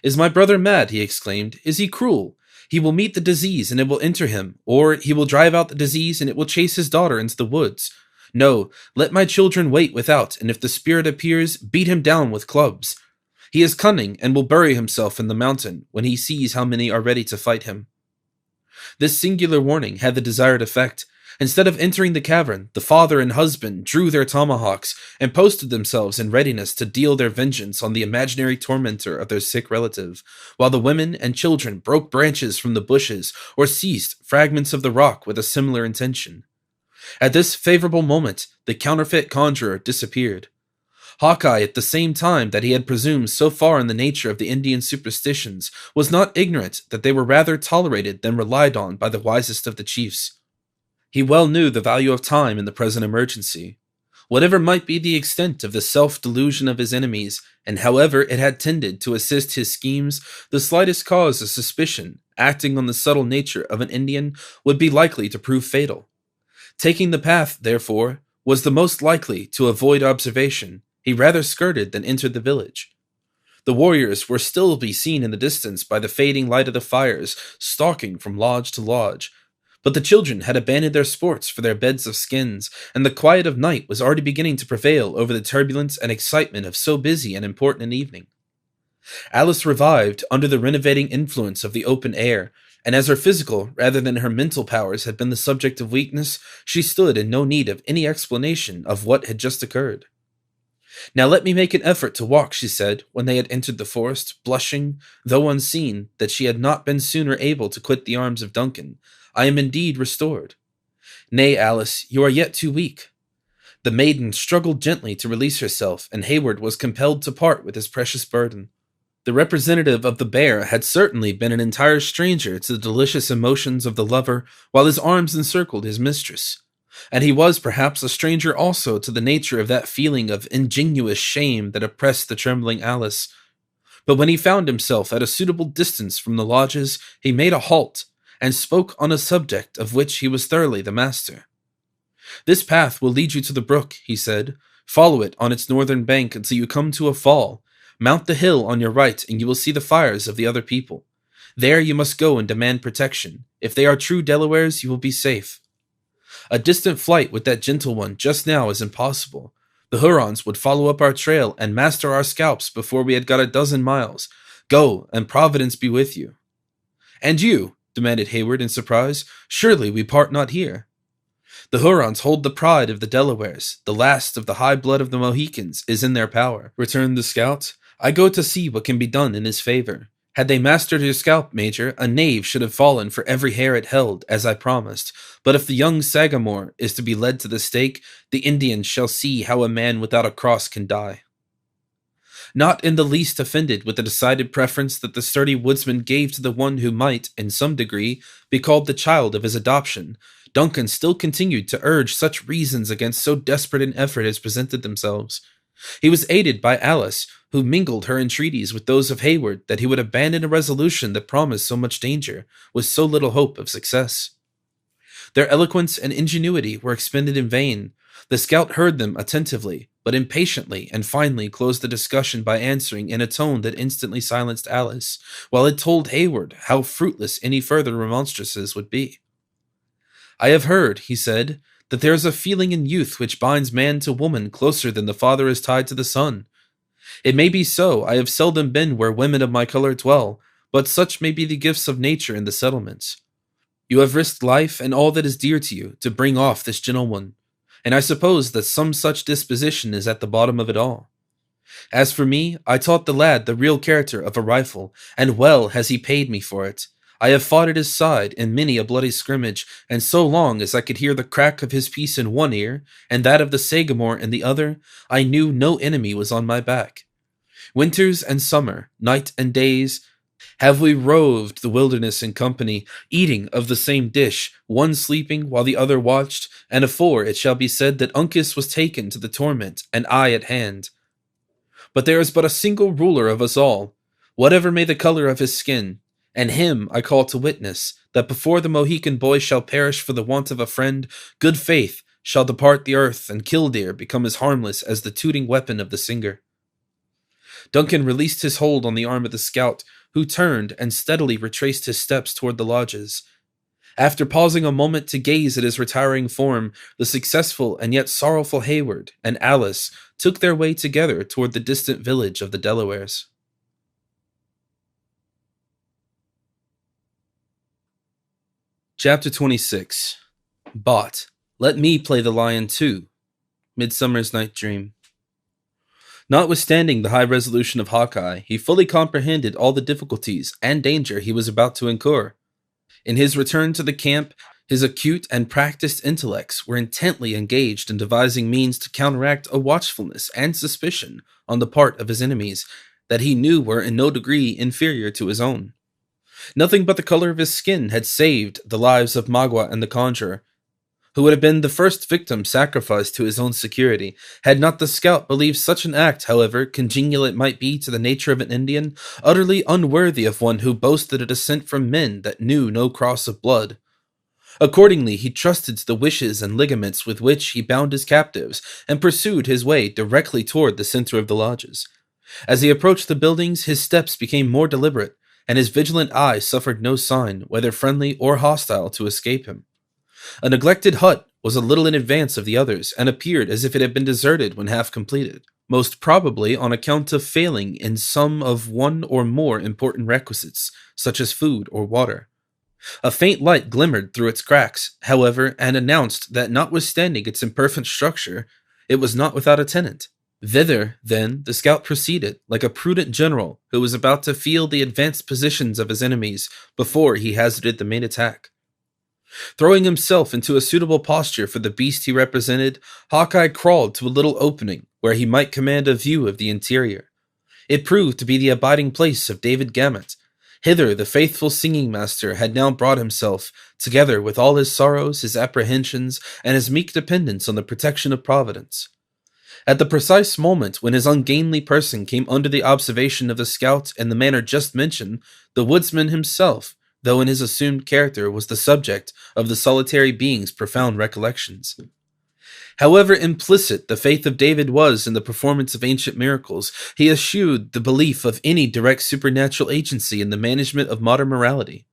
"Is my brother mad?" he exclaimed. "Is he cruel? He will meet the disease, and it will enter him, or he will drive out the disease, and it will chase his daughter into the woods. No, let my children wait without, and if the spirit appears, beat him down with clubs. He is cunning, and will bury himself in the mountain when he sees how many are ready to fight him." This singular warning had the desired effect. Instead of entering the cavern, the father and husband drew their tomahawks and posted themselves in readiness to deal their vengeance on the imaginary tormentor of their sick relative, while the women and children broke branches from the bushes or seized fragments of the rock with a similar intention. At this favorable moment, the counterfeit conjurer disappeared. Hawkeye, at the same time that he had presumed so far in the nature of the Indian superstitions, was not ignorant that they were rather tolerated than relied on by the wisest of the chiefs. He well knew the value of time in the present emergency. Whatever might be the extent of the self-delusion of his enemies, and however it had tended to assist his schemes, the slightest cause of suspicion, acting on the subtle nature of an Indian, would be likely to prove fatal. Taking the path, therefore, was the most likely to avoid observation. He rather skirted than entered the village. The warriors were still to be seen in the distance by the fading light of the fires, stalking from lodge to lodge. But the children had abandoned their sports for their beds of skins, and the quiet of night was already beginning to prevail over the turbulence and excitement of so busy and important an evening. Alice revived under the renovating influence of the open air, and as her physical rather than her mental powers had been the subject of weakness, she stood in no need of any explanation of what had just occurred. "Now let me make an effort to walk," she said, when they had entered the forest, blushing, though unseen, that she had not been sooner able to quit the arms of Duncan. "I am indeed restored." "Nay, Alice, you are yet too weak." The maiden struggled gently to release herself, and Hayward was compelled to part with his precious burden. The representative of the bear had certainly been an entire stranger to the delicious emotions of the lover while his arms encircled his mistress, and he was perhaps a stranger also to the nature of that feeling of ingenuous shame that oppressed the trembling Alice. But when he found himself at a suitable distance from the lodges, he made a halt, and spoke on a subject of which he was thoroughly the master. "This path will lead you to the brook," he said. "Follow it on its northern bank until you come to a fall. Mount the hill on your right, and you will see the fires of the other people. There you must go and demand protection. If they are true Delawares, you will be safe. A distant flight with that gentle one just now is impossible. The Hurons would follow up our trail and master our scalps before we had got a dozen miles. Go, and Providence be with you." "And you?" demanded Hayward in surprise. "Surely we part not here." "The Hurons hold the pride of the Delawares. The last of the high blood of the Mohicans is in their power," returned the scout. "I go to see what can be done in his favor. Had they mastered your scalp, Major, a knave should have fallen for every hair it held, as I promised. But if the young Sagamore is to be led to the stake, the Indians shall see how a man without a cross can die." Not in the least offended with the decided preference that the sturdy woodsman gave to the one who might, in some degree, be called the child of his adoption, Duncan still continued to urge such reasons against so desperate an effort as presented themselves. He was aided by Alice, who mingled her entreaties with those of Hayward that he would abandon a resolution that promised so much danger, with so little hope of success. Their eloquence and ingenuity were expended in vain. The scout heard them attentively, but impatiently, and finally closed the discussion by answering in a tone that instantly silenced Alice, while it told Hayward how fruitless any further remonstrances would be. "I have heard," he said, "that there is a feeling in youth which binds man to woman closer than the father is tied to the son. It may be so. I have seldom been where women of my color dwell, but such may be the gifts of nature in the settlements. You have risked life and all that is dear to you to bring off this gentle one, and I suppose that some such disposition is at the bottom of it all. As for me, I taught the lad the real character of a rifle, and well has he paid me for it. I have fought at his side in many a bloody scrimmage, and so long as I could hear the crack of his piece in one ear, and that of the Sagamore in the other, I knew no enemy was on my back. Winters and summer, night and days, have we roved the wilderness in company, eating of the same dish, one sleeping while the other watched, and afore it shall be said that Uncas was taken to the torment, and I at hand. But there is but a single ruler of us all, whatever may the color of his skin, and him I call to witness, that before the Mohican boy shall perish for the want of a friend, good faith shall depart the earth, and killdeer become as harmless as the tooting weapon of the singer." Duncan released his hold on the arm of the scout, who turned and steadily retraced his steps toward the lodges. After pausing a moment to gaze at his retiring form, the successful and yet sorrowful Hayward and Alice took their way together toward the distant village of the Delawares. Chapter 26. Bought. Let me play the lion too. Midsummer's Night Dream. Notwithstanding the high resolution of Hawkeye, he fully comprehended all the difficulties and danger he was about to incur. In his return to the camp, his acute and practiced intellects were intently engaged in devising means to counteract a watchfulness and suspicion on the part of his enemies that he knew were in no degree inferior to his own. Nothing but the color of his skin had saved the lives of Magua and the Conjurer, who would have been the first victim sacrificed to his own security, had not the scout believed such an act, however congenial it might be to the nature of an Indian, utterly unworthy of one who boasted a descent from men that knew no cross of blood. Accordingly, he trusted to the wishes and ligaments with which he bound his captives, and pursued his way directly toward the center of the lodges. As he approached the buildings, his steps became more deliberate, and his vigilant eye suffered no sign, whether friendly or hostile, to escape him. A neglected hut was a little in advance of the others, and appeared as if it had been deserted when half completed, most probably on account of failing in some of one or more important requisites, such as food or water. A faint light glimmered through its cracks, however, and announced that notwithstanding its imperfect structure, it was not without a tenant. Thither, then, the scout proceeded, like a prudent general who was about to feel the advanced positions of his enemies before he hazarded the main attack. Throwing himself into a suitable posture for the beast he represented, Hawkeye crawled to a little opening where he might command a view of the interior. It proved to be the abiding place of David Gamut. Hither the faithful singing master had now brought himself, together with all his sorrows, his apprehensions, and his meek dependence on the protection of Providence. At the precise moment when his ungainly person came under the observation of the scout in the manner just mentioned, the woodsman himself, though in his assumed character, was the subject of the solitary being's profound recollections. However implicit the faith of David was in the performance of ancient miracles, he eschewed the belief of any direct supernatural agency in the management of modern morality.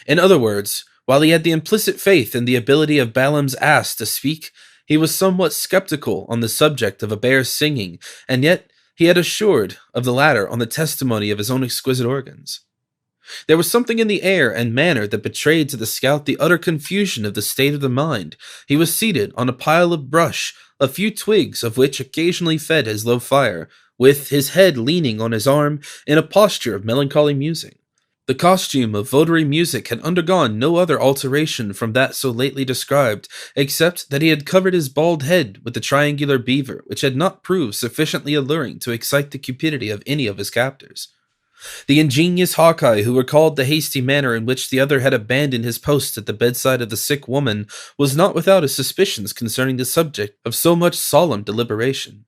In other words, while he had the implicit faith in the ability of Balaam's ass to speak, he was somewhat skeptical on the subject of a bear singing, and yet he had assured of the latter on the testimony of his own exquisite organs. There was something in the air and manner that betrayed to the scout the utter confusion of the state of the mind. He was seated on a pile of brush, a few twigs of which occasionally fed his low fire, with his head leaning on his arm in a posture of melancholy musing. The costume of votary music had undergone no other alteration from that so lately described, except that he had covered his bald head with the triangular beaver, which had not proved sufficiently alluring to excite the cupidity of any of his captors. The ingenious Hawkeye, who recalled the hasty manner in which the other had abandoned his post at the bedside of the sick woman, was not without his suspicions concerning the subject of so much solemn deliberation.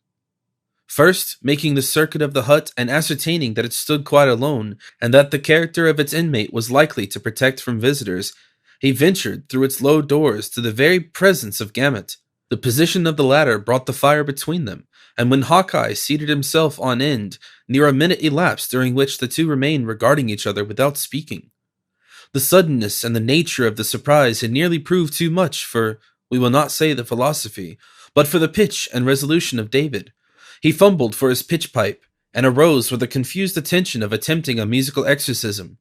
First, making the circuit of the hut and ascertaining that it stood quite alone, and that the character of its inmate was likely to protect from visitors, he ventured through its low doors to the very presence of Gamut. The position of the latter brought the fire between them, and when Hawkeye seated himself on end, near a minute elapsed during which the two remained regarding each other without speaking. The suddenness and the nature of the surprise had nearly proved too much for, we will not say the philosophy, but for the pitch and resolution of David. He fumbled for his pitch pipe, and arose with the confused attention of attempting a musical exorcism.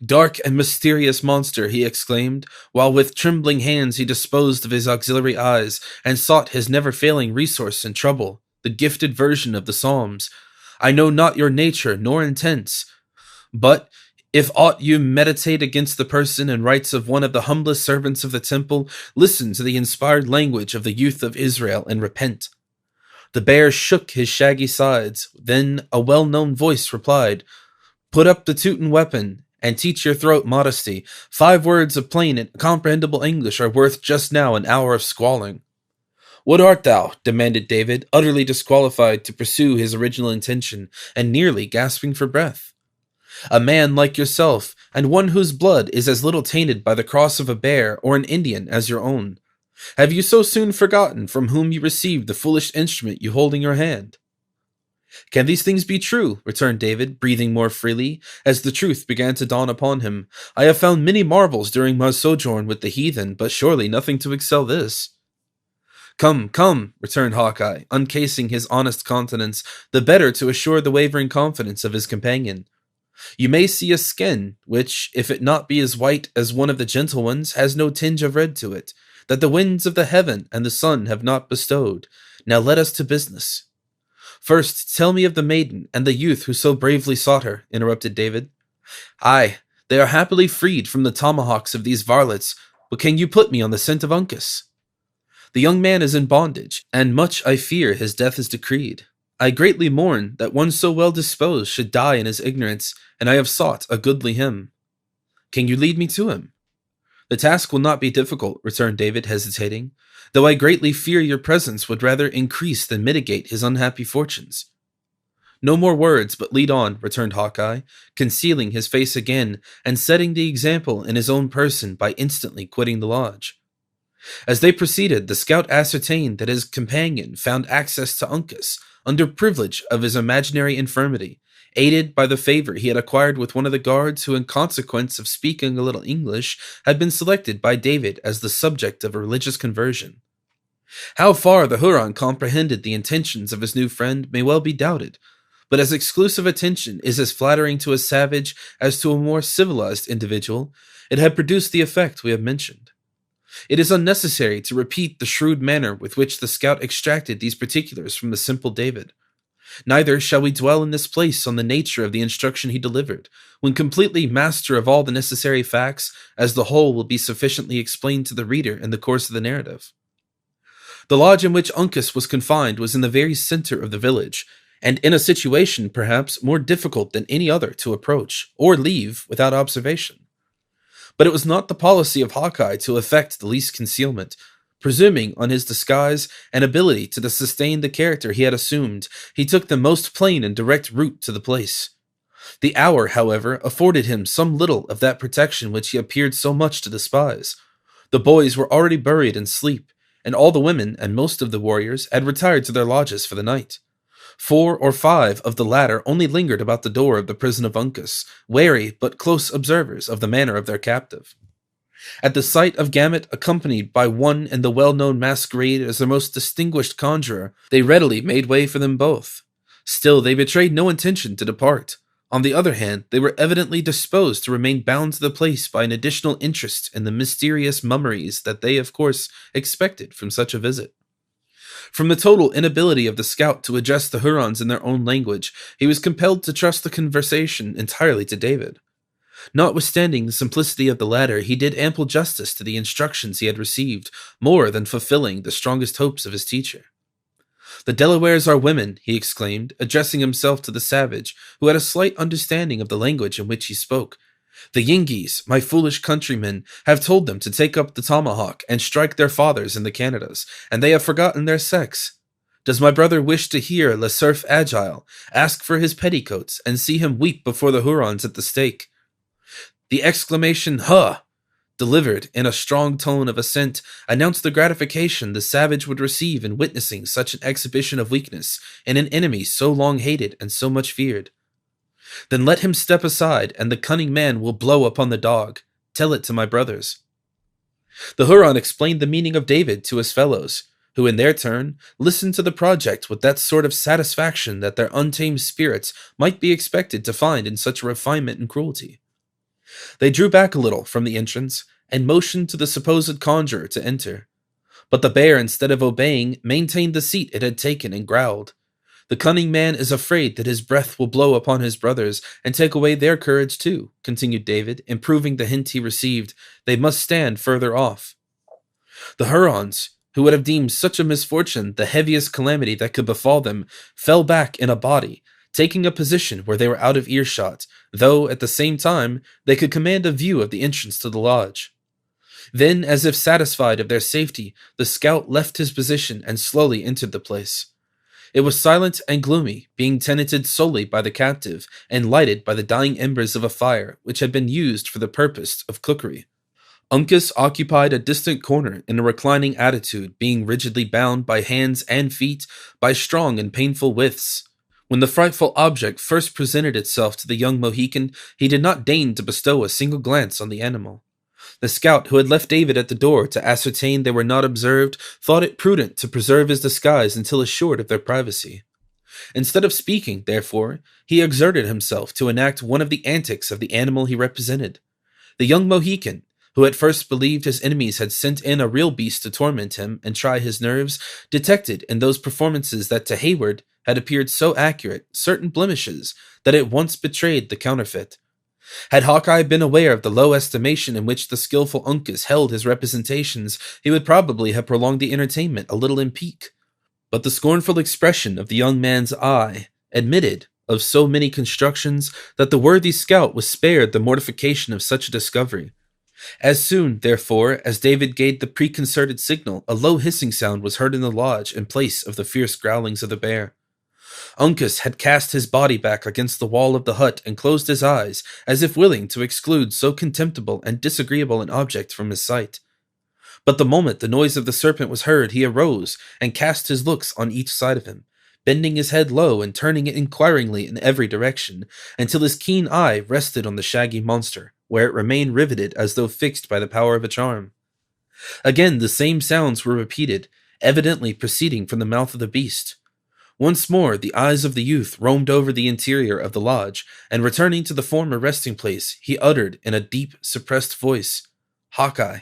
"Dark and mysterious monster," he exclaimed, while with trembling hands he disposed of his auxiliary eyes, and sought his never-failing resource in trouble, the gifted version of the Psalms. "I know not your nature nor intents, but if aught you meditate against the person and rights of one of the humblest servants of the temple, listen to the inspired language of the youth of Israel and repent." The bear shook his shaggy sides. Then a well-known voice replied, "Put up the Teuton weapon, and teach your throat modesty. 5 words of plain and comprehensible English are worth just now an hour of squalling." "What art thou?" demanded David, utterly disqualified to pursue his original intention, and nearly gasping for breath. "A man like yourself, and one whose blood is as little tainted by the cross of a bear or an Indian as your own. Have you so soon forgotten from whom you received the foolish instrument you hold in your hand?" "Can these things be true?" returned David, breathing more freely, as the truth began to dawn upon him. "I have found many marvels during my sojourn with the heathen, but surely nothing to excel this." "Come, come," returned Hawkeye, uncasing his honest countenance, the better to assure the wavering confidence of his companion. "You may see a skin, which, if it not be as white as one of the gentle ones, has no tinge of red to it, that the winds of the heaven and the sun have not bestowed. Now let us to business." "First, tell me of the maiden and the youth who so bravely sought her," interrupted David. "Aye, they are happily freed from the tomahawks of these varlets, but can you put me on the scent of Uncas?" "The young man is in bondage, and much I fear his death is decreed. I greatly mourn that one so well disposed should die in his ignorance, and I have sought a goodly him." "Can you lead me to him?" "The task will not be difficult," returned David, hesitating, "though I greatly fear your presence would rather increase than mitigate his unhappy fortunes." "No more words, but lead on," returned Hawkeye, concealing his face again, and setting the example in his own person by instantly quitting the lodge. As they proceeded, the scout ascertained that his companion found access to Uncas, under privilege of his imaginary infirmity, aided by the favor he had acquired with one of the guards who, in consequence of speaking a little English, had been selected by David as the subject of a religious conversion. How far the Huron comprehended the intentions of his new friend may well be doubted, but as exclusive attention is as flattering to a savage as to a more civilized individual, it had produced the effect we have mentioned. It is unnecessary to repeat the shrewd manner with which the scout extracted these particulars from the simple David. Neither shall we dwell in this place on the nature of the instruction he delivered, when completely master of all the necessary facts, as the whole will be sufficiently explained to the reader in the course of the narrative. The lodge in which Uncas was confined was in the very center of the village, and in a situation perhaps more difficult than any other to approach or leave without observation. But it was not the policy of Hawkeye to effect the least concealment. Presuming on his disguise and ability to sustain the character he had assumed, he took the most plain and direct route to the place. The hour, however, afforded him some little of that protection which he appeared so much to despise. The boys were already buried in sleep, and all the women and most of the warriors had retired to their lodges for the night. 4 or 5 of the latter only lingered about the door of the prison of Uncas, wary but close observers of the manner of their captive. At the sight of Gamut accompanied by one in the well-known masquerade as their most distinguished conjurer, they readily made way for them both. Still, they betrayed no intention to depart. On the other hand, they were evidently disposed to remain bound to the place by an additional interest in the mysterious mummeries that they, of course, expected from such a visit. From the total inability of the scout to address the Hurons in their own language, he was compelled to trust the conversation entirely to David. Notwithstanding the simplicity of the latter, he did ample justice to the instructions he had received, more than fulfilling the strongest hopes of his teacher. "The Delawares are women," he exclaimed, addressing himself to the savage, who had a slight understanding of the language in which he spoke. "The Yingies, my foolish countrymen, have told them to take up the tomahawk and strike their fathers in the Canadas, and they have forgotten their sex. Does my brother wish to hear Le Cerf Agile ask for his petticoats and see him weep before the Hurons at the stake?" The exclamation, "Huh!" delivered in a strong tone of assent, announced the gratification the savage would receive in witnessing such an exhibition of weakness in an enemy so long hated and so much feared. "Then let him step aside, and the cunning man will blow upon the dog. Tell it to my brothers." The Huron explained the meaning of David to his fellows, who in their turn listened to the project with that sort of satisfaction that their untamed spirits might be expected to find in such a refinement and cruelty. They drew back a little from the entrance, and motioned to the supposed conjurer to enter. But the bear, instead of obeying, maintained the seat it had taken and growled. "The cunning man is afraid that his breath will blow upon his brothers, and take away their courage too," continued David, improving the hint he received. "They must stand further off." The Hurons, who would have deemed such a misfortune the heaviest calamity that could befall them, fell back in a body, taking a position where they were out of earshot, though, at the same time, they could command a view of the entrance to the lodge. Then, as if satisfied of their safety, the scout left his position and slowly entered the place. It was silent and gloomy, being tenanted solely by the captive, and lighted by the dying embers of a fire which had been used for the purpose of cookery. Uncas occupied a distant corner in a reclining attitude, being rigidly bound by hands and feet by strong and painful withes. When the frightful object first presented itself to the young Mohican, he did not deign to bestow a single glance on the animal. The scout, who had left David at the door to ascertain they were not observed, thought it prudent to preserve his disguise until assured of their privacy. Instead of speaking, therefore, he exerted himself to enact one of the antics of the animal he represented. The young Mohican, who at first believed his enemies had sent in a real beast to torment him and try his nerves, detected in those performances that to Hayward had appeared so accurate certain blemishes that it once betrayed the counterfeit. Had Hawkeye been aware of the low estimation in which the skillful Uncas held his representations, he would probably have prolonged the entertainment a little in pique. But the scornful expression of the young man's eye admitted of so many constructions that the worthy scout was spared the mortification of such a discovery. As soon, therefore, as David gave the preconcerted signal, a low hissing sound was heard in the lodge in place of the fierce growlings of the bear. Uncas had cast his body back against the wall of the hut and closed his eyes, as if willing to exclude so contemptible and disagreeable an object from his sight. But the moment the noise of the serpent was heard, he arose and cast his looks on each side of him, bending his head low and turning it inquiringly in every direction, until his keen eye rested on the shaggy monster, where it remained riveted as though fixed by the power of a charm. Again the same sounds were repeated, evidently proceeding from the mouth of the beast. Once more the eyes of the youth roamed over the interior of the lodge, and returning to the former resting place, he uttered in a deep, suppressed voice, "Hawkeye."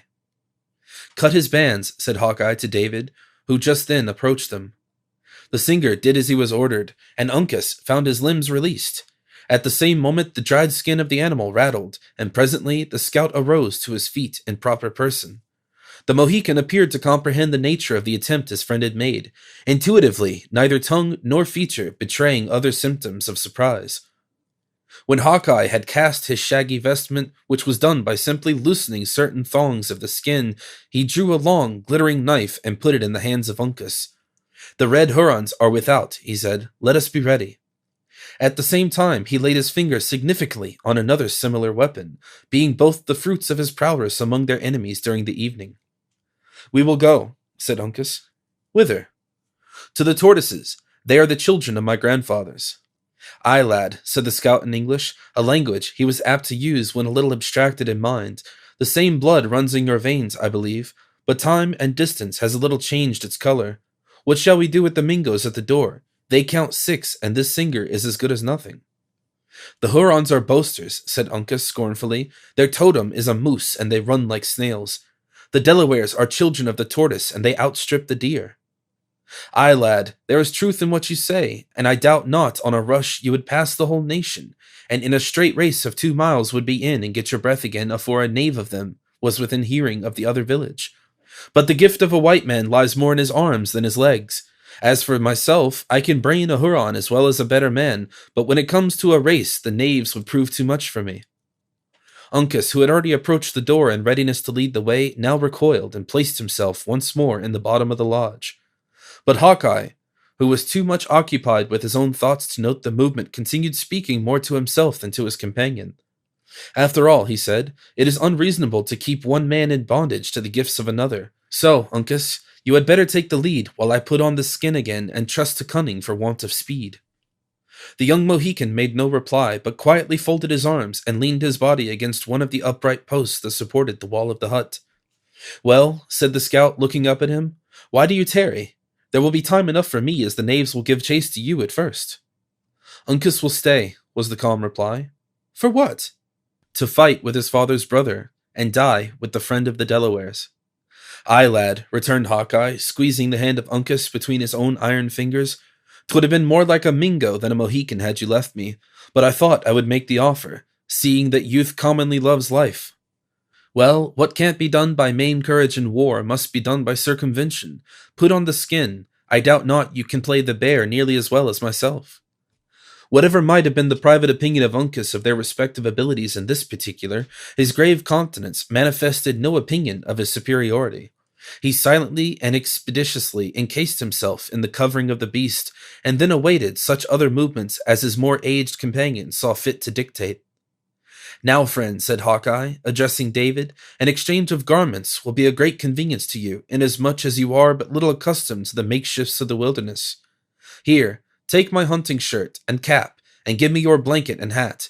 "Cut his bands," said Hawkeye to David, who just then approached them. The singer did as he was ordered, and Uncas found his limbs released. At the same moment the dried skin of the animal rattled, and presently the scout arose to his feet in proper person. The Mohican appeared to comprehend the nature of the attempt his friend had made, intuitively, neither tongue nor feature betraying other symptoms of surprise. When Hawkeye had cast his shaggy vestment, which was done by simply loosening certain thongs of the skin, he drew a long, glittering knife and put it in the hands of Uncas. "The red Hurons are without," he said. "Let us be ready." At the same time, he laid his finger significantly on another similar weapon, being both the fruits of his prowess among their enemies during the evening. "We will go," said Uncas. "Whither?" "To the tortoises. They are the children of my grandfathers." "Aye, lad," said the scout in English, a language he was apt to use when a little abstracted in mind. "The same blood runs in your veins, I believe, but time and distance has a little changed its color. What shall we do with the Mingoes at the door? They count 6, and this singer is as good as nothing." "The Hurons are boasters," said Uncas scornfully. "Their totem is a moose, and they run like snails. The Delawares are children of the tortoise, and they outstrip the deer." "Aye, lad, there is truth in what you say, and I doubt not on a rush you would pass the whole nation, and in a straight race of 2 miles would be in and get your breath again afore a knave of them was within hearing of the other village. But the gift of a white man lies more in his arms than his legs. As for myself, I can brain a Huron as well as a better man, but when it comes to a race, the knaves would prove too much for me." Uncas, who had already approached the door in readiness to lead the way, now recoiled and placed himself once more in the bottom of the lodge. But Hawkeye, who was too much occupied with his own thoughts to note the movement, continued speaking more to himself than to his companion. "After all," he said, "it is unreasonable to keep one man in bondage to the gifts of another. So, Uncas, you had better take the lead while I put on the skin again and trust to cunning for want of speed." The young Mohican made no reply, but quietly folded his arms and leaned his body against one of the upright posts that supported the wall of the hut. "Well," said the scout, looking up at him, "why do you tarry? There will be time enough for me, as the knaves will give chase to you at first." "Uncas will stay," was the calm reply. "For what?" "To fight with his father's brother, and die with the friend of the Delawares." "Aye, lad," returned Hawkeye, squeezing the hand of Uncas between his own iron fingers. "'Twould have been more like a Mingo than a Mohican had you left me, but I thought I would make the offer, seeing that youth commonly loves life. Well, what can't be done by main courage in war must be done by circumvention. Put on the skin. I doubt not you can play the bear nearly as well as myself." Whatever might have been the private opinion of Uncas of their respective abilities in this particular, his grave countenance manifested no opinion of his superiority. He silently and expeditiously encased himself in the covering of the beast, and then awaited such other movements as his more aged companion saw fit to dictate. "Now, friend," said Hawkeye, addressing David, "an exchange of garments will be a great convenience to you, inasmuch as you are but little accustomed to the makeshifts of the wilderness. Here, take my hunting shirt and cap, and give me your blanket and hat.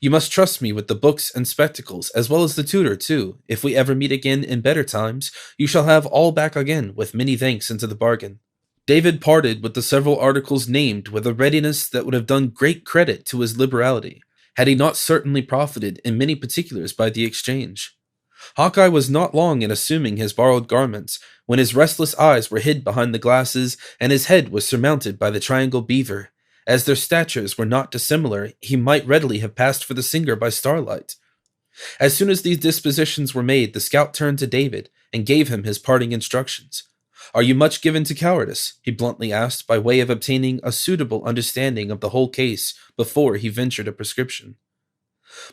You must trust me with the books and spectacles, as well as the tutor, too. If we ever meet again in better times, you shall have all back again, with many thanks into the bargain." David parted with the several articles named with a readiness that would have done great credit to his liberality, had he not certainly profited in many particulars by the exchange. Hawkeye was not long in assuming his borrowed garments, when his restless eyes were hid behind the glasses, and his head was surmounted by the triangle beaver. As their statures were not dissimilar, he might readily have passed for the singer by starlight. As soon as these dispositions were made, the scout turned to David and gave him his parting instructions. "Are you much given to cowardice?" he bluntly asked, by way of obtaining a suitable understanding of the whole case before he ventured a prescription.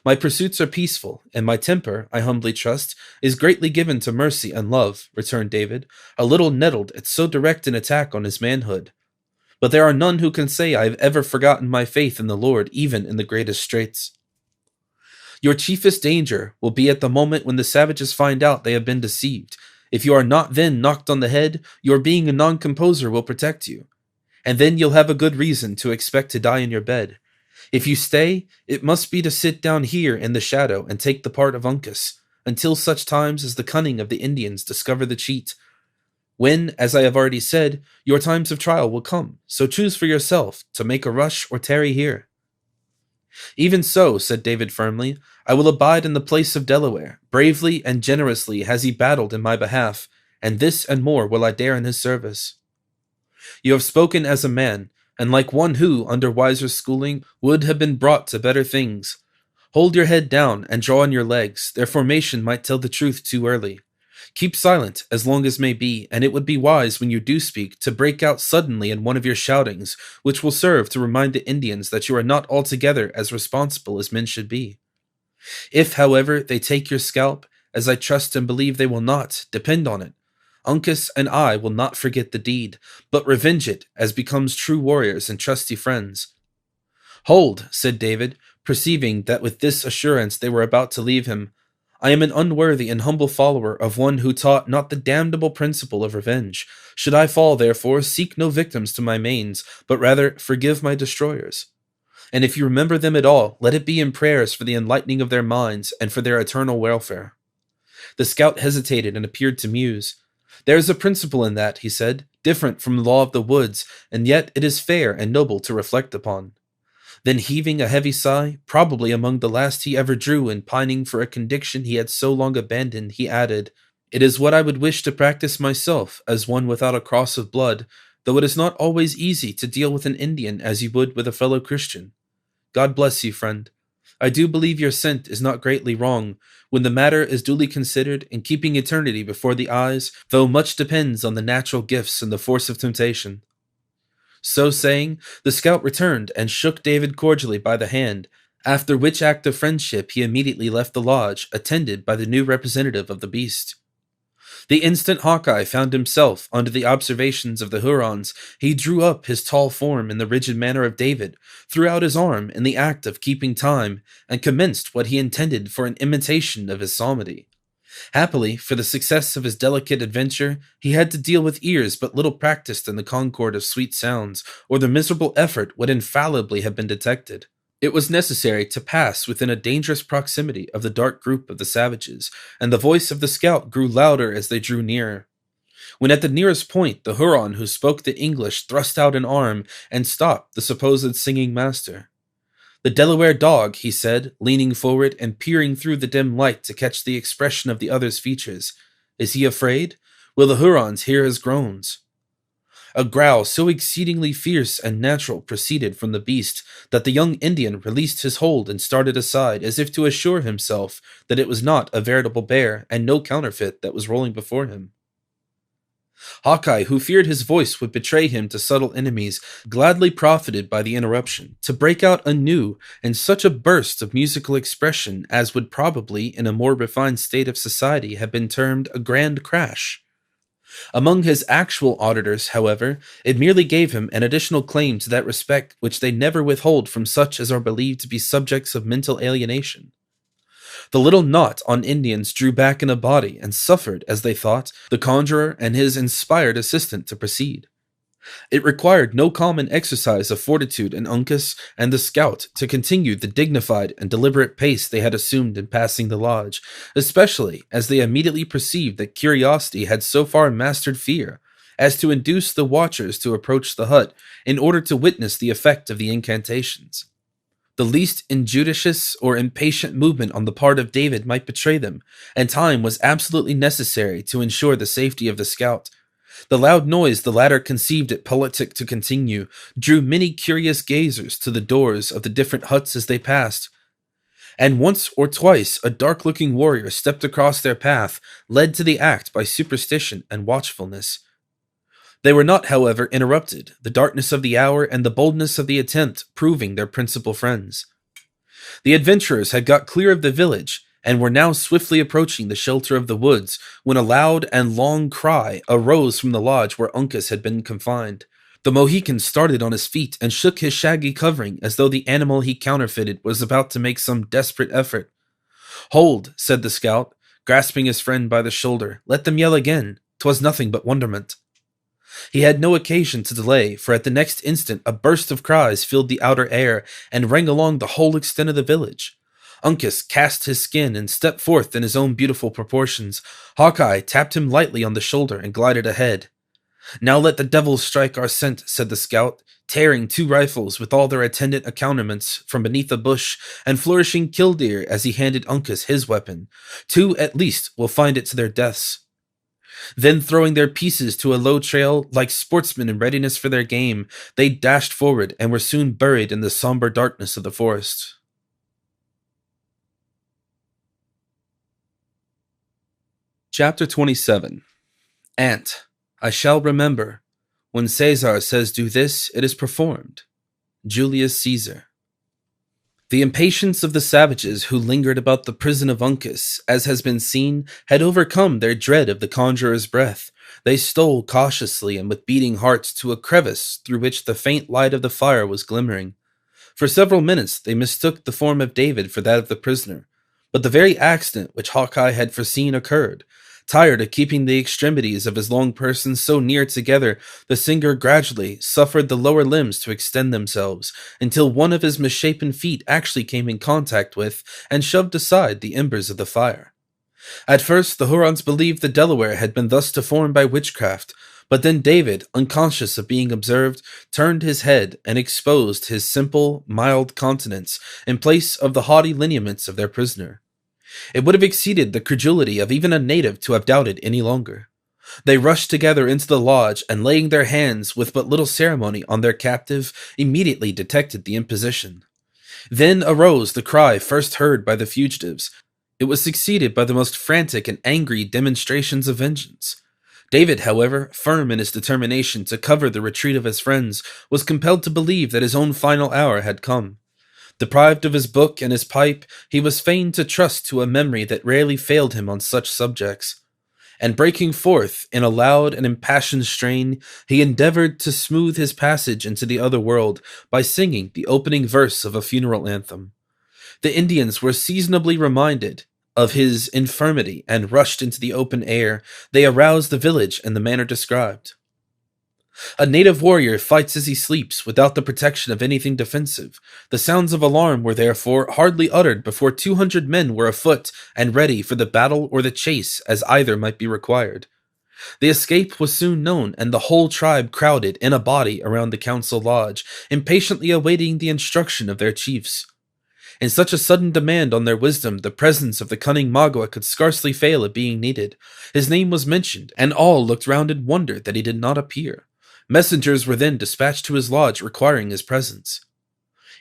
"My pursuits are peaceful, and my temper, I humbly trust, is greatly given to mercy and love," returned David, a little nettled at so direct an attack on his manhood. "But there are none who can say I have ever forgotten my faith in the Lord, even in the greatest straits. Your chiefest danger will be at the moment when the savages find out they have been deceived. If you are not then knocked on the head, your being a non-composer will protect you, and then you'll have a good reason to expect to die in your bed. If you stay, it must be to sit down here in the shadow and take the part of Uncas, until such times as the cunning of the Indians discover the cheat. When, as I have already said, your times of trial will come, so choose for yourself to make a rush or tarry here." "Even so," said David firmly, "I will abide in the place of Delaware. Bravely and generously has he battled in my behalf, and this and more will I dare in his service." "You have spoken as a man, and like one who, under wiser schooling, would have been brought to better things. Hold your head down and draw on your legs. Their formation might tell the truth too early. Keep silent as long as may be, and it would be wise when you do speak to break out suddenly in one of your shoutings, which will serve to remind the Indians that you are not altogether as responsible as men should be. If, however, they take your scalp, as I trust and believe they will not, depend on it, Uncas and I will not forget the deed, but revenge it as becomes true warriors and trusty friends. Hold, said David, perceiving that with this assurance they were about to leave him. I am an unworthy and humble follower of one who taught not the damnable principle of revenge. Should I fall, therefore, seek no victims to my manes, but rather forgive my destroyers. And if you remember them at all, let it be in prayers for the enlightening of their minds and for their eternal welfare. The scout hesitated and appeared to muse. There is a principle in that, he said, different from the law of the woods, and yet it is fair and noble to reflect upon. Then heaving a heavy sigh, probably among the last he ever drew in pining for a conviction he had so long abandoned, he added, It is what I would wish to practice myself, as one without a cross of blood, though it is not always easy to deal with an Indian as you would with a fellow Christian. God bless you, friend. I do believe your scent is not greatly wrong, when the matter is duly considered, and keeping eternity before the eyes, though much depends on the natural gifts and the force of temptation. So saying, the scout returned and shook David cordially by the hand, after which act of friendship he immediately left the lodge, attended by the new representative of the beast. The instant Hawkeye found himself under the observations of the Hurons, he drew up his tall form in the rigid manner of David, threw out his arm in the act of keeping time, and commenced what he intended for an imitation of his psalmody. Happily, for the success of his delicate adventure, he had to deal with ears but little practiced in the concord of sweet sounds, or the miserable effort would infallibly have been detected. It was necessary to pass within a dangerous proximity of the dark group of the savages, and the voice of the scout grew louder as they drew nearer. When at the nearest point, the Huron who spoke the English thrust out an arm and stopped the supposed singing master. The Delaware dog, he said, leaning forward and peering through the dim light to catch the expression of the other's features. Is he afraid? Will the Hurons hear his groans? A growl so exceedingly fierce and natural proceeded from the beast that the young Indian released his hold and started aside as if to assure himself that it was not a veritable bear and no counterfeit that was rolling before him. Hawkeye, who feared his voice would betray him to subtle enemies, gladly profited by the interruption to break out anew in such a burst of musical expression as would probably, in a more refined state of society, have been termed a grand crash. Among his actual auditors, however, it merely gave him an additional claim to that respect which they never withhold from such as are believed to be subjects of mental alienation. The little knot on Indians drew back in a body and suffered, as they thought, the conjurer and his inspired assistant to proceed. It required no common exercise of fortitude in Uncas and the scout to continue the dignified and deliberate pace they had assumed in passing the lodge, especially as they immediately perceived that curiosity had so far mastered fear as to induce the watchers to approach the hut in order to witness the effect of the incantations. The least injudicious or impatient movement on the part of David might betray them, and time was absolutely necessary to ensure the safety of the scout. The loud noise the latter conceived it politic to continue drew many curious gazers to the doors of the different huts as they passed, and once or twice a dark-looking warrior stepped across their path, led to the act by superstition and watchfulness. They were not, however, interrupted, the darkness of the hour and the boldness of the attempt proving their principal friends. The adventurers had got clear of the village, and were now swiftly approaching the shelter of the woods, when a loud and long cry arose from the lodge where Uncas had been confined. The Mohican started on his feet and shook his shaggy covering as though the animal he counterfeited was about to make some desperate effort. "Hold," said the scout, grasping his friend by the shoulder. "Let them yell again. 'Twas nothing but wonderment." He had no occasion to delay, for at the next instant a burst of cries filled the outer air and rang along the whole extent of the village. Uncas cast his skin and stepped forth in his own beautiful proportions. Hawkeye tapped him lightly on the shoulder and glided ahead. "Now let the devils strike our scent," said the scout, tearing 2 rifles with all their attendant accoutrements from beneath a bush, and flourishing killdeer as he handed Uncas his weapon. 2 at least will find it to their deaths. Then throwing their pieces to a low trail, like sportsmen in readiness for their game, they dashed forward and were soon buried in the somber darkness of the forest. Chapter 27. Ant, I shall remember. When Caesar says do this, it is performed. Julius Caesar. The impatience of the savages who lingered about the prison of Uncas, as has been seen, had overcome their dread of the conjurer's breath. They stole cautiously and with beating hearts to a crevice through which the faint light of the fire was glimmering. For several minutes they mistook the form of David for that of the prisoner, but the very accident which Hawkeye had foreseen occurred. Tired of keeping the extremities of his long person so near together, the singer gradually suffered the lower limbs to extend themselves, until one of his misshapen feet actually came in contact with and shoved aside the embers of the fire. At first the Hurons believed the Delaware had been thus deformed by witchcraft, but then David, unconscious of being observed, turned his head and exposed his simple, mild countenance in place of the haughty lineaments of their prisoner. It would have exceeded the credulity of even a native to have doubted any longer. They rushed together into the lodge, and laying their hands with but little ceremony on their captive, immediately detected the imposition. Then arose the cry first heard by the fugitives. It was succeeded by the most frantic and angry demonstrations of vengeance. David, however, firm in his determination to cover the retreat of his friends, was compelled to believe that his own final hour had come. Deprived of his book and his pipe, he was fain to trust to a memory that rarely failed him on such subjects. And breaking forth in a loud and impassioned strain, he endeavored to smooth his passage into the other world by singing the opening verse of a funeral anthem. The Indians were seasonably reminded of his infirmity and rushed into the open air. They aroused the village in the manner described. A native warrior fights as he sleeps, without the protection of anything defensive. The sounds of alarm were therefore hardly uttered before 200 men were afoot and ready for the battle or the chase, as either might be required. The escape was soon known, and the whole tribe crowded in a body around the council lodge, impatiently awaiting the instruction of their chiefs. In such a sudden demand on their wisdom, the presence of the cunning Magua could scarcely fail of being needed. His name was mentioned, and all looked round in wonder that he did not appear. Messengers were then dispatched to his lodge requiring his presence.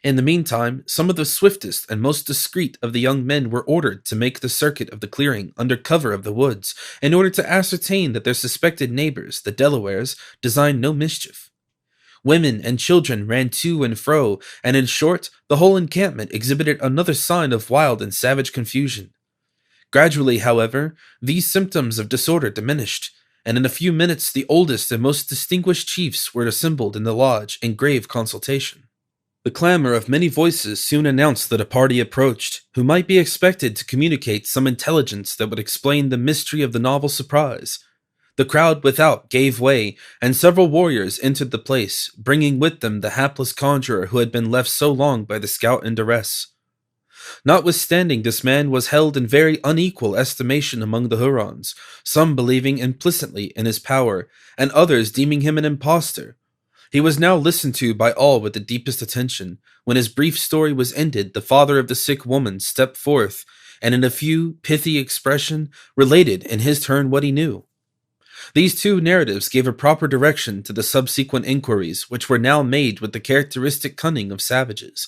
In the meantime, some of the swiftest and most discreet of the young men were ordered to make the circuit of the clearing under cover of the woods, in order to ascertain that their suspected neighbors, the Delawares, designed no mischief. Women and children ran to and fro, and in short, the whole encampment exhibited another sign of wild and savage confusion. Gradually, however, these symptoms of disorder diminished, and in a few minutes the oldest and most distinguished chiefs were assembled in the lodge in grave consultation. The clamor of many voices soon announced that a party approached, who might be expected to communicate some intelligence that would explain the mystery of the novel surprise. The crowd without gave way, and several warriors entered the place, bringing with them the hapless conjurer who had been left so long by the scout in duress. Notwithstanding, this man was held in very unequal estimation among the Hurons, some believing implicitly in his power, and others deeming him an impostor. He was now listened to by all with the deepest attention. When his brief story was ended, the father of the sick woman stepped forth, and in a few pithy expression, related in his turn what he knew. These two narratives gave a proper direction to the subsequent inquiries, which were now made with the characteristic cunning of savages.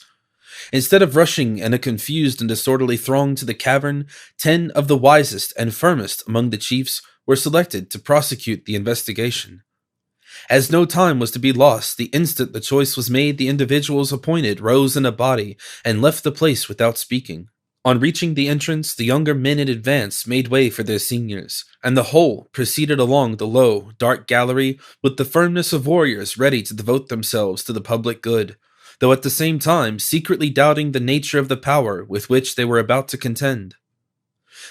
Instead of rushing in a confused and disorderly throng to the cavern, 10 of the wisest and firmest among the chiefs were selected to prosecute the investigation. As no time was to be lost, the instant the choice was made, the individuals appointed rose in a body and left the place without speaking. On reaching the entrance, the younger men in advance made way for their seniors, and the whole proceeded along the low, dark gallery with the firmness of warriors ready to devote themselves to the public good, though at the same time secretly doubting the nature of the power with which they were about to contend.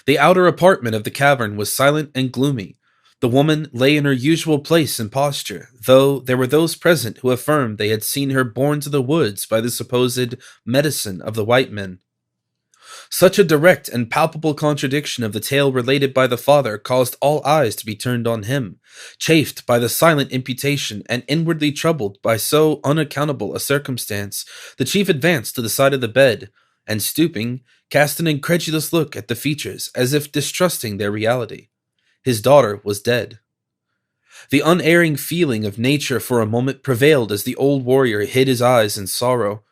The outer apartment of the cavern was silent and gloomy. The woman lay in her usual place and posture, though there were those present who affirmed they had seen her borne to the woods by the supposed medicine of the white men. Such a direct and palpable contradiction of the tale related by the father caused all eyes to be turned on him. Chafed by the silent imputation and inwardly troubled by so unaccountable a circumstance, the chief advanced to the side of the bed, and stooping, cast an incredulous look at the features as if distrusting their reality. His daughter was dead. The unerring feeling of nature for a moment prevailed as the old warrior hid his eyes in sorrow.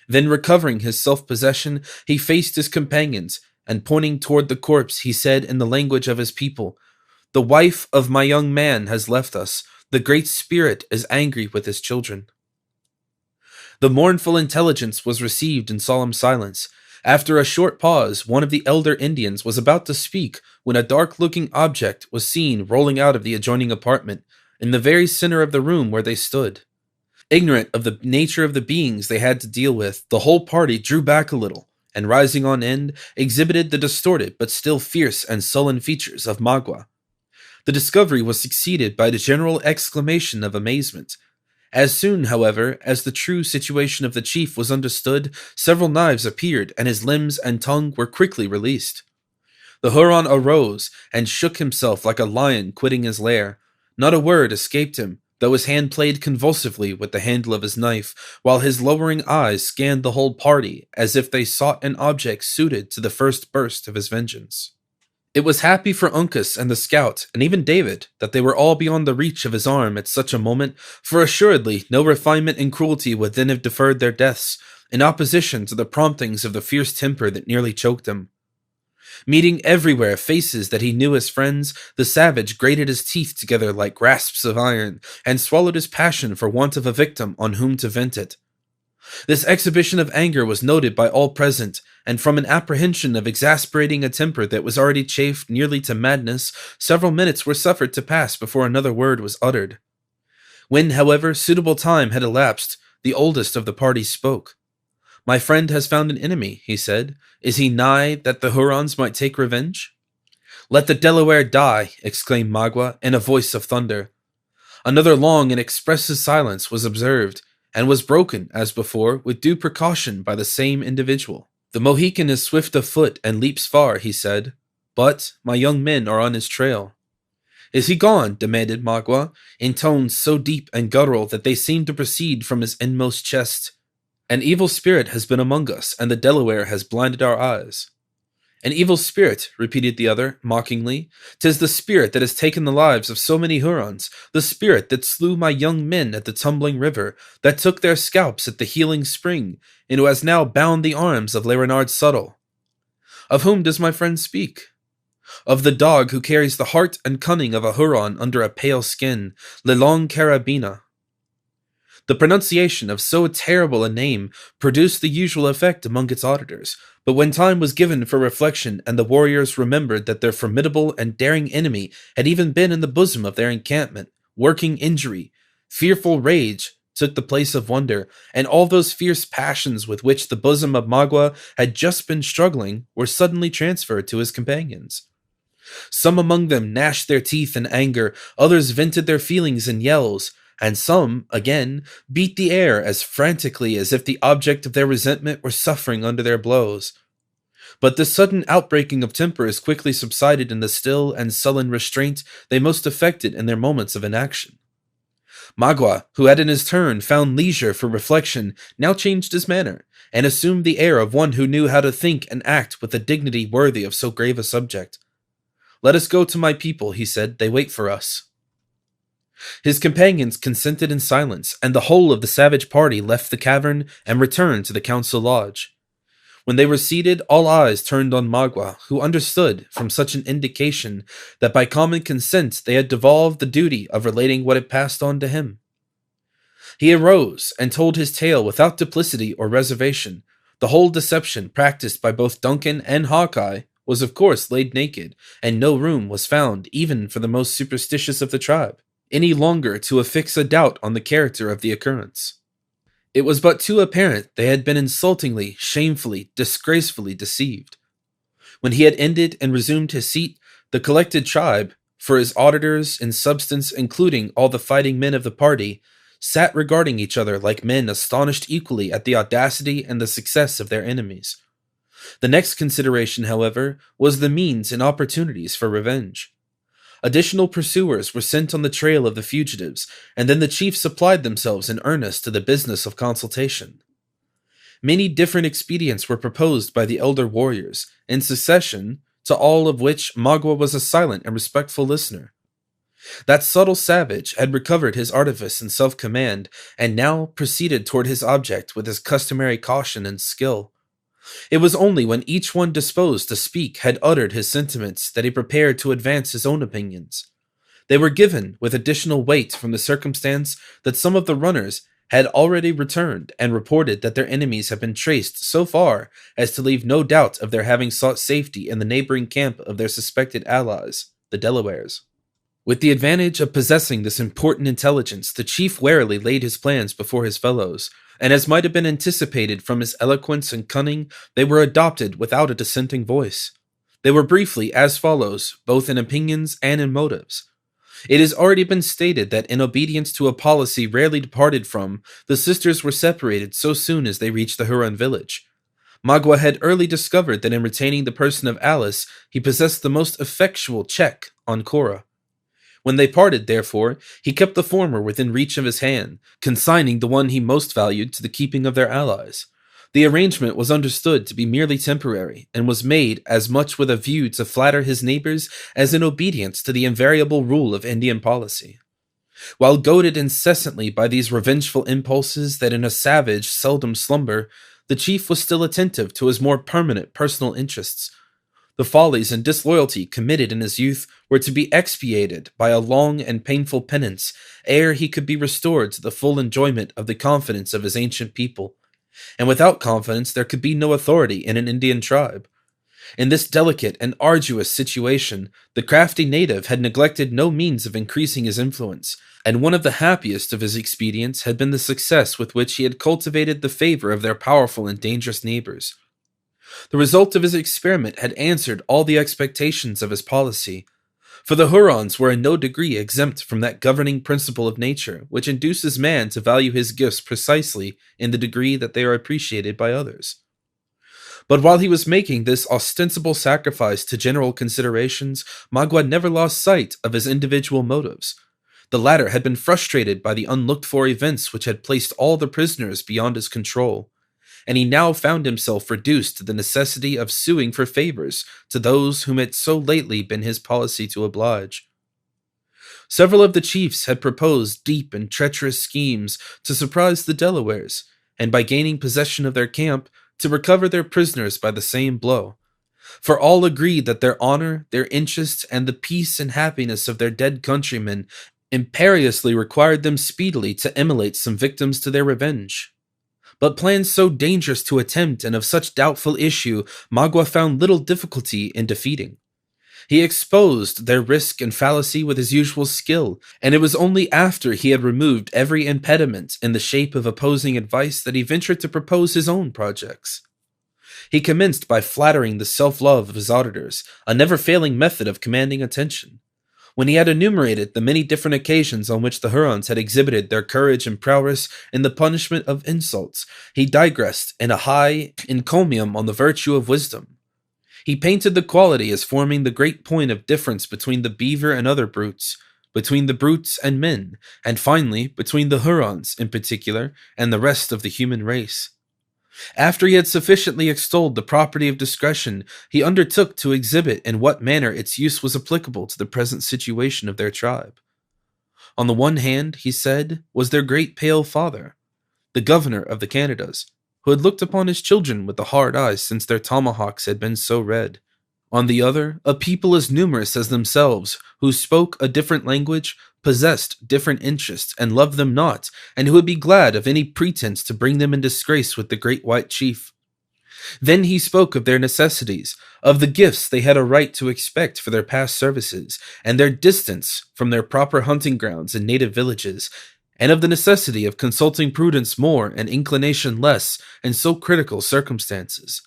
Then recovering his self-possession, he faced his companions, and pointing toward the corpse, he said in the language of his people, "The wife of my young man has left us. The Great Spirit is angry with his children." The mournful intelligence was received in solemn silence. After a short pause, one of the elder Indians was about to speak when a dark-looking object was seen rolling out of the adjoining apartment, in the very center of the room where they stood. Ignorant of the nature of the beings they had to deal with, the whole party drew back a little, and rising on end, exhibited the distorted but still fierce and sullen features of Magua. The discovery was succeeded by the general exclamation of amazement. As soon, however, as the true situation of the chief was understood, several knives appeared, and his limbs and tongue were quickly released. The Huron arose and shook himself like a lion quitting his lair. Not a word escaped him, though his hand played convulsively with the handle of his knife, while his lowering eyes scanned the whole party as if they sought an object suited to the first burst of his vengeance. It was happy for Uncas and the scout, and even David, that they were all beyond the reach of his arm at such a moment, for assuredly no refinement in cruelty would then have deferred their deaths, in opposition to the promptings of the fierce temper that nearly choked them. Meeting everywhere faces that he knew as friends, the savage grated his teeth together like grasps of iron, and swallowed his passion for want of a victim on whom to vent it. This exhibition of anger was noted by all present, and from an apprehension of exasperating a temper that was already chafed nearly to madness, several minutes were suffered to pass before another word was uttered. When, however, suitable time had elapsed, the oldest of the party spoke. "My friend has found an enemy," he said. "Is he nigh that the Hurons might take revenge?" "Let the Delaware die!" exclaimed Magua in a voice of thunder. Another long and expressive silence was observed, and was broken, as before, with due precaution by the same individual. "The Mohican is swift of foot and leaps far," he said, "but my young men are on his trail." "Is he gone?" demanded Magua, in tones so deep and guttural that they seemed to proceed from his inmost chest. "An evil spirit has been among us, and the Delaware has blinded our eyes." "An evil spirit," repeated the other, mockingly. "'Tis the spirit that has taken the lives of so many Hurons, the spirit that slew my young men at the tumbling river, that took their scalps at the healing spring, and who has now bound the arms of Le Renard Subtle." "Of whom does my friend speak?" "Of the dog who carries the heart and cunning of a Huron under a pale skin, Le Long Carabina." The pronunciation of so terrible a name produced the usual effect among its auditors, but when time was given for reflection and the warriors remembered that their formidable and daring enemy had even been in the bosom of their encampment, working injury, fearful rage took the place of wonder, and all those fierce passions with which the bosom of Magua had just been struggling were suddenly transferred to his companions. Some among them gnashed their teeth in anger, others vented their feelings in yells, and some, again, beat the air as frantically as if the object of their resentment were suffering under their blows. But this sudden outbreaking of temper as quickly subsided in the still and sullen restraint they most affected in their moments of inaction. Magua, who had in his turn found leisure for reflection, now changed his manner, and assumed the air of one who knew how to think and act with a dignity worthy of so grave a subject. "Let us go to my people," he said. "They wait for us." His companions consented in silence, and the whole of the savage party left the cavern and returned to the council lodge. When they were seated, all eyes turned on Magua, who understood, from such an indication, that by common consent they had devolved the duty of relating what had passed on to him. He arose and told his tale without duplicity or reservation. The whole deception practiced by both Duncan and Hawkeye was of course laid naked, and no room was found, even for the most superstitious of the tribe, any longer to affix a doubt on the character of the occurrence. It was but too apparent they had been insultingly, shamefully, disgracefully deceived. When he had ended and resumed his seat, the collected tribe, for his auditors in substance including all the fighting men of the party, sat regarding each other like men astonished equally at the audacity and the success of their enemies. The next consideration, however, was the means and opportunities for revenge. Additional pursuers were sent on the trail of the fugitives, and then the chiefs applied themselves in earnest to the business of consultation. Many different expedients were proposed by the elder warriors, in succession, to all of which Magua was a silent and respectful listener. That subtle savage had recovered his artifice and self-command, and now proceeded toward his object with his customary caution and skill. It was only when each one disposed to speak had uttered his sentiments that he prepared to advance his own opinions. They were given with additional weight from the circumstance that some of the runners had already returned and reported that their enemies had been traced so far as to leave no doubt of their having sought safety in the neighboring camp of their suspected allies, the Delawares. With the advantage of possessing this important intelligence, the chief warily laid his plans before his fellows, and as might have been anticipated from his eloquence and cunning, they were adopted without a dissenting voice. They were briefly as follows, both in opinions and in motives. It has already been stated that in obedience to a policy rarely departed from, the sisters were separated so soon as they reached the Huron village. Magua had early discovered that in retaining the person of Alice, he possessed the most effectual check on Cora. When they parted, therefore, he kept the former within reach of his hand, consigning the one he most valued to the keeping of their allies. The arrangement was understood to be merely temporary, and was made as much with a view to flatter his neighbors as in obedience to the invariable rule of Indian policy. While goaded incessantly by these revengeful impulses that in a savage seldom slumber, the chief was still attentive to his more permanent personal interests. The follies and disloyalty committed in his youth were to be expiated by a long and painful penance ere he could be restored to the full enjoyment of the confidence of his ancient people. And without confidence there could be no authority in an Indian tribe. In this delicate and arduous situation, the crafty native had neglected no means of increasing his influence, and one of the happiest of his expedients had been the success with which he had cultivated the favor of their powerful and dangerous neighbors. The result of his experiment had answered all the expectations of his policy, for the Hurons were in no degree exempt from that governing principle of nature which induces man to value his gifts precisely in the degree that they are appreciated by others. But while he was making this ostensible sacrifice to general considerations, Magua never lost sight of his individual motives. The latter had been frustrated by the unlooked-for events which had placed all the prisoners beyond his control, and he now found himself reduced to the necessity of suing for favors to those whom it so lately been his policy to oblige. Several of the chiefs had proposed deep and treacherous schemes to surprise the Delawares, and by gaining possession of their camp, to recover their prisoners by the same blow. For all agreed that their honor, their interests, and the peace and happiness of their dead countrymen imperiously required them speedily to immolate some victims to their revenge. But plans so dangerous to attempt and of such doubtful issue, Magua found little difficulty in defeating. He exposed their risk and fallacy with his usual skill, and it was only after he had removed every impediment in the shape of opposing advice that he ventured to propose his own projects. He commenced by flattering the self-love of his auditors, a never-failing method of commanding attention. When he had enumerated the many different occasions on which the Hurons had exhibited their courage and prowess in the punishment of insults, he digressed in a high encomium on the virtue of wisdom. He painted the quality as forming the great point of difference between the beaver and other brutes, between the brutes and men, and finally between the Hurons in particular and the rest of the human race. After he had sufficiently extolled the property of discretion, he undertook to exhibit in what manner its use was applicable to the present situation of their tribe. On the one hand, he said, was their great pale father, the governor of the Canadas, who had looked upon his children with the hard eyes since their tomahawks had been so red. On the other, a people as numerous as themselves, who spoke a different language, possessed different interests, and loved them not, and who would be glad of any pretense to bring them in disgrace with the great white chief. Then he spoke of their necessities, of the gifts they had a right to expect for their past services, and their distance from their proper hunting grounds and native villages, and of the necessity of consulting prudence more and inclination less in so critical circumstances.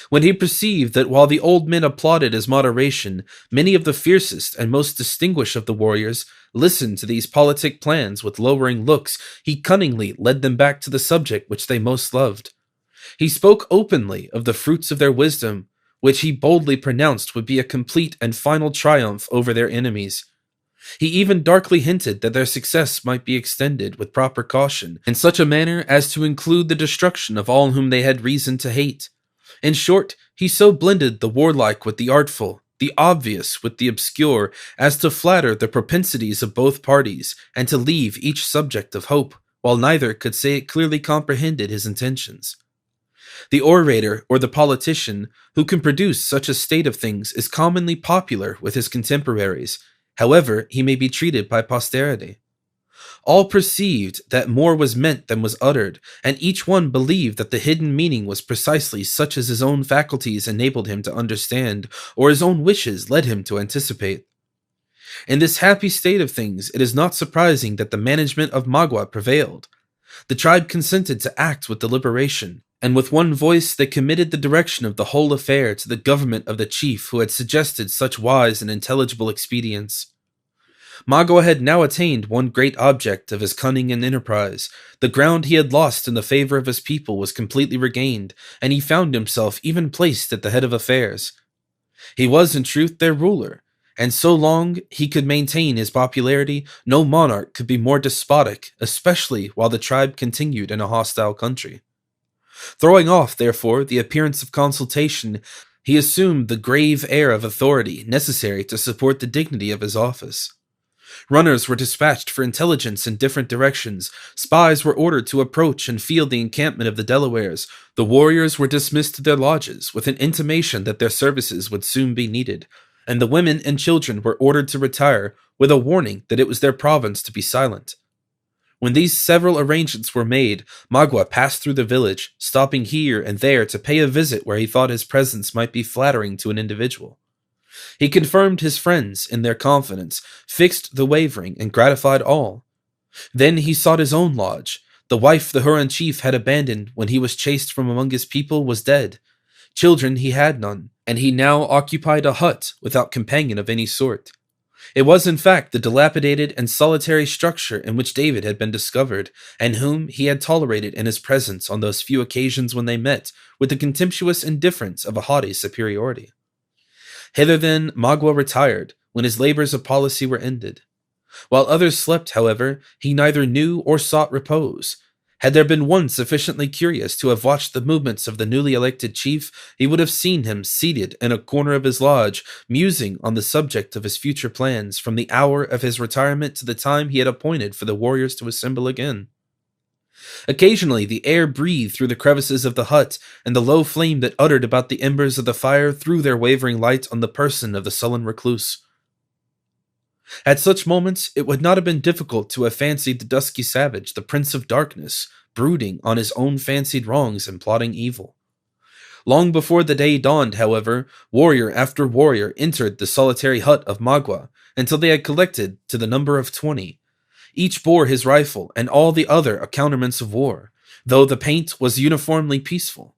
When he perceived that while the old men applauded his moderation, many of the fiercest and most distinguished of the warriors listened to these politic plans with lowering looks, he cunningly led them back to the subject which they most loved. He spoke openly of the fruits of their wisdom, which he boldly pronounced would be a complete and final triumph over their enemies. He even darkly hinted that their success might be extended with proper caution, in such a manner as to include the destruction of all whom they had reason to hate. In short, he so blended the warlike with the artful, the obvious with the obscure, as to flatter the propensities of both parties, and to leave each subject of hope, while neither could say it clearly comprehended his intentions. The orator or the politician who can produce such a state of things is commonly popular with his contemporaries, however he may be treated by posterity. All perceived that more was meant than was uttered, and each one believed that the hidden meaning was precisely such as his own faculties enabled him to understand, or his own wishes led him to anticipate. In this happy state of things, it is not surprising that the management of Magua prevailed. The tribe consented to act with deliberation, and with one voice they committed the direction of the whole affair to the government of the chief who had suggested such wise and intelligible expedients. Magua had now attained one great object of his cunning and enterprise. The ground he had lost in the favor of his people was completely regained, and he found himself even placed at the head of affairs. He was, in truth, their ruler, and so long he could maintain his popularity, no monarch could be more despotic, especially while the tribe continued in a hostile country. Throwing off, therefore, the appearance of consultation, he assumed the grave air of authority necessary to support the dignity of his office. Runners were dispatched for intelligence in different directions. Spies were ordered to approach and field the encampment of the Delawares. The warriors were dismissed to their lodges with an intimation that their services would soon be needed, and the women and children were ordered to retire with a warning that it was their province to be silent. When these several arrangements were made, Magua passed through the village, stopping here and there to pay a visit where he thought his presence might be flattering to an individual. He confirmed his friends in their confidence, fixed the wavering, and gratified all. Then he sought his own lodge. The wife the Huron chief had abandoned when he was chased from among his people was dead. Children he had none, and he now occupied a hut without companion of any sort. It was in fact the dilapidated and solitary structure in which David had been discovered, and whom he had tolerated in his presence on those few occasions when they met, with the contemptuous indifference of a haughty superiority. Hither then Magua retired, when his labors of policy were ended. While others slept, however, he neither knew or sought repose. Had there been one sufficiently curious to have watched the movements of the newly elected chief, he would have seen him seated in a corner of his lodge, musing on the subject of his future plans from the hour of his retirement to the time he had appointed for the warriors to assemble again. Occasionally the air breathed through the crevices of the hut, and the low flame that uttered about the embers of the fire threw their wavering light on the person of the sullen recluse. At such moments it would not have been difficult to have fancied the dusky savage the prince of darkness, brooding on his own fancied wrongs and plotting evil. Long before the day dawned, however, warrior after warrior entered the solitary hut of Magua, until they had collected to the number of 20. Each bore his rifle, and all the other accoutrements of war, though the paint was uniformly peaceful.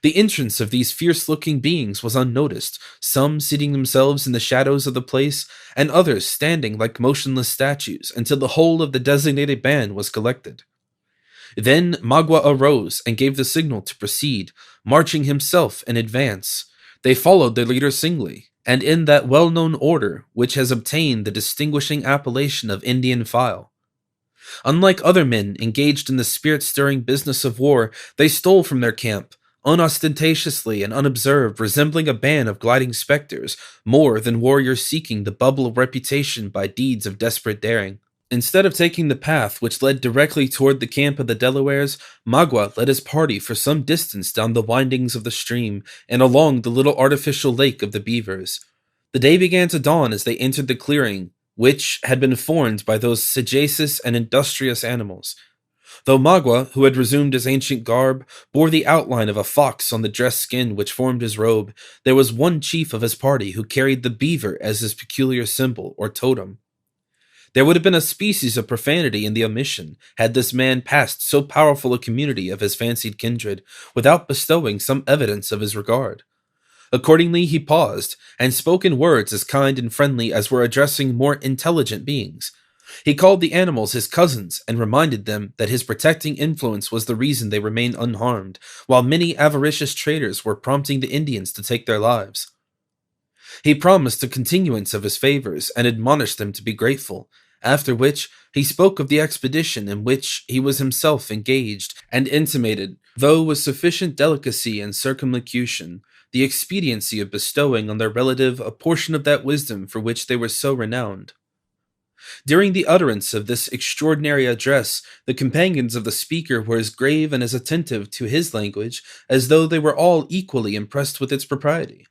The entrance of these fierce-looking beings was unnoticed, some seating themselves in the shadows of the place, and others standing like motionless statues, until the whole of the designated band was collected. Then Magua arose and gave the signal to proceed, marching himself in advance. They followed their leader singly, and in that well-known order which has obtained the distinguishing appellation of Indian file. Unlike other men engaged in the spirit-stirring business of war, they stole from their camp, unostentatiously and unobserved, resembling a band of gliding specters, more than warriors seeking the bubble of reputation by deeds of desperate daring. Instead of taking the path which led directly toward the camp of the Delawares, Magua led his party for some distance down the windings of the stream and along the little artificial lake of the beavers. The day began to dawn as they entered the clearing, which had been formed by those sagacious and industrious animals. Though Magua, who had resumed his ancient garb, bore the outline of a fox on the dressed skin which formed his robe, there was one chief of his party who carried the beaver as his peculiar symbol, or totem. There would have been a species of profanity in the omission, had this man passed so powerful a community of his fancied kindred, without bestowing some evidence of his regard. Accordingly he paused, and spoke in words as kind and friendly as were addressing more intelligent beings. He called the animals his cousins, and reminded them that his protecting influence was the reason they remained unharmed, while many avaricious traders were prompting the Indians to take their lives. He promised a continuance of his favors, and admonished them to be grateful, after which he spoke of the expedition in which he was himself engaged, and intimated, though with sufficient delicacy and circumlocution, the expediency of bestowing on their relative a portion of that wisdom for which they were so renowned. During the utterance of this extraordinary address, the companions of the speaker were as grave and as attentive to his language as though they were all equally impressed with its propriety.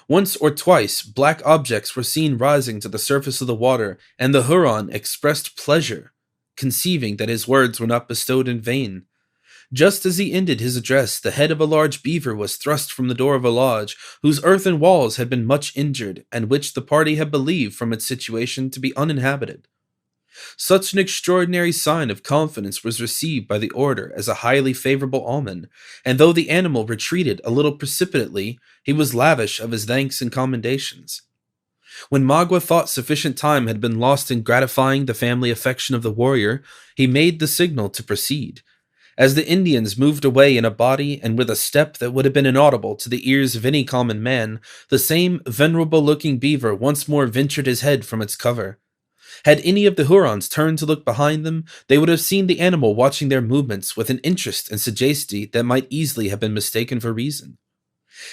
Once or twice, black objects were seen rising to the surface of the water, and the Huron expressed pleasure, conceiving that his words were not bestowed in vain. Just as he ended his address, the head of a large beaver was thrust from the door of a lodge, whose earthen walls had been much injured, and which the party had believed from its situation to be uninhabited. Such an extraordinary sign of confidence was received by the orator as a highly favorable omen, and though the animal retreated a little precipitately, he was lavish of his thanks and commendations. When Magua thought sufficient time had been lost in gratifying the family affection of the warrior, he made the signal to proceed. As the Indians moved away in a body and with a step that would have been inaudible to the ears of any common man, the same venerable-looking beaver once more ventured his head from its cover. Had any of the Hurons turned to look behind them, they would have seen the animal watching their movements with an interest and sagacity that might easily have been mistaken for reason.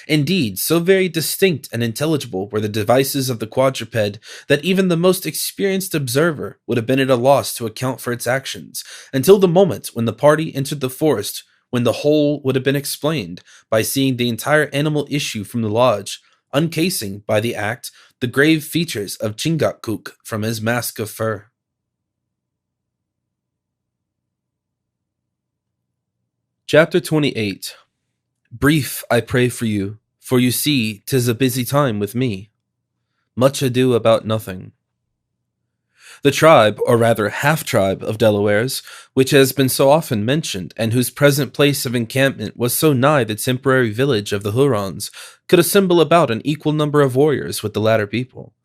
Indeed, so very distinct and intelligible were the devices of the quadruped that even the most experienced observer would have been at a loss to account for its actions, until the moment when the party entered the forest, when the whole would have been explained by seeing the entire animal issue from the lodge, uncasing, by the act, the grave features of Chingachgook from his mask of fur. Chapter 28. Brief, I pray for you see 'tis a busy time with me. Much ado about nothing. The tribe, or rather half-tribe, of Delawares, which has been so often mentioned, and whose present place of encampment was so nigh the temporary village of the Hurons, could assemble about an equal number of warriors with the latter people.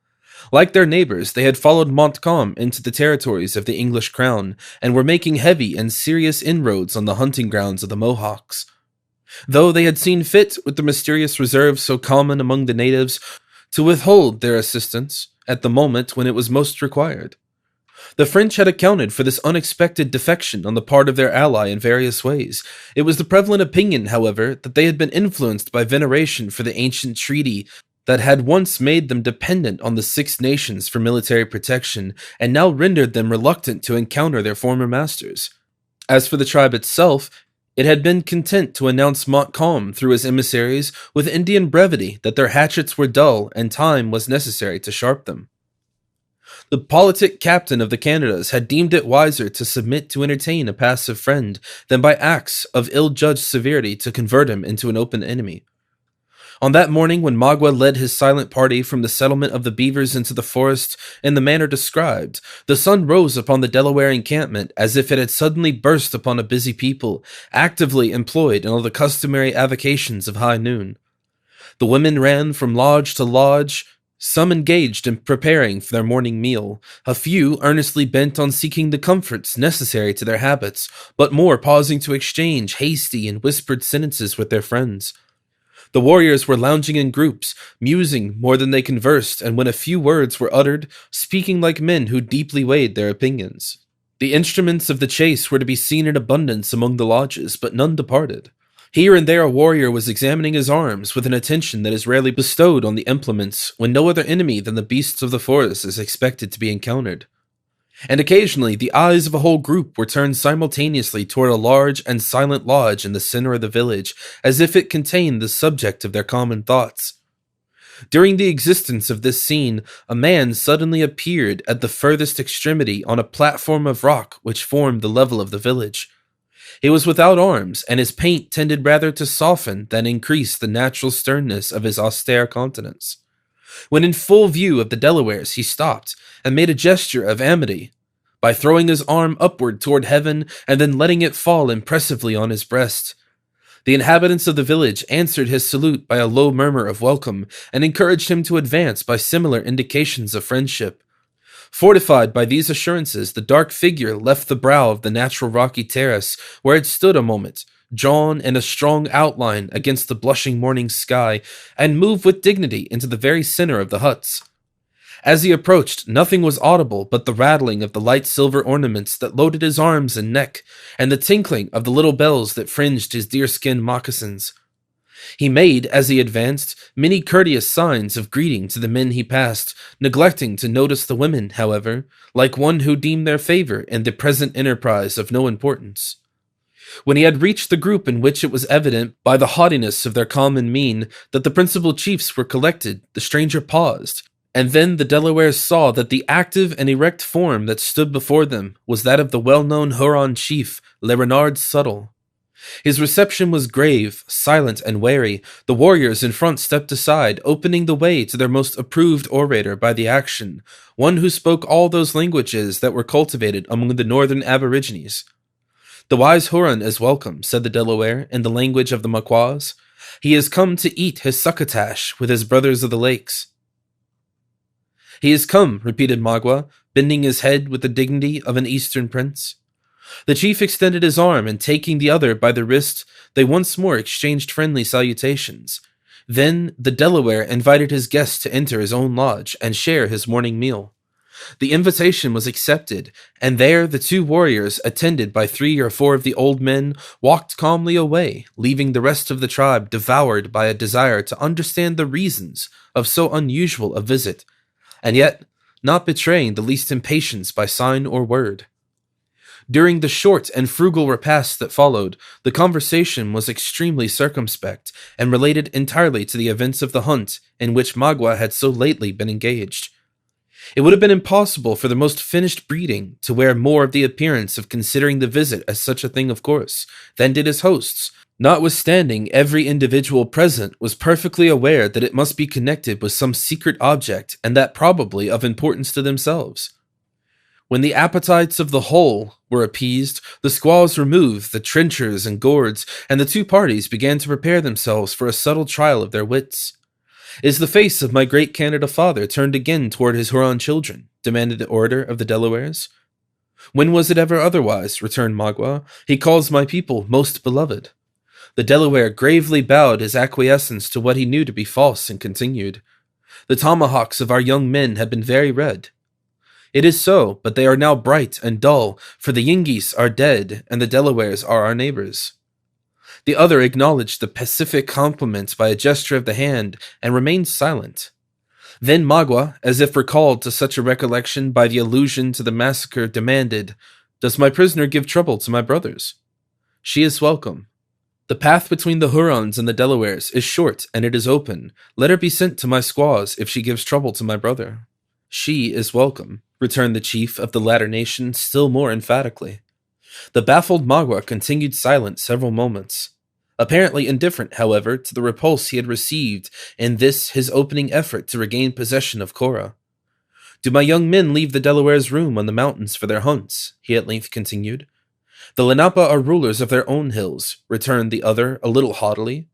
Like their neighbors, they had followed Montcalm into the territories of the English crown, and were making heavy and serious inroads on the hunting grounds of the Mohawks. Though they had seen fit, with the mysterious reserve so common among the natives, to withhold their assistance at the moment when it was most required. The French had accounted for this unexpected defection on the part of their ally in various ways. It was the prevalent opinion, however, that they had been influenced by veneration for the ancient treaty that had once made them dependent on the Six Nations for military protection, and now rendered them reluctant to encounter their former masters. As for the tribe itself, it had been content to announce Montcalm through his emissaries with Indian brevity that their hatchets were dull and time was necessary to sharp them. The politic captain of the Canadas had deemed it wiser to submit to entertain a passive friend than by acts of ill-judged severity to convert him into an open enemy. On that morning when Magua led his silent party from the settlement of the Beavers into the forest in the manner described, the sun rose upon the Delaware encampment as if it had suddenly burst upon a busy people, actively employed in all the customary avocations of high noon. The women ran from lodge to lodge, some engaged in preparing for their morning meal, a few earnestly bent on seeking the comforts necessary to their habits, but more pausing to exchange hasty and whispered sentences with their friends. The warriors were lounging in groups, musing more than they conversed, and when a few words were uttered, speaking like men who deeply weighed their opinions. The instruments of the chase were to be seen in abundance among the lodges, but none departed. Here and there a warrior was examining his arms with an attention that is rarely bestowed on the implements when no other enemy than the beasts of the forest is expected to be encountered. And occasionally the eyes of a whole group were turned simultaneously toward a large and silent lodge in the center of the village, as if it contained the subject of their common thoughts. During the existence of this scene, a man suddenly appeared at the furthest extremity on a platform of rock which formed the level of the village. He was without arms, and his paint tended rather to soften than increase the natural sternness of his austere countenance. When in full view of the Delawares, he stopped and made a gesture of amity by throwing his arm upward toward heaven and then letting it fall impressively on his breast. The inhabitants of the village answered his salute by a low murmur of welcome and encouraged him to advance by similar indications of friendship. Fortified by these assurances, the dark figure left the brow of the natural rocky terrace, where it stood a moment, drawn in a strong outline against the blushing morning sky, and moved with dignity into the very center of the huts. As he approached, nothing was audible but the rattling of the light silver ornaments that loaded his arms and neck, and the tinkling of the little bells that fringed his deerskin moccasins. He made, as he advanced, many courteous signs of greeting to the men he passed, neglecting to notice the women, however, like one who deemed their favor in the present enterprise of no importance. When he had reached the group in which it was evident, by the haughtiness of their common mien, that the principal chiefs were collected, the stranger paused, and then the Delawares saw that the active and erect form that stood before them was that of the well-known Huron chief, Le Renard Subtle. His reception was grave, silent, and wary. The warriors in front stepped aside, opening the way to their most approved orator by the action, one who spoke all those languages that were cultivated among the northern aborigines. "The wise Huron is welcome," said the Delaware, in the language of the Maquas. "He has come to eat his succotash with his brothers of the lakes." "He has come," repeated Magua, bending his head with the dignity of an eastern prince. The chief extended his arm, and taking the other by the wrist, they once more exchanged friendly salutations. Then the Delaware invited his guest to enter his own lodge and share his morning meal. The invitation was accepted, and there the two warriors, attended by 3 or 4 of the old men, walked calmly away, leaving the rest of the tribe devoured by a desire to understand the reasons of so unusual a visit, and yet not betraying the least impatience by sign or word. During the short and frugal repast that followed, the conversation was extremely circumspect, and related entirely to the events of the hunt in which Magua had so lately been engaged. It would have been impossible for the most finished breeding to wear more of the appearance of considering the visit as such a thing of course, than did his hosts, notwithstanding every individual present was perfectly aware that it must be connected with some secret object, and that probably of importance to themselves. When the appetites of the whole were appeased, the squaws removed the trenchers and gourds, and the two parties began to prepare themselves for a subtle trial of their wits. "Is the face of my great Canada father turned again toward his Huron children?" demanded the orator of the Delawares. "When was it ever otherwise?" returned Magua. "He calls my people most beloved." The Delaware gravely bowed his acquiescence to what he knew to be false, and continued, "The tomahawks of our young men have been very red." "It is so, but they are now bright and dull, for the Yingis are dead, and the Delawares are our neighbors." The other acknowledged the pacific compliment by a gesture of the hand, and remained silent. Then Magua, as if recalled to such a recollection by the allusion to the massacre, demanded, "Does my prisoner give trouble to my brothers?" "She is welcome. The path between the Hurons and the Delawares is short, and it is open. Let her be sent to my squaws if she gives trouble to my brother." "She is welcome," returned the chief of the latter nation still more emphatically. The baffled Magua continued silent several moments, apparently indifferent, however, to the repulse he had received in this his opening effort to regain possession of Cora. "Do my young men leave the Delawares' room on the mountains for their hunts?" he at length continued. "The Lenape are rulers of their own hills," returned the other a little haughtily.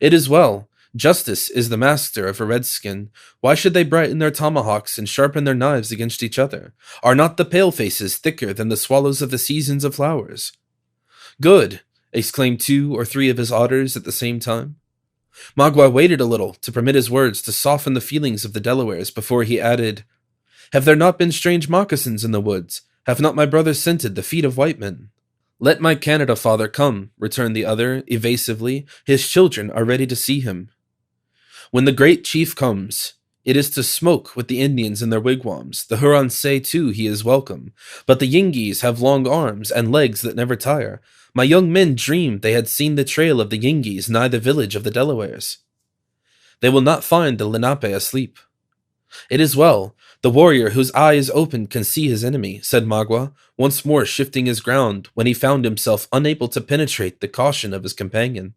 "It is well. Justice is the master of a redskin. Why should they brighten their tomahawks and sharpen their knives against each other? Are not the palefaces thicker than the swallows of the seasons of flowers?" "Good!" exclaimed 2 or 3 of his auditors at the same time. Magua waited a little to permit his words to soften the feelings of the Delawares before he added, "Have there not been strange moccasins in the woods? Have not my brothers scented the feet of white men?" "Let my Canada father come," returned the other evasively. "His children are ready to see him." "When the great chief comes, it is to smoke with the Indians in their wigwams. The Hurons say, too, he is welcome. But the Yingis have long arms and legs that never tire. My young men dreamed they had seen the trail of the Yingis nigh the village of the Delawares. They will not find the Lenape asleep." "It is well. The warrior whose eye is opened can see his enemy," said Magua, once more shifting his ground when he found himself unable to penetrate the caution of his companion.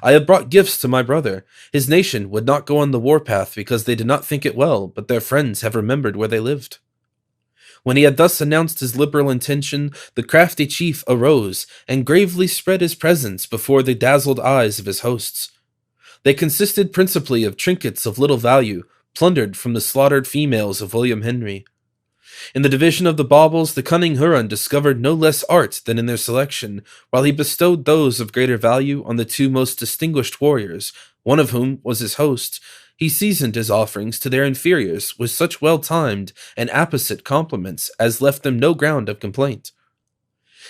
"I have brought gifts to my brother. His nation would not go on the warpath because they did not think it well, but their friends have remembered where they lived." When he had thus announced his liberal intention, the crafty chief arose and gravely spread his presents before the dazzled eyes of his hosts. They consisted principally of trinkets of little value, plundered from the slaughtered females of William Henry. In the division of the baubles, the cunning Huron discovered no less art than in their selection, while he bestowed those of greater value on the 2 most distinguished warriors, one of whom was his host. He seasoned his offerings to their inferiors with such well-timed and apposite compliments as left them no ground of complaint.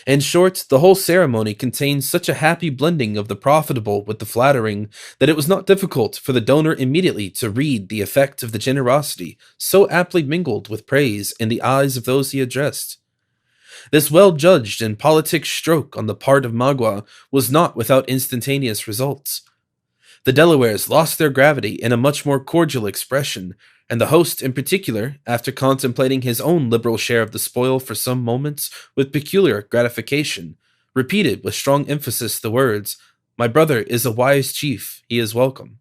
In short, the whole ceremony contained such a happy blending of the profitable with the flattering that it was not difficult for the donor immediately to read the effect of the generosity so aptly mingled with praise in the eyes of those he addressed. This well-judged and politic stroke on the part of Magua was not without instantaneous results. The Delawares lost their gravity in a much more cordial expression, and the host in particular, after contemplating his own liberal share of the spoil for some moments with peculiar gratification, repeated with strong emphasis the words, "My brother is a wise chief, he is welcome."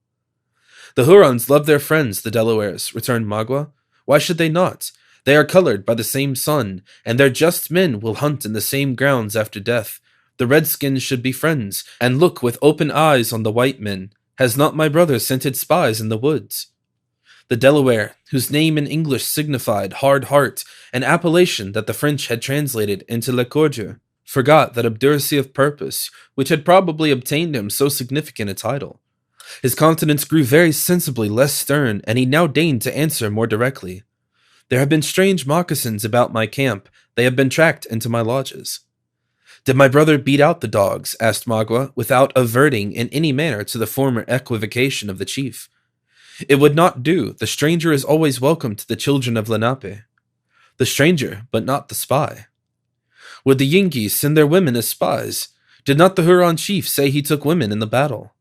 "The Hurons love their friends, the Delawares," returned Magua. "Why should they not? They are colored by the same sun, and their just men will hunt in the same grounds after death. The redskins should be friends, and look with open eyes on the white men. Has not my brother scented spies in the woods?" The Delaware, whose name in English signified hard heart, an appellation that the French had translated into Le Cordier, forgot that obduracy of purpose, which had probably obtained him so significant a title. His countenance grew very sensibly less stern, and he now deigned to answer more directly. "There have been strange moccasins about my camp. They have been tracked into my lodges." "Did my brother beat out the dogs?" asked Magua, without averting in any manner to the former equivocation of the chief. "It would not do. The stranger is always welcome to the children of Lenape." "The stranger, but not the spy." "Would the Yengeese send their women as spies? Did not the Huron chief say he took women in the battle?"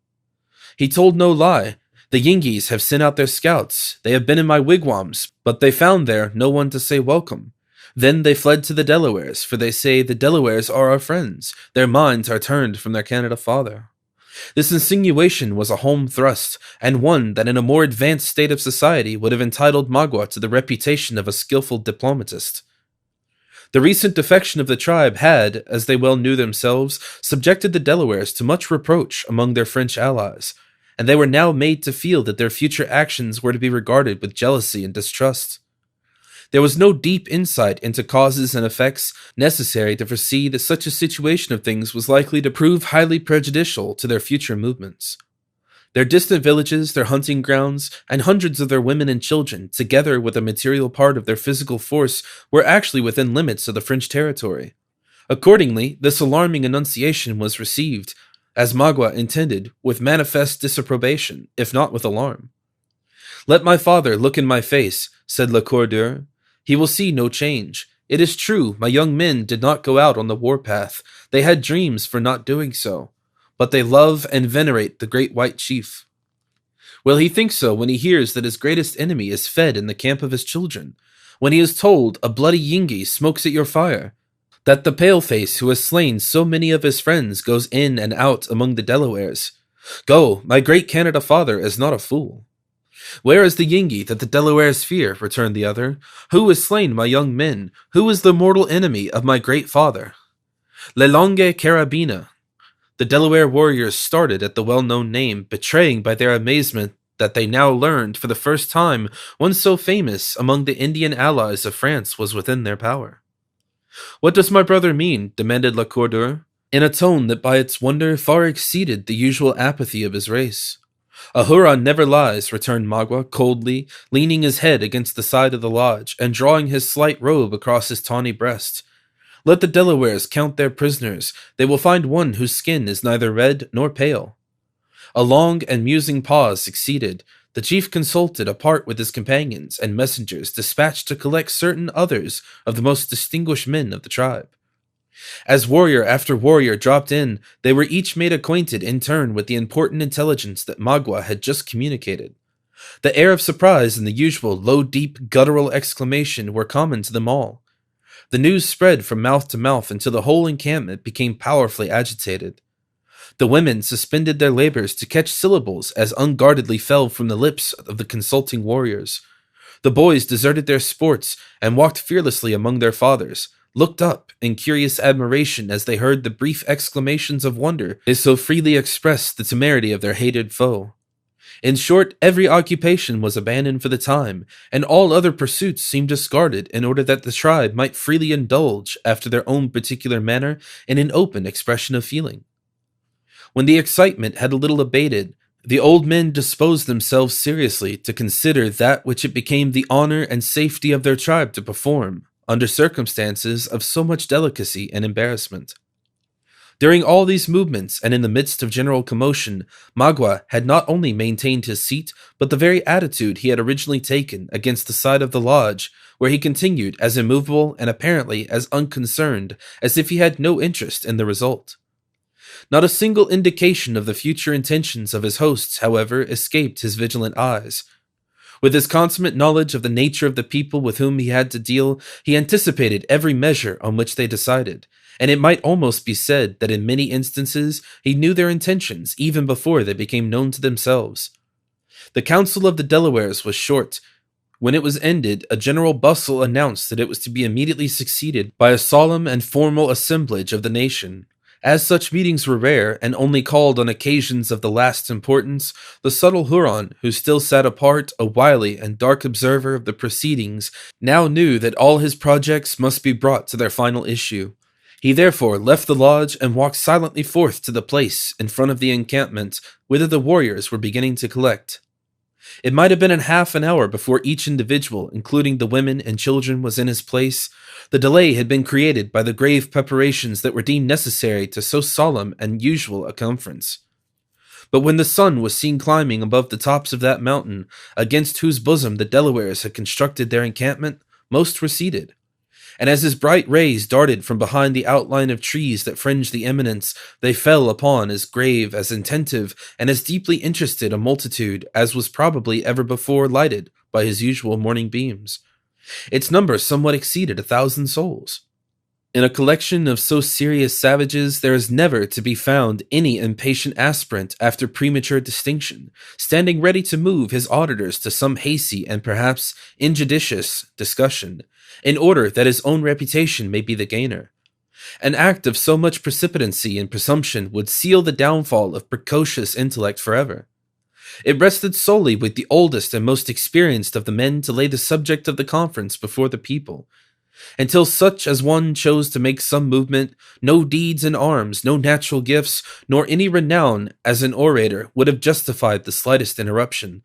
"He told no lie. The Yengeese have sent out their scouts. They have been in my wigwams, but they found there no one to say welcome. Then they fled to the Delawares, for they say the Delawares are our friends. Their minds are turned from their Canada father." This insinuation was a home thrust, and one that in a more advanced state of society would have entitled Magua to the reputation of a skillful diplomatist. The recent defection of the tribe had, as they well knew themselves, subjected the Delawares to much reproach among their French allies, and they were now made to feel that their future actions were to be regarded with jealousy and distrust. There was no deep insight into causes and effects necessary to foresee that such a situation of things was likely to prove highly prejudicial to their future movements. Their distant villages, their hunting grounds, and hundreds of their women and children, together with a material part of their physical force, were actually within limits of the French territory. Accordingly, this alarming annunciation was received, as Magua intended, with manifest disapprobation, if not with alarm. "Let my father look in my face," said Le Cordier. "He will see no change. It is true, my young men did not go out on the warpath. They had dreams for not doing so. But they love and venerate the great white chief. Will he think so when he hears that his greatest enemy is fed in the camp of his children? When he is told a bloody Yengee smokes at your fire? That the paleface who has slain so many of his friends goes in and out among the Delawares? Go, my great Canada father is not a fool." "Where is the Yengee that the Delawares fear?" returned the other. "Who has slain my young men? Who is the mortal enemy of my great father?" "Le Longue Carabina." The Delaware warriors started at the well-known name, betraying by their amazement that they now learned for the first time one so famous among the Indian allies of France was within their power. "What does my brother mean?" demanded La Cordier, in a tone that by its wonder far exceeded the usual apathy of his race. "A Huron never lies," returned Magua coldly, leaning his head against the side of the lodge and drawing his slight robe across his tawny breast. "Let the Delawares count their prisoners. They will find one whose skin is neither red nor pale." A long and musing pause succeeded. The chief consulted apart with his companions, and messengers dispatched to collect certain others of the most distinguished men of the tribe. As warrior after warrior dropped in, they were each made acquainted in turn with the important intelligence that Magua had just communicated. The air of surprise and the usual low, deep, guttural exclamation were common to them all. The news spread from mouth to mouth until the whole encampment became powerfully agitated. The women suspended their labors to catch syllables as unguardedly fell from the lips of the consulting warriors. The boys deserted their sports and walked fearlessly among their fathers, looked up in curious admiration as they heard the brief exclamations of wonder they so freely expressed the temerity of their hated foe. In short, every occupation was abandoned for the time, and all other pursuits seemed discarded in order that the tribe might freely indulge, after their own particular manner, in an open expression of feeling. When the excitement had a little abated, the old men disposed themselves seriously to consider that which it became the honor and safety of their tribe to perform, under circumstances of so much delicacy and embarrassment. During all these movements and in the midst of general commotion, Magua had not only maintained his seat, but the very attitude he had originally taken against the side of the lodge, where he continued as immovable and apparently as unconcerned as if he had no interest in the result. Not a single indication of the future intentions of his hosts, however, escaped his vigilant eyes. With his consummate knowledge of the nature of the people with whom he had to deal, he anticipated every measure on which they decided, and it might almost be said that in many instances he knew their intentions even before they became known to themselves. The council of the Delawares was short. When it was ended, a general bustle announced that it was to be immediately succeeded by a solemn and formal assemblage of the nation. As such meetings were rare and only called on occasions of the last importance, the subtle Huron, who still sat apart, a wily and dark observer of the proceedings, now knew that all his projects must be brought to their final issue. He therefore left the lodge and walked silently forth to the place in front of the encampment, whither the warriors were beginning to collect. It might have been in half an hour before each individual, including the women and children, was in his place. The delay had been created by the grave preparations that were deemed necessary to so solemn and usual a conference. But when the sun was seen climbing above the tops of that mountain, against whose bosom the Delawares had constructed their encampment, most were seated. And as his bright rays darted from behind the outline of trees that fringed the eminence, they fell upon as grave, as attentive, and as deeply interested a multitude as was probably ever before lighted by his usual morning beams. Its number somewhat exceeded 1,000 souls. In a collection of so serious savages, there is never to be found any impatient aspirant after premature distinction, standing ready to move his auditors to some hasty and perhaps injudicious discussion, in order that his own reputation may be the gainer. An act of so much precipitancy and presumption would seal the downfall of precocious intellect forever. It rested solely with the oldest and most experienced of the men to lay the subject of the conference before the people. Until such as one chose to make some movement, no deeds in arms, no natural gifts, nor any renown as an orator would have justified the slightest interruption.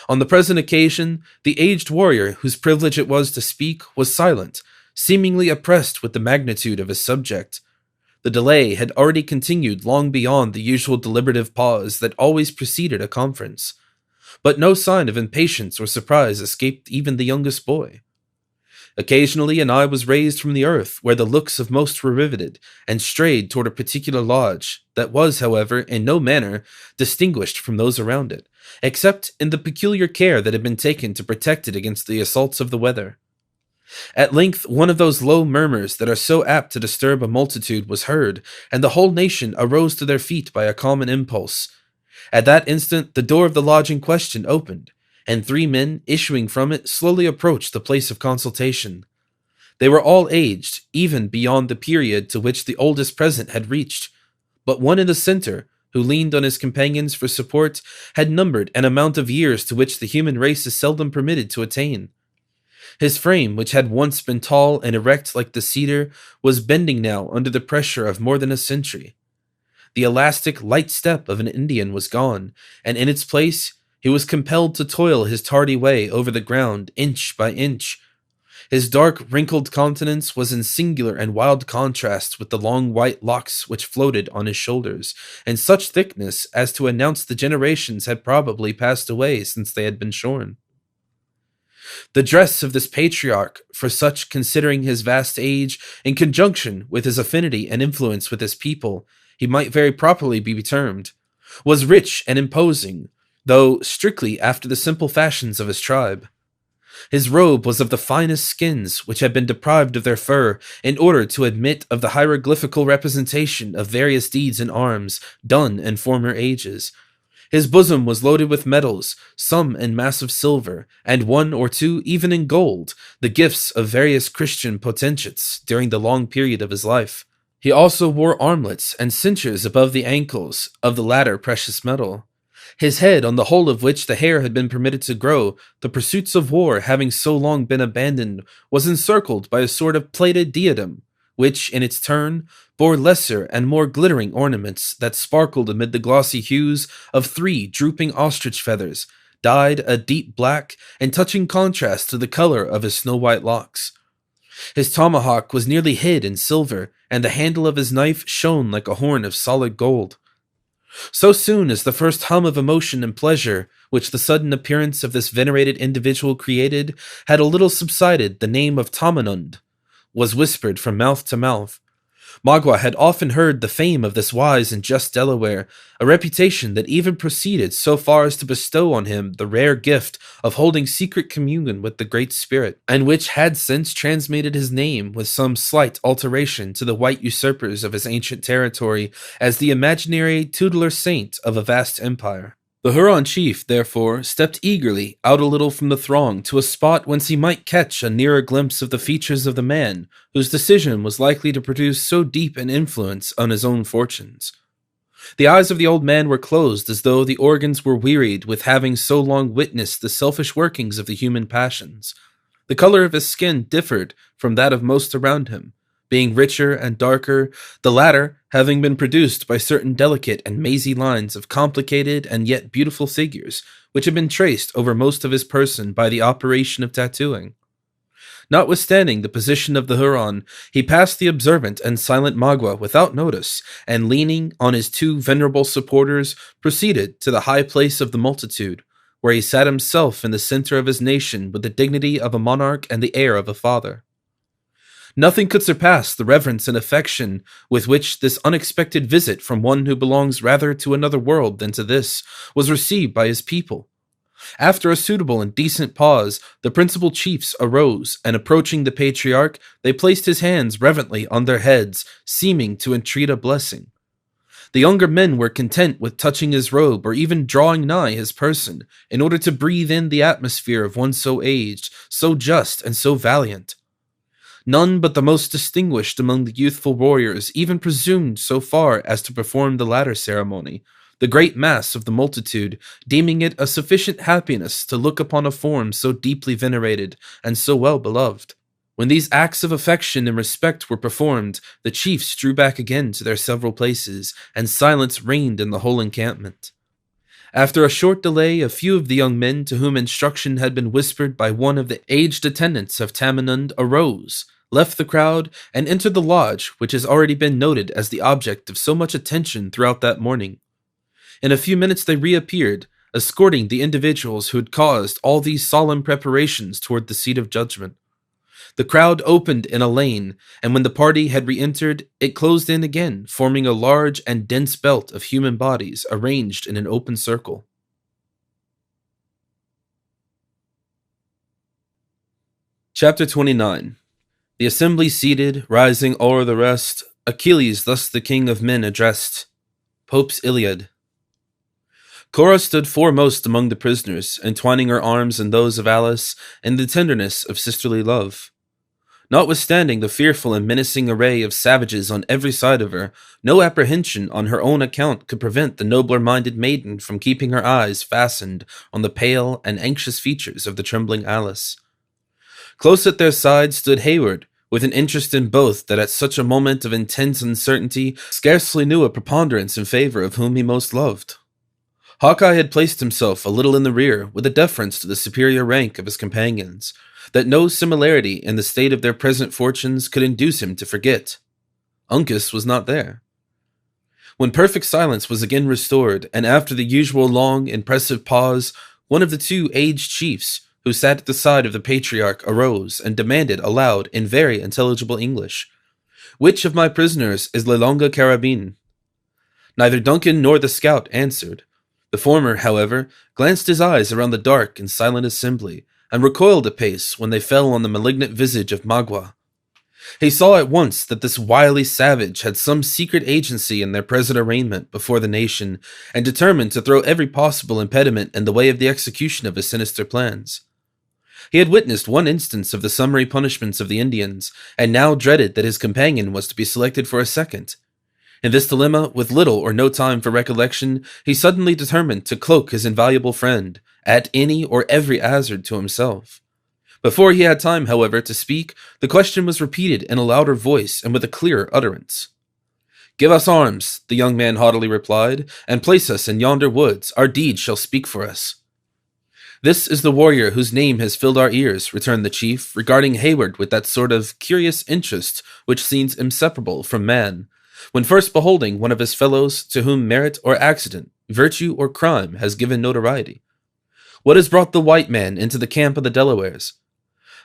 On the present occasion, the aged warrior whose privilege it was to speak was silent, seemingly oppressed with the magnitude of his subject. The delay had already continued long beyond the usual deliberative pause that always preceded a conference, but no sign of impatience or surprise escaped even the youngest boy. Occasionally an eye was raised from the earth where the looks of most were riveted, and strayed toward a particular lodge, that was, however, in no manner distinguished from those around it, except in the peculiar care that had been taken to protect it against the assaults of the weather. At length one of those low murmurs that are so apt to disturb a multitude was heard, and the whole nation arose to their feet by a common impulse. At that instant the door of the lodge in question opened, and 3 men, issuing from it, slowly approached the place of consultation. They were all aged, even beyond the period to which the oldest present had reached, but one in the center, who leaned on his companions for support, had numbered an amount of years to which the human race is seldom permitted to attain. His frame, which had once been tall and erect like the cedar, was bending now under the pressure of more than a century. The elastic, light step of an Indian was gone, and in its place he was compelled to toil his tardy way over the ground, inch by inch. His dark, wrinkled countenance was in singular and wild contrast with the long white locks which floated on his shoulders, and such thickness as to announce the generations had probably passed away since they had been shorn. The dress of this patriarch, for such considering his vast age, in conjunction with his affinity and influence with his people, he might very properly be termed, was rich and imposing, though strictly after the simple fashions of his tribe. His robe was of the finest skins, which had been deprived of their fur, in order to admit of the hieroglyphical representation of various deeds in arms, done in former ages. His bosom was loaded with medals, some in massive silver, and 1 or 2 even in gold, the gifts of various Christian potentates during the long period of his life. He also wore armlets and cinctures above the ankles, of the latter precious metal. His head, on the whole of which the hair had been permitted to grow, the pursuits of war having so long been abandoned, was encircled by a sort of plated diadem, which, in its turn, bore lesser and more glittering ornaments that sparkled amid the glossy hues of 3 drooping ostrich feathers, dyed a deep black and touching contrast to the color of his snow-white locks. His tomahawk was nearly hid in silver, and the handle of his knife shone like a horn of solid gold. So soon as the first hum of emotion and pleasure, which the sudden appearance of this venerated individual created, had a little subsided, the name of Tamenund was whispered from mouth to mouth. Magua had often heard the fame of this wise and just Delaware, a reputation that even proceeded so far as to bestow on him the rare gift of holding secret communion with the Great Spirit, and which had since transmitted his name with some slight alteration to the white usurpers of his ancient territory as the imaginary tutelar saint of a vast empire. The Huron chief, therefore, stepped eagerly out a little from the throng to a spot whence he might catch a nearer glimpse of the features of the man whose decision was likely to produce so deep an influence on his own fortunes. The eyes of the old man were closed as though the organs were wearied with having so long witnessed the selfish workings of the human passions. The color of his skin differed from that of most around him, being richer and darker, the latter having been produced by certain delicate and mazy lines of complicated and yet beautiful figures, which had been traced over most of his person by the operation of tattooing. Notwithstanding the position of the Huron, he passed the observant and silent Magua without notice, and leaning on his two venerable supporters, proceeded to the high place of the multitude, where he sat himself in the center of his nation with the dignity of a monarch and the air of a father. Nothing could surpass the reverence and affection with which this unexpected visit from one who belongs rather to another world than to this was received by his people. After a suitable and decent pause, the principal chiefs arose, and approaching the patriarch, they placed his hands reverently on their heads, seeming to entreat a blessing. The younger men were content with touching his robe or even drawing nigh his person, in order to breathe in the atmosphere of one so aged, so just, and so valiant. None but the most distinguished among the youthful warriors even presumed so far as to perform the latter ceremony, the great mass of the multitude deeming it a sufficient happiness to look upon a form so deeply venerated and so well beloved. When these acts of affection and respect were performed, the chiefs drew back again to their several places, and silence reigned in the whole encampment. After a short delay, a few of the young men to whom instruction had been whispered by one of the aged attendants of Tamenund arose, left the crowd, and entered the lodge which has already been noted as the object of so much attention throughout that morning. In a few minutes they reappeared, escorting the individuals who had caused all these solemn preparations toward the seat of judgment. The crowd opened in a lane, and when the party had re-entered, it closed in again, forming a large and dense belt of human bodies arranged in an open circle. Chapter 29. The assembly seated, rising o'er the rest, Achilles thus the king of men addressed. Pope's Iliad. Cora stood foremost among the prisoners, entwining her arms in those of Alice in the tenderness of sisterly love. Notwithstanding the fearful and menacing array of savages on every side of her, no apprehension on her own account could prevent the nobler-minded maiden from keeping her eyes fastened on the pale and anxious features of the trembling Alice. Close at their side stood Hayward, with an interest in both that at such a moment of intense uncertainty scarcely knew a preponderance in favor of whom he most loved. Hawkeye had placed himself a little in the rear, with a deference to the superior rank of his companions, that no similarity in the state of their present fortunes could induce him to forget. Uncas was not there. When perfect silence was again restored, and after the usual long, impressive pause, one of the two aged chiefs, who sat at the side of the patriarch, arose and demanded aloud in very intelligible English, "Which of my prisoners is Lelonga Carabin?" Neither Duncan nor the scout answered. The former, however, glanced his eyes around the dark and silent assembly, and recoiled a pace when they fell on the malignant visage of Magua. He saw at once that this wily savage had some secret agency in their present arraignment before the nation, and determined to throw every possible impediment in the way of the execution of his sinister plans. He had witnessed one instance of the summary punishments of the Indians, and now dreaded that his companion was to be selected for a second. In this dilemma, with little or no time for recollection, he suddenly determined to cloak his invaluable friend, at any or every hazard to himself. Before he had time, however, to speak, the question was repeated in a louder voice and with a clearer utterance. "Give us arms," the young man haughtily replied, "and place us in yonder woods. Our deeds shall speak for us." "This is the warrior whose name has filled our ears," returned the chief, regarding Hayward with that sort of curious interest which seems inseparable from man, when first beholding one of his fellows to whom merit or accident, virtue or crime has given notoriety. "What has brought the white man into the camp of the Delawares?"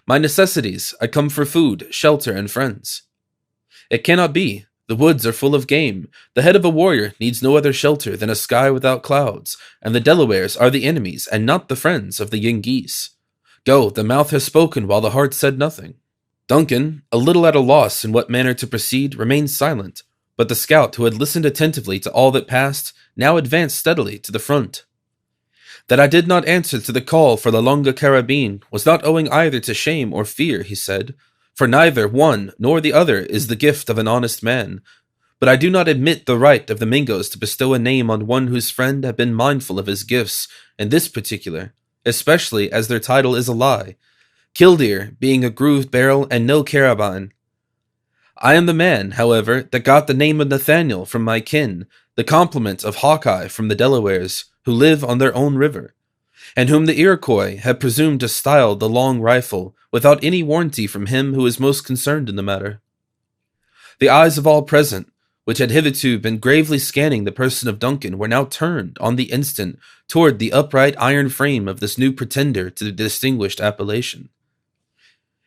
"My necessities. I come for food, shelter, and friends." "It cannot be. The woods are full of game. The head of a warrior needs no other shelter than a sky without clouds, and the Delawares are the enemies and not the friends of the Yengeese. Go, the mouth has spoken while the heart said nothing." Duncan, a little at a loss in what manner to proceed, remained silent, but the scout, who had listened attentively to all that passed, now advanced steadily to the front. "That I did not answer to the call for La Longa Carabine was not owing either to shame or fear," he said, "for neither one nor the other is the gift of an honest man. But I do not admit the right of the Mingos to bestow a name on one whose friend had been mindful of his gifts, in this particular, especially as their title is a lie, Killdeer being a grooved barrel and no carabine. I am the man, however, that got the name of Nathaniel from my kin, the complement of Hawkeye from the Delawares, who live on their own river, and whom the Iroquois have presumed to style the Long Rifle, without any warranty from him who is most concerned in the matter." The eyes of all present, which had hitherto been gravely scanning the person of Duncan, were now turned, on the instant, toward the upright iron frame of this new pretender to the distinguished appellation.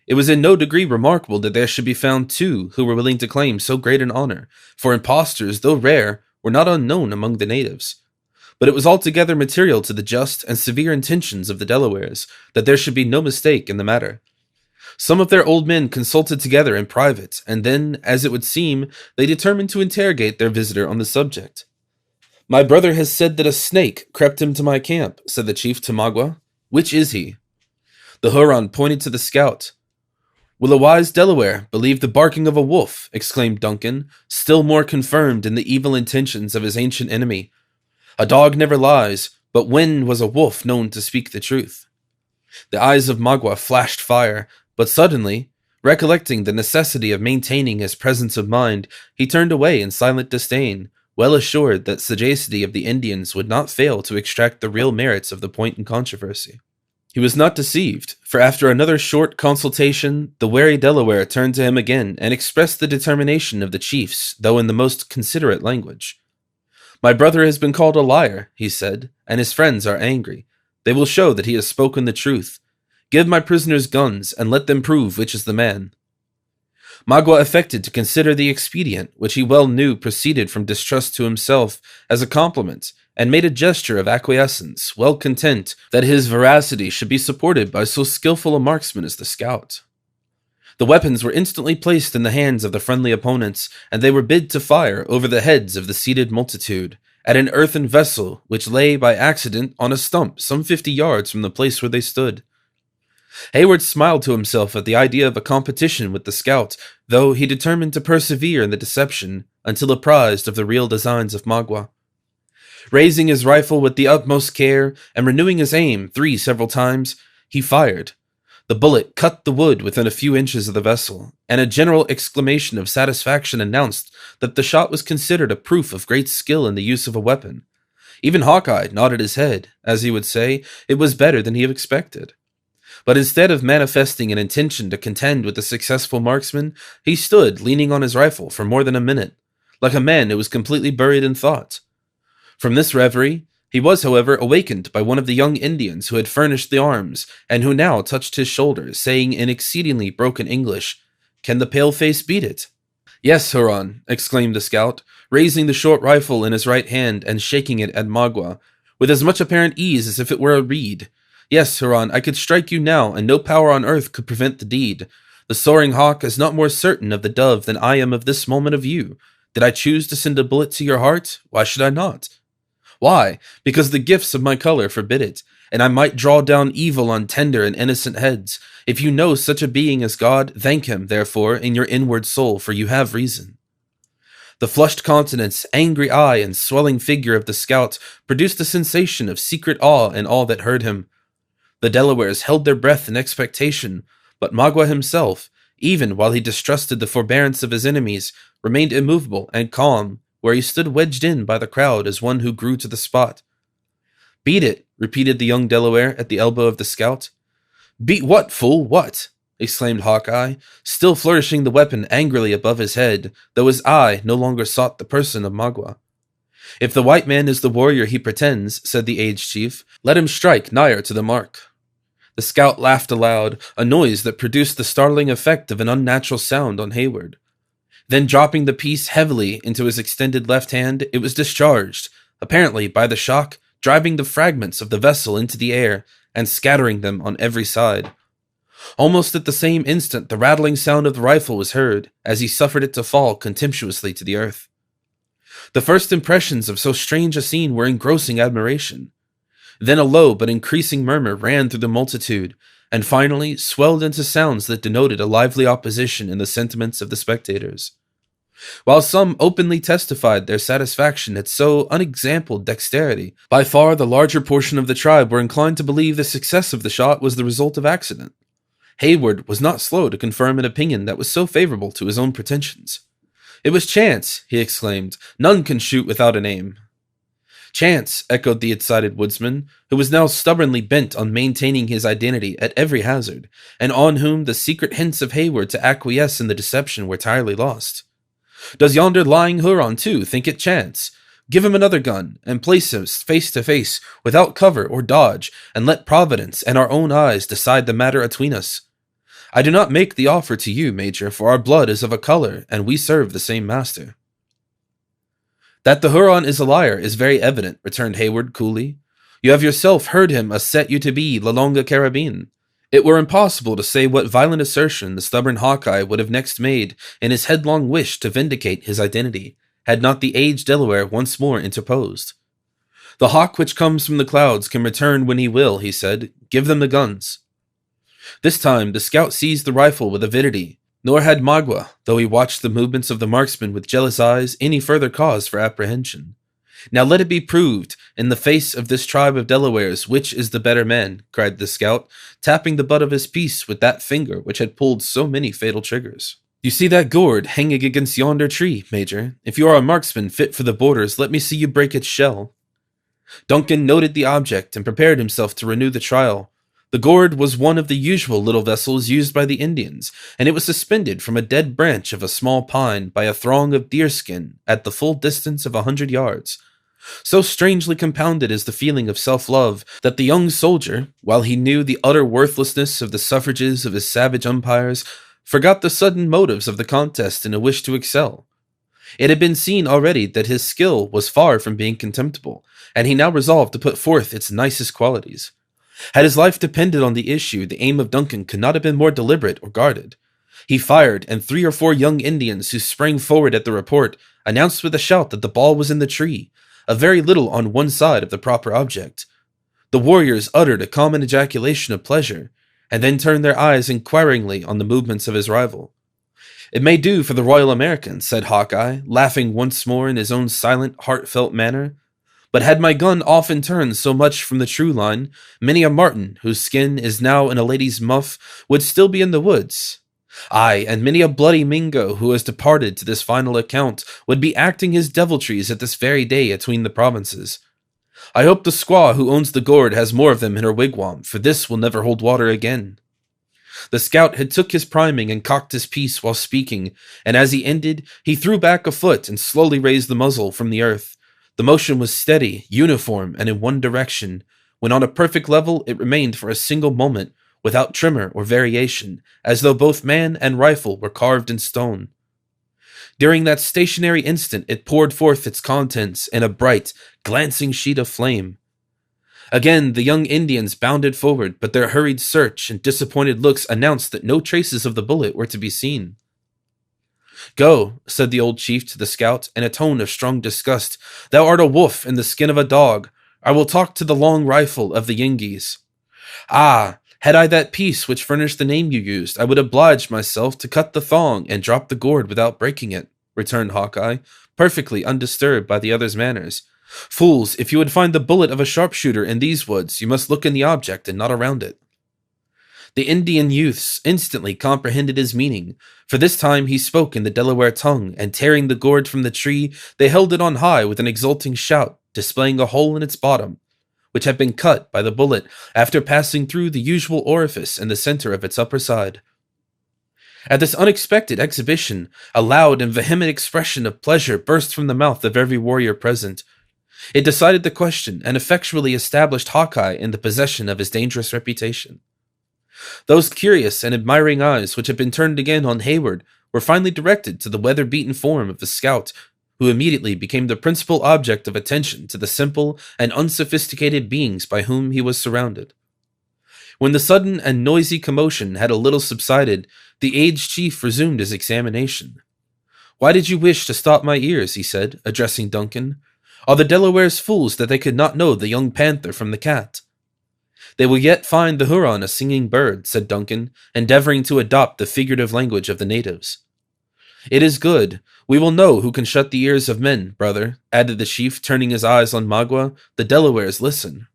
It was in no degree remarkable that there should be found two who were willing to claim so great an honor, for impostors, though rare, were not unknown among the natives. But it was altogether material to the just and severe intentions of the Delawares that there should be no mistake in the matter. Some of their old men consulted together in private, and then, as it would seem, they determined to interrogate their visitor on the subject. "My brother has said that a snake crept into my camp," said the chief to Magua. "Which is he?" The Huron pointed to the scout. "Will a wise Delaware believe the barking of a wolf?" exclaimed Duncan, still more confirmed in the evil intentions of his ancient enemy. "A dog never lies, but when was a wolf known to speak the truth?" The eyes of Magua flashed fire, but suddenly, recollecting the necessity of maintaining his presence of mind, he turned away in silent disdain, well assured that sagacity of the Indians would not fail to extract the real merits of the point in controversy. He was not deceived, for after another short consultation, the wary Delaware turned to him again and expressed the determination of the chiefs, though in the most considerate language. "My brother has been called a liar," he said, "and his friends are angry. They will show that he has spoken the truth. Give my prisoners guns, and let them prove which is the man." Magua affected to consider the expedient, which he well knew proceeded from distrust to himself, as a compliment, and made a gesture of acquiescence, well content that his veracity should be supported by so skillful a marksman as the scout. The weapons were instantly placed in the hands of the friendly opponents, and they were bid to fire over the heads of the seated multitude, at an earthen vessel which lay by accident on a stump some 50 yards from the place where they stood. Hayward smiled to himself at the idea of a competition with the scout, though he determined to persevere in the deception until apprised of the real designs of Magua. Raising his rifle with the utmost care, and renewing his aim several times, he fired. The bullet cut the wood within a few inches of the vessel, and a general exclamation of satisfaction announced that the shot was considered a proof of great skill in the use of a weapon. Even Hawkeye nodded his head, as he would say, it was better than he had expected. But instead of manifesting an intention to contend with the successful marksman, he stood leaning on his rifle for more than a minute, like a man who was completely buried in thought. From this reverie, he was, however, awakened by one of the young Indians who had furnished the arms, and who now touched his shoulder, saying in exceedingly broken English, "Can the pale-face beat it?" "Yes, Huron," exclaimed the scout, raising the short rifle in his right hand and shaking it at Magua, with as much apparent ease as if it were a reed. "Yes, Huron, I could strike you now, and no power on earth could prevent the deed. The soaring hawk is not more certain of the dove than I am of this moment of you. Did I choose to send a bullet to your heart? Why should I not? Why? Because the gifts of my color forbid it, and I might draw down evil on tender and innocent heads. If you know such a being as God, thank him, therefore, in your inward soul, for you have reason." The flushed countenance, angry eye, and swelling figure of the scout produced a sensation of secret awe in all that heard him. The Delawares held their breath in expectation, but Magua himself, even while he distrusted the forbearance of his enemies, remained immovable and calm, where he stood wedged in by the crowd as one who grew to the spot. "Beat it," repeated the young Delaware at the elbow of the scout. Beat what, fool, what? Exclaimed Hawkeye, still flourishing the weapon angrily above his head, though his eye no longer sought the person of Magua. If the white man is the warrior he pretends, said the aged chief, let him strike nigher to the mark. The scout laughed aloud, a noise that produced the startling effect of an unnatural sound on Hayward. Then dropping the piece heavily into his extended left hand, it was discharged, apparently by the shock, driving the fragments of the vessel into the air and scattering them on every side. Almost at the same instant, the rattling sound of the rifle was heard, as he suffered it to fall contemptuously to the earth. The first impressions of so strange a scene were engrossing admiration. Then a low but increasing murmur ran through the multitude, and finally swelled into sounds that denoted a lively opposition in the sentiments of the spectators. While some openly testified their satisfaction at so unexampled dexterity, by far the larger portion of the tribe were inclined to believe the success of the shot was the result of accident. Hayward was not slow to confirm an opinion that was so favorable to his own pretensions. It was chance, he exclaimed. None can shoot without an aim. Chance, echoed the excited woodsman, who was now stubbornly bent on maintaining his identity at every hazard, and on whom the secret hints of Hayward to acquiesce in the deception were entirely lost. Does yonder lying Huron, too, think it chance? Give him another gun, and place us face to face, without cover or dodge, and let Providence and our own eyes decide the matter atween us. I do not make the offer to you, Major, for our blood is of a color, and we serve the same master. That the Huron is a liar is very evident, returned Hayward coolly. You have yourself heard him asset you to be La Longa Carabine. It were impossible to say what violent assertion the stubborn Hawkeye would have next made in his headlong wish to vindicate his identity, had not the aged Delaware once more interposed. The hawk which comes from the clouds can return when he will, he said. Give them the guns. This time the scout seized the rifle with avidity, nor had Magua, though he watched the movements of the marksman with jealous eyes, any further cause for apprehension. Now let it be proved, in the face of this tribe of Delawares, which is the better man, cried the scout, tapping the butt of his piece with that finger which had pulled so many fatal triggers. You see that gourd hanging against yonder tree, Major. If you are a marksman fit for the borders, let me see you break its shell. Duncan noted the object and prepared himself to renew the trial. The gourd was one of the usual little vessels used by the Indians, and it was suspended from a dead branch of a small pine by a thong of deerskin at the full distance of 100 yards. So strangely compounded is the feeling of self-love that the young soldier, while he knew the utter worthlessness of the suffrages of his savage umpires, forgot the sudden motives of the contest in a wish to excel. It had been seen already that his skill was far from being contemptible, and he now resolved to put forth its nicest qualities. Had his life depended on the issue, the aim of Duncan could not have been more deliberate or guarded. He fired, and 3 or 4 young Indians who sprang forward at the report announced with a shout that the ball was in the tree, a very little on one side of the proper object. The warriors uttered a common ejaculation of pleasure, and then turned their eyes inquiringly on the movements of his rival. It may do for the Royal Americans, said Hawkeye, laughing once more in his own silent, heartfelt manner. But had my gun often turned so much from the true line, many a marten, whose skin is now in a lady's muff, would still be in the woods. Ay, and many a bloody Mingo who has departed to this final account would be acting his deviltries at this very day atween the provinces. I hope the squaw who owns the gourd has more of them in her wigwam, for this will never hold water again. The scout had took his priming and cocked his piece while speaking, and as he ended, he threw back a foot and slowly raised the muzzle from the earth. The motion was steady, uniform, and in one direction. When on a perfect level, it remained for a single moment, without tremor or variation, as though both man and rifle were carved in stone. During that stationary instant, it poured forth its contents in a bright, glancing sheet of flame. Again, the young Indians bounded forward, but their hurried search and disappointed looks announced that no traces of the bullet were to be seen. Go, said the old chief to the scout, in a tone of strong disgust. Thou art a wolf in the skin of a dog. I will talk to the long rifle of the Yengeese. Ah, had I that piece which furnished the name you used, I would oblige myself to cut the thong and drop the gourd without breaking it, returned Hawkeye, perfectly undisturbed by the other's manners. Fools, if you would find the bullet of a sharpshooter in these woods, you must look in the object and not around it. The Indian youths instantly comprehended his meaning, for this time he spoke in the Delaware tongue, and tearing the gourd from the tree, they held it on high with an exulting shout, displaying a hole in its bottom. which had been cut by the bullet after passing through the usual orifice in the center of its upper side. At this unexpected exhibition, a loud and vehement expression of pleasure burst from the mouth of every warrior present. It decided the question and effectually established Hawkeye in the possession of his dangerous reputation. Those curious and admiring eyes which had been turned again on Hayward were finally directed to the weather-beaten form of the scout, who immediately became the principal object of attention to the simple and unsophisticated beings by whom he was surrounded. When the sudden and noisy commotion had a little subsided, the aged chief resumed his examination. "Why did you wish to stop my ears?" he said, addressing Duncan. "Are the Delawares fools that they could not know the young panther from the cat?" "They will yet find the Huron a singing bird," said Duncan, endeavoring to adopt the figurative language of the natives. "It is good. We will know who can shut the ears of men, brother," added the chief, turning his eyes on Magua. "The Delawares listen."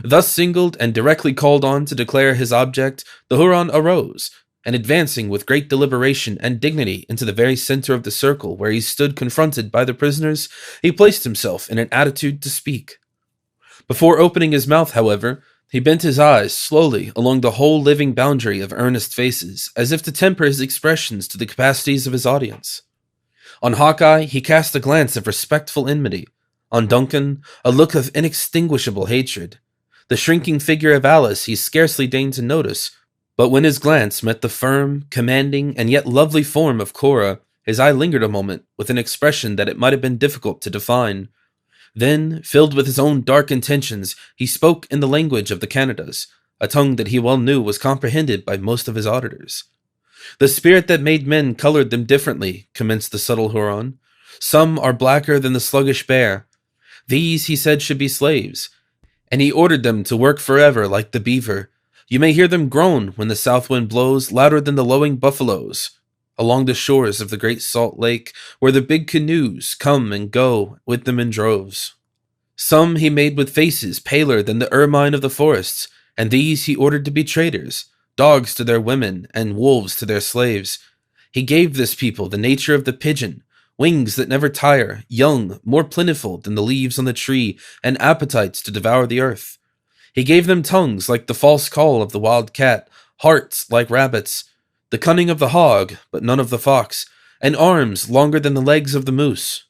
Thus singled and directly called on to declare his object, the Huron arose, and advancing with great deliberation and dignity into the very center of the circle where he stood confronted by the prisoners, he placed himself in an attitude to speak. Before opening his mouth, however, he bent his eyes slowly along the whole living boundary of earnest faces, as if to temper his expressions to the capacities of his audience. On Hawkeye, he cast a glance of respectful enmity. On Duncan, a look of inextinguishable hatred. The shrinking figure of Alice he scarcely deigned to notice, but when his glance met the firm, commanding, and yet lovely form of Cora, his eye lingered a moment with an expression that it might have been difficult to define. Then, filled with his own dark intentions, he spoke in the language of the Canadas, a tongue that he well knew was comprehended by most of his auditors. "The spirit that made men colored them differently," commenced the subtle Huron. "Some are blacker than the sluggish bear. These, he said, should be slaves, and he ordered them to work forever like the beaver. You may hear them groan when the south wind blows louder than the lowing buffaloes, along the shores of the great salt lake, where the big canoes come and go with them in droves. Some he made with faces paler than the ermine of the forests, and these he ordered to be traders, dogs to their women and wolves to their slaves. He gave this people the nature of the pigeon, wings that never tire, young, more plentiful than the leaves on the tree, and appetites to devour the earth. He gave them tongues like the false call of the wild cat, hearts like rabbits, the cunning of the hog, but none of the fox, and arms longer than the legs of the moose.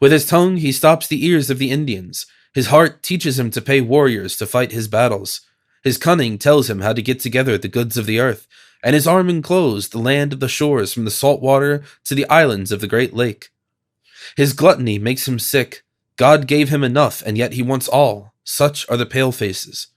With his tongue he stops the ears of the Indians. His heart teaches him to pay warriors to fight his battles. His cunning tells him how to get together the goods of the earth, and his arm enclosed the land of the shores from the salt water to the islands of the great lake. His gluttony makes him sick. God gave him enough, and yet he wants all. Such are the palefaces.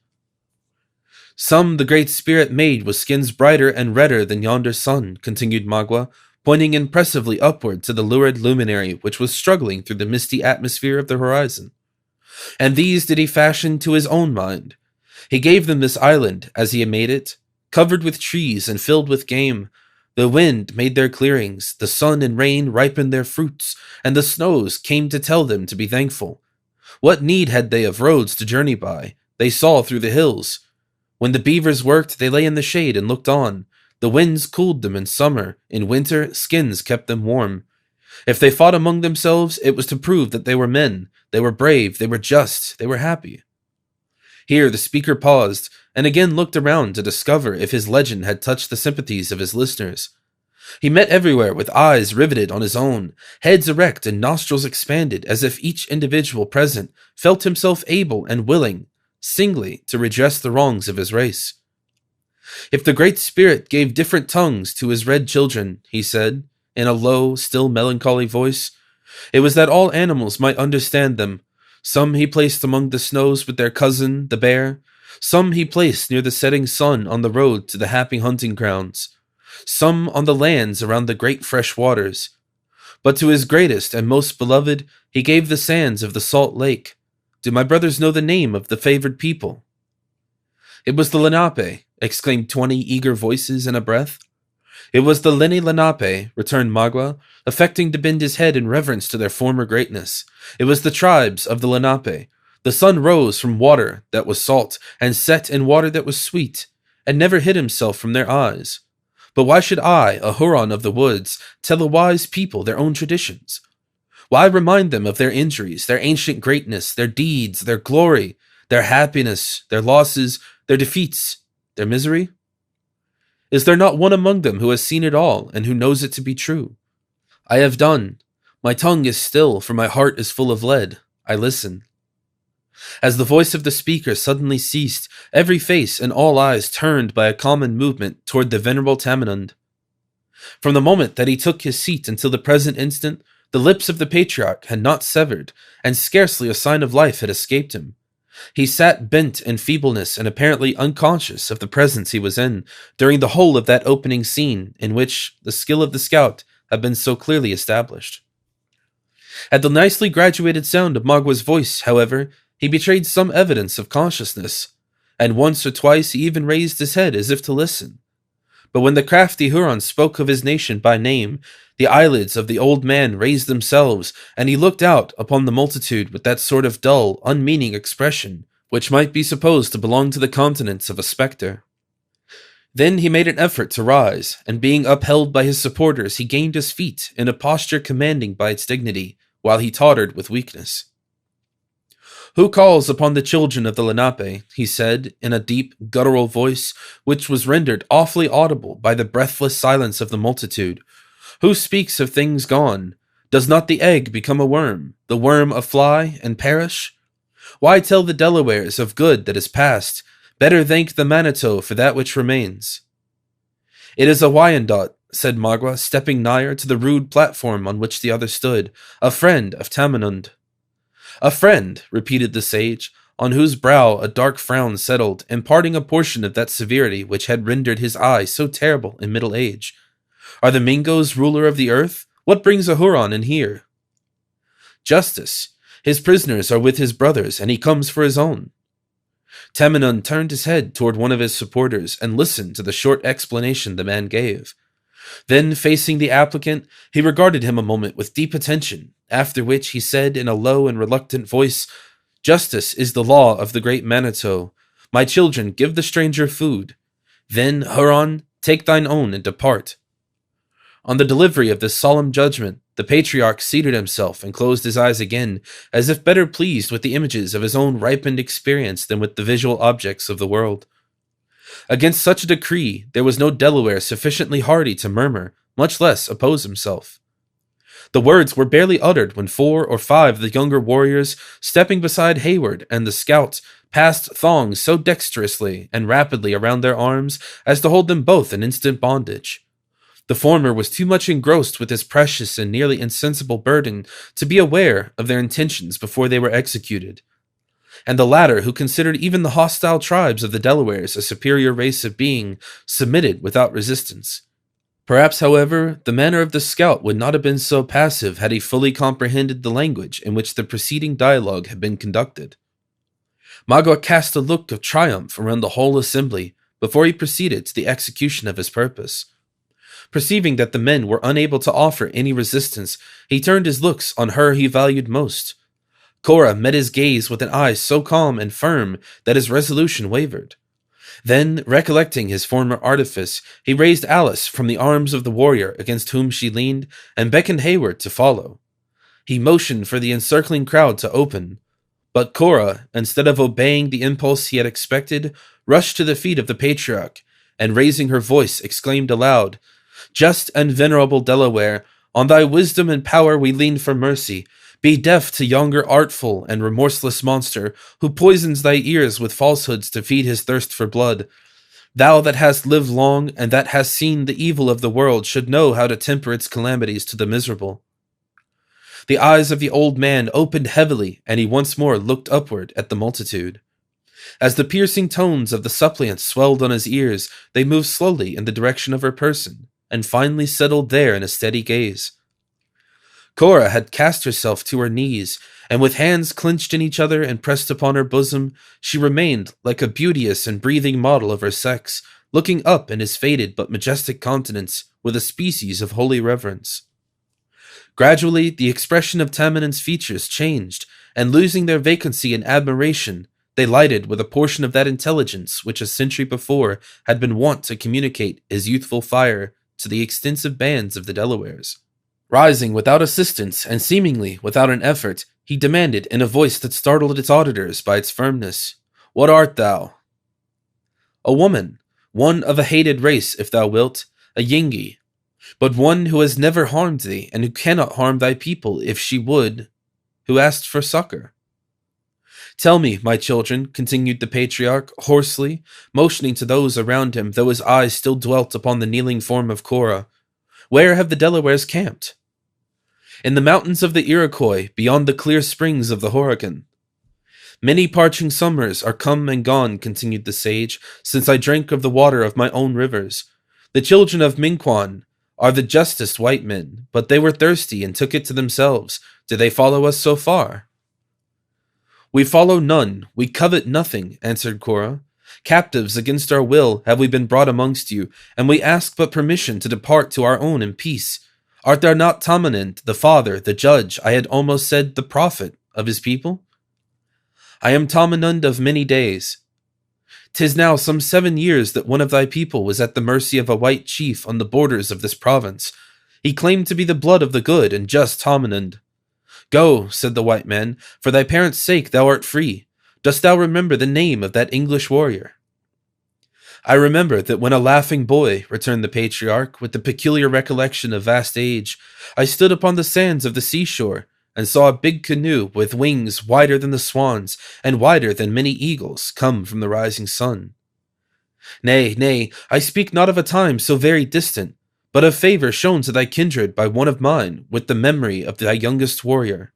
Some the Great Spirit made with skins brighter and redder than yonder sun, continued Magua, pointing impressively upward to the lurid luminary which was struggling through the misty atmosphere of the horizon. And these did he fashion to his own mind. He gave them this island, as he had made it, covered with trees and filled with game. The wind made their clearings, the sun and rain ripened their fruits, and the snows came to tell them to be thankful. What need had they of roads to journey by? They saw through the hills. When the beavers worked, they lay in the shade and looked on. The winds cooled them in summer. In winter, skins kept them warm. If they fought among themselves, it was to prove that they were men. They were brave, they were just, they were happy. Here the speaker paused, and again looked around to discover if his legend had touched the sympathies of his listeners. He met everywhere with eyes riveted on his own, heads erect and nostrils expanded, as if each individual present felt himself able and willing, singly, to redress the wrongs of his race. If the Great Spirit gave different tongues to his red children, he said, in a low, still melancholy voice, it was that all animals might understand them. Some he placed among the snows with their cousin, the bear. Some he placed near the setting sun on the road to the happy hunting grounds. Some on the lands around the great fresh waters. But to his greatest and most beloved he gave the sands of the salt lake. Do my brothers know the name of the favored people? It was the Lenape, exclaimed 20 eager voices in a breath. It was the Lenni Lenape, returned Magua, affecting to bend his head in reverence to their former greatness. It was the tribes of the Lenape. The sun rose from water that was salt, and set in water that was sweet, and never hid himself from their eyes. But why should I, a Huron of the woods, tell a wise people their own traditions? Why remind them of their injuries, their ancient greatness, their deeds, their glory, their happiness, their losses, their defeats, their misery? Is there not one among them who has seen it all and who knows it to be true? I have done. My tongue is still, for my heart is full of lead. I listen. As the voice of the speaker suddenly ceased, every face and all eyes turned by a common movement toward the venerable Tamenund. From the moment that he took his seat until the present instant, the lips of the patriarch had not severed, and scarcely a sign of life had escaped him. He sat bent in feebleness and apparently unconscious of the presence he was in during the whole of that opening scene in which the skill of the scout had been so clearly established. At the nicely graduated sound of Magua's voice, however, he betrayed some evidence of consciousness, and once or twice he even raised his head as if to listen. But when the crafty Huron spoke of his nation by name, the eyelids of the old man raised themselves, and he looked out upon the multitude with that sort of dull, unmeaning expression which might be supposed to belong to the countenance of a spectre. Then he made an effort to rise, and being upheld by his supporters, he gained his feet in a posture commanding by its dignity, while he tottered with weakness. "Who calls upon the children of the Lenape?" he said, in a deep, guttural voice, which was rendered awfully audible by the breathless silence of the multitude. "Who speaks of things gone? Does not the egg become a worm, the worm a fly, and perish? Why tell the Delawares of good that is past? Better thank the Manitou for that which remains." "It is a Wyandot," said Magua, stepping nigher to the rude platform on which the other stood, "a friend of Tamenund." "A friend," repeated the sage, on whose brow a dark frown settled, imparting a portion of that severity which had rendered his eye so terrible in middle age. "Are the Mingos ruler of the earth? What brings a Huron in here?" "Justice. His prisoners are with his brothers, and he comes for his own." Tamenund turned his head toward one of his supporters and listened to the short explanation the man gave. Then, facing the applicant, he regarded him a moment with deep attention, after which he said in a low and reluctant voice, "Justice is the law of the great Manitou. My children, give the stranger food. Then, Huron, take thine own and depart." On the delivery of this solemn judgment, the patriarch seated himself and closed his eyes again, as if better pleased with the images of his own ripened experience than with the visual objects of the world. Against such a decree, there was no Delaware sufficiently hardy to murmur, much less oppose himself. The words were barely uttered when 4 or 5 of the younger warriors, stepping beside Hayward and the scout, passed thongs so dexterously and rapidly around their arms as to hold them both in instant bondage. The former was too much engrossed with his precious and nearly insensible burden to be aware of their intentions before they were executed, and the latter, who considered even the hostile tribes of the Delawares a superior race of being, submitted without resistance. Perhaps, however, the manner of the scout would not have been so passive had he fully comprehended the language in which the preceding dialogue had been conducted. Magua cast a look of triumph around the whole assembly before he proceeded to the execution of his purpose. Perceiving that the men were unable to offer any resistance, he turned his looks on her he valued most. Cora met his gaze with an eye so calm and firm that his resolution wavered. Then, recollecting his former artifice, he raised Alice from the arms of the warrior against whom she leaned, and beckoned Hayward to follow. He motioned for the encircling crowd to open, but Cora, instead of obeying the impulse he had expected, rushed to the feet of the patriarch, and raising her voice, exclaimed aloud, "Just and venerable Delaware, on thy wisdom and power we lean for mercy. Be deaf to yonder artful and remorseless monster, who poisons thy ears with falsehoods to feed his thirst for blood. Thou that hast lived long, and that hast seen the evil of the world, should know how to temper its calamities to the miserable." The eyes of the old man opened heavily, and he once more looked upward at the multitude. As the piercing tones of the suppliant swelled on his ears, they moved slowly in the direction of her person, and finally settled there in a steady gaze. Cora had cast herself to her knees, and with hands clenched in each other and pressed upon her bosom, she remained like a beauteous and breathing model of her sex, looking up in his faded but majestic countenance with a species of holy reverence. Gradually, the expression of Tamenund's features changed, and losing their vacancy in admiration, they lighted with a portion of that intelligence which a century before had been wont to communicate his youthful fire to the extensive bands of the Delawares. Rising without assistance and seemingly without an effort, he demanded in a voice that startled its auditors by its firmness, "What art thou?" "A woman, one of a hated race, if thou wilt, a Yingi, but one who has never harmed thee, and who cannot harm thy people if she would, who asked for succor." "Tell me, my children," continued the patriarch, hoarsely, motioning to those around him, though his eyes still dwelt upon the kneeling form of Cora, "where have the Delawares camped?" "In the mountains of the Iroquois, beyond the clear springs of the Horican." "Many parching summers are come and gone," continued the sage, "since I drank of the water of my own rivers. The children of Minquan are the justest white men, but they were thirsty and took it to themselves. Do they follow us so far?" "We follow none, we covet nothing," answered Cora. "Captives against our will have we been brought amongst you, and we ask but permission to depart to our own in peace. Art thou not Tamenund, the father, the judge, I had almost said the prophet, of his people?" "I am Tamenund of many days. 'Tis now some 7 years that one of thy people was at the mercy of a white chief on the borders of this province. He claimed to be the blood of the good and just Tamenund. 'Go,' said the white man, 'for thy parents' sake thou art free. Dost thou remember the name of that English warrior?' "I remember that when a laughing boy," returned the patriarch, with the peculiar recollection of vast age, "I stood upon the sands of the seashore, and saw a big canoe with wings wider than the swans, and wider than many eagles, come from the rising sun. Nay, nay, I speak not of a time so very distant, but of favor shown to thy kindred by one of mine, with the memory of thy youngest warrior.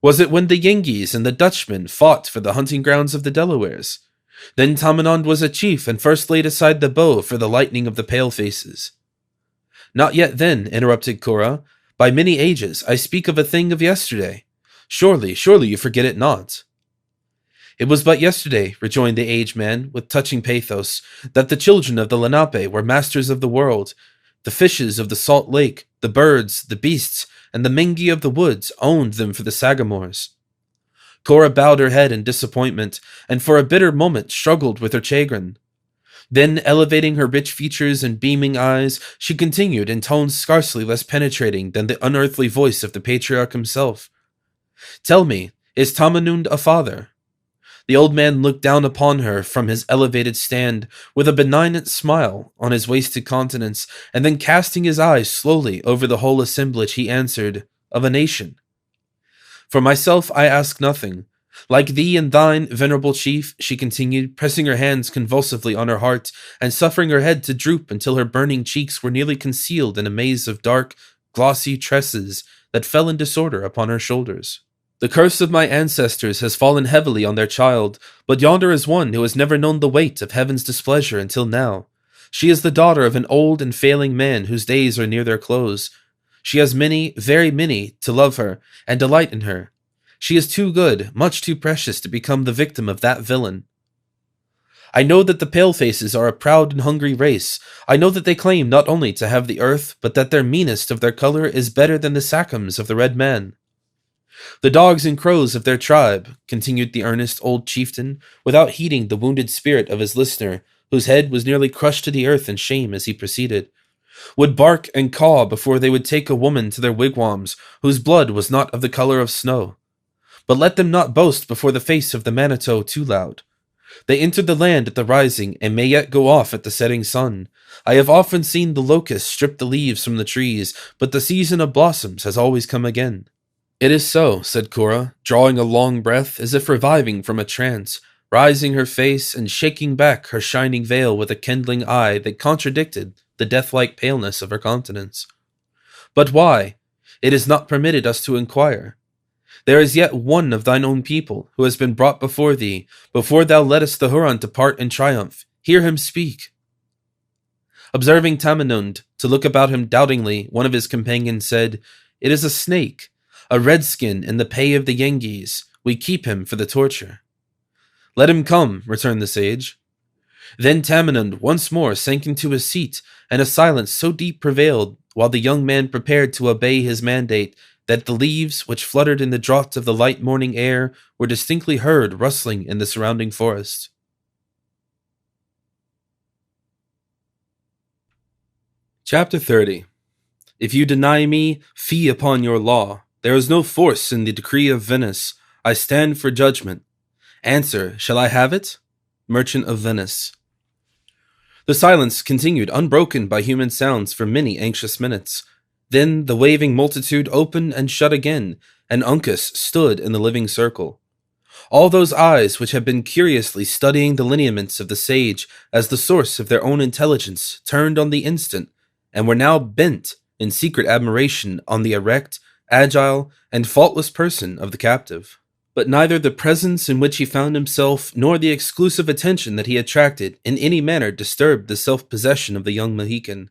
Was it when the Yengeese and the Dutchmen fought for the hunting grounds of the Delawares? Then Tamenund was a chief and first laid aside the bow for the lightning of the palefaces." "Not yet then," interrupted Cora. "By many ages, I speak of a thing of yesterday. Surely, surely you forget it not." "It was but yesterday," rejoined the aged man, with touching pathos, "that the children of the Lenape were masters of the world. The fishes of the salt lake, the birds, the beasts, and the Mengi of the woods owned them for the Sagamores." Cora bowed her head in disappointment, and for a bitter moment struggled with her chagrin. Then, elevating her rich features and beaming eyes, she continued in tones scarcely less penetrating than the unearthly voice of the patriarch himself, "Tell me, is Tamenund a father?" The old man looked down upon her from his elevated stand, with a benignant smile on his wasted countenance, and then casting his eyes slowly over the whole assemblage, he answered, "Of a nation." "For myself I ask nothing. Like thee and thine, venerable chief," she continued, pressing her hands convulsively on her heart, and suffering her head to droop until her burning cheeks were nearly concealed in a maze of dark, glossy tresses that fell in disorder upon her shoulders. "The curse of my ancestors has fallen heavily on their child, but yonder is one who has never known the weight of heaven's displeasure until now. She is the daughter of an old and failing man whose days are near their close. She has many, very many, to love her and delight in her. She is too good, much too precious to become the victim of that villain. I know that the palefaces are a proud and hungry race. I know that they claim not only to have the earth, but that their meanest of their color is better than the Sacams of the red man. The dogs and crows of their tribe," continued the earnest old chieftain, without heeding the wounded spirit of his listener, whose head was nearly crushed to the earth in shame as he proceeded, "would bark and caw before they would take a woman to their wigwams whose blood was not of the color of snow. But let them not boast before the face of the Manitou too loud. They entered the land at the rising, and may yet go off at the setting sun. I have often seen the locusts strip the leaves from the trees, but the season of blossoms has always come again." "It is so," said Cora, drawing a long breath as if reviving from a trance, rising her face and shaking back her shining veil with a kindling eye that contradicted the death-like paleness of her countenance. "But why? It is not permitted us to inquire. There is yet one of thine own people who has been brought before thee, before thou lettest the Huron depart in triumph. Hear him speak." Observing Tamenund to look about him doubtingly, one of his companions said, "It is a snake, a redskin in the pay of the Yengeese. We keep him for the torture." "Let him come," returned the sage. Then Tamenund once more sank into his seat, and a silence so deep prevailed, while the young man prepared to obey his mandate, that the leaves which fluttered in the draught of the light morning air were distinctly heard rustling in the surrounding forest. Chapter 30. If you deny me, fie upon your law. There is no force in the decree of Venice. I stand for judgment. Answer, shall I have it? Merchant of Venice. The silence continued unbroken by human sounds for many anxious minutes. Then the waving multitude opened and shut again, and Uncas stood in the living circle. All those eyes which had been curiously studying the lineaments of the sage as the source of their own intelligence turned on the instant, and were now bent in secret admiration on the erect, agile, and faultless person of the captive. But neither the presence in which he found himself nor the exclusive attention that he attracted in any manner disturbed the self-possession of the young Mohican.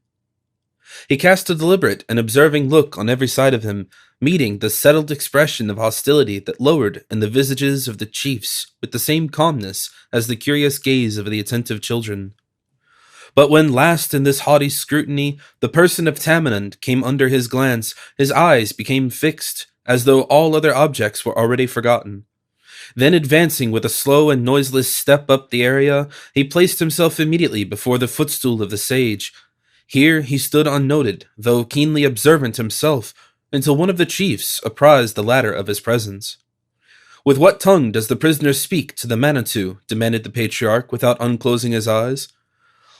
He cast a deliberate and observing look on every side of him, meeting the settled expression of hostility that lowered in the visages of the chiefs with the same calmness as the curious gaze of the attentive children. But when last in this haughty scrutiny the person of Tamenund came under his glance, his eyes became fixed, as though all other objects were already forgotten. Then advancing with a slow and noiseless step up the area, he placed himself immediately before the footstool of the sage. Here he stood unnoted, though keenly observant himself, until one of the chiefs apprised the latter of his presence. "With what tongue does the prisoner speak to the Manitou?" demanded the patriarch without unclosing his eyes.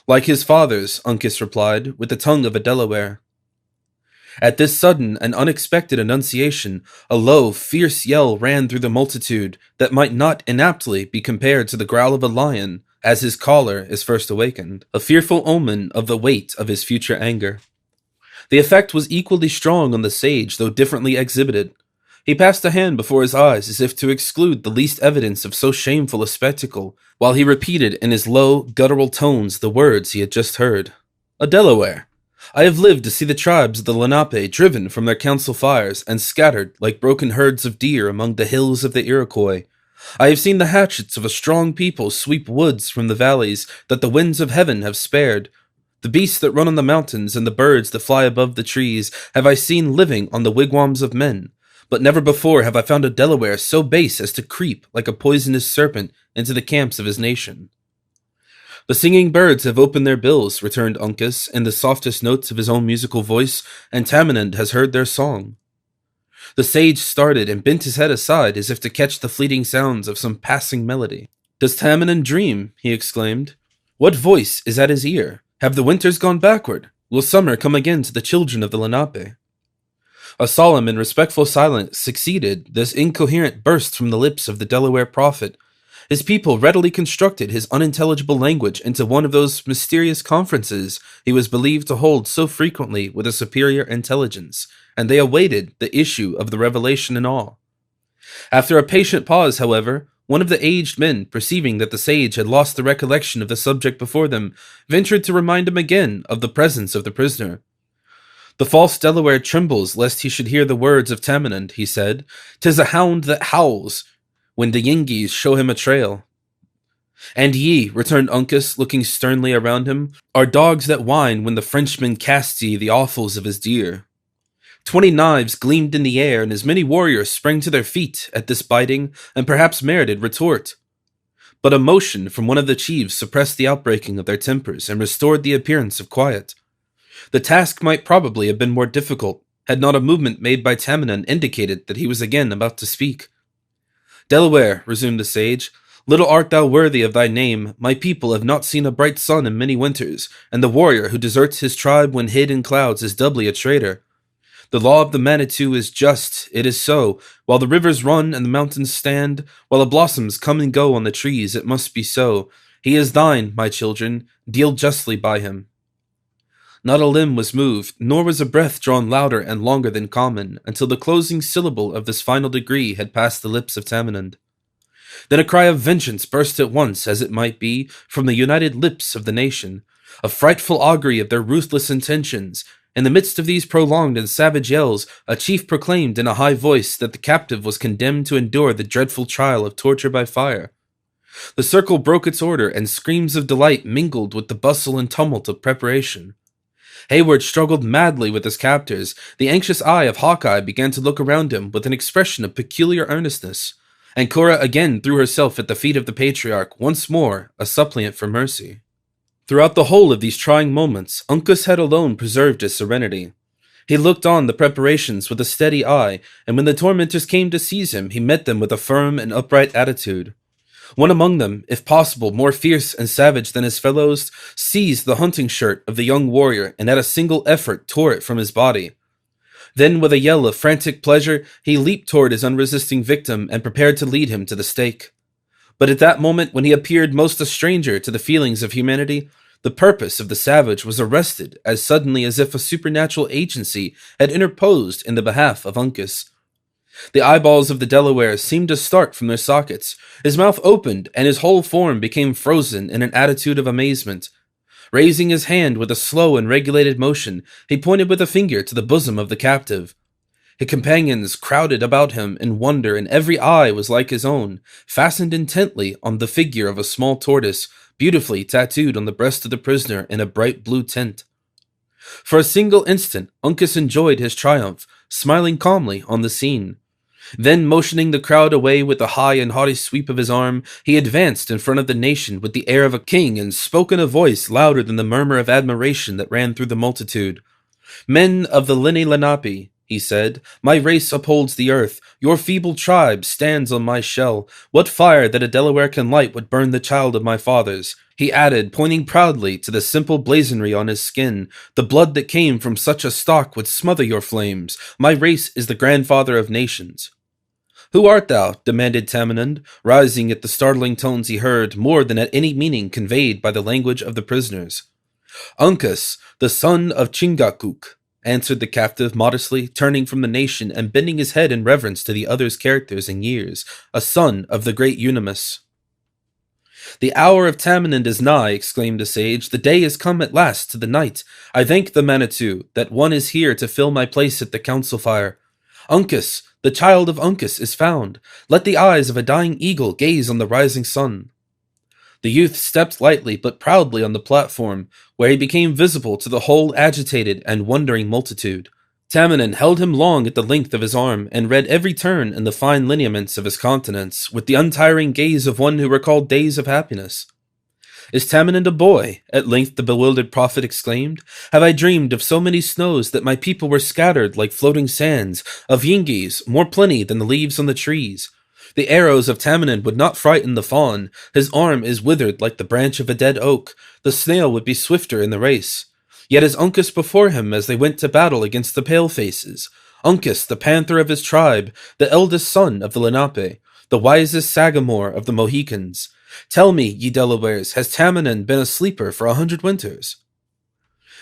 "Like his fathers," Uncas replied, "with the tongue of a Delaware." At this sudden and unexpected annunciation, a low, fierce yell ran through the multitude that might not inaptly be compared to the growl of a lion as his caller is first awakened, a fearful omen of the weight of his future anger. The effect was equally strong on the sage, though differently exhibited. He passed a hand before his eyes as if to exclude the least evidence of so shameful a spectacle, while he repeated in his low, guttural tones the words he had just heard. "A Delaware! I have lived to see the tribes of the Lenape driven from their council fires and scattered like broken herds of deer among the hills of the Iroquois. I have seen the hatchets of a strong people sweep woods from the valleys that the winds of heaven have spared. The beasts that run on the mountains and the birds that fly above the trees have I seen living on the wigwams of men. But never before have I found a Delaware so base as to creep like a poisonous serpent into the camps of his nation." "The singing birds have opened their bills," returned Uncas in the softest notes of his own musical voice, "and Tamenund has heard their song." The sage started and bent his head aside as if to catch the fleeting sounds of some passing melody. "Does Tamenund dream?" he exclaimed. "What voice is at his ear? Have the winters gone backward? Will summer come again to the children of the Lenape?" A solemn and respectful silence succeeded this incoherent burst from the lips of the Delaware prophet. His people readily constructed his unintelligible language into one of those mysterious conferences he was believed to hold so frequently with a superior intelligence, and they awaited the issue of the revelation in awe. After a patient pause, however, one of the aged men, perceiving that the sage had lost the recollection of the subject before them, ventured to remind him again of the presence of the prisoner. "The false Delaware trembles lest he should hear the words of Tamenund," he said. "'Tis a hound that howls when the Yengeese show him a trail." "And ye," returned Uncas, looking sternly around him, "are dogs that whine when the Frenchman casts ye the offals of his deer." 20 knives gleamed in the air, and as many warriors sprang to their feet at this biting and perhaps merited retort. But a motion from one of the chiefs suppressed the outbreaking of their tempers and restored the appearance of quiet. The task might probably have been more difficult, had not a movement made by Tamenund indicated that he was again about to speak. "Delaware," resumed the sage, "little art thou worthy of thy name. My people have not seen a bright sun in many winters, and the warrior who deserts his tribe when hid in clouds is doubly a traitor. The law of the Manitou is just, it is so. While the rivers run and the mountains stand, while the blossoms come and go on the trees, it must be so. He is thine, my children, deal justly by him." Not a limb was moved, nor was a breath drawn louder and longer than common, until the closing syllable of this final degree had passed the lips of Tamenund. Then a cry of vengeance burst at once, as it might be, from the united lips of the nation, a frightful augury of their ruthless intentions. In the midst of these prolonged and savage yells, a chief proclaimed in a high voice that the captive was condemned to endure the dreadful trial of torture by fire. The circle broke its order, and screams of delight mingled with the bustle and tumult of preparation. Hayward struggled madly with his captors. The anxious eye of Hawkeye began to look around him with an expression of peculiar earnestness, and Cora again threw herself at the feet of the patriarch, once more a suppliant for mercy. Throughout the whole of these trying moments, Uncas had alone preserved his serenity. He looked on the preparations with a steady eye, and when the tormentors came to seize him, he met them with a firm and upright attitude. One among them, if possible more fierce and savage than his fellows, seized the hunting shirt of the young warrior and at a single effort tore it from his body. Then, with a yell of frantic pleasure, he leaped toward his unresisting victim and prepared to lead him to the stake. But at that moment, when he appeared most a stranger to the feelings of humanity, the purpose of the savage was arrested as suddenly as if a supernatural agency had interposed in the behalf of Uncas. The eyeballs of the Delaware seemed to start from their sockets. His mouth opened, and his whole form became frozen in an attitude of amazement. Raising his hand with a slow and regulated motion, he pointed with a finger to the bosom of the captive. His companions crowded about him in wonder, and every eye was like his own, fastened intently on the figure of a small tortoise, beautifully tattooed on the breast of the prisoner in a bright blue tint. For a single instant, Uncas enjoyed his triumph, smiling calmly on the scene. Then, motioning the crowd away with a high and haughty sweep of his arm, he advanced in front of the nation with the air of a king and spoke in a voice louder than the murmur of admiration that ran through the multitude. "Men of the Lenape," he said, "my race upholds the earth. Your feeble tribe stands on my shell. What fire that a Delaware can light would burn the child of my fathers?" He added, pointing proudly to the simple blazonry on his skin. "The blood that came from such a stock would smother your flames. My race is the grandfather of nations." "Who art thou?" demanded Tamenund, rising at the startling tones he heard, more than at any meaning conveyed by the language of the prisoners. "Uncas, the son of Chingachgook," answered the captive modestly, turning from the nation and bending his head in reverence to the other's characters and years, "a son of the great Unimus." "The hour of Tamenund is nigh," exclaimed the sage. "The day is come at last to the night. I thank the Manitou that one is here to fill my place at the council fire. Uncas, the child of Uncas, is found. Let the eyes of a dying eagle gaze on the rising sun." The youth stepped lightly but proudly on the platform, where he became visible to the whole agitated and wondering multitude. Tamenund held him long at the length of his arm, and read every turn in the fine lineaments of his countenance, with the untiring gaze of one who recalled days of happiness. "Is Tamenund a boy?" at length the bewildered prophet exclaimed. "Have I dreamed of so many snows that my people were scattered like floating sands, of Yingis more plenty than the leaves on the trees? The arrows of Tamenund would not frighten the fawn. His arm is withered like the branch of a dead oak. The snail would be swifter in the race. Yet is Uncas before him as they went to battle against the palefaces. Uncas, the panther of his tribe, the eldest son of the Lenape, the wisest sagamore of the Mohicans. Tell me, ye Delawares, has Tamenund been a sleeper for 100 winters?"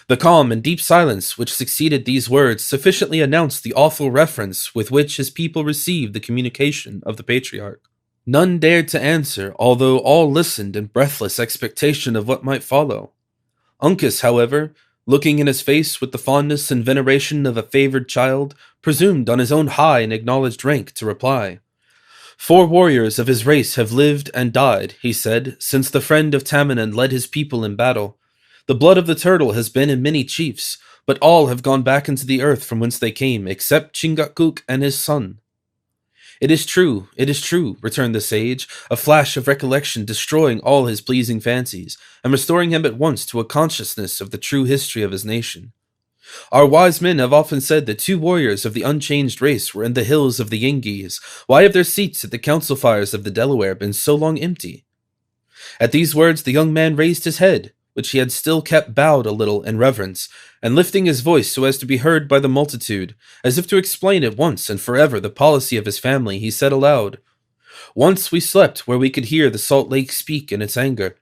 The calm and deep silence which succeeded these words sufficiently announced the awful reverence with which his people received the communication of the patriarch. None dared to answer, although all listened in breathless expectation of what might follow. Uncas, however, looking in his face with the fondness and veneration of a favored child, presumed on his own high and acknowledged rank to reply. "4 warriors of his race have lived and died," he said, "since the friend of Tamenund led his people in battle. The blood of the turtle has been in many chiefs, but all have gone back into the earth from whence they came, except Chingachgook and his son." It is true," returned the sage, a flash of recollection destroying all his pleasing fancies, and restoring him at once to a consciousness of the true history of his nation. "Our wise men have often said that 2 warriors of the unchanged race were in the hills of the Yingis. Why have their seats at the council fires of the Delaware been so long empty?" At these words the young man raised his head, which he had still kept bowed a little in reverence, and lifting his voice so as to be heard by the multitude, as if to explain at once and forever the policy of his family, he said aloud, "Once we slept where we could hear the Salt Lake speak in its anger.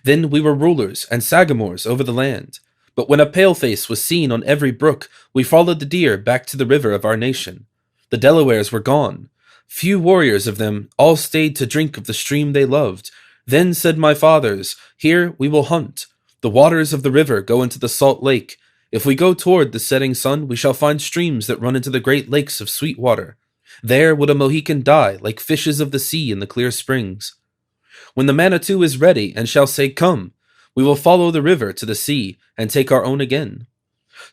Then we were rulers and sagamores over the land. But when a paleface was seen on every brook, we followed the deer back to the river of our nation. The Delawares were gone. Few warriors of them, all stayed to drink of the stream they loved. Then said my fathers, 'Here we will hunt. The waters of the river go into the Salt Lake. If we go toward the setting sun, we shall find streams that run into the great lakes of sweet water. There would a Mohican die, like fishes of the sea in the clear springs. When the Manitou is ready and shall say, 'Come,' we will follow the river to the sea and take our own again.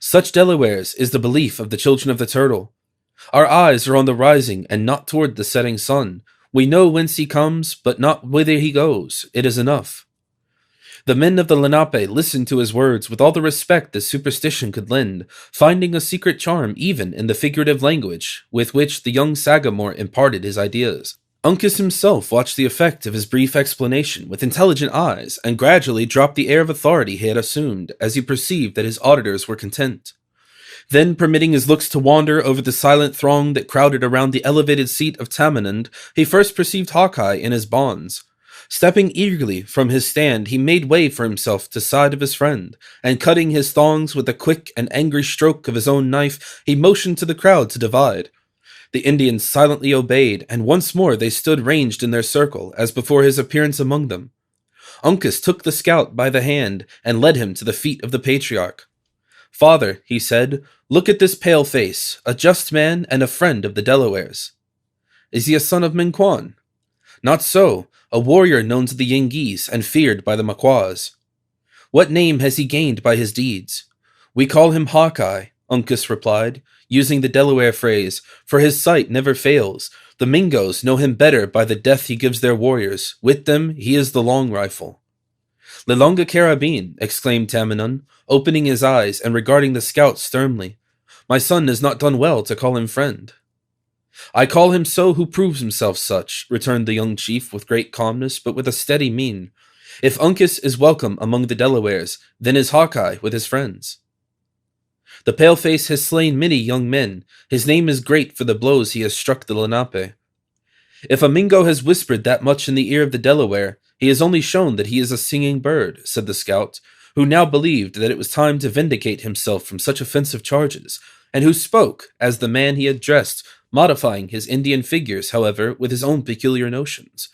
Such, Delawares, is the belief of the children of the turtle. Our eyes are on the rising and not toward the setting sun. We know whence he comes, but not whither he goes. It is enough." The men of the Lenape listened to his words with all the respect that superstition could lend, finding a secret charm even in the figurative language with which the young Sagamore imparted his ideas. Uncas himself watched the effect of his brief explanation with intelligent eyes, and gradually dropped the air of authority he had assumed as he perceived that his auditors were content. Then, permitting his looks to wander over the silent throng that crowded around the elevated seat of Tamenund, he first perceived Hawkeye in his bonds. Stepping eagerly from his stand, he made way for himself to the side of his friend, and cutting his thongs with a quick and angry stroke of his own knife, he motioned to the crowd to divide. The Indians silently obeyed, and once more they stood ranged in their circle, as before his appearance among them. Uncas took the scout by the hand, and led him to the feet of the patriarch. "Father," he said, "look at this pale face, a just man and a friend of the Delawares." "Is he a son of Minquon?" "Not so, a warrior known to the Yengeese and feared by the Maquas." "What name has he gained by his deeds?" "We call him Hawkeye," Uncas replied, using the Delaware phrase, "for his sight never fails. The Mingos know him better by the death he gives their warriors. With them, he is the long rifle." "Lelonga Carabine," exclaimed Tamenund, opening his eyes and regarding the scout sternly. "My son has not done well to call him friend." "I call him so who proves himself such," returned the young chief with great calmness, but with a steady mien. "If Uncas is welcome among the Delawares, then is Hawkeye with his friends. The paleface has slain many young men. His name is great for the blows he has struck the Lenape." "If a Mingo has whispered that much in the ear of the Delaware, he has only shown that he is a singing bird," said the scout, who now believed that it was time to vindicate himself from such offensive charges, and who spoke as the man he had dressed, modifying his Indian figures, however, with his own peculiar notions.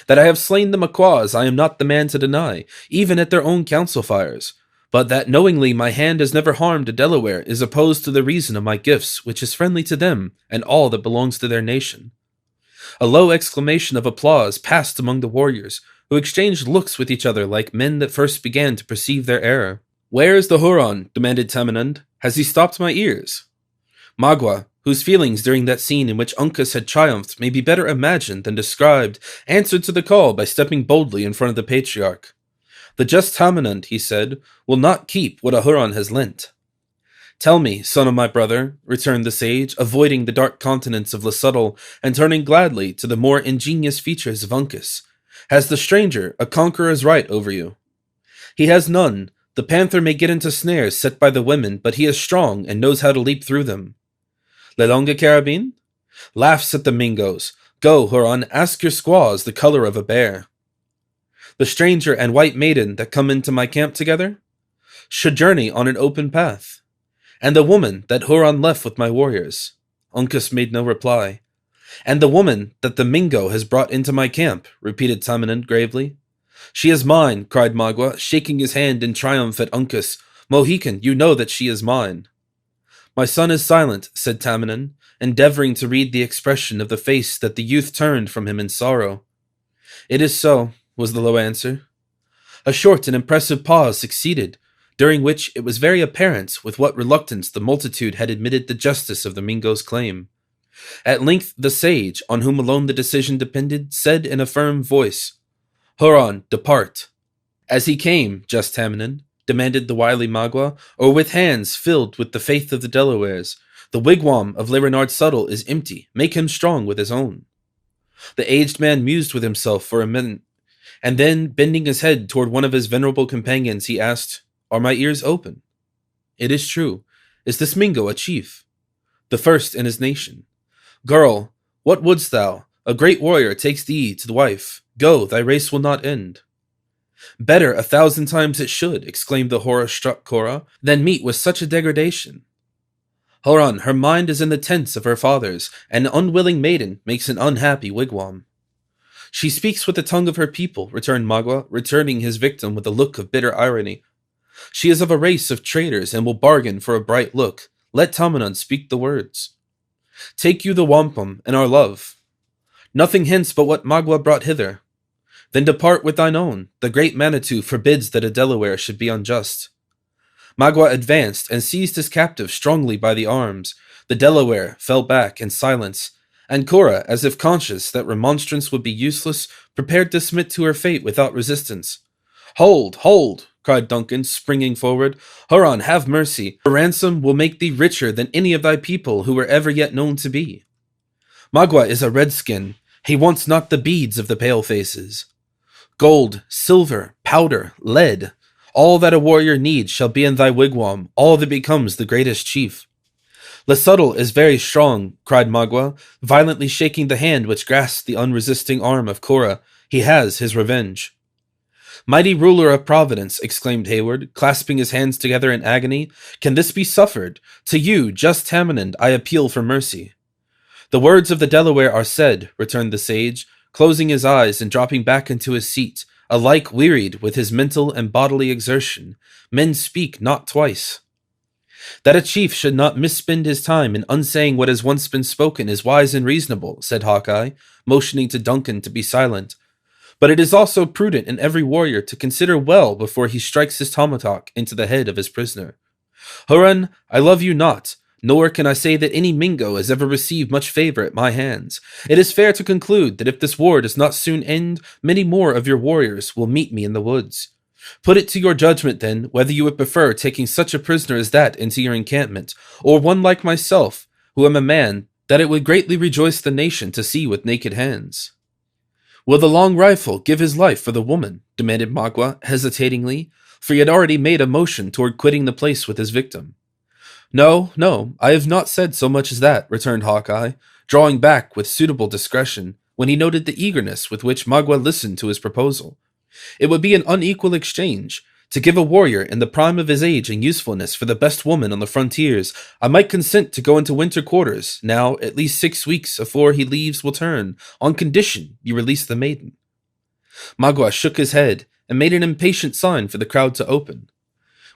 "That I have slain the Maquas I am not the man to deny, even at their own council fires. But that knowingly my hand has never harmed a Delaware is opposed to the reason of my gifts, which is friendly to them and all that belongs to their nation." A low exclamation of applause passed among the warriors, who exchanged looks with each other like men that first began to perceive their error. "Where is the Huron?" demanded Tamenund. "Has he stopped my ears?" Magua, whose feelings during that scene in which Uncas had triumphed may be better imagined than described, answered to the call by stepping boldly in front of the patriarch. "The just Tamenund," he said, "will not keep what a Huron has lent." "Tell me, son of my brother," returned the sage, avoiding the dark countenance of Lesuttle, and turning gladly to the more ingenious features of Uncas, "has the stranger a conqueror's right over you?" "He has none. The panther may get into snares set by the women, but he is strong and knows how to leap through them." "Lelonga Carabine?" "Laughs at the Mingos. Go, Huron, ask your squaws the color of a bear." "The stranger and white maiden that come into my camp together?" "Should journey on an open path." "And the woman that Huron left with my warriors?" Uncas made no reply. "And the woman that the Mingo has brought into my camp," repeated Tamenund gravely. "She is mine," cried Magua, shaking his hand in triumph at Uncas. "Mohican, you know that she is mine." "My son is silent," said Tamenund, endeavoring to read the expression of the face that the youth turned from him in sorrow. "It is so," was the low answer. A short and impressive pause succeeded, during which it was very apparent with what reluctance the multitude had admitted the justice of the Mingo's claim. At length the sage, on whom alone the decision depended, said in a firm voice, "Huron, depart." "As he came, just Tamenund," demanded the wily Magua, "or with hands filled with the faith of the Delawares? The wigwam of Le Renard Subtle is empty. Make him strong with his own." The aged man mused with himself for a minute, and then, bending his head toward one of his venerable companions, he asked, "Are my ears open?" "It is true. Is this Mingo a chief?" "The first in his nation." "Girl, what wouldst thou? A great warrior takes thee to wife. Go, thy race will not end." "Better 1,000 times it should," exclaimed the horror-struck Cora, "than meet with such a degradation." "Huron, her mind is in the tents of her fathers. An unwilling maiden makes an unhappy wigwam." "She speaks with the tongue of her people," returned Magua, returning his victim with a look of bitter irony. "She is of a race of traitors, and will bargain for a bright look. Let Tamenund speak the words." "Take you the wampum, and our love." "Nothing hence but what Magua brought hither." "Then depart with thine own. The great Manitou forbids that a Delaware should be unjust." Magua advanced and seized his captive strongly by the arms. The Delaware fell back in silence, and Cora, as if conscious that remonstrance would be useless, prepared to submit to her fate without resistance. Hold, hold, cried Duncan, springing forward. Huron, have mercy. A ransom will make thee richer than any of thy people who were ever yet known to be. Magua is a redskin. He wants not the beads of the palefaces. Gold, silver, powder, lead, all that a warrior needs shall be in thy wigwam, all that becomes the greatest chief. Le Subtle is very strong, cried Magua, violently shaking the hand which grasped the unresisting arm of Cora. He has his revenge. Mighty ruler of Providence, exclaimed Hayward, clasping his hands together in agony, can this be suffered? To you, just Tamenund, I appeal for mercy. The words of the Delaware are said, returned the sage, closing his eyes and dropping back into his seat, alike wearied with his mental and bodily exertion. Men speak not twice. That a chief should not misspend his time in unsaying what has once been spoken is wise and reasonable, said Hawkeye, motioning to Duncan to be silent. But it is also prudent in every warrior to consider well before he strikes his tomahawk into the head of his prisoner. Huron, I love you not, nor can I say that any Mingo has ever received much favor at my hands. It is fair to conclude that if this war does not soon end, many more of your warriors will meet me in the woods. Put it to your judgment, then, whether you would prefer taking such a prisoner as that into your encampment, or one like myself, who am a man that it would greatly rejoice the nation to see with naked hands. Will the long rifle give his life for the woman? Demanded Magua, hesitatingly, for he had already made a motion toward quitting the place with his victim. No, I have not said so much as that, returned Hawkeye, drawing back with suitable discretion, when he noted the eagerness with which Magua listened to his proposal. It would be an unequal exchange. To give a warrior in the prime of his age and usefulness for the best woman on the frontiers, I might consent to go into winter quarters, now at least 6 weeks afore he leaves will turn, on condition you release the maiden. Magua shook his head, and made an impatient sign for the crowd to open.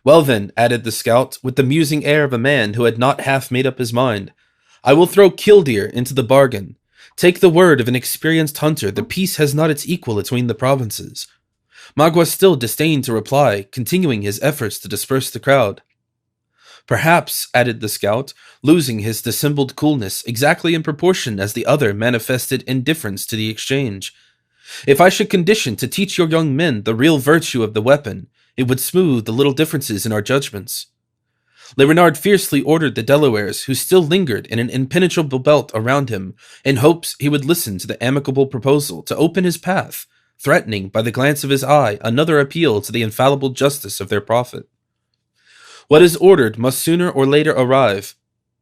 Well then, added the scout, with the musing air of a man who had not half made up his mind, I will throw Killdeer into the bargain. Take the word of an experienced hunter, the peace has not its equal between the provinces. Magua still disdained to reply, continuing his efforts to disperse the crowd. Perhaps, added the scout, losing his dissembled coolness exactly in proportion as the other manifested indifference to the exchange. If I should condition to teach your young men the real virtue of the weapon, it would smooth the little differences in our judgments. Le Renard fiercely ordered the Delawares, who still lingered in an impenetrable belt around him, in hopes he would listen to the amicable proposal, to open his path, threatening, by the glance of his eye, another appeal to the infallible justice of their prophet. What is ordered must sooner or later arrive,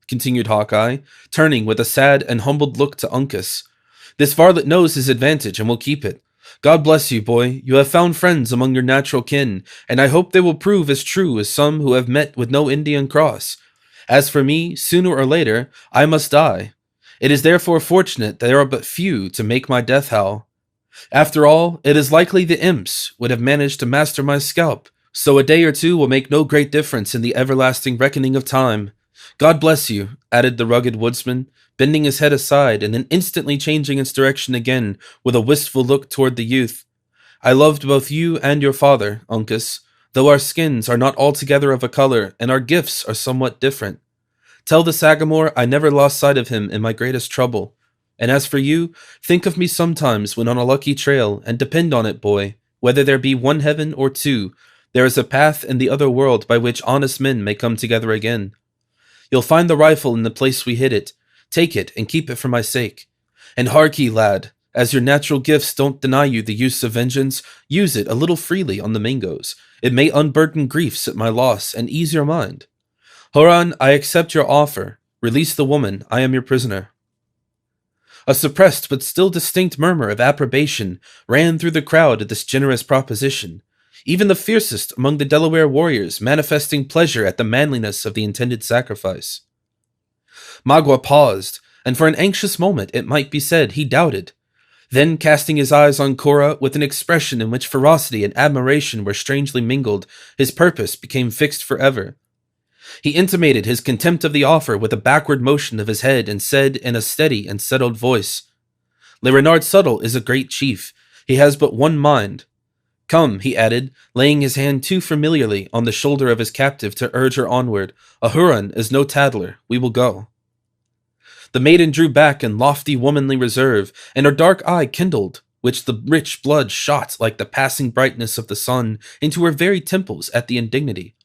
continued Hawkeye, turning with a sad and humbled look to Uncas. This varlet knows his advantage and will keep it. God bless you, boy. You have found friends among your natural kin, and I hope they will prove as true as some who have met with no Indian cross. As for me, sooner or later, I must die. It is therefore fortunate there are but few to make my death howl. After all, it is likely the imps would have managed to master my scalp, so a day or two will make no great difference in the everlasting reckoning of time. God bless you, added the rugged woodsman, bending his head aside and then instantly changing its direction again with a wistful look toward the youth. I loved both you and your father, Uncas, though our skins are not altogether of a color and our gifts are somewhat different. Tell the Sagamore I never lost sight of him in my greatest trouble. And as for you, think of me sometimes when on a lucky trail, and depend on it, boy, whether there be one heaven or two, there is a path in the other world by which honest men may come together again. You'll find the rifle in the place we hid it. Take it and keep it for my sake. And hark ye, lad, as your natural gifts don't deny you the use of vengeance, use it a little freely on the Mingos. It may unburden griefs at my loss and ease your mind. Huron, I accept your offer. Release the woman. I am your prisoner. A suppressed but still distinct murmur of approbation ran through the crowd at this generous proposition, even the fiercest among the Delaware warriors manifesting pleasure at the manliness of the intended sacrifice. Magua paused, and for an anxious moment, it might be said, he doubted. Then, casting his eyes on Cora with an expression in which ferocity and admiration were strangely mingled, his purpose became fixed forever. He intimated his contempt of the offer with a backward motion of his head and said in a steady and settled voice, Le Renard Subtle is a great chief. He has but one mind. Come, he added, laying his hand too familiarly on the shoulder of his captive to urge her onward. A Huron is no tattler. We will go. The maiden drew back in lofty womanly reserve, and her dark eye kindled. which the rich blood shot like the passing brightness of the sun into her very temples at the indignity.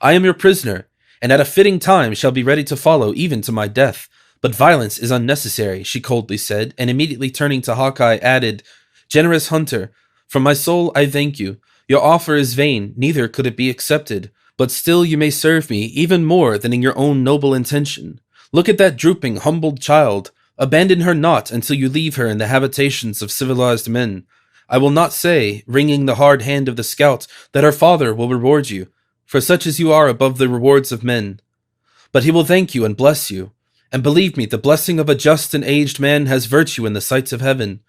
I am your prisoner, and at a fitting time shall be ready to follow even to my death. But violence is unnecessary, she coldly said, and immediately turning to Hawkeye added, Generous hunter, from my soul I thank you. Your offer is vain, neither could it be accepted. But still you may serve me, even more than in your own noble intention. Look at that drooping, humbled child. Abandon her not until you leave her in the habitations of civilized men. I will not say, wringing the hard hand of the scout, that her father will reward you, for such as you are above the rewards of men. But he will thank you and bless you. And believe me, the blessing of a just and aged man has virtue in the sights of heaven.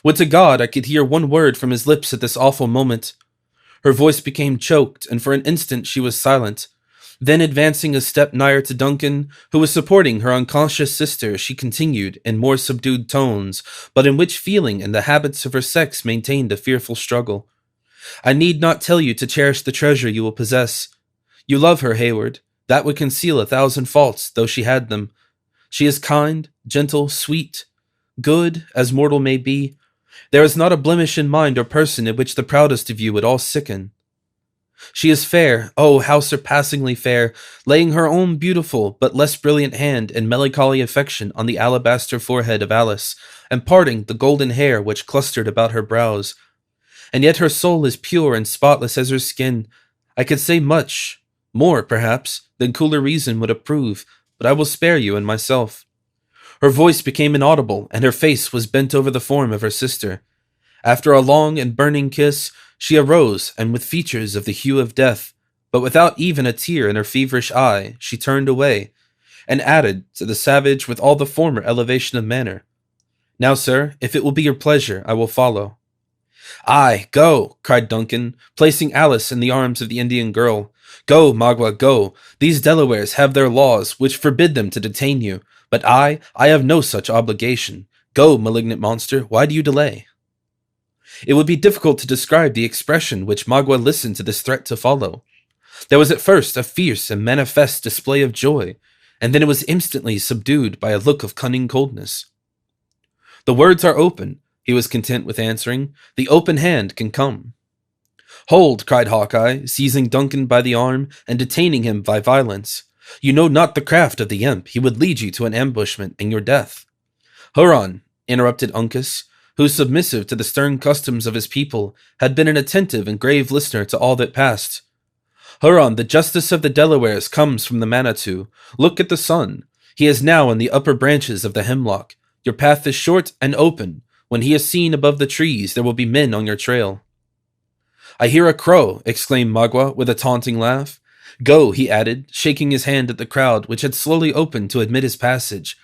Would to God I could hear one word from his lips at this awful moment. Her voice became choked, and for an instant she was silent. Then advancing a step nigher to Duncan, who was supporting her unconscious sister, she continued, in more subdued tones, but in which feeling and the habits of her sex maintained a fearful struggle. I need not tell you to cherish the treasure you will possess. You love her, Hayward. That would conceal 1,000 faults, though she had them. She is kind, gentle, sweet, good, as mortal may be. There is not a blemish in mind or person at which the proudest of you would all sicken. She is fair, oh, how surpassingly fair, laying her own beautiful but less brilliant hand in melancholy affection on the alabaster forehead of Alice, and parting the golden hair which clustered about her brows. And yet her soul is pure and spotless as her skin. I could say much, more, perhaps, than cooler reason would approve, but I will spare you and myself. Her voice became inaudible, and her face was bent over the form of her sister. After a long and burning kiss, she arose, and with features of the hue of death, but without even a tear in her feverish eye, she turned away, and added to the savage with all the former elevation of manner, Now, sir, if it will be your pleasure, I will follow. Aye, go, cried Duncan, placing Alice in the arms of the Indian girl. Go, Magua, go. These Delawares have their laws, which forbid them to detain you, but I have no such obligation. Go, malignant monster, why do you delay? It would be difficult to describe the expression which Magua listened to this threat to follow. There was at first a fierce and manifest display of joy, and then it was instantly subdued by a look of cunning coldness. The words are open, he was content with answering. The open hand can come. Hold, cried Hawkeye, seizing Duncan by the arm and detaining him by violence. You know not the craft of the imp. He would lead you to an ambushment and your death. Huron, interrupted Uncas, who, submissive to the stern customs of his people, had been an attentive and grave listener to all that passed. Huron, the justice of the Delawares comes from the Manitou. Look at the sun. He is now in the upper branches of the hemlock. Your path is short and open. When he is seen above the trees, there will be men on your trail. I hear a crow, exclaimed Magua with a taunting laugh. Go, he added, shaking his hand at the crowd, which had slowly opened to admit his passage.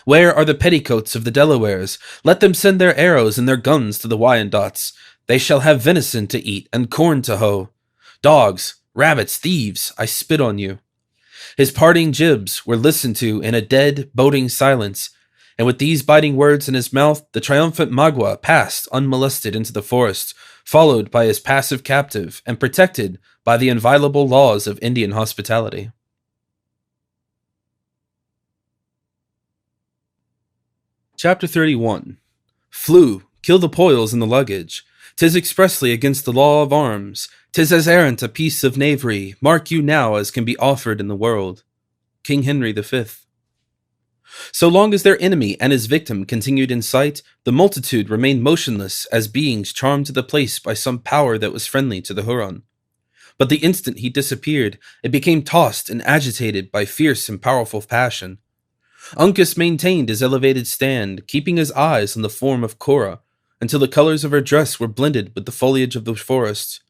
Where are the petticoats of the Delawares? Let them send their arrows and their guns to the Wyandots. They shall have venison to eat and corn to hoe. Dogs, rabbits, thieves, I spit on you. His parting jibes were listened to in a dead, boding silence, and with these biting words in his mouth, the triumphant Magua passed unmolested into the forest, followed by his passive captive and protected by the inviolable laws of Indian hospitality. Chapter 31. Flew, kill the poils in the luggage. 'Tis expressly against the law of arms. 'Tis as errant a piece of knavery, mark you now, as can be offered in the world. King Henry V. So long as their enemy and his victim continued in sight, the multitude remained motionless as beings charmed to the place by some power that was friendly to the Huron. But the instant he disappeared, it became tossed and agitated by fierce and powerful passion. Uncas maintained his elevated stand, keeping his eyes on the form of Cora, until the colors of her dress were blended with the foliage of the forest.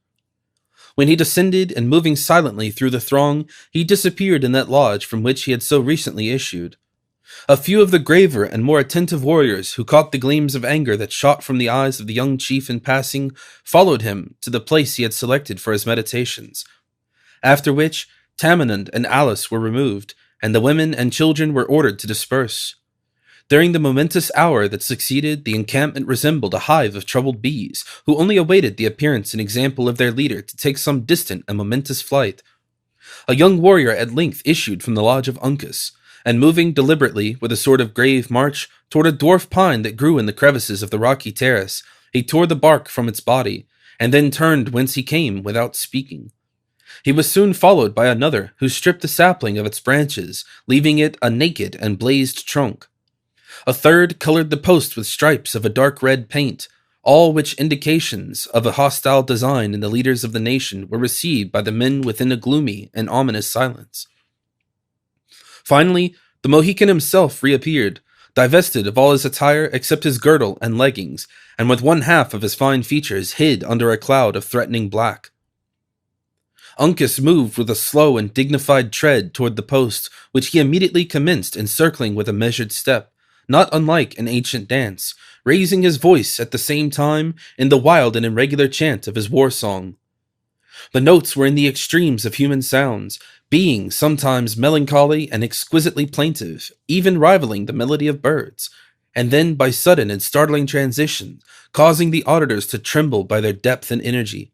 When he descended and moving silently through the throng, he disappeared in that lodge from which he had so recently issued. A few of the graver and more attentive warriors who caught the gleams of anger that shot from the eyes of the young chief in passing followed him to the place he had selected for his meditations, after which Tamenund and Alice were removed, and the women and children were ordered to disperse. During the momentous hour that succeeded, the encampment resembled a hive of troubled bees, who only awaited the appearance and example of their leader to take some distant and momentous flight. A young warrior at length issued from the lodge of Uncas, and moving deliberately with a sort of grave march toward a dwarf pine that grew in the crevices of the rocky terrace, He tore the bark from its body, and then turned whence he came without speaking. He was soon followed by another, who stripped the sapling of its branches, leaving it a naked and blazed trunk. A third colored the post with stripes of a dark red paint, all which indications of a hostile design in the leaders of the nation were received by the men within a gloomy and ominous silence. Finally, the Mohican himself reappeared, divested of all his attire except his girdle and leggings, and with one half of his fine features hid under a cloud of threatening black. Uncas moved with a slow and dignified tread toward the post, which he immediately commenced encircling with a measured step, not unlike an ancient dance, raising his voice at the same time in the wild and irregular chant of his war song. The notes were in the extremes of human sounds, being sometimes melancholy and exquisitely plaintive, even rivaling the melody of birds, and then by sudden and startling transitions, causing the auditors to tremble by their depth and energy.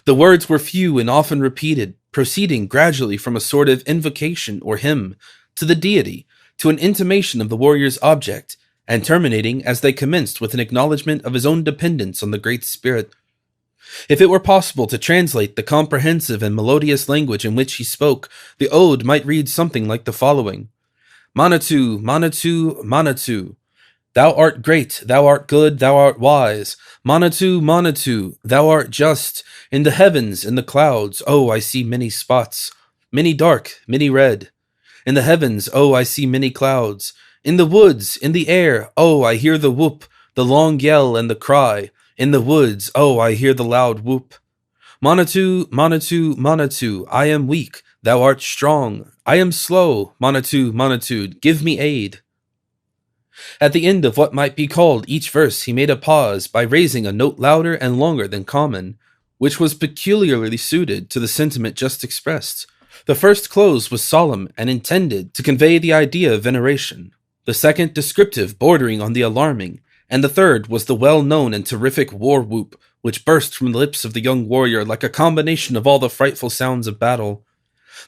The words were few and often repeated, proceeding gradually from a sort of invocation or hymn to the deity, to an intimation of the warrior's object, and terminating as they commenced with an acknowledgment of his own dependence on the Great Spirit. If it were possible to translate the comprehensive and melodious language in which he spoke, the ode might read something like the following: Manitou, Manitou, Manitou, thou art great, thou art good, thou art wise. Manitou, Manitou, thou art just. In the heavens, in the clouds, oh, I see many spots, many dark, many red. In the heavens, oh, I see many clouds. In the woods, in the air, oh, I hear the whoop, the long yell and the cry. In the woods, oh, I hear the loud whoop. Manitou, Manitou, Manitou, I am weak, thou art strong. I am slow, Manitou, Manitou, give me aid. At the end of what might be called each verse, he made a pause by raising a note louder and longer than common, which was peculiarly suited to the sentiment just expressed. The first close was solemn and intended to convey the idea of veneration, the second descriptive bordering on the alarming, and the third was the well-known and terrific war whoop, which burst from the lips of the young warrior like a combination of all the frightful sounds of battle.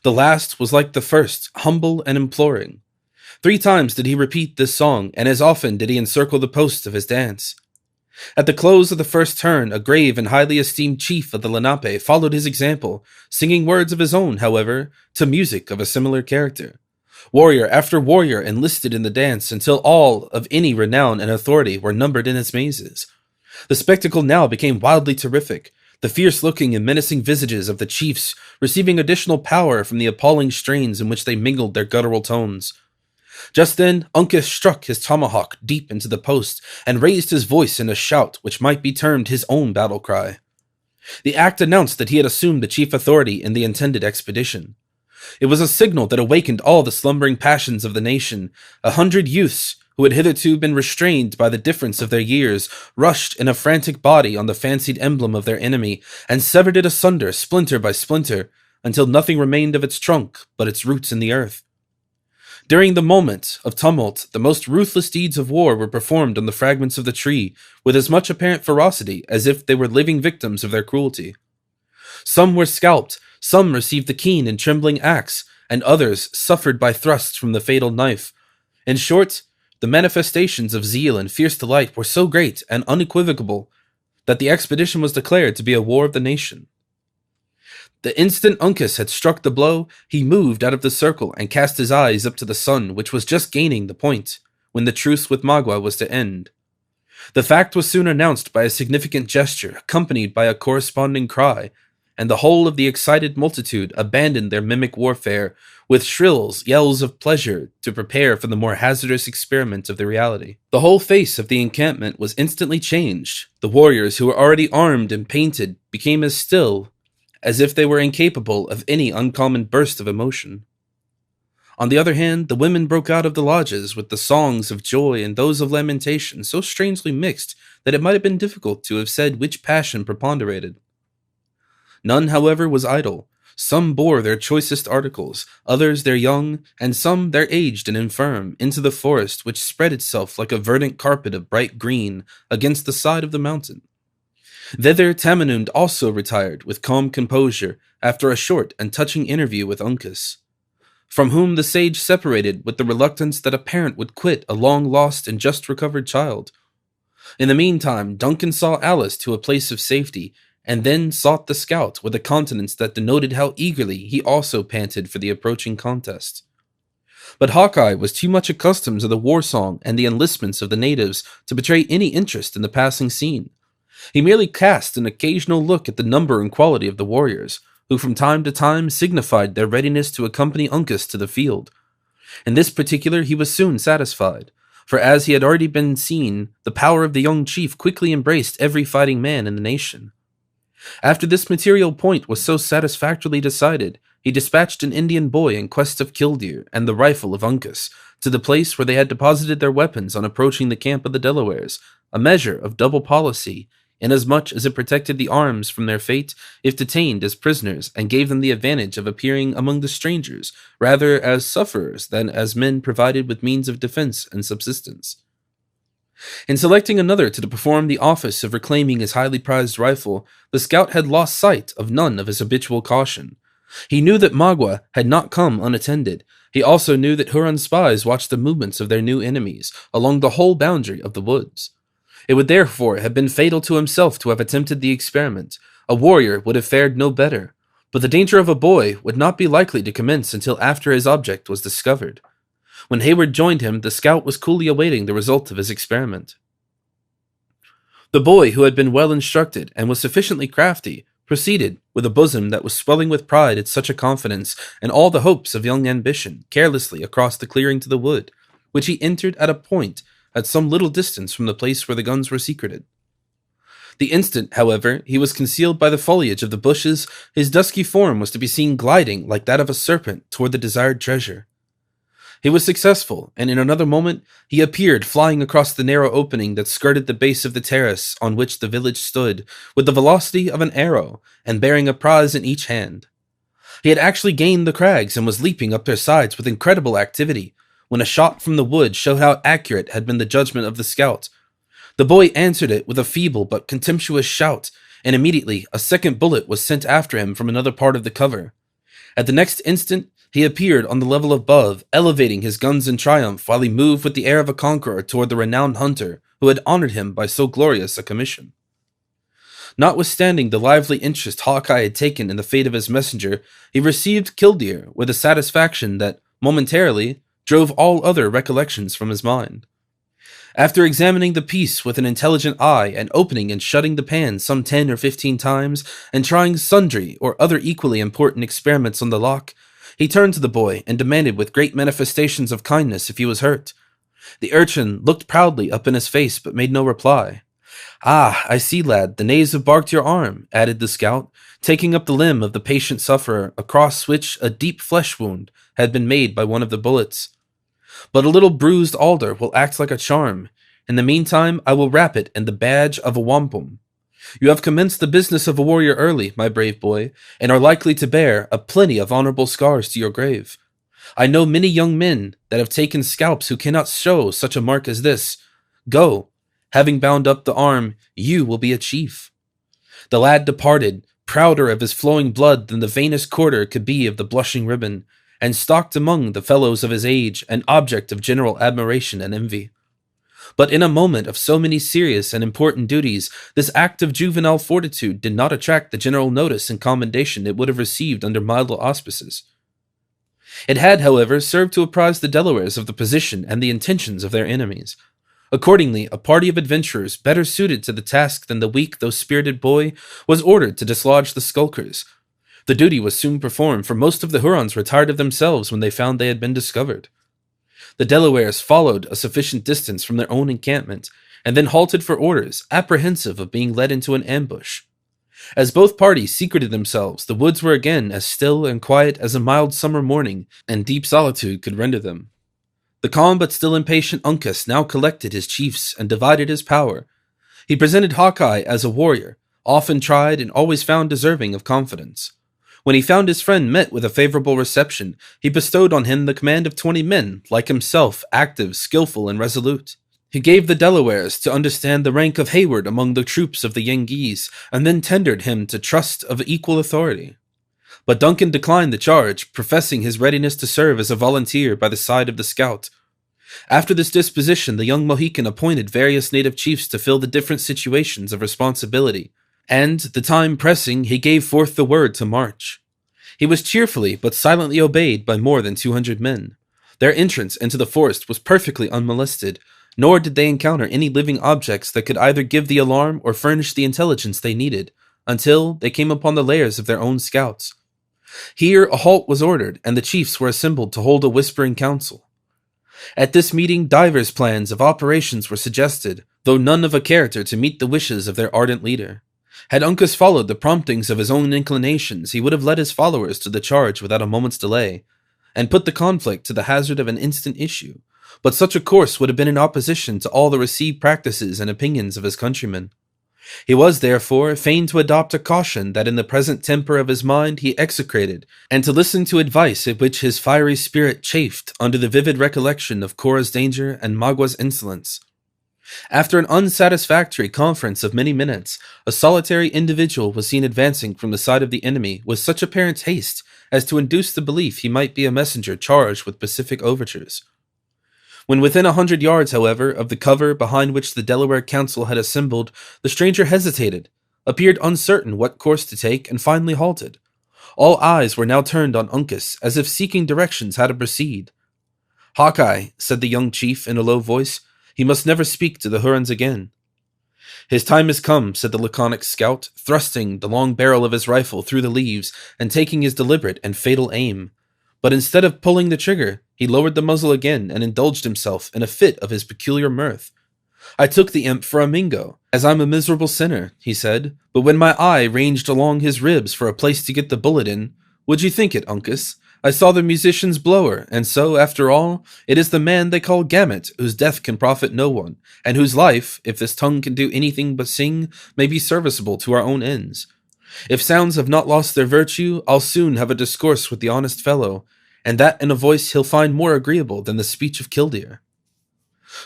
The last was like the first, humble and imploring. 3 times did he repeat this song, and as often did he encircle the posts of his dance. At the close of the first turn, a grave and highly esteemed chief of the Lenape followed his example, singing words of his own, however, to music of a similar character. Warrior after warrior enlisted in the dance until all of any renown and authority were numbered in its mazes. The spectacle now became wildly terrific, the fierce-looking and menacing visages of the chiefs receiving additional power from the appalling strains in which they mingled their guttural tones. Just then, Uncas struck his tomahawk deep into the post and raised his voice in a shout which might be termed his own battle cry. The act announced that he had assumed the chief authority in the intended expedition. It was a signal that awakened all the slumbering passions of the nation. 100 youths, who had hitherto been restrained by the difference of their years, rushed in a frantic body on the fancied emblem of their enemy, and severed it asunder, splinter by splinter, until nothing remained of its trunk but its roots in the earth. During the moment of tumult, the most ruthless deeds of war were performed on the fragments of the tree, with as much apparent ferocity as if they were living victims of their cruelty. Some were scalped, some received the keen and trembling axe, and others suffered by thrusts from the fatal knife. In short, the manifestations of zeal and fierce delight were so great and unequivocal that the expedition was declared to be a war of the nation. The instant Uncas had struck the blow, he moved out of the circle and cast his eyes up to the sun, which was just gaining the point, when the truce with Magua was to end. The fact was soon announced by a significant gesture, accompanied by a corresponding cry, and the whole of the excited multitude abandoned their mimic warfare, with shrills, yells of pleasure, to prepare for the more hazardous experiment of the reality. The whole face of the encampment was instantly changed. The warriors, who were already armed and painted, became as still as if they were incapable of any uncommon burst of emotion. On the other hand, the women broke out of the lodges with the songs of joy and those of lamentation so strangely mixed that it might have been difficult to have said which passion preponderated. None, however, was idle. Some bore their choicest articles, others their young, and some their aged and infirm, into the forest, which spread itself like a verdant carpet of bright green against the side of the mountain. Thither Tamenund also retired with calm composure after a short and touching interview with Uncas, from whom the sage separated with the reluctance that a parent would quit a long-lost and just-recovered child. In the meantime, Duncan saw Alice to a place of safety, and then sought the scout with a countenance that denoted how eagerly he also panted for the approaching contest. But Hawkeye was too much accustomed to the war song and the enlistments of the natives to betray any interest in the passing scene. He merely cast an occasional look at the number and quality of the warriors, who from time to time signified their readiness to accompany Uncas to the field. In this particular he was soon satisfied, for as he had already been seen, the power of the young chief quickly embraced every fighting man in the nation. After this material point was so satisfactorily decided, he dispatched an Indian boy in quest of Killdeer and the rifle of Uncas to the place where they had deposited their weapons on approaching the camp of the Delawares, a measure of double policy, inasmuch as it protected the arms from their fate if detained as prisoners and gave them the advantage of appearing among the strangers rather as sufferers than as men provided with means of defense and subsistence. In selecting another to perform the office of reclaiming his highly prized rifle, the scout had lost sight of none of his habitual caution. He knew that Magua had not come unattended. He also knew that Huron spies watched the movements of their new enemies along the whole boundary of the woods. It would therefore have been fatal to himself to have attempted the experiment. A warrior would have fared no better, but the danger of a boy would not be likely to commence until after his object was discovered. When Hayward joined him, the scout was coolly awaiting the result of his experiment. The boy, who had been well instructed and was sufficiently crafty, proceeded, with a bosom that was swelling with pride at such a confidence and all the hopes of young ambition, carelessly across the clearing to the wood, which he entered at a point at some little distance from the place where the guns were secreted. The instant, however, he was concealed by the foliage of the bushes, his dusky form was to be seen gliding like that of a serpent toward the desired treasure. He was successful, and in another moment he appeared flying across the narrow opening that skirted the base of the terrace on which the village stood, with the velocity of an arrow, and bearing a prize in each hand. He had actually gained the crags and was leaping up their sides with incredible activity, when a shot from the wood showed how accurate had been the judgment of the scout. The boy answered it with a feeble but contemptuous shout, and immediately a second bullet was sent after him from another part of the cover. At the next instant, he appeared on the level above, elevating his guns in triumph while he moved with the air of a conqueror toward the renowned hunter who had honored him by so glorious a commission. Notwithstanding the lively interest Hawkeye had taken in the fate of his messenger, he received Killdeer with a satisfaction that, momentarily, drove all other recollections from his mind. After examining the piece with an intelligent eye and opening and shutting the pan some 10 or 15 times, and trying sundry or other equally important experiments on the lock, he turned to the boy and demanded with great manifestations of kindness if he was hurt. The urchin looked proudly up in his face but made no reply. "Ah, I see, lad, the knaves have barked your arm," added the scout, taking up the limb of the patient sufferer, across which a deep flesh wound had been made by one of the bullets. "But a little bruised alder will act like a charm. In the meantime, I will wrap it in the badge of a wampum. You have commenced the business of a warrior early, my brave boy, and are likely to bear a plenty of honorable scars to your grave. I know many young men that have taken scalps who cannot show such a mark as this. Go. Having bound up the arm, you will be a chief." The lad departed, prouder of his flowing blood than the vainest courter could be of the blushing ribbon, and stalked among the fellows of his age, an object of general admiration and envy. But in a moment of so many serious and important duties, this act of juvenile fortitude did not attract the general notice and commendation it would have received under milder auspices. It had, however, served to apprise the Delawares of the position and the intentions of their enemies. Accordingly, a party of adventurers, better suited to the task than the weak though spirited boy, was ordered to dislodge the skulkers. The duty was soon performed, for most of the Hurons were tired of themselves when they found they had been discovered. The Delawares followed a sufficient distance from their own encampment, and then halted for orders, apprehensive of being led into an ambush. As both parties secreted themselves, the woods were again as still and quiet as a mild summer morning and deep solitude could render them. The calm but still impatient Uncas now collected his chiefs and divided his power. He presented Hawkeye as a warrior, often tried and always found deserving of confidence. When he found his friend met with a favorable reception, he bestowed on him the command of 20 men, like himself, active, skillful, and resolute. He gave the Delawares to understand the rank of Hayward among the troops of the Yengeese, and then tendered him to trust of equal authority. But Duncan declined the charge, professing his readiness to serve as a volunteer by the side of the scout. After this disposition, the young Mohican appointed various native chiefs to fill the different situations of responsibility, and, the time pressing, he gave forth the word to march. He was cheerfully but silently obeyed by more than 200 men. Their entrance into the forest was perfectly unmolested, nor did they encounter any living objects that could either give the alarm or furnish the intelligence they needed, until they came upon the lairs of their own scouts. Here a halt was ordered, and the chiefs were assembled to hold a whispering council. At this meeting divers plans of operations were suggested, though none of a character to meet the wishes of their ardent leader. Had Uncas followed the promptings of his own inclinations, he would have led his followers to the charge without a moment's delay, and put the conflict to the hazard of an instant issue. But such a course would have been in opposition to all the received practices and opinions of his countrymen. He was, therefore, fain to adopt a caution that in the present temper of his mind he execrated, and to listen to advice at which his fiery spirit chafed under the vivid recollection of Cora's danger and Magua's insolence. After an unsatisfactory conference of many minutes, a solitary individual was seen advancing from the side of the enemy with such apparent haste as to induce the belief he might be a messenger charged with pacific overtures. When within 100 yards, however, of the cover behind which the Delaware council had assembled, the stranger hesitated, appeared uncertain what course to take, and finally halted. All eyes were now turned on Uncas, as if seeking directions how to proceed. "Hawkeye," said the young chief in a low voice, "he must never speak to the Hurons again." "His time has come," said the laconic scout, thrusting the long barrel of his rifle through the leaves and taking his deliberate and fatal aim. But instead of pulling the trigger, he lowered the muzzle again and indulged himself in a fit of his peculiar mirth. "I took the imp for a Mingo, as I'm a miserable sinner," he said, "but when my eye ranged along his ribs for a place to get the bullet in, would you think it, Uncas? I saw the musician's blower, and so, after all, it is the man they call Gamut, whose death can profit no one, and whose life, if this tongue can do anything but sing, may be serviceable to our own ends. If sounds have not lost their virtue, I'll soon have a discourse with the honest fellow, and that in a voice he'll find more agreeable than the speech of Killdeer."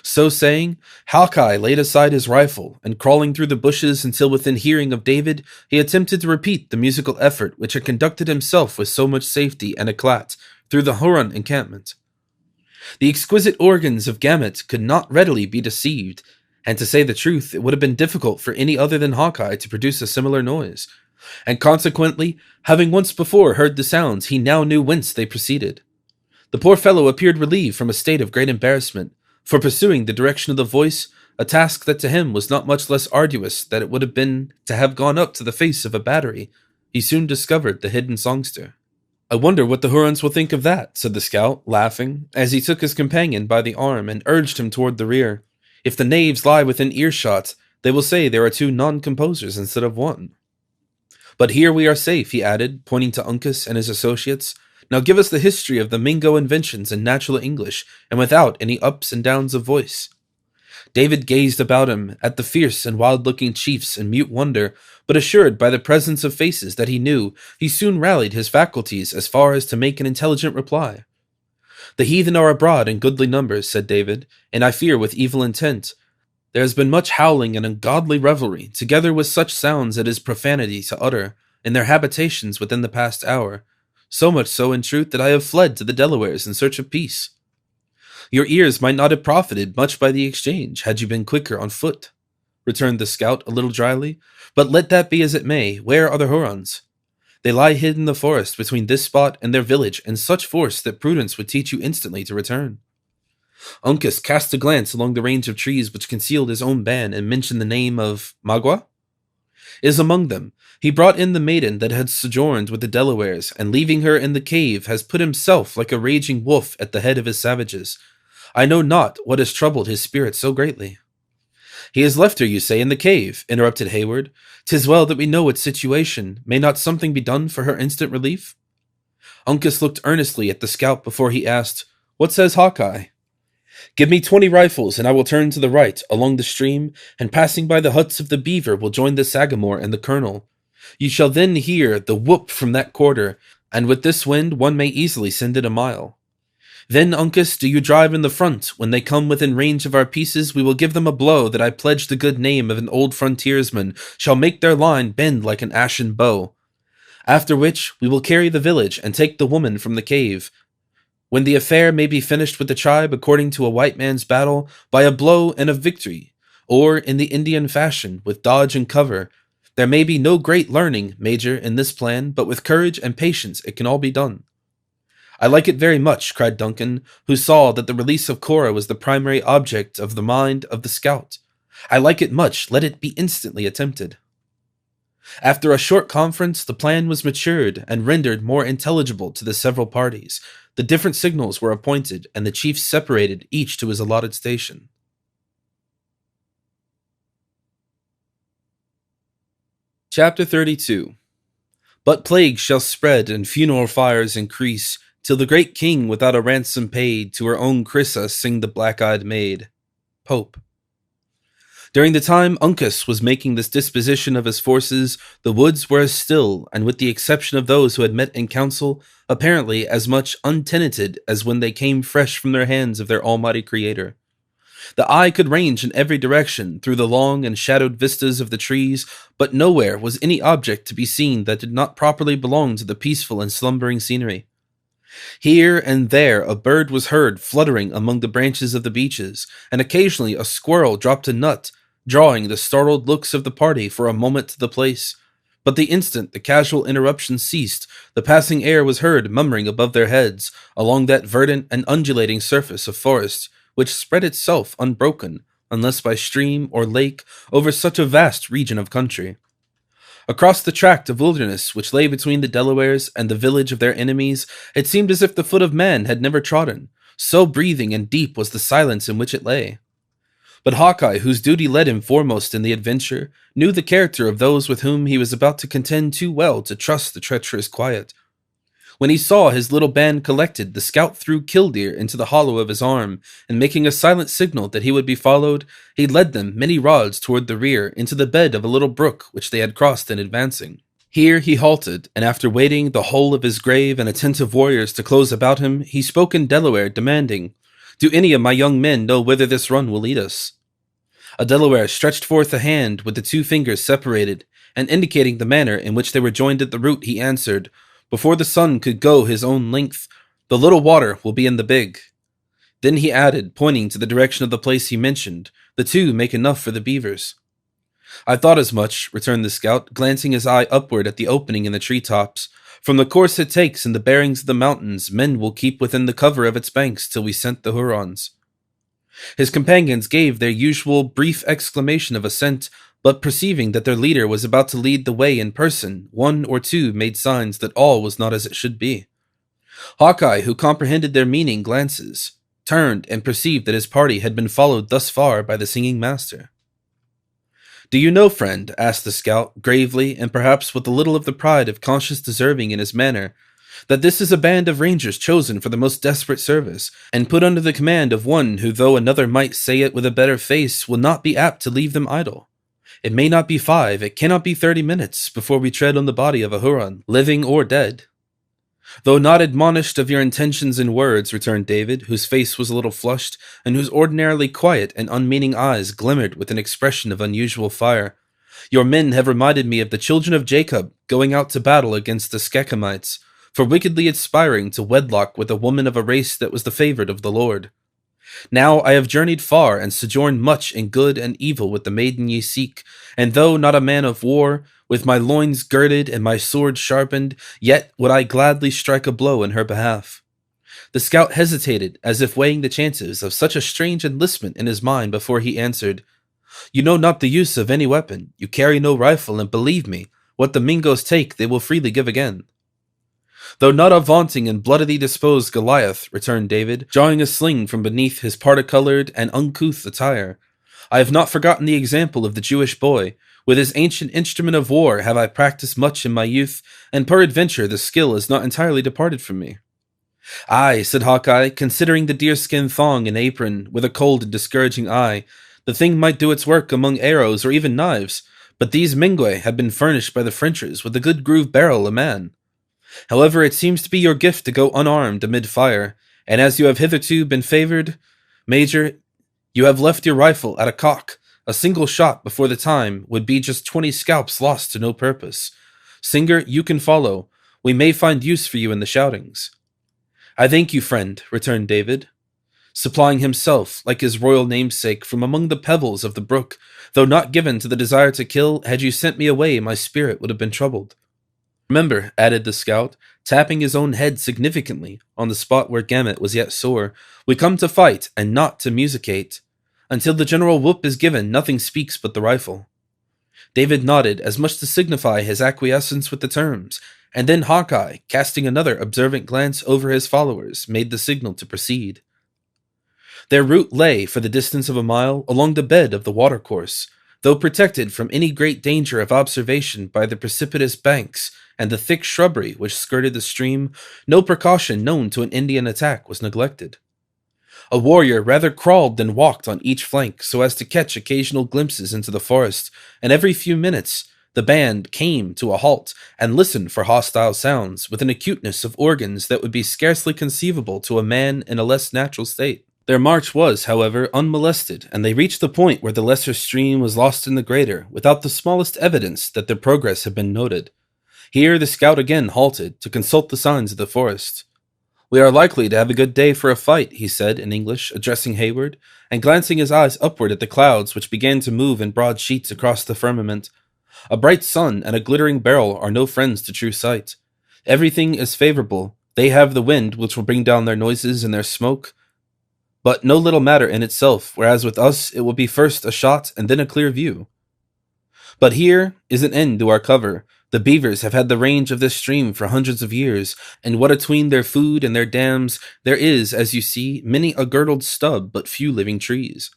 So saying, Hawkeye laid aside his rifle, and crawling through the bushes until within hearing of David, he attempted to repeat the musical effort which had conducted himself with so much safety and eclat through the Huron encampment. The exquisite organs of Gamut could not readily be deceived, and to say the truth, it would have been difficult for any other than Hawkeye to produce a similar noise, and consequently, having once before heard the sounds, he now knew whence they proceeded. The poor fellow appeared relieved from a state of great embarrassment, for pursuing the direction of the voice, a task that to him was not much less arduous than it would have been to have gone up to the face of a battery. He soon discovered the hidden songster. "I wonder what the Hurons will think of that," said the scout, laughing, as he took his companion by the arm and urged him toward the rear. "If the knaves lie within earshot, they will say there are two non-composers instead of one. But here we are safe," he added, pointing to Uncas and his associates. "Now give us the history of the Mingo inventions in natural English, and without any ups and downs of voice." David gazed about him at the fierce and wild-looking chiefs in mute wonder, but assured by the presence of faces that he knew, he soon rallied his faculties as far as to make an intelligent reply. "The heathen are abroad in goodly numbers," said David, "and I fear with evil intent. There has been much howling and ungodly revelry, together with such sounds it is profanity to utter, in their habitations within the past hour. So much so, in truth, that I have fled to the Delawares in search of peace." "Your ears might not have profited much by the exchange, had you been quicker on foot," returned the scout a little dryly. "But let that be as it may, where are the Hurons?" "They lie hid in the forest between this spot and their village in such force that prudence would teach you instantly to return." Uncas cast a glance along the range of trees which concealed his own band and mentioned the name of Magua. "Is among them. He brought in the maiden that had sojourned with the Delawares, and leaving her in the cave, has put himself like a raging wolf at the head of his savages. I know not what has troubled his spirit so greatly." "He has left her, you say, in the cave," interrupted Hayward. "'Tis well that we know its situation. May not something be done for her instant relief?" Uncas looked earnestly at the scout before he asked, "What says Hawkeye?" "Give me 20 rifles, and I will turn to the right, along the stream, and passing by the huts of the beaver will join the Sagamore and the colonel. You shall then hear the whoop from that quarter, and with this wind one may easily send it a mile. Then, Uncas, do you drive in the front. When they come within range of our pieces, we will give them a blow that I pledge the good name of an old frontiersman shall make their line bend like an ashen bow. After which, we will carry the village and take the woman from the cave. when the affair may be finished with the tribe according to a white man's battle by a blow and a victory, or in the Indian fashion with dodge and cover. There may be no great learning, Major, in this plan, but with courage and patience it can all be done." "I like it very much," cried Duncan, who saw that the release of Cora was the primary object of the mind of the scout. "I like it much. Let it be instantly attempted." After a short conference, the plan was matured and rendered more intelligible to the several parties. The different signals were appointed, and the chiefs separated, each to his allotted station. Chapter 32. But plagues shall spread, and funeral fires increase, till the great king without a ransom paid to her own Crissa sing the black-eyed maid. Pope. During the time Uncas was making this disposition of his forces, the woods were as still, and with the exception of those who had met in council, apparently as much untenanted as when they came fresh from their hands of their almighty Creator. The eye could range in every direction through the long and shadowed vistas of the trees, but nowhere was any object to be seen that did not properly belong to the peaceful and slumbering scenery. Here and there a bird was heard fluttering among the branches of the beeches, and occasionally a squirrel dropped a nut, drawing the startled looks of the party for a moment to the place. But the instant the casual interruption ceased, the passing air was heard murmuring above their heads, along that verdant and undulating surface of forest, which spread itself unbroken, unless by stream or lake, over such a vast region of country. Across the tract of wilderness which lay between the Delawares and the village of their enemies, it seemed as if the foot of man had never trodden, so breathing and deep was the silence in which it lay. But Hawkeye, whose duty led him foremost in the adventure, knew the character of those with whom he was about to contend too well to trust the treacherous quiet. When he saw his little band collected, the scout threw Killdeer into the hollow of his arm, and making a silent signal that he would be followed, he led them many rods toward the rear into the bed of a little brook which they had crossed in advancing. Here he halted, and after waiting the whole of his grave and attentive warriors to close about him, he spoke in Delaware, demanding, "Do any of my young men know whither this run will lead us?" A Delaware stretched forth a hand with the two fingers separated, and indicating the manner in which they were joined at the root, he answered, "Before the sun could go his own length, the little water will be in the big." Then he added, pointing to the direction of the place he mentioned, "The two make enough for the beavers." "I thought as much," returned the scout, glancing his eye upward at the opening in the treetops. "From the course it takes and the bearings of the mountains, men will keep within the cover of its banks till we scent the Hurons." His companions gave their usual brief exclamation of assent, but perceiving that their leader was about to lead the way in person, one or two made signs that all was not as it should be. Hawkeye, who comprehended their meaning glances, turned and perceived that his party had been followed thus far by the singing master. "Do you know, friend," asked the scout, gravely, and perhaps with a little of the pride of conscious deserving in his manner, "that this is a band of rangers chosen for the most desperate service, and put under the command of one who, though another might say it with a better face, will not be apt to leave them idle? It may not be 5, it cannot be 30 minutes, before we tread on the body of a Huron, living or dead." "Though not admonished of your intentions in words," returned David, whose face was a little flushed, and whose ordinarily quiet and unmeaning eyes glimmered with an expression of unusual fire, "your men have reminded me of the children of Jacob going out to battle against the Shechemites, for wickedly aspiring to wedlock with a woman of a race that was the favorite of the Lord. Now I have journeyed far and sojourned much in good and evil with the maiden ye seek, and though not a man of war, with my loins girded and my sword sharpened, yet would I gladly strike a blow in her behalf." The scout hesitated, as if weighing the chances of such a strange enlistment in his mind before he answered, "You know not the use of any weapon, you carry no rifle, and believe me, what the Mingos take they will freely give again." "Though not a vaunting and bloodily disposed Goliath," returned David, drawing a sling from beneath his parti-colored and uncouth attire, "I have not forgotten the example of the Jewish boy. With his ancient instrument of war have I practiced much in my youth, and peradventure the skill is not entirely departed from me." "Aye," said Hawkeye, considering the deerskin thong and apron with a cold and discouraging eye, "the thing might do its work among arrows or even knives, but these Mingwe have been furnished by the Frenchers with a good grooved barrel a man. However, it seems to be your gift to go unarmed amid fire, and as you have hitherto been favored, Major, you have left your rifle at a cock. A single shot before the time would be just 20 scalps lost to no purpose. Singer, you can follow. We may find use for you in the shoutings." "I thank you, friend," returned David, supplying himself, like his royal namesake, from among the pebbles of the brook. "Though not given to the desire to kill, had you sent me away, my spirit would have been troubled. Remember," added the scout, tapping his own head significantly on the spot where Gamut was yet sore, "we come to fight, and not to musicate. Until the general whoop is given, nothing speaks but the rifle." David nodded, as much to signify his acquiescence with the terms, and then Hawkeye, casting another observant glance over his followers, made the signal to proceed. Their route lay, for the distance of a mile, along the bed of the watercourse, though protected from any great danger of observation by the precipitous banks and the thick shrubbery which skirted the stream. No precaution known to an Indian attack was neglected. A warrior rather crawled than walked on each flank so as to catch occasional glimpses into the forest, and every few minutes the band came to a halt and listened for hostile sounds with an acuteness of organs that would be scarcely conceivable to a man in a less natural state. Their march was, however, unmolested, and they reached the point where the lesser stream was lost in the greater, without the smallest evidence that their progress had been noted. Here the scout again halted to consult the signs of the forest. "We are likely to have a good day for a fight," he said in English, addressing Hayward, and glancing his eyes upward at the clouds which began to move in broad sheets across the firmament. "A bright sun and a glittering barrel are no friends to true sight. Everything is favorable. They have the wind, which will bring down their noises and their smoke, but no little matter in itself, whereas with us it will be first a shot and then a clear view. But here is an end to our cover. The beavers have had the range of this stream for hundreds of years, and what atween their food and their dams, there is, as you see, many a girdled stub, but few living trees."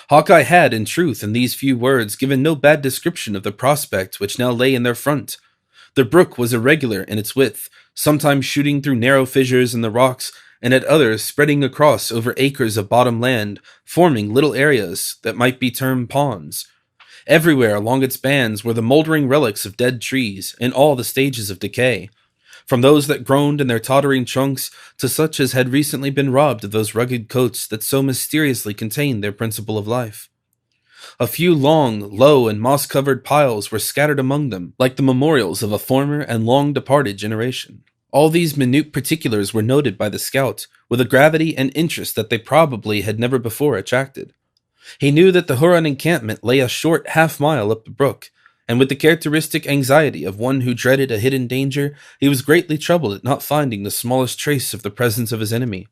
Hawkeye had, in truth, in these few words, given no bad description of the prospect which now lay in their front. The brook was irregular in its width, sometimes shooting through narrow fissures in the rocks, and at others spreading across over acres of bottom land, forming little areas that might be termed ponds. Everywhere along its bands were the moldering relics of dead trees, in all the stages of decay, from those that groaned in their tottering trunks to such as had recently been robbed of those rugged coats that so mysteriously contained their principle of life. A few long, low, and moss-covered piles were scattered among them, like the memorials of a former and long-departed generation. All these minute particulars were noted by the scout, with a gravity and interest that they probably had never before attracted. He knew that the Huron encampment lay a short half-mile up the brook, and with the characteristic anxiety of one who dreaded a hidden danger, he was greatly troubled at not finding the smallest trace of the presence of his enemy.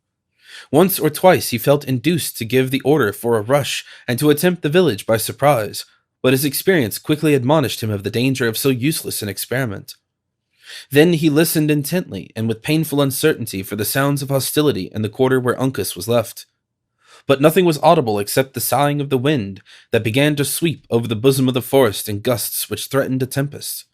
Once or twice he felt induced to give the order for a rush and to attempt the village by surprise, but his experience quickly admonished him of the danger of so useless an experiment. Then he listened intently and with painful uncertainty for the sounds of hostility in the quarter where Uncas was left. But nothing was audible except the sighing of the wind that began to sweep over the bosom of the forest in gusts which threatened a tempest.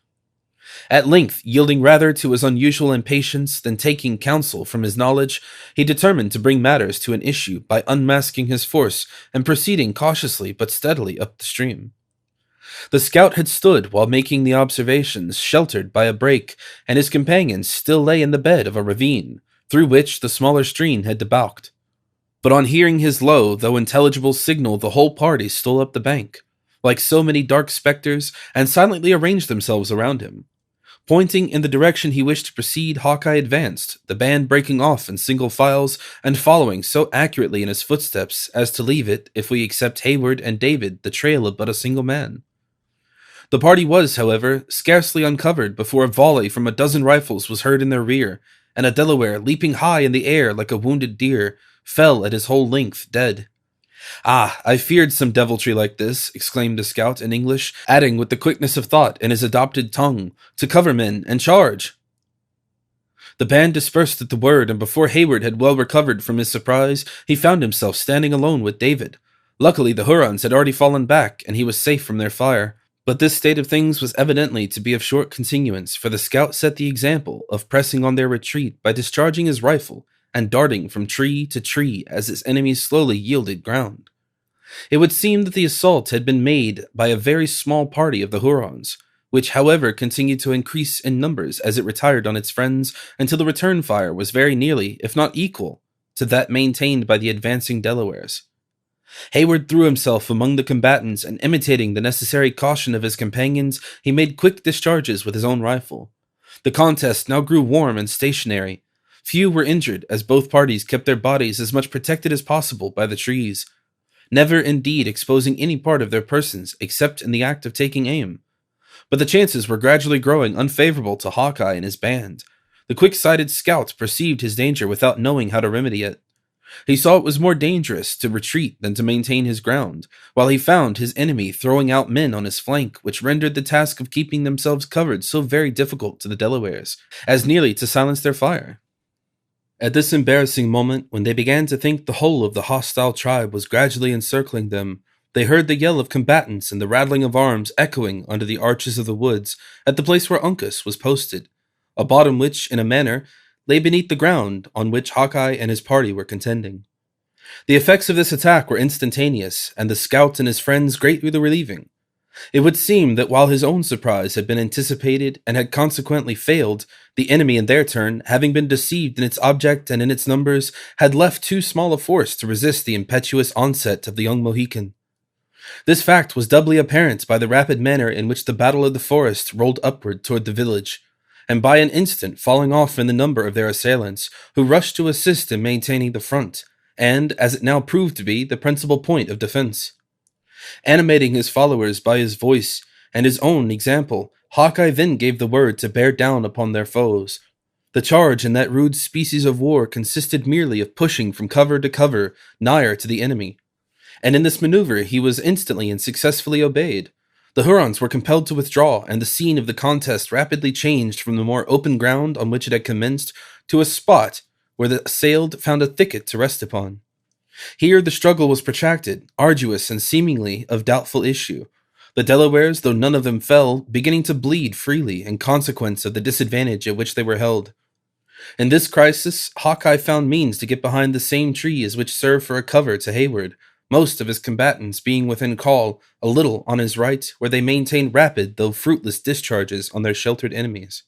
At length, yielding rather to his unusual impatience than taking counsel from his knowledge, he determined to bring matters to an issue by unmasking his force and proceeding cautiously but steadily up the stream. The scout had stood while making the observations, sheltered by a brake, and his companions still lay in the bed of a ravine, through which the smaller stream had debouched. But on hearing his low, though intelligible signal, the whole party stole up the bank, like so many dark spectres, and silently arranged themselves around him. Pointing in the direction he wished to proceed, Hawkeye advanced, the band breaking off in single files and following so accurately in his footsteps as to leave it, if we except Hayward and David, the trail of but a single man. The party was, however, scarcely uncovered before a volley from a dozen rifles was heard in their rear, and a Delaware, leaping high in the air like a wounded deer, fell at his whole length dead. "Ah, I feared some deviltry like this," exclaimed the scout in English, adding with the quickness of thought in his adopted tongue, "To cover, men, and charge!" The band dispersed at the word, and before Hayward had well recovered from his surprise, he found himself standing alone with David. Luckily the Hurons had already fallen back, and he was safe from their fire. But this state of things was evidently to be of short continuance, for the scout set the example of pressing on their retreat by discharging his rifle and darting from tree to tree as his enemies slowly yielded ground. It would seem that the assault had been made by a very small party of the Hurons, which, however, continued to increase in numbers as it retired on its friends until the return fire was very nearly, if not equal, to that maintained by the advancing Delawares. Hayward threw himself among the combatants, and imitating the necessary caution of his companions, he made quick discharges with his own rifle. The contest now grew warm and stationary. Few were injured, as both parties kept their bodies as much protected as possible by the trees, never indeed exposing any part of their persons except in the act of taking aim. But the chances were gradually growing unfavorable to Hawkeye and his band. The quick-sighted scout perceived his danger without knowing how to remedy it. He saw it was more dangerous to retreat than to maintain his ground, while he found his enemy throwing out men on his flank, which rendered the task of keeping themselves covered so very difficult to the Delawares, as nearly to silence their fire. At this embarrassing moment, when they began to think the whole of the hostile tribe was gradually encircling them, they heard the yell of combatants and the rattling of arms echoing under the arches of the woods at the place where Uncas was posted, a bottom which, in a manner, lay beneath the ground on which Hawkeye and his party were contending. The effects of this attack were instantaneous, and the scout and his friends greatly relieving. It would seem that while his own surprise had been anticipated and had consequently failed, the enemy in their turn, having been deceived in its object and in its numbers, had left too small a force to resist the impetuous onset of the young Mohican. This fact was doubly apparent by the rapid manner in which the battle of the forest rolled upward toward the village, and by an instant falling off in the number of their assailants, who rushed to assist in maintaining the front, and, as it now proved to be, the principal point of defense. Animating his followers by his voice and his own example, Hawkeye then gave the word to bear down upon their foes. The charge in that rude species of war consisted merely of pushing from cover to cover, nigher to the enemy. And in this maneuver he was instantly and successfully obeyed. The Hurons were compelled to withdraw, and the scene of the contest rapidly changed from the more open ground on which it had commenced to a spot where the assailed found a thicket to rest upon. Here the struggle was protracted, arduous, and seemingly of doubtful issue. The Delawares, though none of them fell, beginning to bleed freely in consequence of the disadvantage at which they were held. In this crisis, Hawkeye found means to get behind the same tree as which served for a cover to Hayward, most of his combatants being within call, a little on his right, where they maintained rapid though fruitless discharges on their sheltered enemies.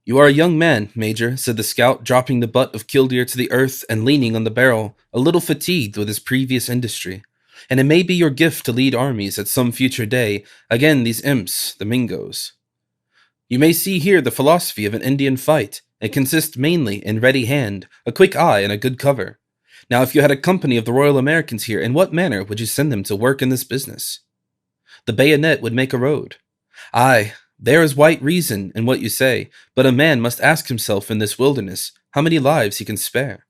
"You are a young man, Major," said the scout, dropping the butt of killdeer to the earth and leaning on the barrel, a little fatigued with his previous industry. "And it may be your gift to lead armies at some future day, again these imps, the Mingoes. You may see here the philosophy of an Indian fight. It consists mainly in ready hand, a quick eye, and a good cover. Now, if you had a company of the Royal Americans here, in what manner would you send them to work in this business? The bayonet would make a road. Aye, there is white reason in what you say, but a man must ask himself in this wilderness how many lives he can spare.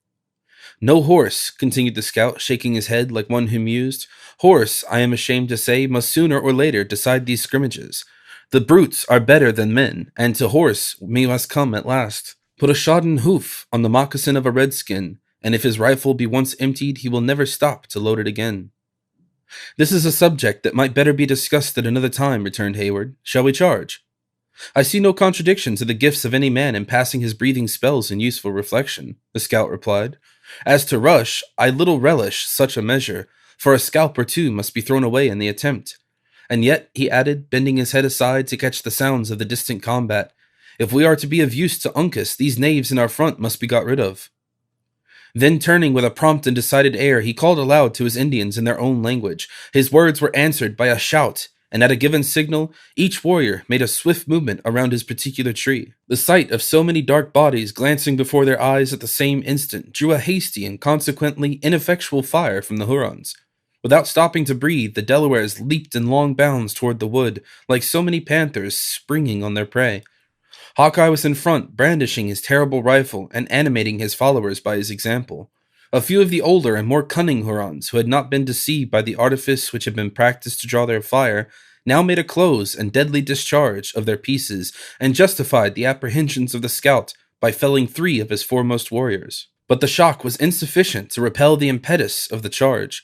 No horse," continued the scout, shaking his head like one who mused, "horse, I am ashamed to say, must sooner or later decide these scrimmages. The brutes are better than men, and to horse we must come at last. Put a shodden hoof on the moccasin of a redskin, and if his rifle be once emptied, he will never stop to load it again." "This is a subject that might better be discussed at another time," returned Hayward. "Shall we charge?" "I see no contradiction to the gifts of any man in passing his breathing spells in useful reflection," the scout replied. "As to rush, I little relish such a measure, for a scalp or two must be thrown away in the attempt. And yet," he added, bending his head aside to catch the sounds of the distant combat, "if we are to be of use to Uncas, these knaves in our front must be got rid of." Then turning with a prompt and decided air, he called aloud to his Indians in their own language. His words were answered by a shout, and at a given signal, each warrior made a swift movement around his particular tree. The sight of so many dark bodies glancing before their eyes at the same instant drew a hasty and consequently ineffectual fire from the Hurons. Without stopping to breathe, the Delawares leaped in long bounds toward the wood, like so many panthers springing on their prey. Hawkeye was in front, brandishing his terrible rifle and animating his followers by his example. A few of the older and more cunning Hurons, who had not been deceived by the artifice which had been practiced to draw their fire, now made a close and deadly discharge of their pieces, and justified the apprehensions of the scout by felling 3 of his foremost warriors. But the shock was insufficient to repel the impetus of the charge.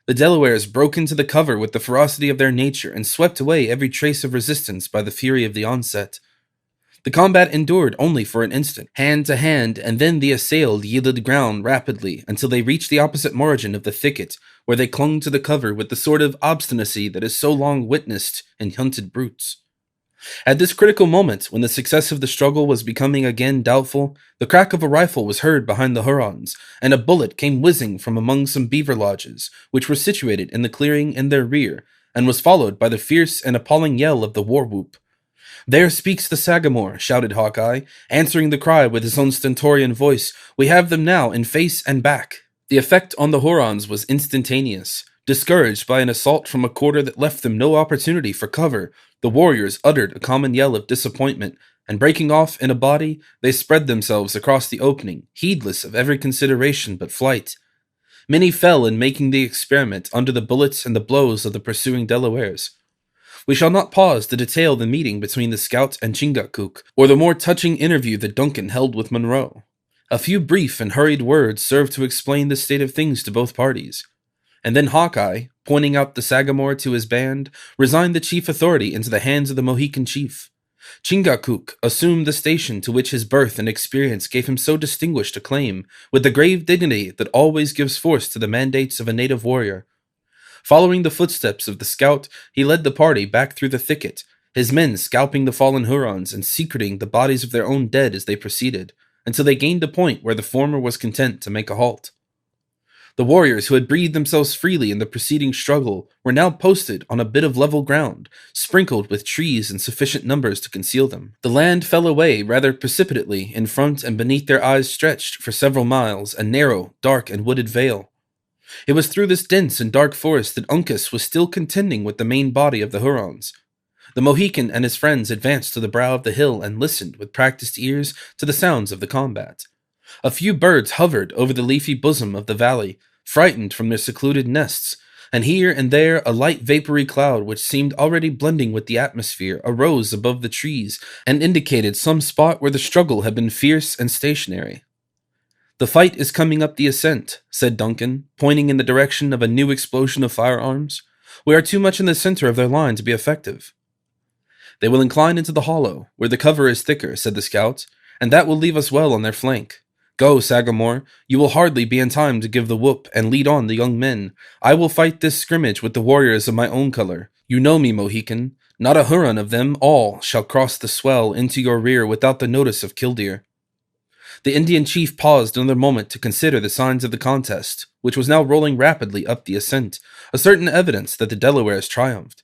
The Delawares broke into the cover with the ferocity of their nature and swept away every trace of resistance by the fury of the onset. The combat endured only for an instant, hand to hand, and then the assailed yielded ground rapidly until they reached the opposite margin of the thicket, where they clung to the cover with the sort of obstinacy that is so long witnessed in hunted brutes. At this critical moment, when the success of the struggle was becoming again doubtful, the crack of a rifle was heard behind the Hurons, and a bullet came whizzing from among some beaver lodges, which were situated in the clearing in their rear, and was followed by the fierce and appalling yell of the war-whoop. "There speaks the Sagamore," shouted Hawkeye, answering the cry with his own stentorian voice. "We have them now, in face and back." The effect on the Hurons was instantaneous. Discouraged by an assault from a quarter that left them no opportunity for cover, the warriors uttered a common yell of disappointment, and breaking off in a body, they spread themselves across the opening, heedless of every consideration but flight. Many fell in making the experiment under the bullets and the blows of the pursuing Delawares. We shall not pause to detail the meeting between the scout and Chingachgook, or the more touching interview that Duncan held with Monroe. A few brief and hurried words served to explain the state of things to both parties. And then Hawkeye, pointing out the Sagamore to his band, resigned the chief authority into the hands of the Mohican chief. Chingachgook assumed the station to which his birth and experience gave him so distinguished a claim, with the grave dignity that always gives force to the mandates of a native warrior. Following the footsteps of the scout, he led the party back through the thicket, his men scalping the fallen Hurons and secreting the bodies of their own dead as they proceeded, until they gained a point where the former was content to make a halt. The warriors who had breathed themselves freely in the preceding struggle were now posted on a bit of level ground, sprinkled with trees in sufficient numbers to conceal them. The land fell away rather precipitately in front, and beneath their eyes stretched, for several miles, a narrow, dark, and wooded vale. It was through this dense and dark forest that Uncas was still contending with the main body of the Hurons. The Mohican and his friends advanced to the brow of the hill and listened with practiced ears to the sounds of the combat. A few birds hovered over the leafy bosom of the valley, frightened from their secluded nests, and here and there a light vapory cloud which seemed already blending with the atmosphere arose above the trees and indicated some spot where the struggle had been fierce and stationary. "The fight is coming up the ascent," said Duncan, pointing in the direction of a new explosion of firearms. "We are too much in the center of their line to be effective." "They will incline into the hollow, where the cover is thicker," said the scout, "and that will leave us well on their flank. Go, Sagamore, you will hardly be in time to give the whoop and lead on the young men. I will fight this scrimmage with the warriors of my own color. You know me, Mohican. Not a Huron of them all shall cross the swell into your rear without the notice of Killdeer." The Indian chief paused another moment to consider the signs of the contest, which was now rolling rapidly up the ascent, a certain evidence that the Delawares triumphed.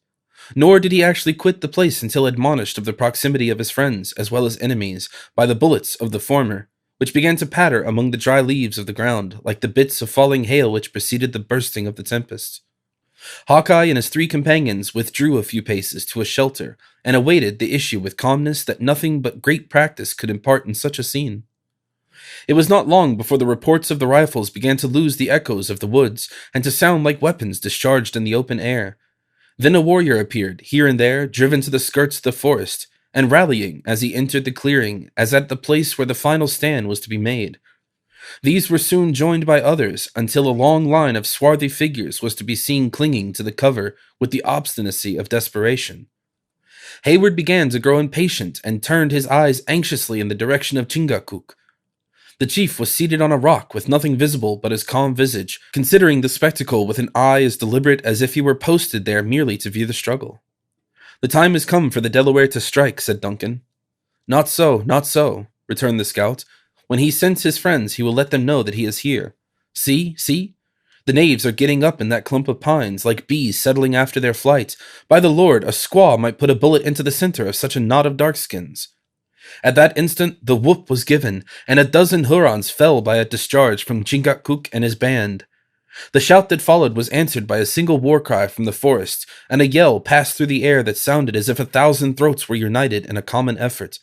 Nor did he actually quit the place until admonished of the proximity of his friends, as well as enemies, by the bullets of the former, which began to patter among the dry leaves of the ground, like the bits of falling hail which preceded the bursting of the tempest. Hawkeye and his 3 companions withdrew a few paces to a shelter, and awaited the issue with calmness that nothing but great practice could impart in such a scene. It was not long before the reports of the rifles began to lose the echoes of the woods, and to sound like weapons discharged in the open air. Then a warrior appeared, here and there, driven to the skirts of the forest, and rallying as he entered the clearing, as at the place where the final stand was to be made. These were soon joined by others, until a long line of swarthy figures was to be seen clinging to the cover with the obstinacy of desperation. Hayward began to grow impatient, and turned his eyes anxiously in the direction of Chingachgook. The chief was seated on a rock with nothing visible but his calm visage, considering the spectacle with an eye as deliberate as if he were posted there merely to view the struggle. "The time has come for the Delaware to strike," said Duncan. Not so," returned the scout. "When he sends his friends, he will let them know that he is here. See! The knaves are getting up in that clump of pines, like bees settling after their flight. By the Lord, a squaw might put a bullet into the center of such a knot of darkskins." At that instant, the whoop was given, and a dozen Hurons fell by a discharge from Chingachgook and his band. The shout that followed was answered by a single war cry from the forest, and a yell passed through the air that sounded as if 1,000 throats were united in a common effort.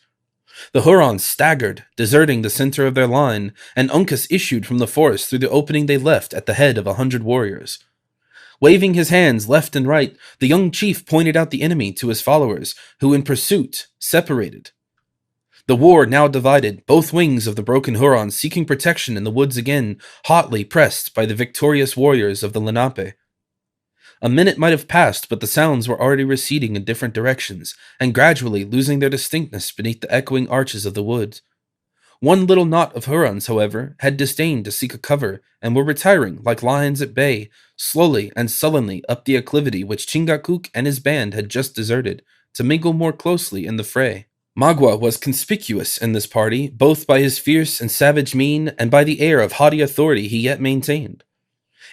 The Hurons staggered, deserting the center of their line, and Uncas issued from the forest through the opening they left at the head of 100 warriors. Waving his hands left and right, the young chief pointed out the enemy to his followers, who in pursuit separated. The war now divided, both wings of the broken Hurons seeking protection in the woods again, hotly pressed by the victorious warriors of the Lenape. A minute might have passed, but the sounds were already receding in different directions, and gradually losing their distinctness beneath the echoing arches of the woods. One little knot of Hurons, however, had disdained to seek a cover, and were retiring, like lions at bay, slowly and sullenly up the acclivity which Chingachgook and his band had just deserted, to mingle more closely in the fray. Magua was conspicuous in this party, both by his fierce and savage mien and by the air of haughty authority he yet maintained.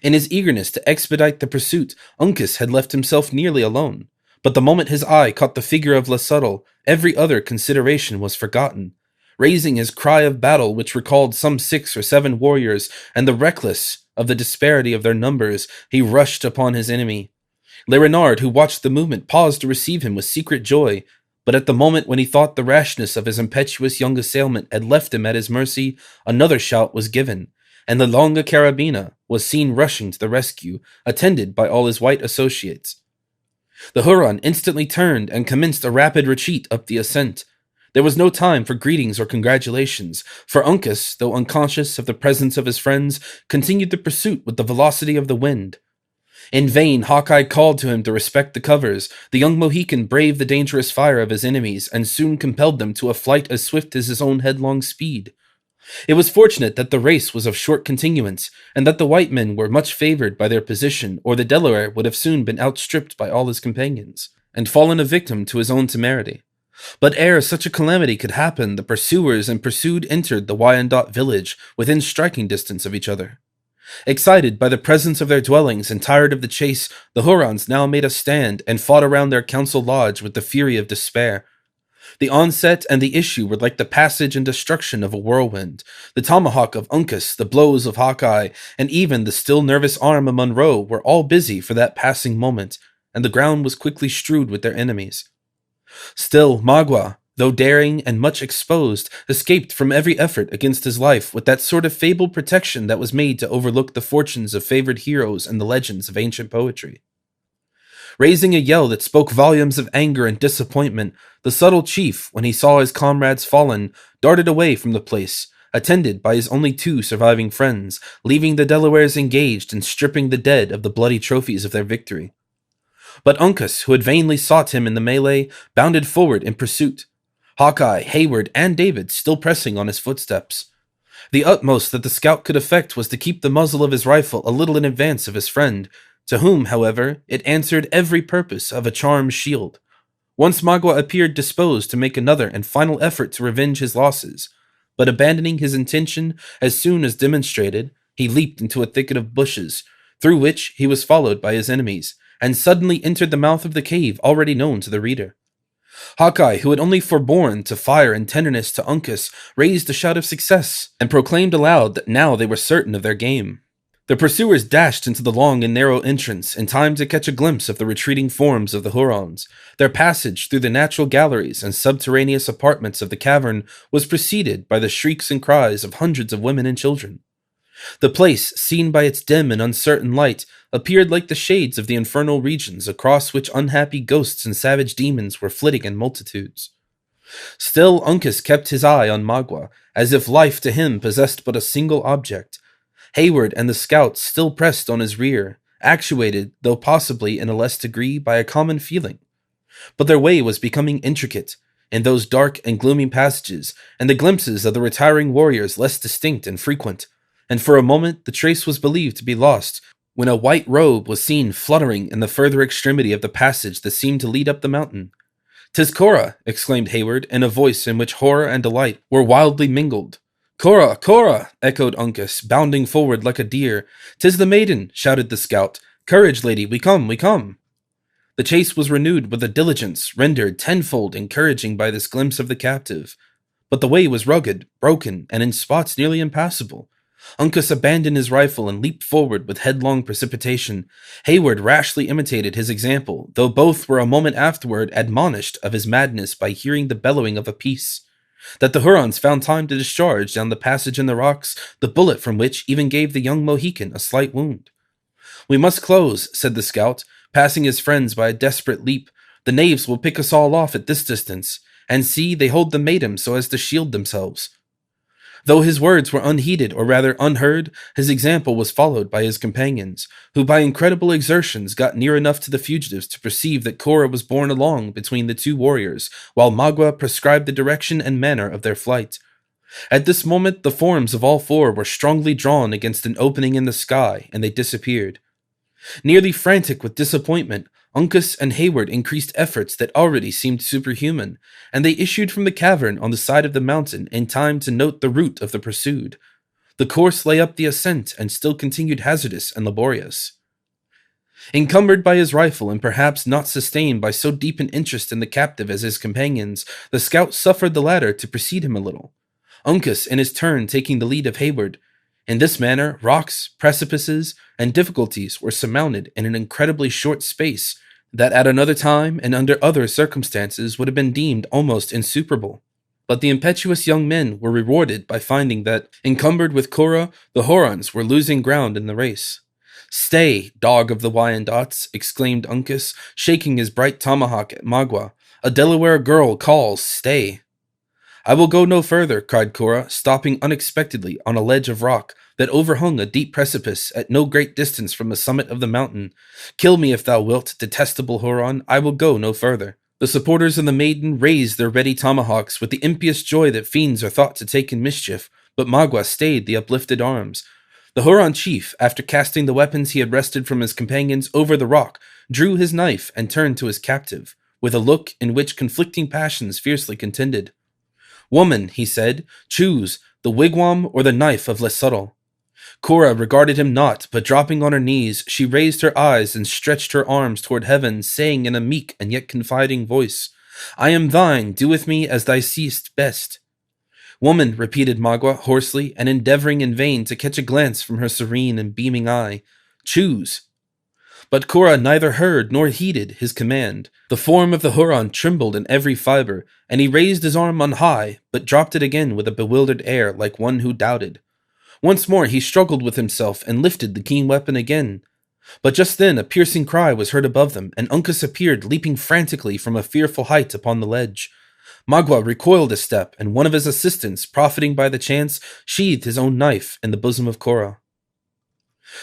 In his eagerness to expedite the pursuit, Uncas had left himself nearly alone, But the moment his eye caught the figure of Le Subtle, every other consideration was forgotten. Raising his cry of battle, which recalled some 6 or 7 warriors, and the reckless of the disparity of their numbers, he rushed upon his enemy. Le Renard, who watched the movement, paused to receive him with secret joy, but at the moment when he thought the rashness of his impetuous young assailant had left him at his mercy, another shout was given, and the Longa Carabina was seen rushing to the rescue, attended by all his white associates. The Huron instantly turned and commenced a rapid retreat up the ascent. There was no time for greetings or congratulations, for Uncas, though unconscious of the presence of his friends, continued the pursuit with the velocity of the wind. In vain Hawkeye called to him to respect the covers. The young Mohican braved the dangerous fire of his enemies, and soon compelled them to a flight as swift as his own headlong speed. It was fortunate that the race was of short continuance, and that the white men were much favored by their position, or the Delaware would have soon been outstripped by all his companions, and fallen a victim to his own temerity. But ere such a calamity could happen, the pursuers and pursued entered the Wyandot village, within striking distance of each other. Excited by the presence of their dwellings and tired of the chase, the Hurons now made a stand and fought around their council lodge with the fury of despair. The onset and the issue were like the passage and destruction of a whirlwind. The tomahawk of Uncas, the blows of Hawkeye, and even the still nervous arm of Monroe were all busy for that passing moment, and the ground was quickly strewed with their enemies. Still, Magua, though daring and much exposed, escaped from every effort against his life with that sort of fabled protection that was made to overlook the fortunes of favored heroes and the legends of ancient poetry. Raising a yell that spoke volumes of anger and disappointment, the subtle chief, when he saw his comrades fallen, darted away from the place, attended by his only 2 surviving friends, leaving the Delawares engaged in stripping the dead of the bloody trophies of their victory. But Uncas, who had vainly sought him in the melee, bounded forward in pursuit, Hawkeye, Hayward, and David still pressing on his footsteps. The utmost that the scout could effect was to keep the muzzle of his rifle a little in advance of his friend, to whom, however, it answered every purpose of a charmed shield. Once Magua appeared disposed to make another and final effort to revenge his losses, but abandoning his intention as soon as demonstrated, he leaped into a thicket of bushes, through which he was followed by his enemies, and suddenly entered the mouth of the cave already known to the reader. Hawkeye, who had only forborne to fire in tenderness to Uncas, raised a shout of success, and proclaimed aloud that now they were certain of their game. The pursuers dashed into the long and narrow entrance, in time to catch a glimpse of the retreating forms of the Hurons. Their passage through the natural galleries and subterraneous apartments of the cavern was preceded by the shrieks and cries of hundreds of women and children. The place, seen by its dim and uncertain light, appeared like the shades of the infernal regions across which unhappy ghosts and savage demons were flitting in multitudes. Still Uncas kept his eye on Magua, as if life to him possessed but a single object. Hayward and the scouts still pressed on his rear, actuated, though possibly in a less degree, by a common feeling. But their way was becoming intricate, in those dark and gloomy passages, and the glimpses of the retiring warriors less distinct and frequent, and for a moment the trace was believed to be lost, when a white robe was seen fluttering in the further extremity of the passage that seemed to lead up the mountain. "'Tis Cora!" exclaimed Hayward, in a voice in which horror and delight were wildly mingled. "Cora! Cora!" echoed Uncas, bounding forward like a deer. "'Tis the maiden!" shouted the scout. "Courage, lady, we come, we come!" The chase was renewed with a diligence rendered tenfold encouraging by this glimpse of the captive. But the way was rugged, broken, and in spots nearly impassable. Uncas abandoned his rifle and leaped forward with headlong precipitation. Hayward rashly imitated his example, though both were a moment afterward admonished of his madness by hearing the bellowing of a piece. That the Hurons found time to discharge down the passage in the rocks, the bullet from which even gave the young Mohican a slight wound. "We must close," said the scout, passing his friends by a desperate leap. "The knaves will pick us all off at this distance. And see, they hold the maiden so as to shield themselves." Though his words were unheeded, or rather unheard, his example was followed by his companions, who by incredible exertions got near enough to the fugitives to perceive that Cora was borne along between the 2 warriors, while Magua prescribed the direction and manner of their flight. At this moment the forms of all 4 were strongly drawn against an opening in the sky, and they disappeared. Nearly frantic with disappointment, Uncas and Hayward increased efforts that already seemed superhuman, and they issued from the cavern on the side of the mountain in time to note the route of the pursued. The course lay up the ascent and still continued hazardous and laborious. Encumbered by his rifle and perhaps not sustained by so deep an interest in the captive as his companions, the scout suffered the latter to precede him a little, Uncas in his turn taking the lead of Hayward. In this manner, rocks, precipices, and difficulties were surmounted in an incredibly short space that at another time and under other circumstances would have been deemed almost insuperable. But the impetuous young men were rewarded by finding that, encumbered with Cora, the Hurons were losing ground in the race. "Stay, dog of the Wyandots!" exclaimed Uncas, shaking his bright tomahawk at Magua. "A Delaware girl calls, stay!" "I will go no further," cried Cora, stopping unexpectedly on a ledge of rock that overhung a deep precipice at no great distance from the summit of the mountain. "Kill me if thou wilt, detestable Huron, I will go no further." The supporters of the maiden raised their ready tomahawks with the impious joy that fiends are thought to take in mischief, but Magua stayed the uplifted arms. The Huron chief, after casting the weapons he had wrested from his companions over the rock, drew his knife and turned to his captive, with a look in which conflicting passions fiercely contended. "Woman," he said, "choose, the wigwam or the knife of Le Subtle." Cora regarded him not, but dropping on her knees, she raised her eyes and stretched her arms toward heaven, saying in a meek and yet confiding voice, "I am thine, do with me as thou seest best." "Woman," repeated Magua hoarsely, and endeavoring in vain to catch a glance from her serene and beaming eye, "choose." But Cora neither heard nor heeded his command. The form of the Huron trembled in every fiber, and he raised his arm on high, but dropped it again with a bewildered air, like one who doubted. Once more he struggled with himself and lifted the keen weapon again. But just then a piercing cry was heard above them, and Uncas appeared leaping frantically from a fearful height upon the ledge. Magua recoiled a step, and one of his assistants, profiting by the chance, sheathed his own knife in the bosom of Cora.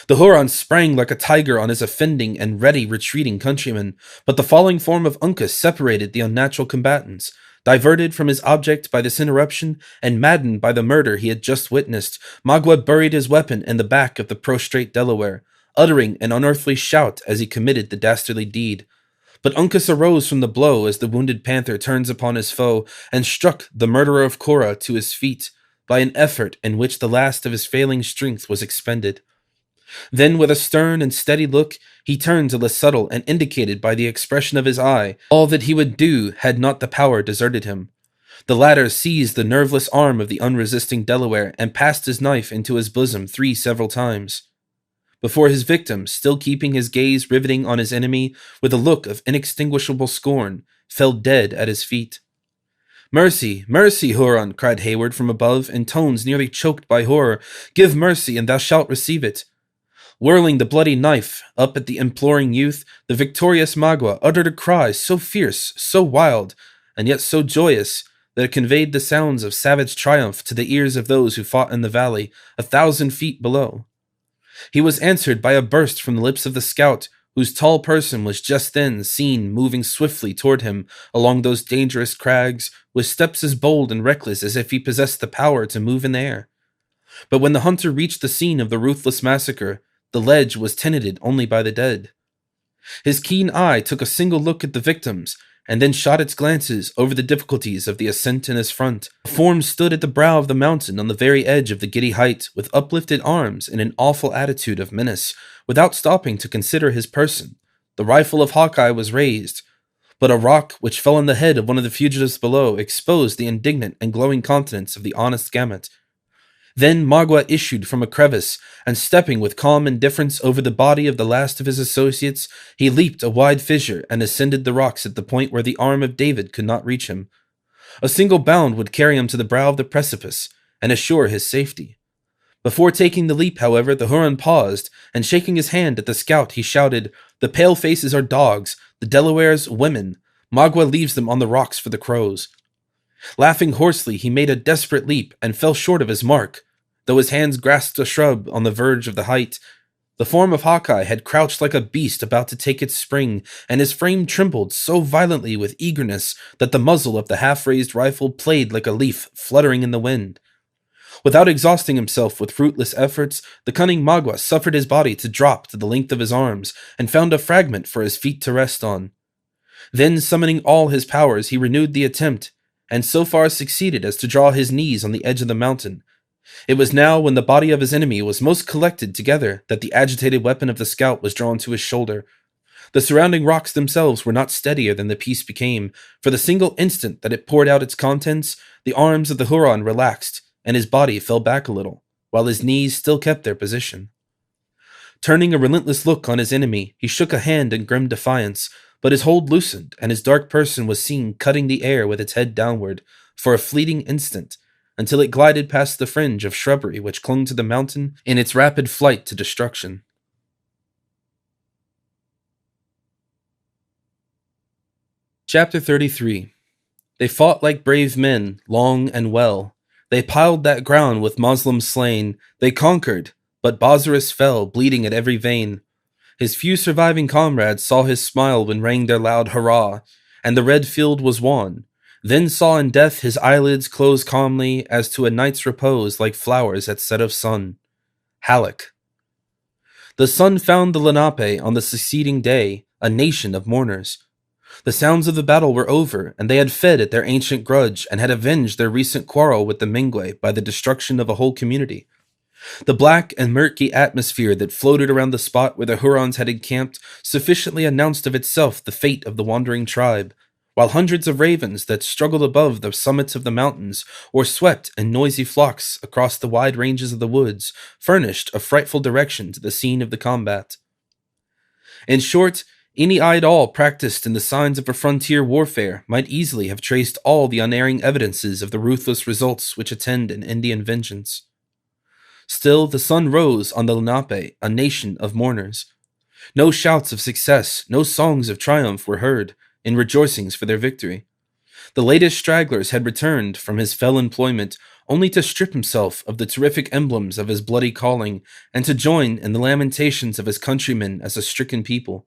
The Huron sprang like a tiger on his offending and ready retreating countryman, but the falling form of Uncas separated the unnatural combatants. Diverted from his object by this interruption, and maddened by the murder he had just witnessed, Magua buried his weapon in the back of the prostrate Delaware, uttering an unearthly shout as he committed the dastardly deed. But Uncas arose from the blow as the wounded panther turns upon his foe, and struck the murderer of Cora to his feet, by an effort in which the last of his failing strength was expended. Then, with a stern and steady look, he turned to Le Subtle and indicated by the expression of his eye all that he would do had not the power deserted him. The latter seized the nerveless arm of the unresisting Delaware and passed his knife into his bosom 3 several times, before his victim, still keeping his gaze riveting on his enemy with a look of inextinguishable scorn, fell dead at his feet. "Mercy, mercy, Huron!" cried Hayward from above in tones nearly choked by horror. "Give mercy, and thou shalt receive it." Whirling the bloody knife up at the imploring youth, the victorious Magua uttered a cry so fierce, so wild, and yet so joyous, that it conveyed the sounds of savage triumph to the ears of those who fought in the valley, 1,000 feet below. He was answered by a burst from the lips of the scout, whose tall person was just then seen moving swiftly toward him along those dangerous crags, with steps as bold and reckless as if he possessed the power to move in the air. But when the hunter reached the scene of the ruthless massacre, the ledge was tenanted only by the dead. His keen eye took a single look at the victims, and then shot its glances over the difficulties of the ascent in his front. A form stood at the brow of the mountain on the very edge of the giddy height, with uplifted arms in an awful attitude of menace, without stopping to consider his person. The rifle of Hawkeye was raised, but a rock which fell on the head of one of the fugitives below exposed the indignant and glowing countenance of the honest Gamut. Then Magua issued from a crevice, and stepping with calm indifference over the body of the last of his associates, he leaped a wide fissure and ascended the rocks at the point where the arm of David could not reach him. A single bound would carry him to the brow of the precipice, and assure his safety. Before taking the leap, however, the Huron paused, and shaking his hand at the scout, he shouted, "The palefaces are dogs, the Delawares women. Magua leaves them on the rocks for the crows." Laughing hoarsely, he made a desperate leap and fell short of his mark. Though his hands grasped a shrub on the verge of the height, the form of Hawkeye had crouched like a beast about to take its spring, and his frame trembled so violently with eagerness that the muzzle of the half-raised rifle played like a leaf fluttering in the wind. Without exhausting himself with fruitless efforts, the cunning Magua suffered his body to drop to the length of his arms, and found a fragment for his feet to rest on. Then, summoning all his powers, he renewed the attempt, and so far succeeded as to draw his knees on the edge of the mountain, It was now, when the body of his enemy was most collected together, that the agitated weapon of the scout was drawn to his shoulder. The surrounding rocks themselves were not steadier than the piece became. For the single instant that it poured out its contents, the arms of the Huron relaxed, and his body fell back a little, while his knees still kept their position. Turning a relentless look on his enemy, he shook a hand in grim defiance, but his hold loosened, and his dark person was seen cutting the air with its head downward, for a fleeting instant, until it glided past the fringe of shrubbery which clung to the mountain in its rapid flight to destruction. Chapter 33. They fought like brave men, long and well. They piled that ground with Moslems slain. They conquered, but Bozarus fell, bleeding at every vein. His few surviving comrades saw his smile when rang their loud hurrah, and the red field was won. Then saw in death his eyelids close calmly, as to a night's repose, like flowers at set of sun. Halleck. The sun found the Lenape on the succeeding day, a nation of mourners. The sounds of the battle were over, and they had fed at their ancient grudge, and had avenged their recent quarrel with the Mengwe by the destruction of a whole community. The black and murky atmosphere that floated around the spot where the Hurons had encamped sufficiently announced of itself the fate of the wandering tribe, while hundreds of ravens that struggled above the summits of the mountains, or swept in noisy flocks across the wide ranges of the woods, furnished a frightful direction to the scene of the combat. In short, any eye at all practiced in the signs of a frontier warfare might easily have traced all the unerring evidences of the ruthless results which attend an Indian vengeance. Still, the sun rose on the Lenape, a nation of mourners. No shouts of success, no songs of triumph were heard in rejoicings for their victory. The latest stragglers had returned from his fell employment only to strip himself of the terrific emblems of his bloody calling and to join in the lamentations of his countrymen as a stricken people.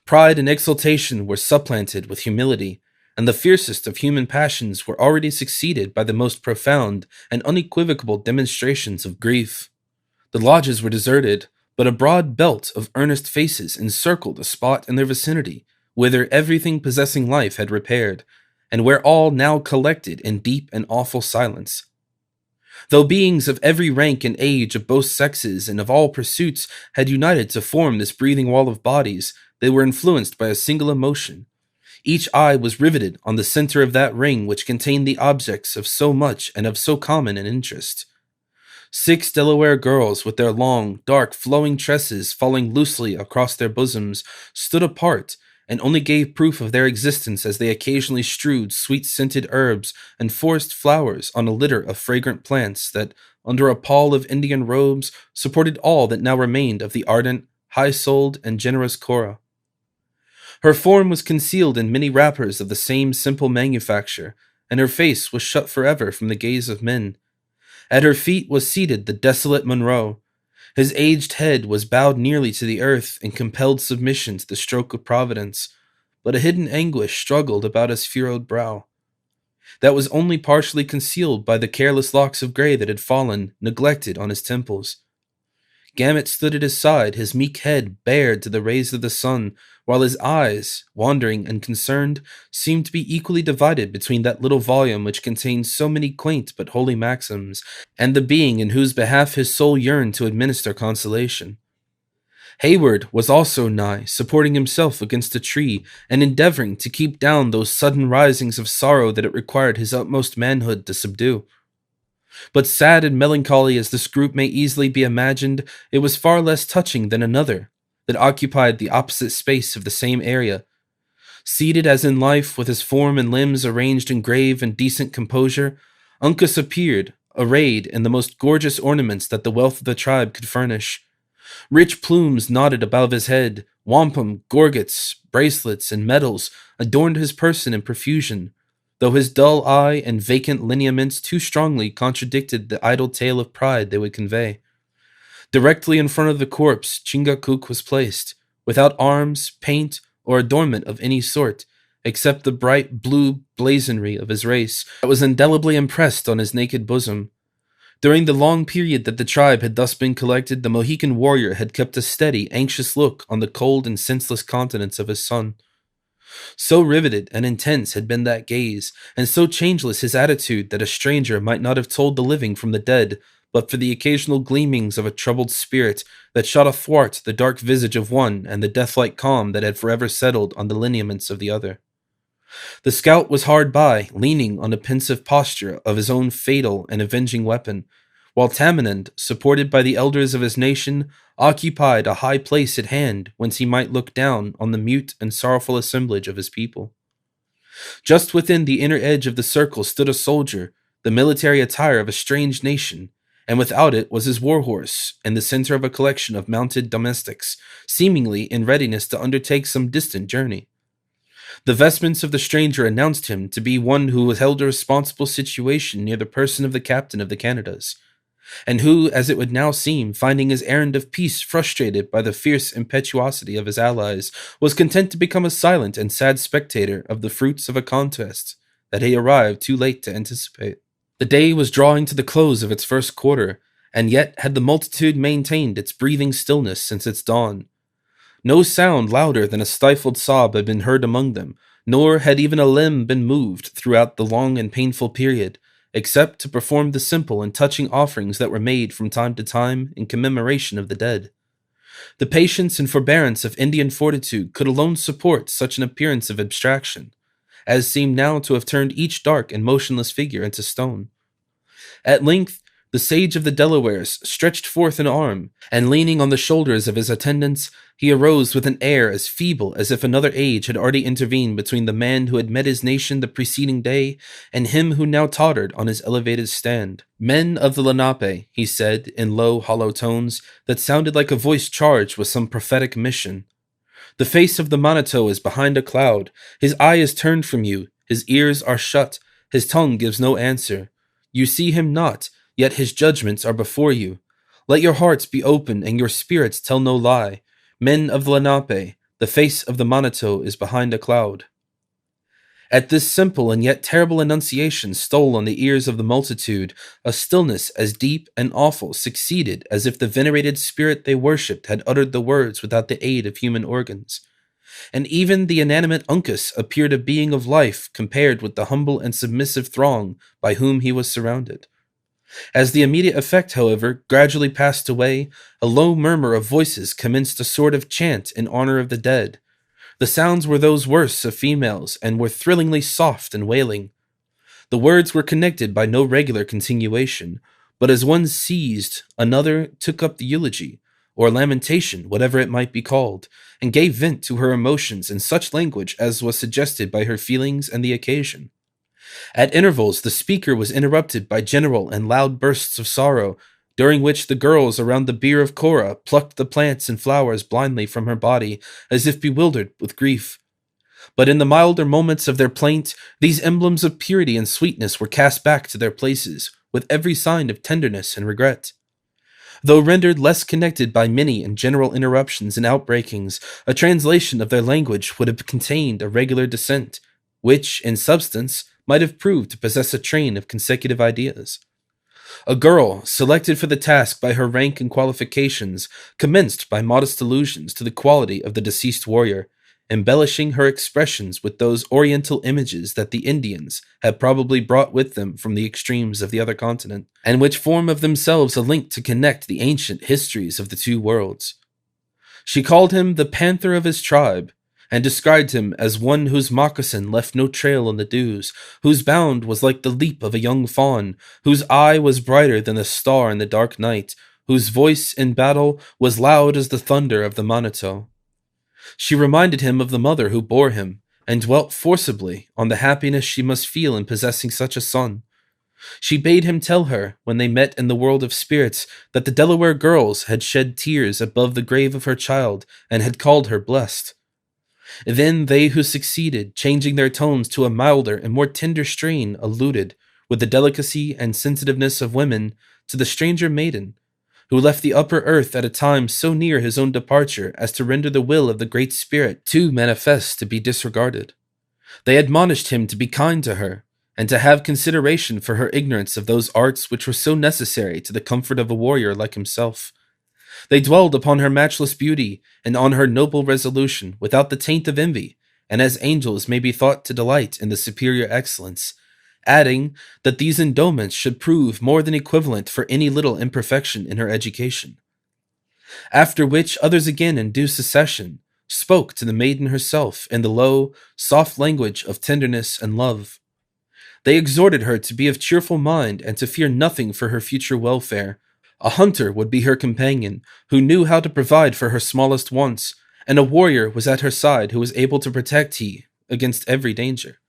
Pride and exultation were supplanted with humility, and the fiercest of human passions were already succeeded by the most profound and unequivocal demonstrations of grief. The lodges were deserted, but a broad belt of earnest faces encircled a spot in their vicinity, whither everything possessing life had repaired, and where all now collected in deep and awful silence. Though beings of every rank and age of both sexes and of all pursuits had united to form this breathing wall of bodies, they were influenced by a single emotion. Each eye was riveted on the center of that ring which contained the objects of so much and of so common an interest. 6 Delaware girls, with their long, dark, flowing tresses falling loosely across their bosoms, stood apart and only gave proof of their existence as they occasionally strewed sweet-scented herbs and forest flowers on a litter of fragrant plants that, under a pall of Indian robes, supported all that now remained of the ardent, high-souled, and generous Cora. Her form was concealed in many wrappers of the same simple manufacture, and her face was shut forever from the gaze of men. At her feet was seated the desolate Monroe. His aged head was bowed nearly to the earth in compelled submission to the stroke of Providence, but a hidden anguish struggled about his furrowed brow. That was only partially concealed by the careless locks of gray that had fallen, neglected, on his temples. Gamut stood at his side, his meek head bared to the rays of the sun, while his eyes, wandering and concerned, seemed to be equally divided between that little volume which contained so many quaint but holy maxims, and the being in whose behalf his soul yearned to administer consolation. Hayward was also nigh, supporting himself against a tree, and endeavoring to keep down those sudden risings of sorrow that it required his utmost manhood to subdue. But sad and melancholy as this group may easily be imagined, it was far less touching than another, that occupied the opposite space of the same area. Seated as in life, with his form and limbs arranged in grave and decent composure, Uncas appeared, arrayed in the most gorgeous ornaments that the wealth of the tribe could furnish. Rich plumes nodded above his head, wampum, gorgets, bracelets, and medals adorned his person in profusion, though his dull eye and vacant lineaments too strongly contradicted the idle tale of pride they would convey. Directly in front of the corpse, Chingachgook was placed, without arms, paint, or adornment of any sort, except the bright blue blazonry of his race that was indelibly impressed on his naked bosom. During the long period that the tribe had thus been collected, the Mohican warrior had kept a steady, anxious look on the cold and senseless countenance of his son. So riveted and intense had been that gaze, and so changeless his attitude, that a stranger might not have told the living from the dead, but for the occasional gleamings of a troubled spirit that shot athwart the dark visage of one and the deathlike calm that had forever settled on the lineaments of the other. The scout was hard by, leaning on a pensive posture of his own fatal and avenging weapon, while Tamenund, supported by the elders of his nation, occupied a high place at hand whence he might look down on the mute and sorrowful assemblage of his people. Just within the inner edge of the circle stood a soldier, the military attire of a strange nation, and without it was his war-horse, in the center of a collection of mounted domestics, seemingly in readiness to undertake some distant journey. The vestments of the stranger announced him to be one who held a responsible situation near the person of the captain of the Canadas, and who, as it would now seem, finding his errand of peace frustrated by the fierce impetuosity of his allies, was content to become a silent and sad spectator of the fruits of a contest that he arrived too late to anticipate. The day was drawing to the close of its first quarter, and yet had the multitude maintained its breathing stillness since its dawn. No sound louder than a stifled sob had been heard among them, nor had even a limb been moved throughout the long and painful period, except to perform the simple and touching offerings that were made from time to time in commemoration of the dead. The patience and forbearance of Indian fortitude could alone support such an appearance of abstraction, as seemed now to have turned each dark and motionless figure into stone. At length, the sage of the Delawares stretched forth an arm, and leaning on the shoulders of his attendants, he arose with an air as feeble as if another age had already intervened between the man who had met his nation the preceding day and him who now tottered on his elevated stand. "Men of the Lenape," he said in low, hollow tones that sounded like a voice charged with some prophetic mission. "The face of the Manitou is behind a cloud. His eye is turned from you, his ears are shut, his tongue gives no answer. You see him not, yet his judgments are before you. Let your hearts be open and your spirits tell no lie. Men of the Lenape, the face of the Manitou is behind a cloud." At this simple and yet terrible enunciation stole on the ears of the multitude a stillness as deep and awful succeeded as if the venerated spirit they worshipped had uttered the words without the aid of human organs. And even the inanimate Uncas appeared a being of life compared with the humble and submissive throng by whom he was surrounded. As the immediate effect, however, gradually passed away, a low murmur of voices commenced a sort of chant in honor of the dead. The sounds were those worse of females, and were thrillingly soft and wailing. The words were connected by no regular continuation, but as one ceased, another took up the eulogy, or lamentation, whatever it might be called, and gave vent to her emotions in such language as was suggested by her feelings and the occasion. At intervals, the speaker was interrupted by general and loud bursts of sorrow, during which the girls around the bier of Cora plucked the plants and flowers blindly from her body, as if bewildered with grief. But in the milder moments of their plaint, these emblems of purity and sweetness were cast back to their places, with every sign of tenderness and regret. Though rendered less connected by many and general interruptions and outbreakings, a translation of their language would have contained a regular descent, which, in substance, might have proved to possess a train of consecutive ideas. A girl, selected for the task by her rank and qualifications, commenced by modest allusions to the quality of the deceased warrior, embellishing her expressions with those oriental images that the Indians had probably brought with them from the extremes of the other continent, and which form of themselves a link to connect the ancient histories of the two worlds. She called him the panther of his tribe, and described him as one whose moccasin left no trail on the dews, whose bound was like the leap of a young fawn, whose eye was brighter than a star in the dark night, whose voice in battle was loud as the thunder of the Manitou. She reminded him of the mother who bore him, and dwelt forcibly on the happiness she must feel in possessing such a son. She bade him tell her, when they met in the world of spirits, that the Delaware girls had shed tears above the grave of her child, and had called her blessed. Then they who succeeded, changing their tones to a milder and more tender strain, alluded, with the delicacy and sensitiveness of women, to the stranger maiden, who left the upper earth at a time so near his own departure as to render the will of the Great Spirit too manifest to be disregarded. They admonished him to be kind to her, and to have consideration for her ignorance of those arts which were so necessary to the comfort of a warrior like himself. They dwelled upon her matchless beauty, and on her noble resolution, without the taint of envy, and as angels may be thought to delight in the superior excellence, adding that these endowments should prove more than equivalent for any little imperfection in her education. After which others again in due succession spoke to the maiden herself in the low, soft language of tenderness and love. They exhorted her to be of cheerful mind and to fear nothing for her future welfare. A hunter would be her companion, who knew how to provide for her smallest wants, and a warrior was at her side who was able to protect he against every danger.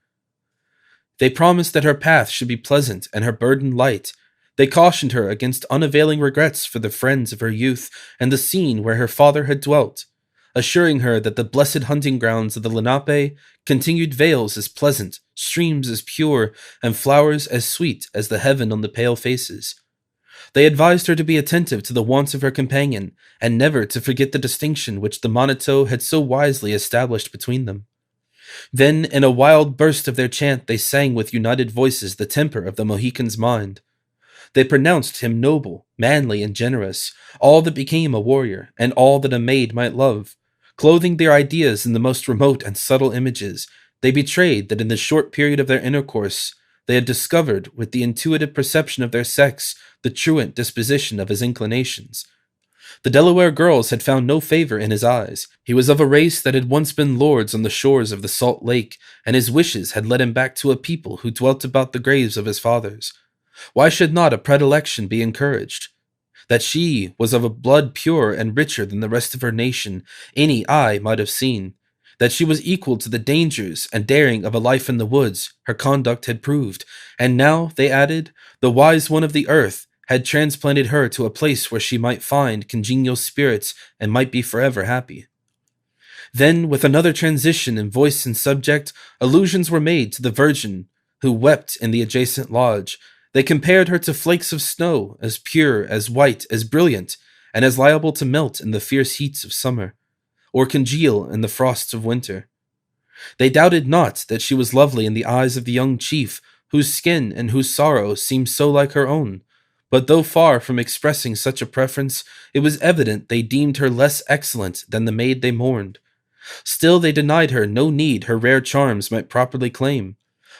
They promised that her path should be pleasant and her burden light. They cautioned her against unavailing regrets for the friends of her youth and the scene where her father had dwelt, assuring her that the blessed hunting grounds of the Lenape continued vales as pleasant, streams as pure, and flowers as sweet as the heaven on the pale faces. They advised her to be attentive to the wants of her companion, and never to forget the distinction which the Monito had so wisely established between them. Then, in a wild burst of their chant, they sang with united voices the temper of the Mohican's mind. They pronounced him noble, manly, and generous, all that became a warrior, and all that a maid might love. Clothing their ideas in the most remote and subtle images, they betrayed that in the short period of their intercourse they had discovered, with the intuitive perception of their sex, the truant disposition of his inclinations. The Delaware girls had found no favor in his eyes. He was of a race that had once been lords on the shores of the Salt Lake, and his wishes had led him back to a people who dwelt about the graves of his fathers. Why should not a predilection be encouraged? That she was of a blood pure and richer than the rest of her nation, any eye might have seen. That she was equal to the dangers and daring of a life in the woods, her conduct had proved. And now, they added, the wise one of the earth had transplanted her to a place where she might find congenial spirits and might be forever happy. Then, with another transition in voice and subject, allusions were made to the Virgin, who wept in the adjacent lodge. They compared her to flakes of snow, as pure, as white, as brilliant, and as liable to melt in the fierce heats of summer, or congeal in the frosts of winter. They doubted not that she was lovely in the eyes of the young chief, whose skin and whose sorrow seemed so like her own. But though far from expressing such a preference, it was evident they deemed her less excellent than the maid they mourned. Still they denied her no need her rare charms might properly claim.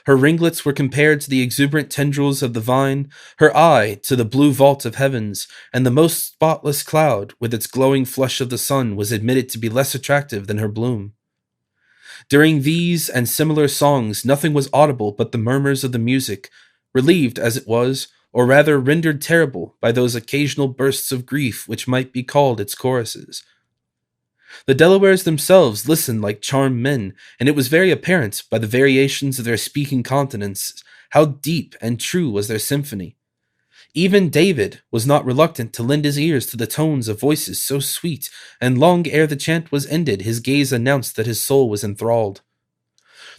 Her ringlets were compared to the exuberant tendrils of the vine, her eye to the blue vault of heavens, and the most spotless cloud, with its glowing flush of the sun, was admitted to be less attractive than her bloom. During these and similar songs, nothing was audible but the murmurs of the music, relieved as it was, or rather rendered terrible by those occasional bursts of grief which might be called its choruses. The Delawares themselves listened like charmed men, and it was very apparent, by the variations of their speaking countenances, how deep and true was their symphony. Even David was not reluctant to lend his ears to the tones of voices so sweet, and long ere the chant was ended, his gaze announced that his soul was enthralled.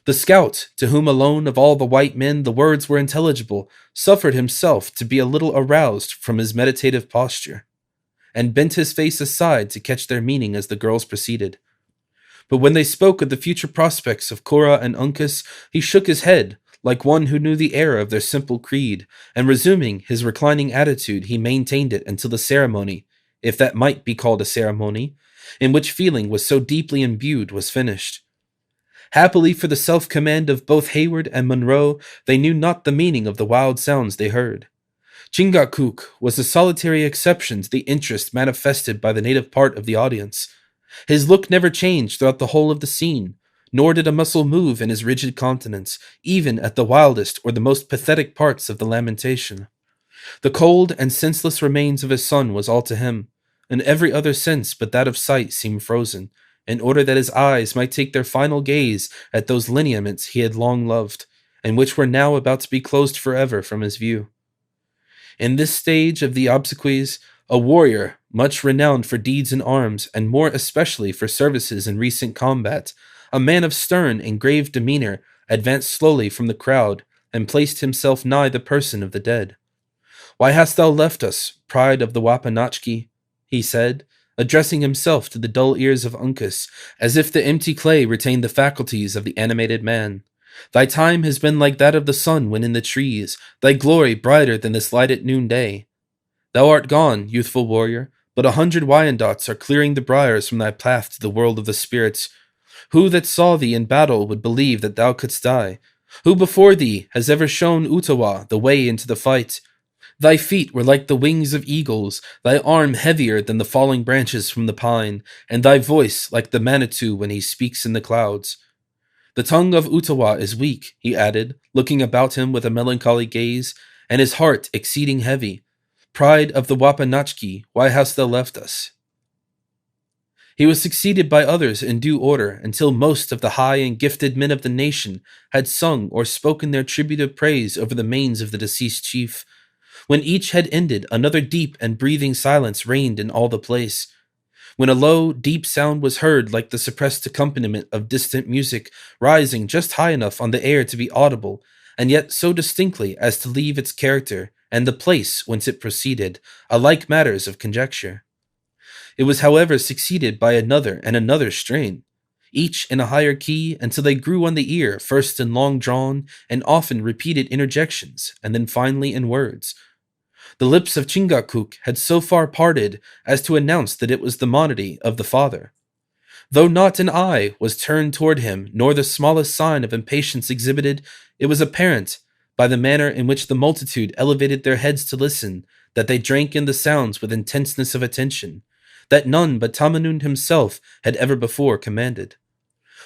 The scout, to whom alone of all the white men the words were intelligible, suffered himself to be a little aroused from his meditative posture, and bent his face aside to catch their meaning as the girls proceeded. But when they spoke of the future prospects of Cora and Uncas, he shook his head, like one who knew the error of their simple creed, and resuming his reclining attitude, he maintained it until the ceremony, if that might be called a ceremony, in which feeling was so deeply imbued, was finished. Happily for the self-command of both Hayward and Monroe, they knew not the meaning of the wild sounds they heard. Chingachgook was the solitary exception to the interest manifested by the native part of the audience. His look never changed throughout the whole of the scene, nor did a muscle move in his rigid countenance, even at the wildest or the most pathetic parts of the lamentation. The cold and senseless remains of his son was all to him, and every other sense but that of sight seemed frozen, in order that his eyes might take their final gaze at those lineaments he had long loved, and which were now about to be closed forever from his view. In this stage of the obsequies, a warrior, much renowned for deeds in arms, and more especially for services in recent combat, a man of stern and grave demeanor, advanced slowly from the crowd, and placed himself nigh the person of the dead. "Why hast thou left us, pride of the Wapanachki?" he said, addressing himself to the dull ears of Uncas, as if the empty clay retained the faculties of the animated man. "Thy time has been like that of the sun when in the trees, thy glory brighter than this light at noonday. Thou art gone, youthful warrior, but 100 Wyandots are clearing the briars from thy path to the world of the spirits. Who that saw thee in battle would believe that thou couldst die? Who before thee has ever shown Utawa the way into the fight? Thy feet were like the wings of eagles, thy arm heavier than the falling branches from the pine, and thy voice like the Manitou when he speaks in the clouds. The tongue of Utawa is weak, he added, looking about him with a melancholy gaze, and his heart exceeding heavy. Pride of the Wapanachki, why hast thou left us? He was succeeded by others in due order until most of the high and gifted men of the nation had sung or spoken their tribute of praise over the manes of the deceased chief. When each had ended, another deep and breathing silence reigned in all the place. When a low, deep sound was heard like the suppressed accompaniment of distant music, rising just high enough on the air to be audible, and yet so distinctly as to leave its character, and the place whence it proceeded, alike matters of conjecture. It was however succeeded by another and another strain, each in a higher key until they grew on the ear, first in long-drawn and often repeated interjections, and then finally in words. The lips of Chingakuk had so far parted as to announce that it was the monody of the father. Though not an eye was turned toward him, nor the smallest sign of impatience exhibited, it was apparent, by the manner in which the multitude elevated their heads to listen, that they drank in the sounds with intenseness of attention, that none but Tamenund himself had ever before commanded.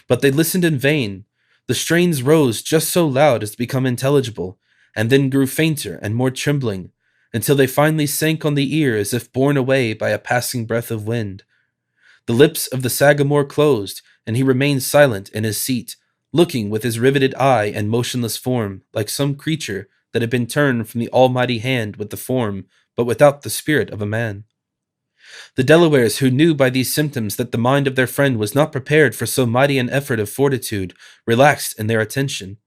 But they listened in vain. The strains rose just so loud as to become intelligible, and then grew fainter and more trembling, until they finally sank on the ear as if borne away by a passing breath of wind. The lips of the Sagamore closed, and he remained silent in his seat, looking with his riveted eye and motionless form like some creature that had been turned from the almighty hand with the form, but without the spirit of a man. The Delawares, who knew by these symptoms that the mind of their friend was not prepared for so mighty an effort of fortitude, relaxed in their attention,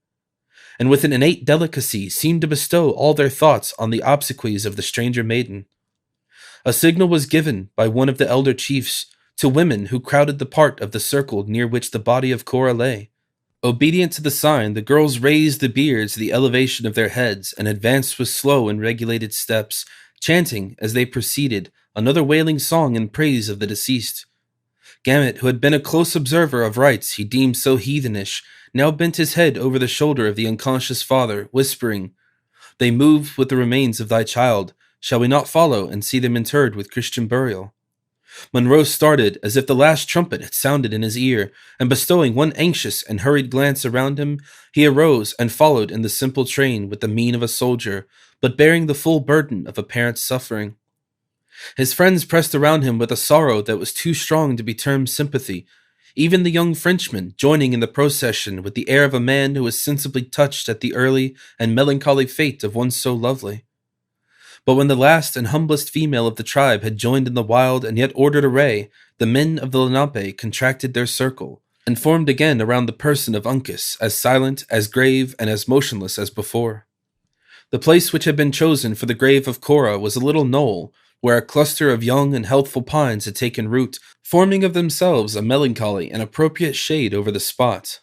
and with an innate delicacy seemed to bestow all their thoughts on the obsequies of the stranger maiden. A signal was given by one of the elder chiefs to women who crowded the part of the circle near which the body of Cora lay. Obedient to the sign, the girls raised the biers to the elevation of their heads and advanced with slow and regulated steps, chanting, as they proceeded, another wailing song in praise of the deceased. Gamut, who had been a close observer of rites he deemed so heathenish, now bent his head over the shoulder of the unconscious father, whispering, "They move with the remains of thy child. Shall we not follow and see them interred with Christian burial?" Monroe started as if the last trumpet had sounded in his ear, and bestowing one anxious and hurried glance around him, he arose and followed in the simple train with the mien of a soldier, but bearing the full burden of a parent's suffering. His friends pressed around him with a sorrow that was too strong to be termed sympathy, even the young Frenchman joining in the procession with the air of a man who was sensibly touched at the early and melancholy fate of one so lovely. But when the last and humblest female of the tribe had joined in the wild and yet ordered array, the men of the Lenape contracted their circle, and formed again around the person of Uncas, as silent, as grave, and as motionless as before. The place which had been chosen for the grave of Cora was a little knoll, where a cluster of young and healthful pines had taken root, forming of themselves a melancholy and appropriate shade over the spot.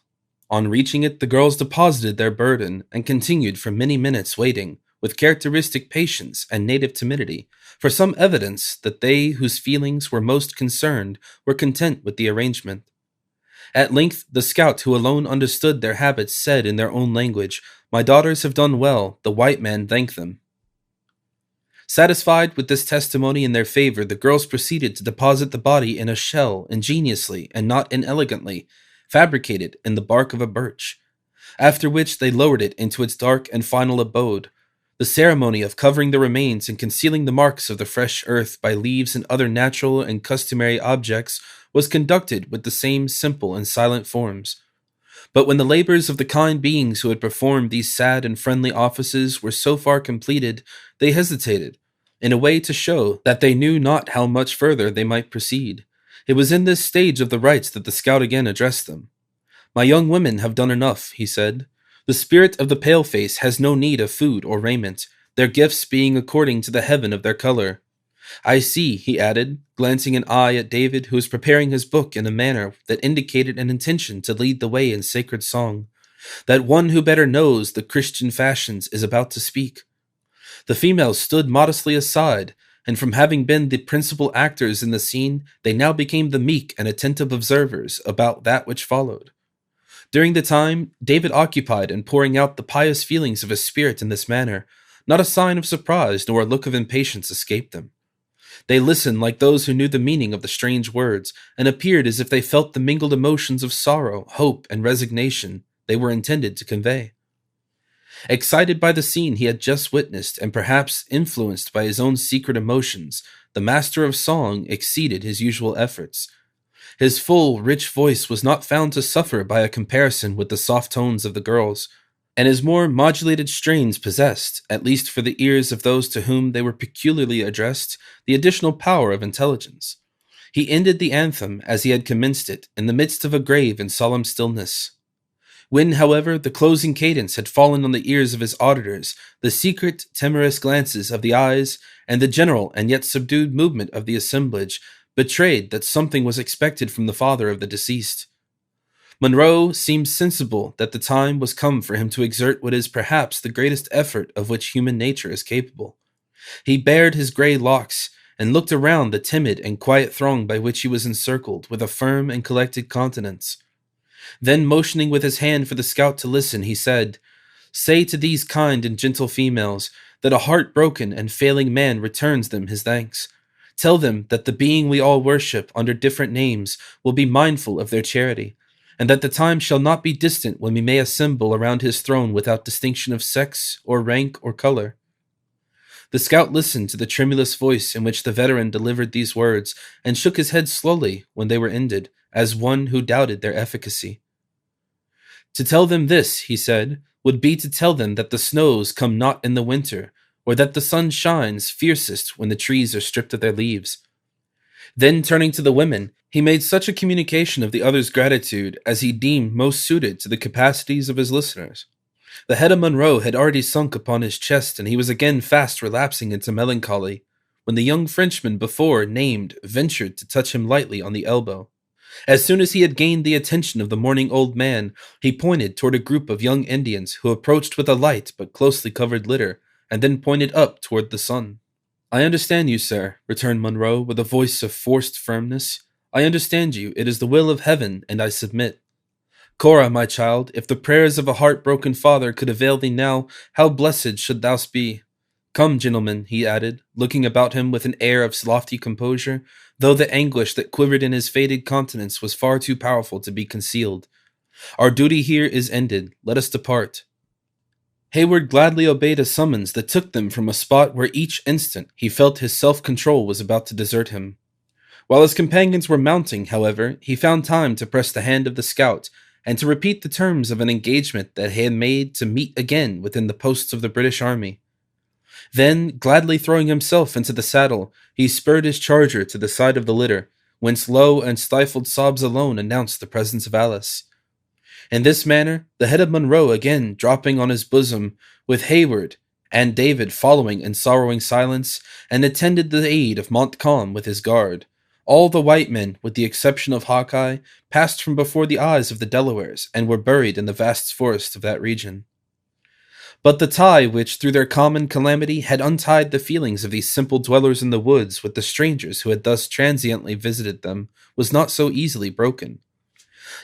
On reaching it, the girls deposited their burden, and continued for many minutes waiting, with characteristic patience and native timidity, for some evidence that they whose feelings were most concerned were content with the arrangement. At length, the scout who alone understood their habits said in their own language, "My daughters have done well, the white man thank them." Satisfied with this testimony in their favor, the girls proceeded to deposit the body in a shell ingeniously and not inelegantly, fabricated in the bark of a birch, after which they lowered it into its dark and final abode. The ceremony of covering the remains and concealing the marks of the fresh earth by leaves and other natural and customary objects was conducted with the same simple and silent forms. But when the labors of the kind beings who had performed these sad and friendly offices were so far completed, they hesitated, in a way to show that they knew not how much further they might proceed. It was in this stage of the rites that the scout again addressed them. "My young women have done enough," he said. "The spirit of the paleface has no need of food or raiment, their gifts being according to the heaven of their color. I see," he added, glancing an eye at David, who was preparing his book in a manner that indicated an intention to lead the way in sacred song, "that one who better knows the Christian fashions is about to speak." The females stood modestly aside, and from having been the principal actors in the scene, they now became the meek and attentive observers about that which followed. During the time, David occupied in pouring out the pious feelings of his spirit in this manner, not a sign of surprise nor a look of impatience escaped them. They listened like those who knew the meaning of the strange words, and appeared as if they felt the mingled emotions of sorrow, hope, and resignation they were intended to convey. Excited by the scene he had just witnessed, and perhaps influenced by his own secret emotions, the master of song exceeded his usual efforts. His full, rich voice was not found to suffer by a comparison with the soft tones of the girls, and his more modulated strains possessed, at least for the ears of those to whom they were peculiarly addressed, the additional power of intelligence. He ended the anthem, as he had commenced it, in the midst of a grave and solemn stillness. When, however, the closing cadence had fallen on the ears of his auditors, the secret, timorous glances of the eyes, and the general and yet subdued movement of the assemblage, betrayed that something was expected from the father of the deceased. Monroe seemed sensible that the time was come for him to exert what is perhaps the greatest effort of which human nature is capable. He bared his grey locks, and looked around the timid and quiet throng by which he was encircled with a firm and collected countenance. Then, motioning with his hand for the scout to listen, he said, "Say to these kind and gentle females that a heart-broken and failing man returns them his thanks. Tell them that the being we all worship under different names will be mindful of their charity, and that the time shall not be distant when we may assemble around his throne without distinction of sex or rank or color." The scout listened to the tremulous voice in which the veteran delivered these words, and shook his head slowly when they were ended, as one who doubted their efficacy. "To tell them this," he said, "would be to tell them that the snows come not in the winter, or that the sun shines fiercest when the trees are stripped of their leaves." Then, turning to the women, he made such a communication of the other's gratitude as he deemed most suited to the capacities of his listeners. The head of Monroe had already sunk upon his chest, and he was again fast relapsing into melancholy, when the young Frenchman before named ventured to touch him lightly on the elbow. As soon as he had gained the attention of the mourning old man, he pointed toward a group of young Indians who approached with a light but closely covered litter, and then pointed up toward the sun. "I understand you, sir," returned Monroe with a voice of forced firmness. "I understand you. It is the will of heaven, and I submit. Cora, my child, if the prayers of a heart-broken father could avail thee now, how blessed should thou be! Come, gentlemen," he added, looking about him with an air of lofty composure, though the anguish that quivered in his faded countenance was far too powerful to be concealed. "Our duty here is ended. Let us depart." Hayward gladly obeyed a summons that took them from a spot where each instant he felt his self-control was about to desert him. While his companions were mounting, however, he found time to press the hand of the scout, and to repeat the terms of an engagement that he had made to meet again within the posts of the British army. Then, gladly throwing himself into the saddle, he spurred his charger to the side of the litter, whence low and stifled sobs alone announced the presence of Alice. In this manner, the head of Monroe again dropping on his bosom, with Hayward and David following in sorrowing silence, and attended the aid of Montcalm with his guard, all the white men, with the exception of Hawkeye, passed from before the eyes of the Delawares, and were buried in the vast forests of that region. But the tie which, through their common calamity, had untied the feelings of these simple dwellers in the woods with the strangers who had thus transiently visited them, was not so easily broken.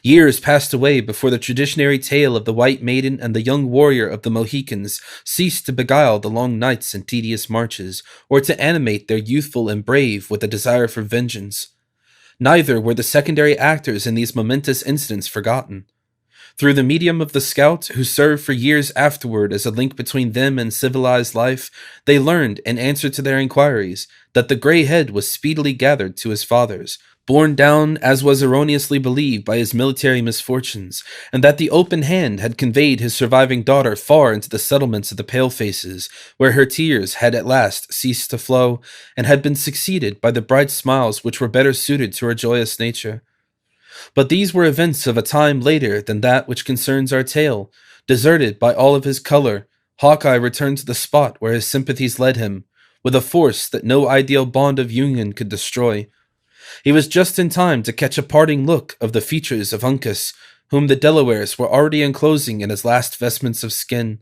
Years passed away before the traditionary tale of the white maiden and the young warrior of the Mohicans ceased to beguile the long nights and tedious marches, or to animate their youthful and brave with a desire for vengeance. Neither were the secondary actors in these momentous incidents forgotten. Through the medium of the scout, who served for years afterward as a link between them and civilized life, they learned, in answer to their inquiries, that the gray head was speedily gathered to his fathers, borne down, as was erroneously believed, by his military misfortunes, and that the open hand had conveyed his surviving daughter far into the settlements of the palefaces, where her tears had at last ceased to flow, and had been succeeded by the bright smiles which were better suited to her joyous nature. But these were events of a time later than that which concerns our tale. Deserted by all of his color, Hawkeye returned to the spot where his sympathies led him, with a force that no ideal bond of union could destroy. He was just in time to catch a parting look of the features of Uncas, whom the Delawares were already enclosing in his last vestments of skin.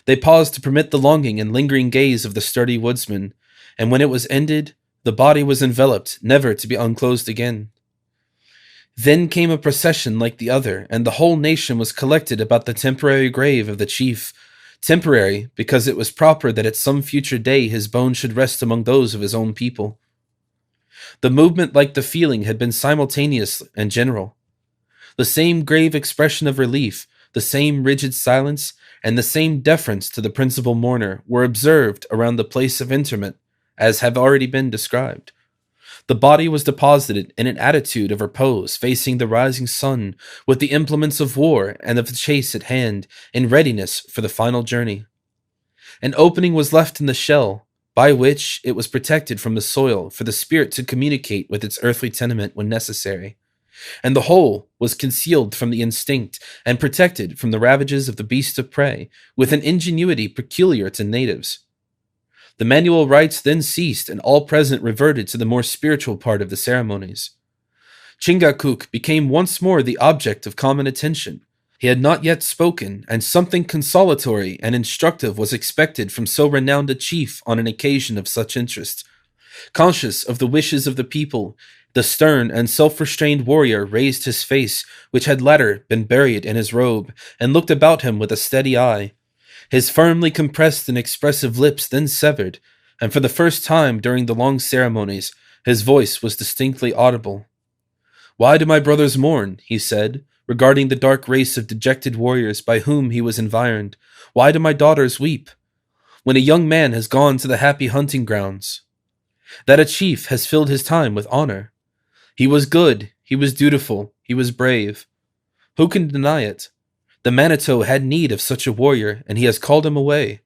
They paused to permit the longing and lingering gaze of the sturdy woodsman, and when it was ended, the body was enveloped, never to be unclosed again. Then came a procession like the other, and the whole nation was collected about the temporary grave of the chief. Temporary, because it was proper that at some future day his bones should rest among those of his own people. The movement, like the feeling, had been simultaneous and general. The same grave expression of relief, the same rigid silence, and the same deference to the principal mourner were observed around the place of interment, as have already been described. The body was deposited in an attitude of repose, facing the rising sun, with the implements of war and of the chase at hand, in readiness for the final journey. An opening was left in the shell, by which it was protected from the soil for the spirit to communicate with its earthly tenement when necessary, and the whole was concealed from the instinct and protected from the ravages of the beast of prey with an ingenuity peculiar to natives. The manual rites then ceased, and all present reverted to the more spiritual part of the ceremonies. Chingachgook became once more the object of common attention. He had not yet spoken, and something consolatory and instructive was expected from so renowned a chief on an occasion of such interest. Conscious of the wishes of the people, the stern and self-restrained warrior raised his face, which had latter been buried in his robe, and looked about him with a steady eye. His firmly compressed and expressive lips then severed, and for the first time during the long ceremonies, his voice was distinctly audible. "Why do my brothers mourn?" he said, regarding the dark race of dejected warriors by whom he was environed. "Why do my daughters weep? When a young man has gone to the happy hunting grounds, that a chief has filled his time with honor. He was good, he was dutiful, he was brave. Who can deny it? The Manitou had need of such a warrior, and he has called him away.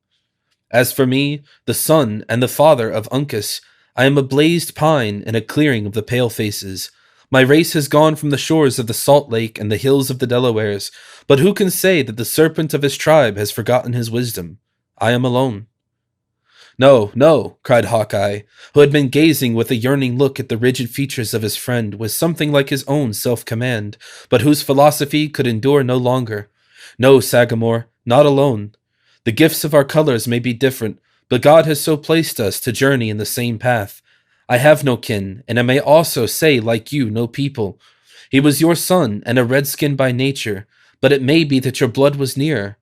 As for me, the son and the father of Uncas, I am a blazed pine in a clearing of the palefaces. My race has gone from the shores of the Salt Lake and the hills of the Delawares, but who can say that the serpent of his tribe has forgotten his wisdom? I am alone." "No, no," cried Hawkeye, who had been gazing with a yearning look at the rigid features of his friend with something like his own self-command, but whose philosophy could endure no longer. "No, Sagamore, not alone. The gifts of our colors may be different, but God has so placed us to journey in the same path. I have no kin, and I may also say, like you, no people. He was your son, and a redskin by nature, but it may be that your blood was nearer.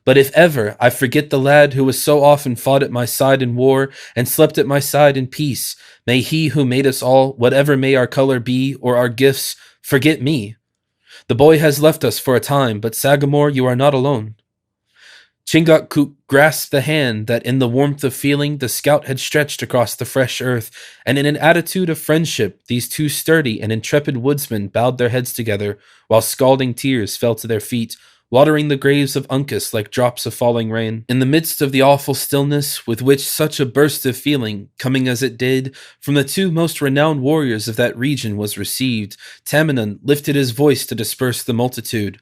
But if ever I forget the lad who has so often fought at my side in war and slept at my side in peace, may he who made us all, whatever may our color be or our gifts, forget me. The boy has left us for a time, but Sagamore, you are not alone." Chingachgook grasped the hand that in the warmth of feeling the scout had stretched across the fresh earth, and in an attitude of friendship these two sturdy and intrepid woodsmen bowed their heads together, while scalding tears fell to their feet, watering the graves of Uncas like drops of falling rain. In the midst of the awful stillness with which such a burst of feeling, coming as it did from the two most renowned warriors of that region, was received, Tamenund lifted his voice to disperse the multitude.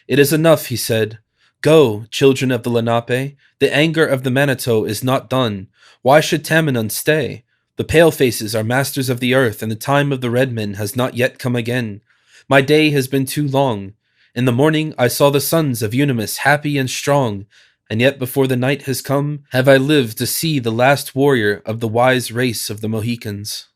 "It is enough," he said. "Go, children of the Lenape. The anger of the Manitou is not done. Why should Tamenund stay? The palefaces are masters of the earth, and the time of the red men has not yet come again. My day has been too long. In the morning I saw the sons of Unimus happy and strong, and yet before the night has come, have I lived to see the last warrior of the wise race of the Mohicans."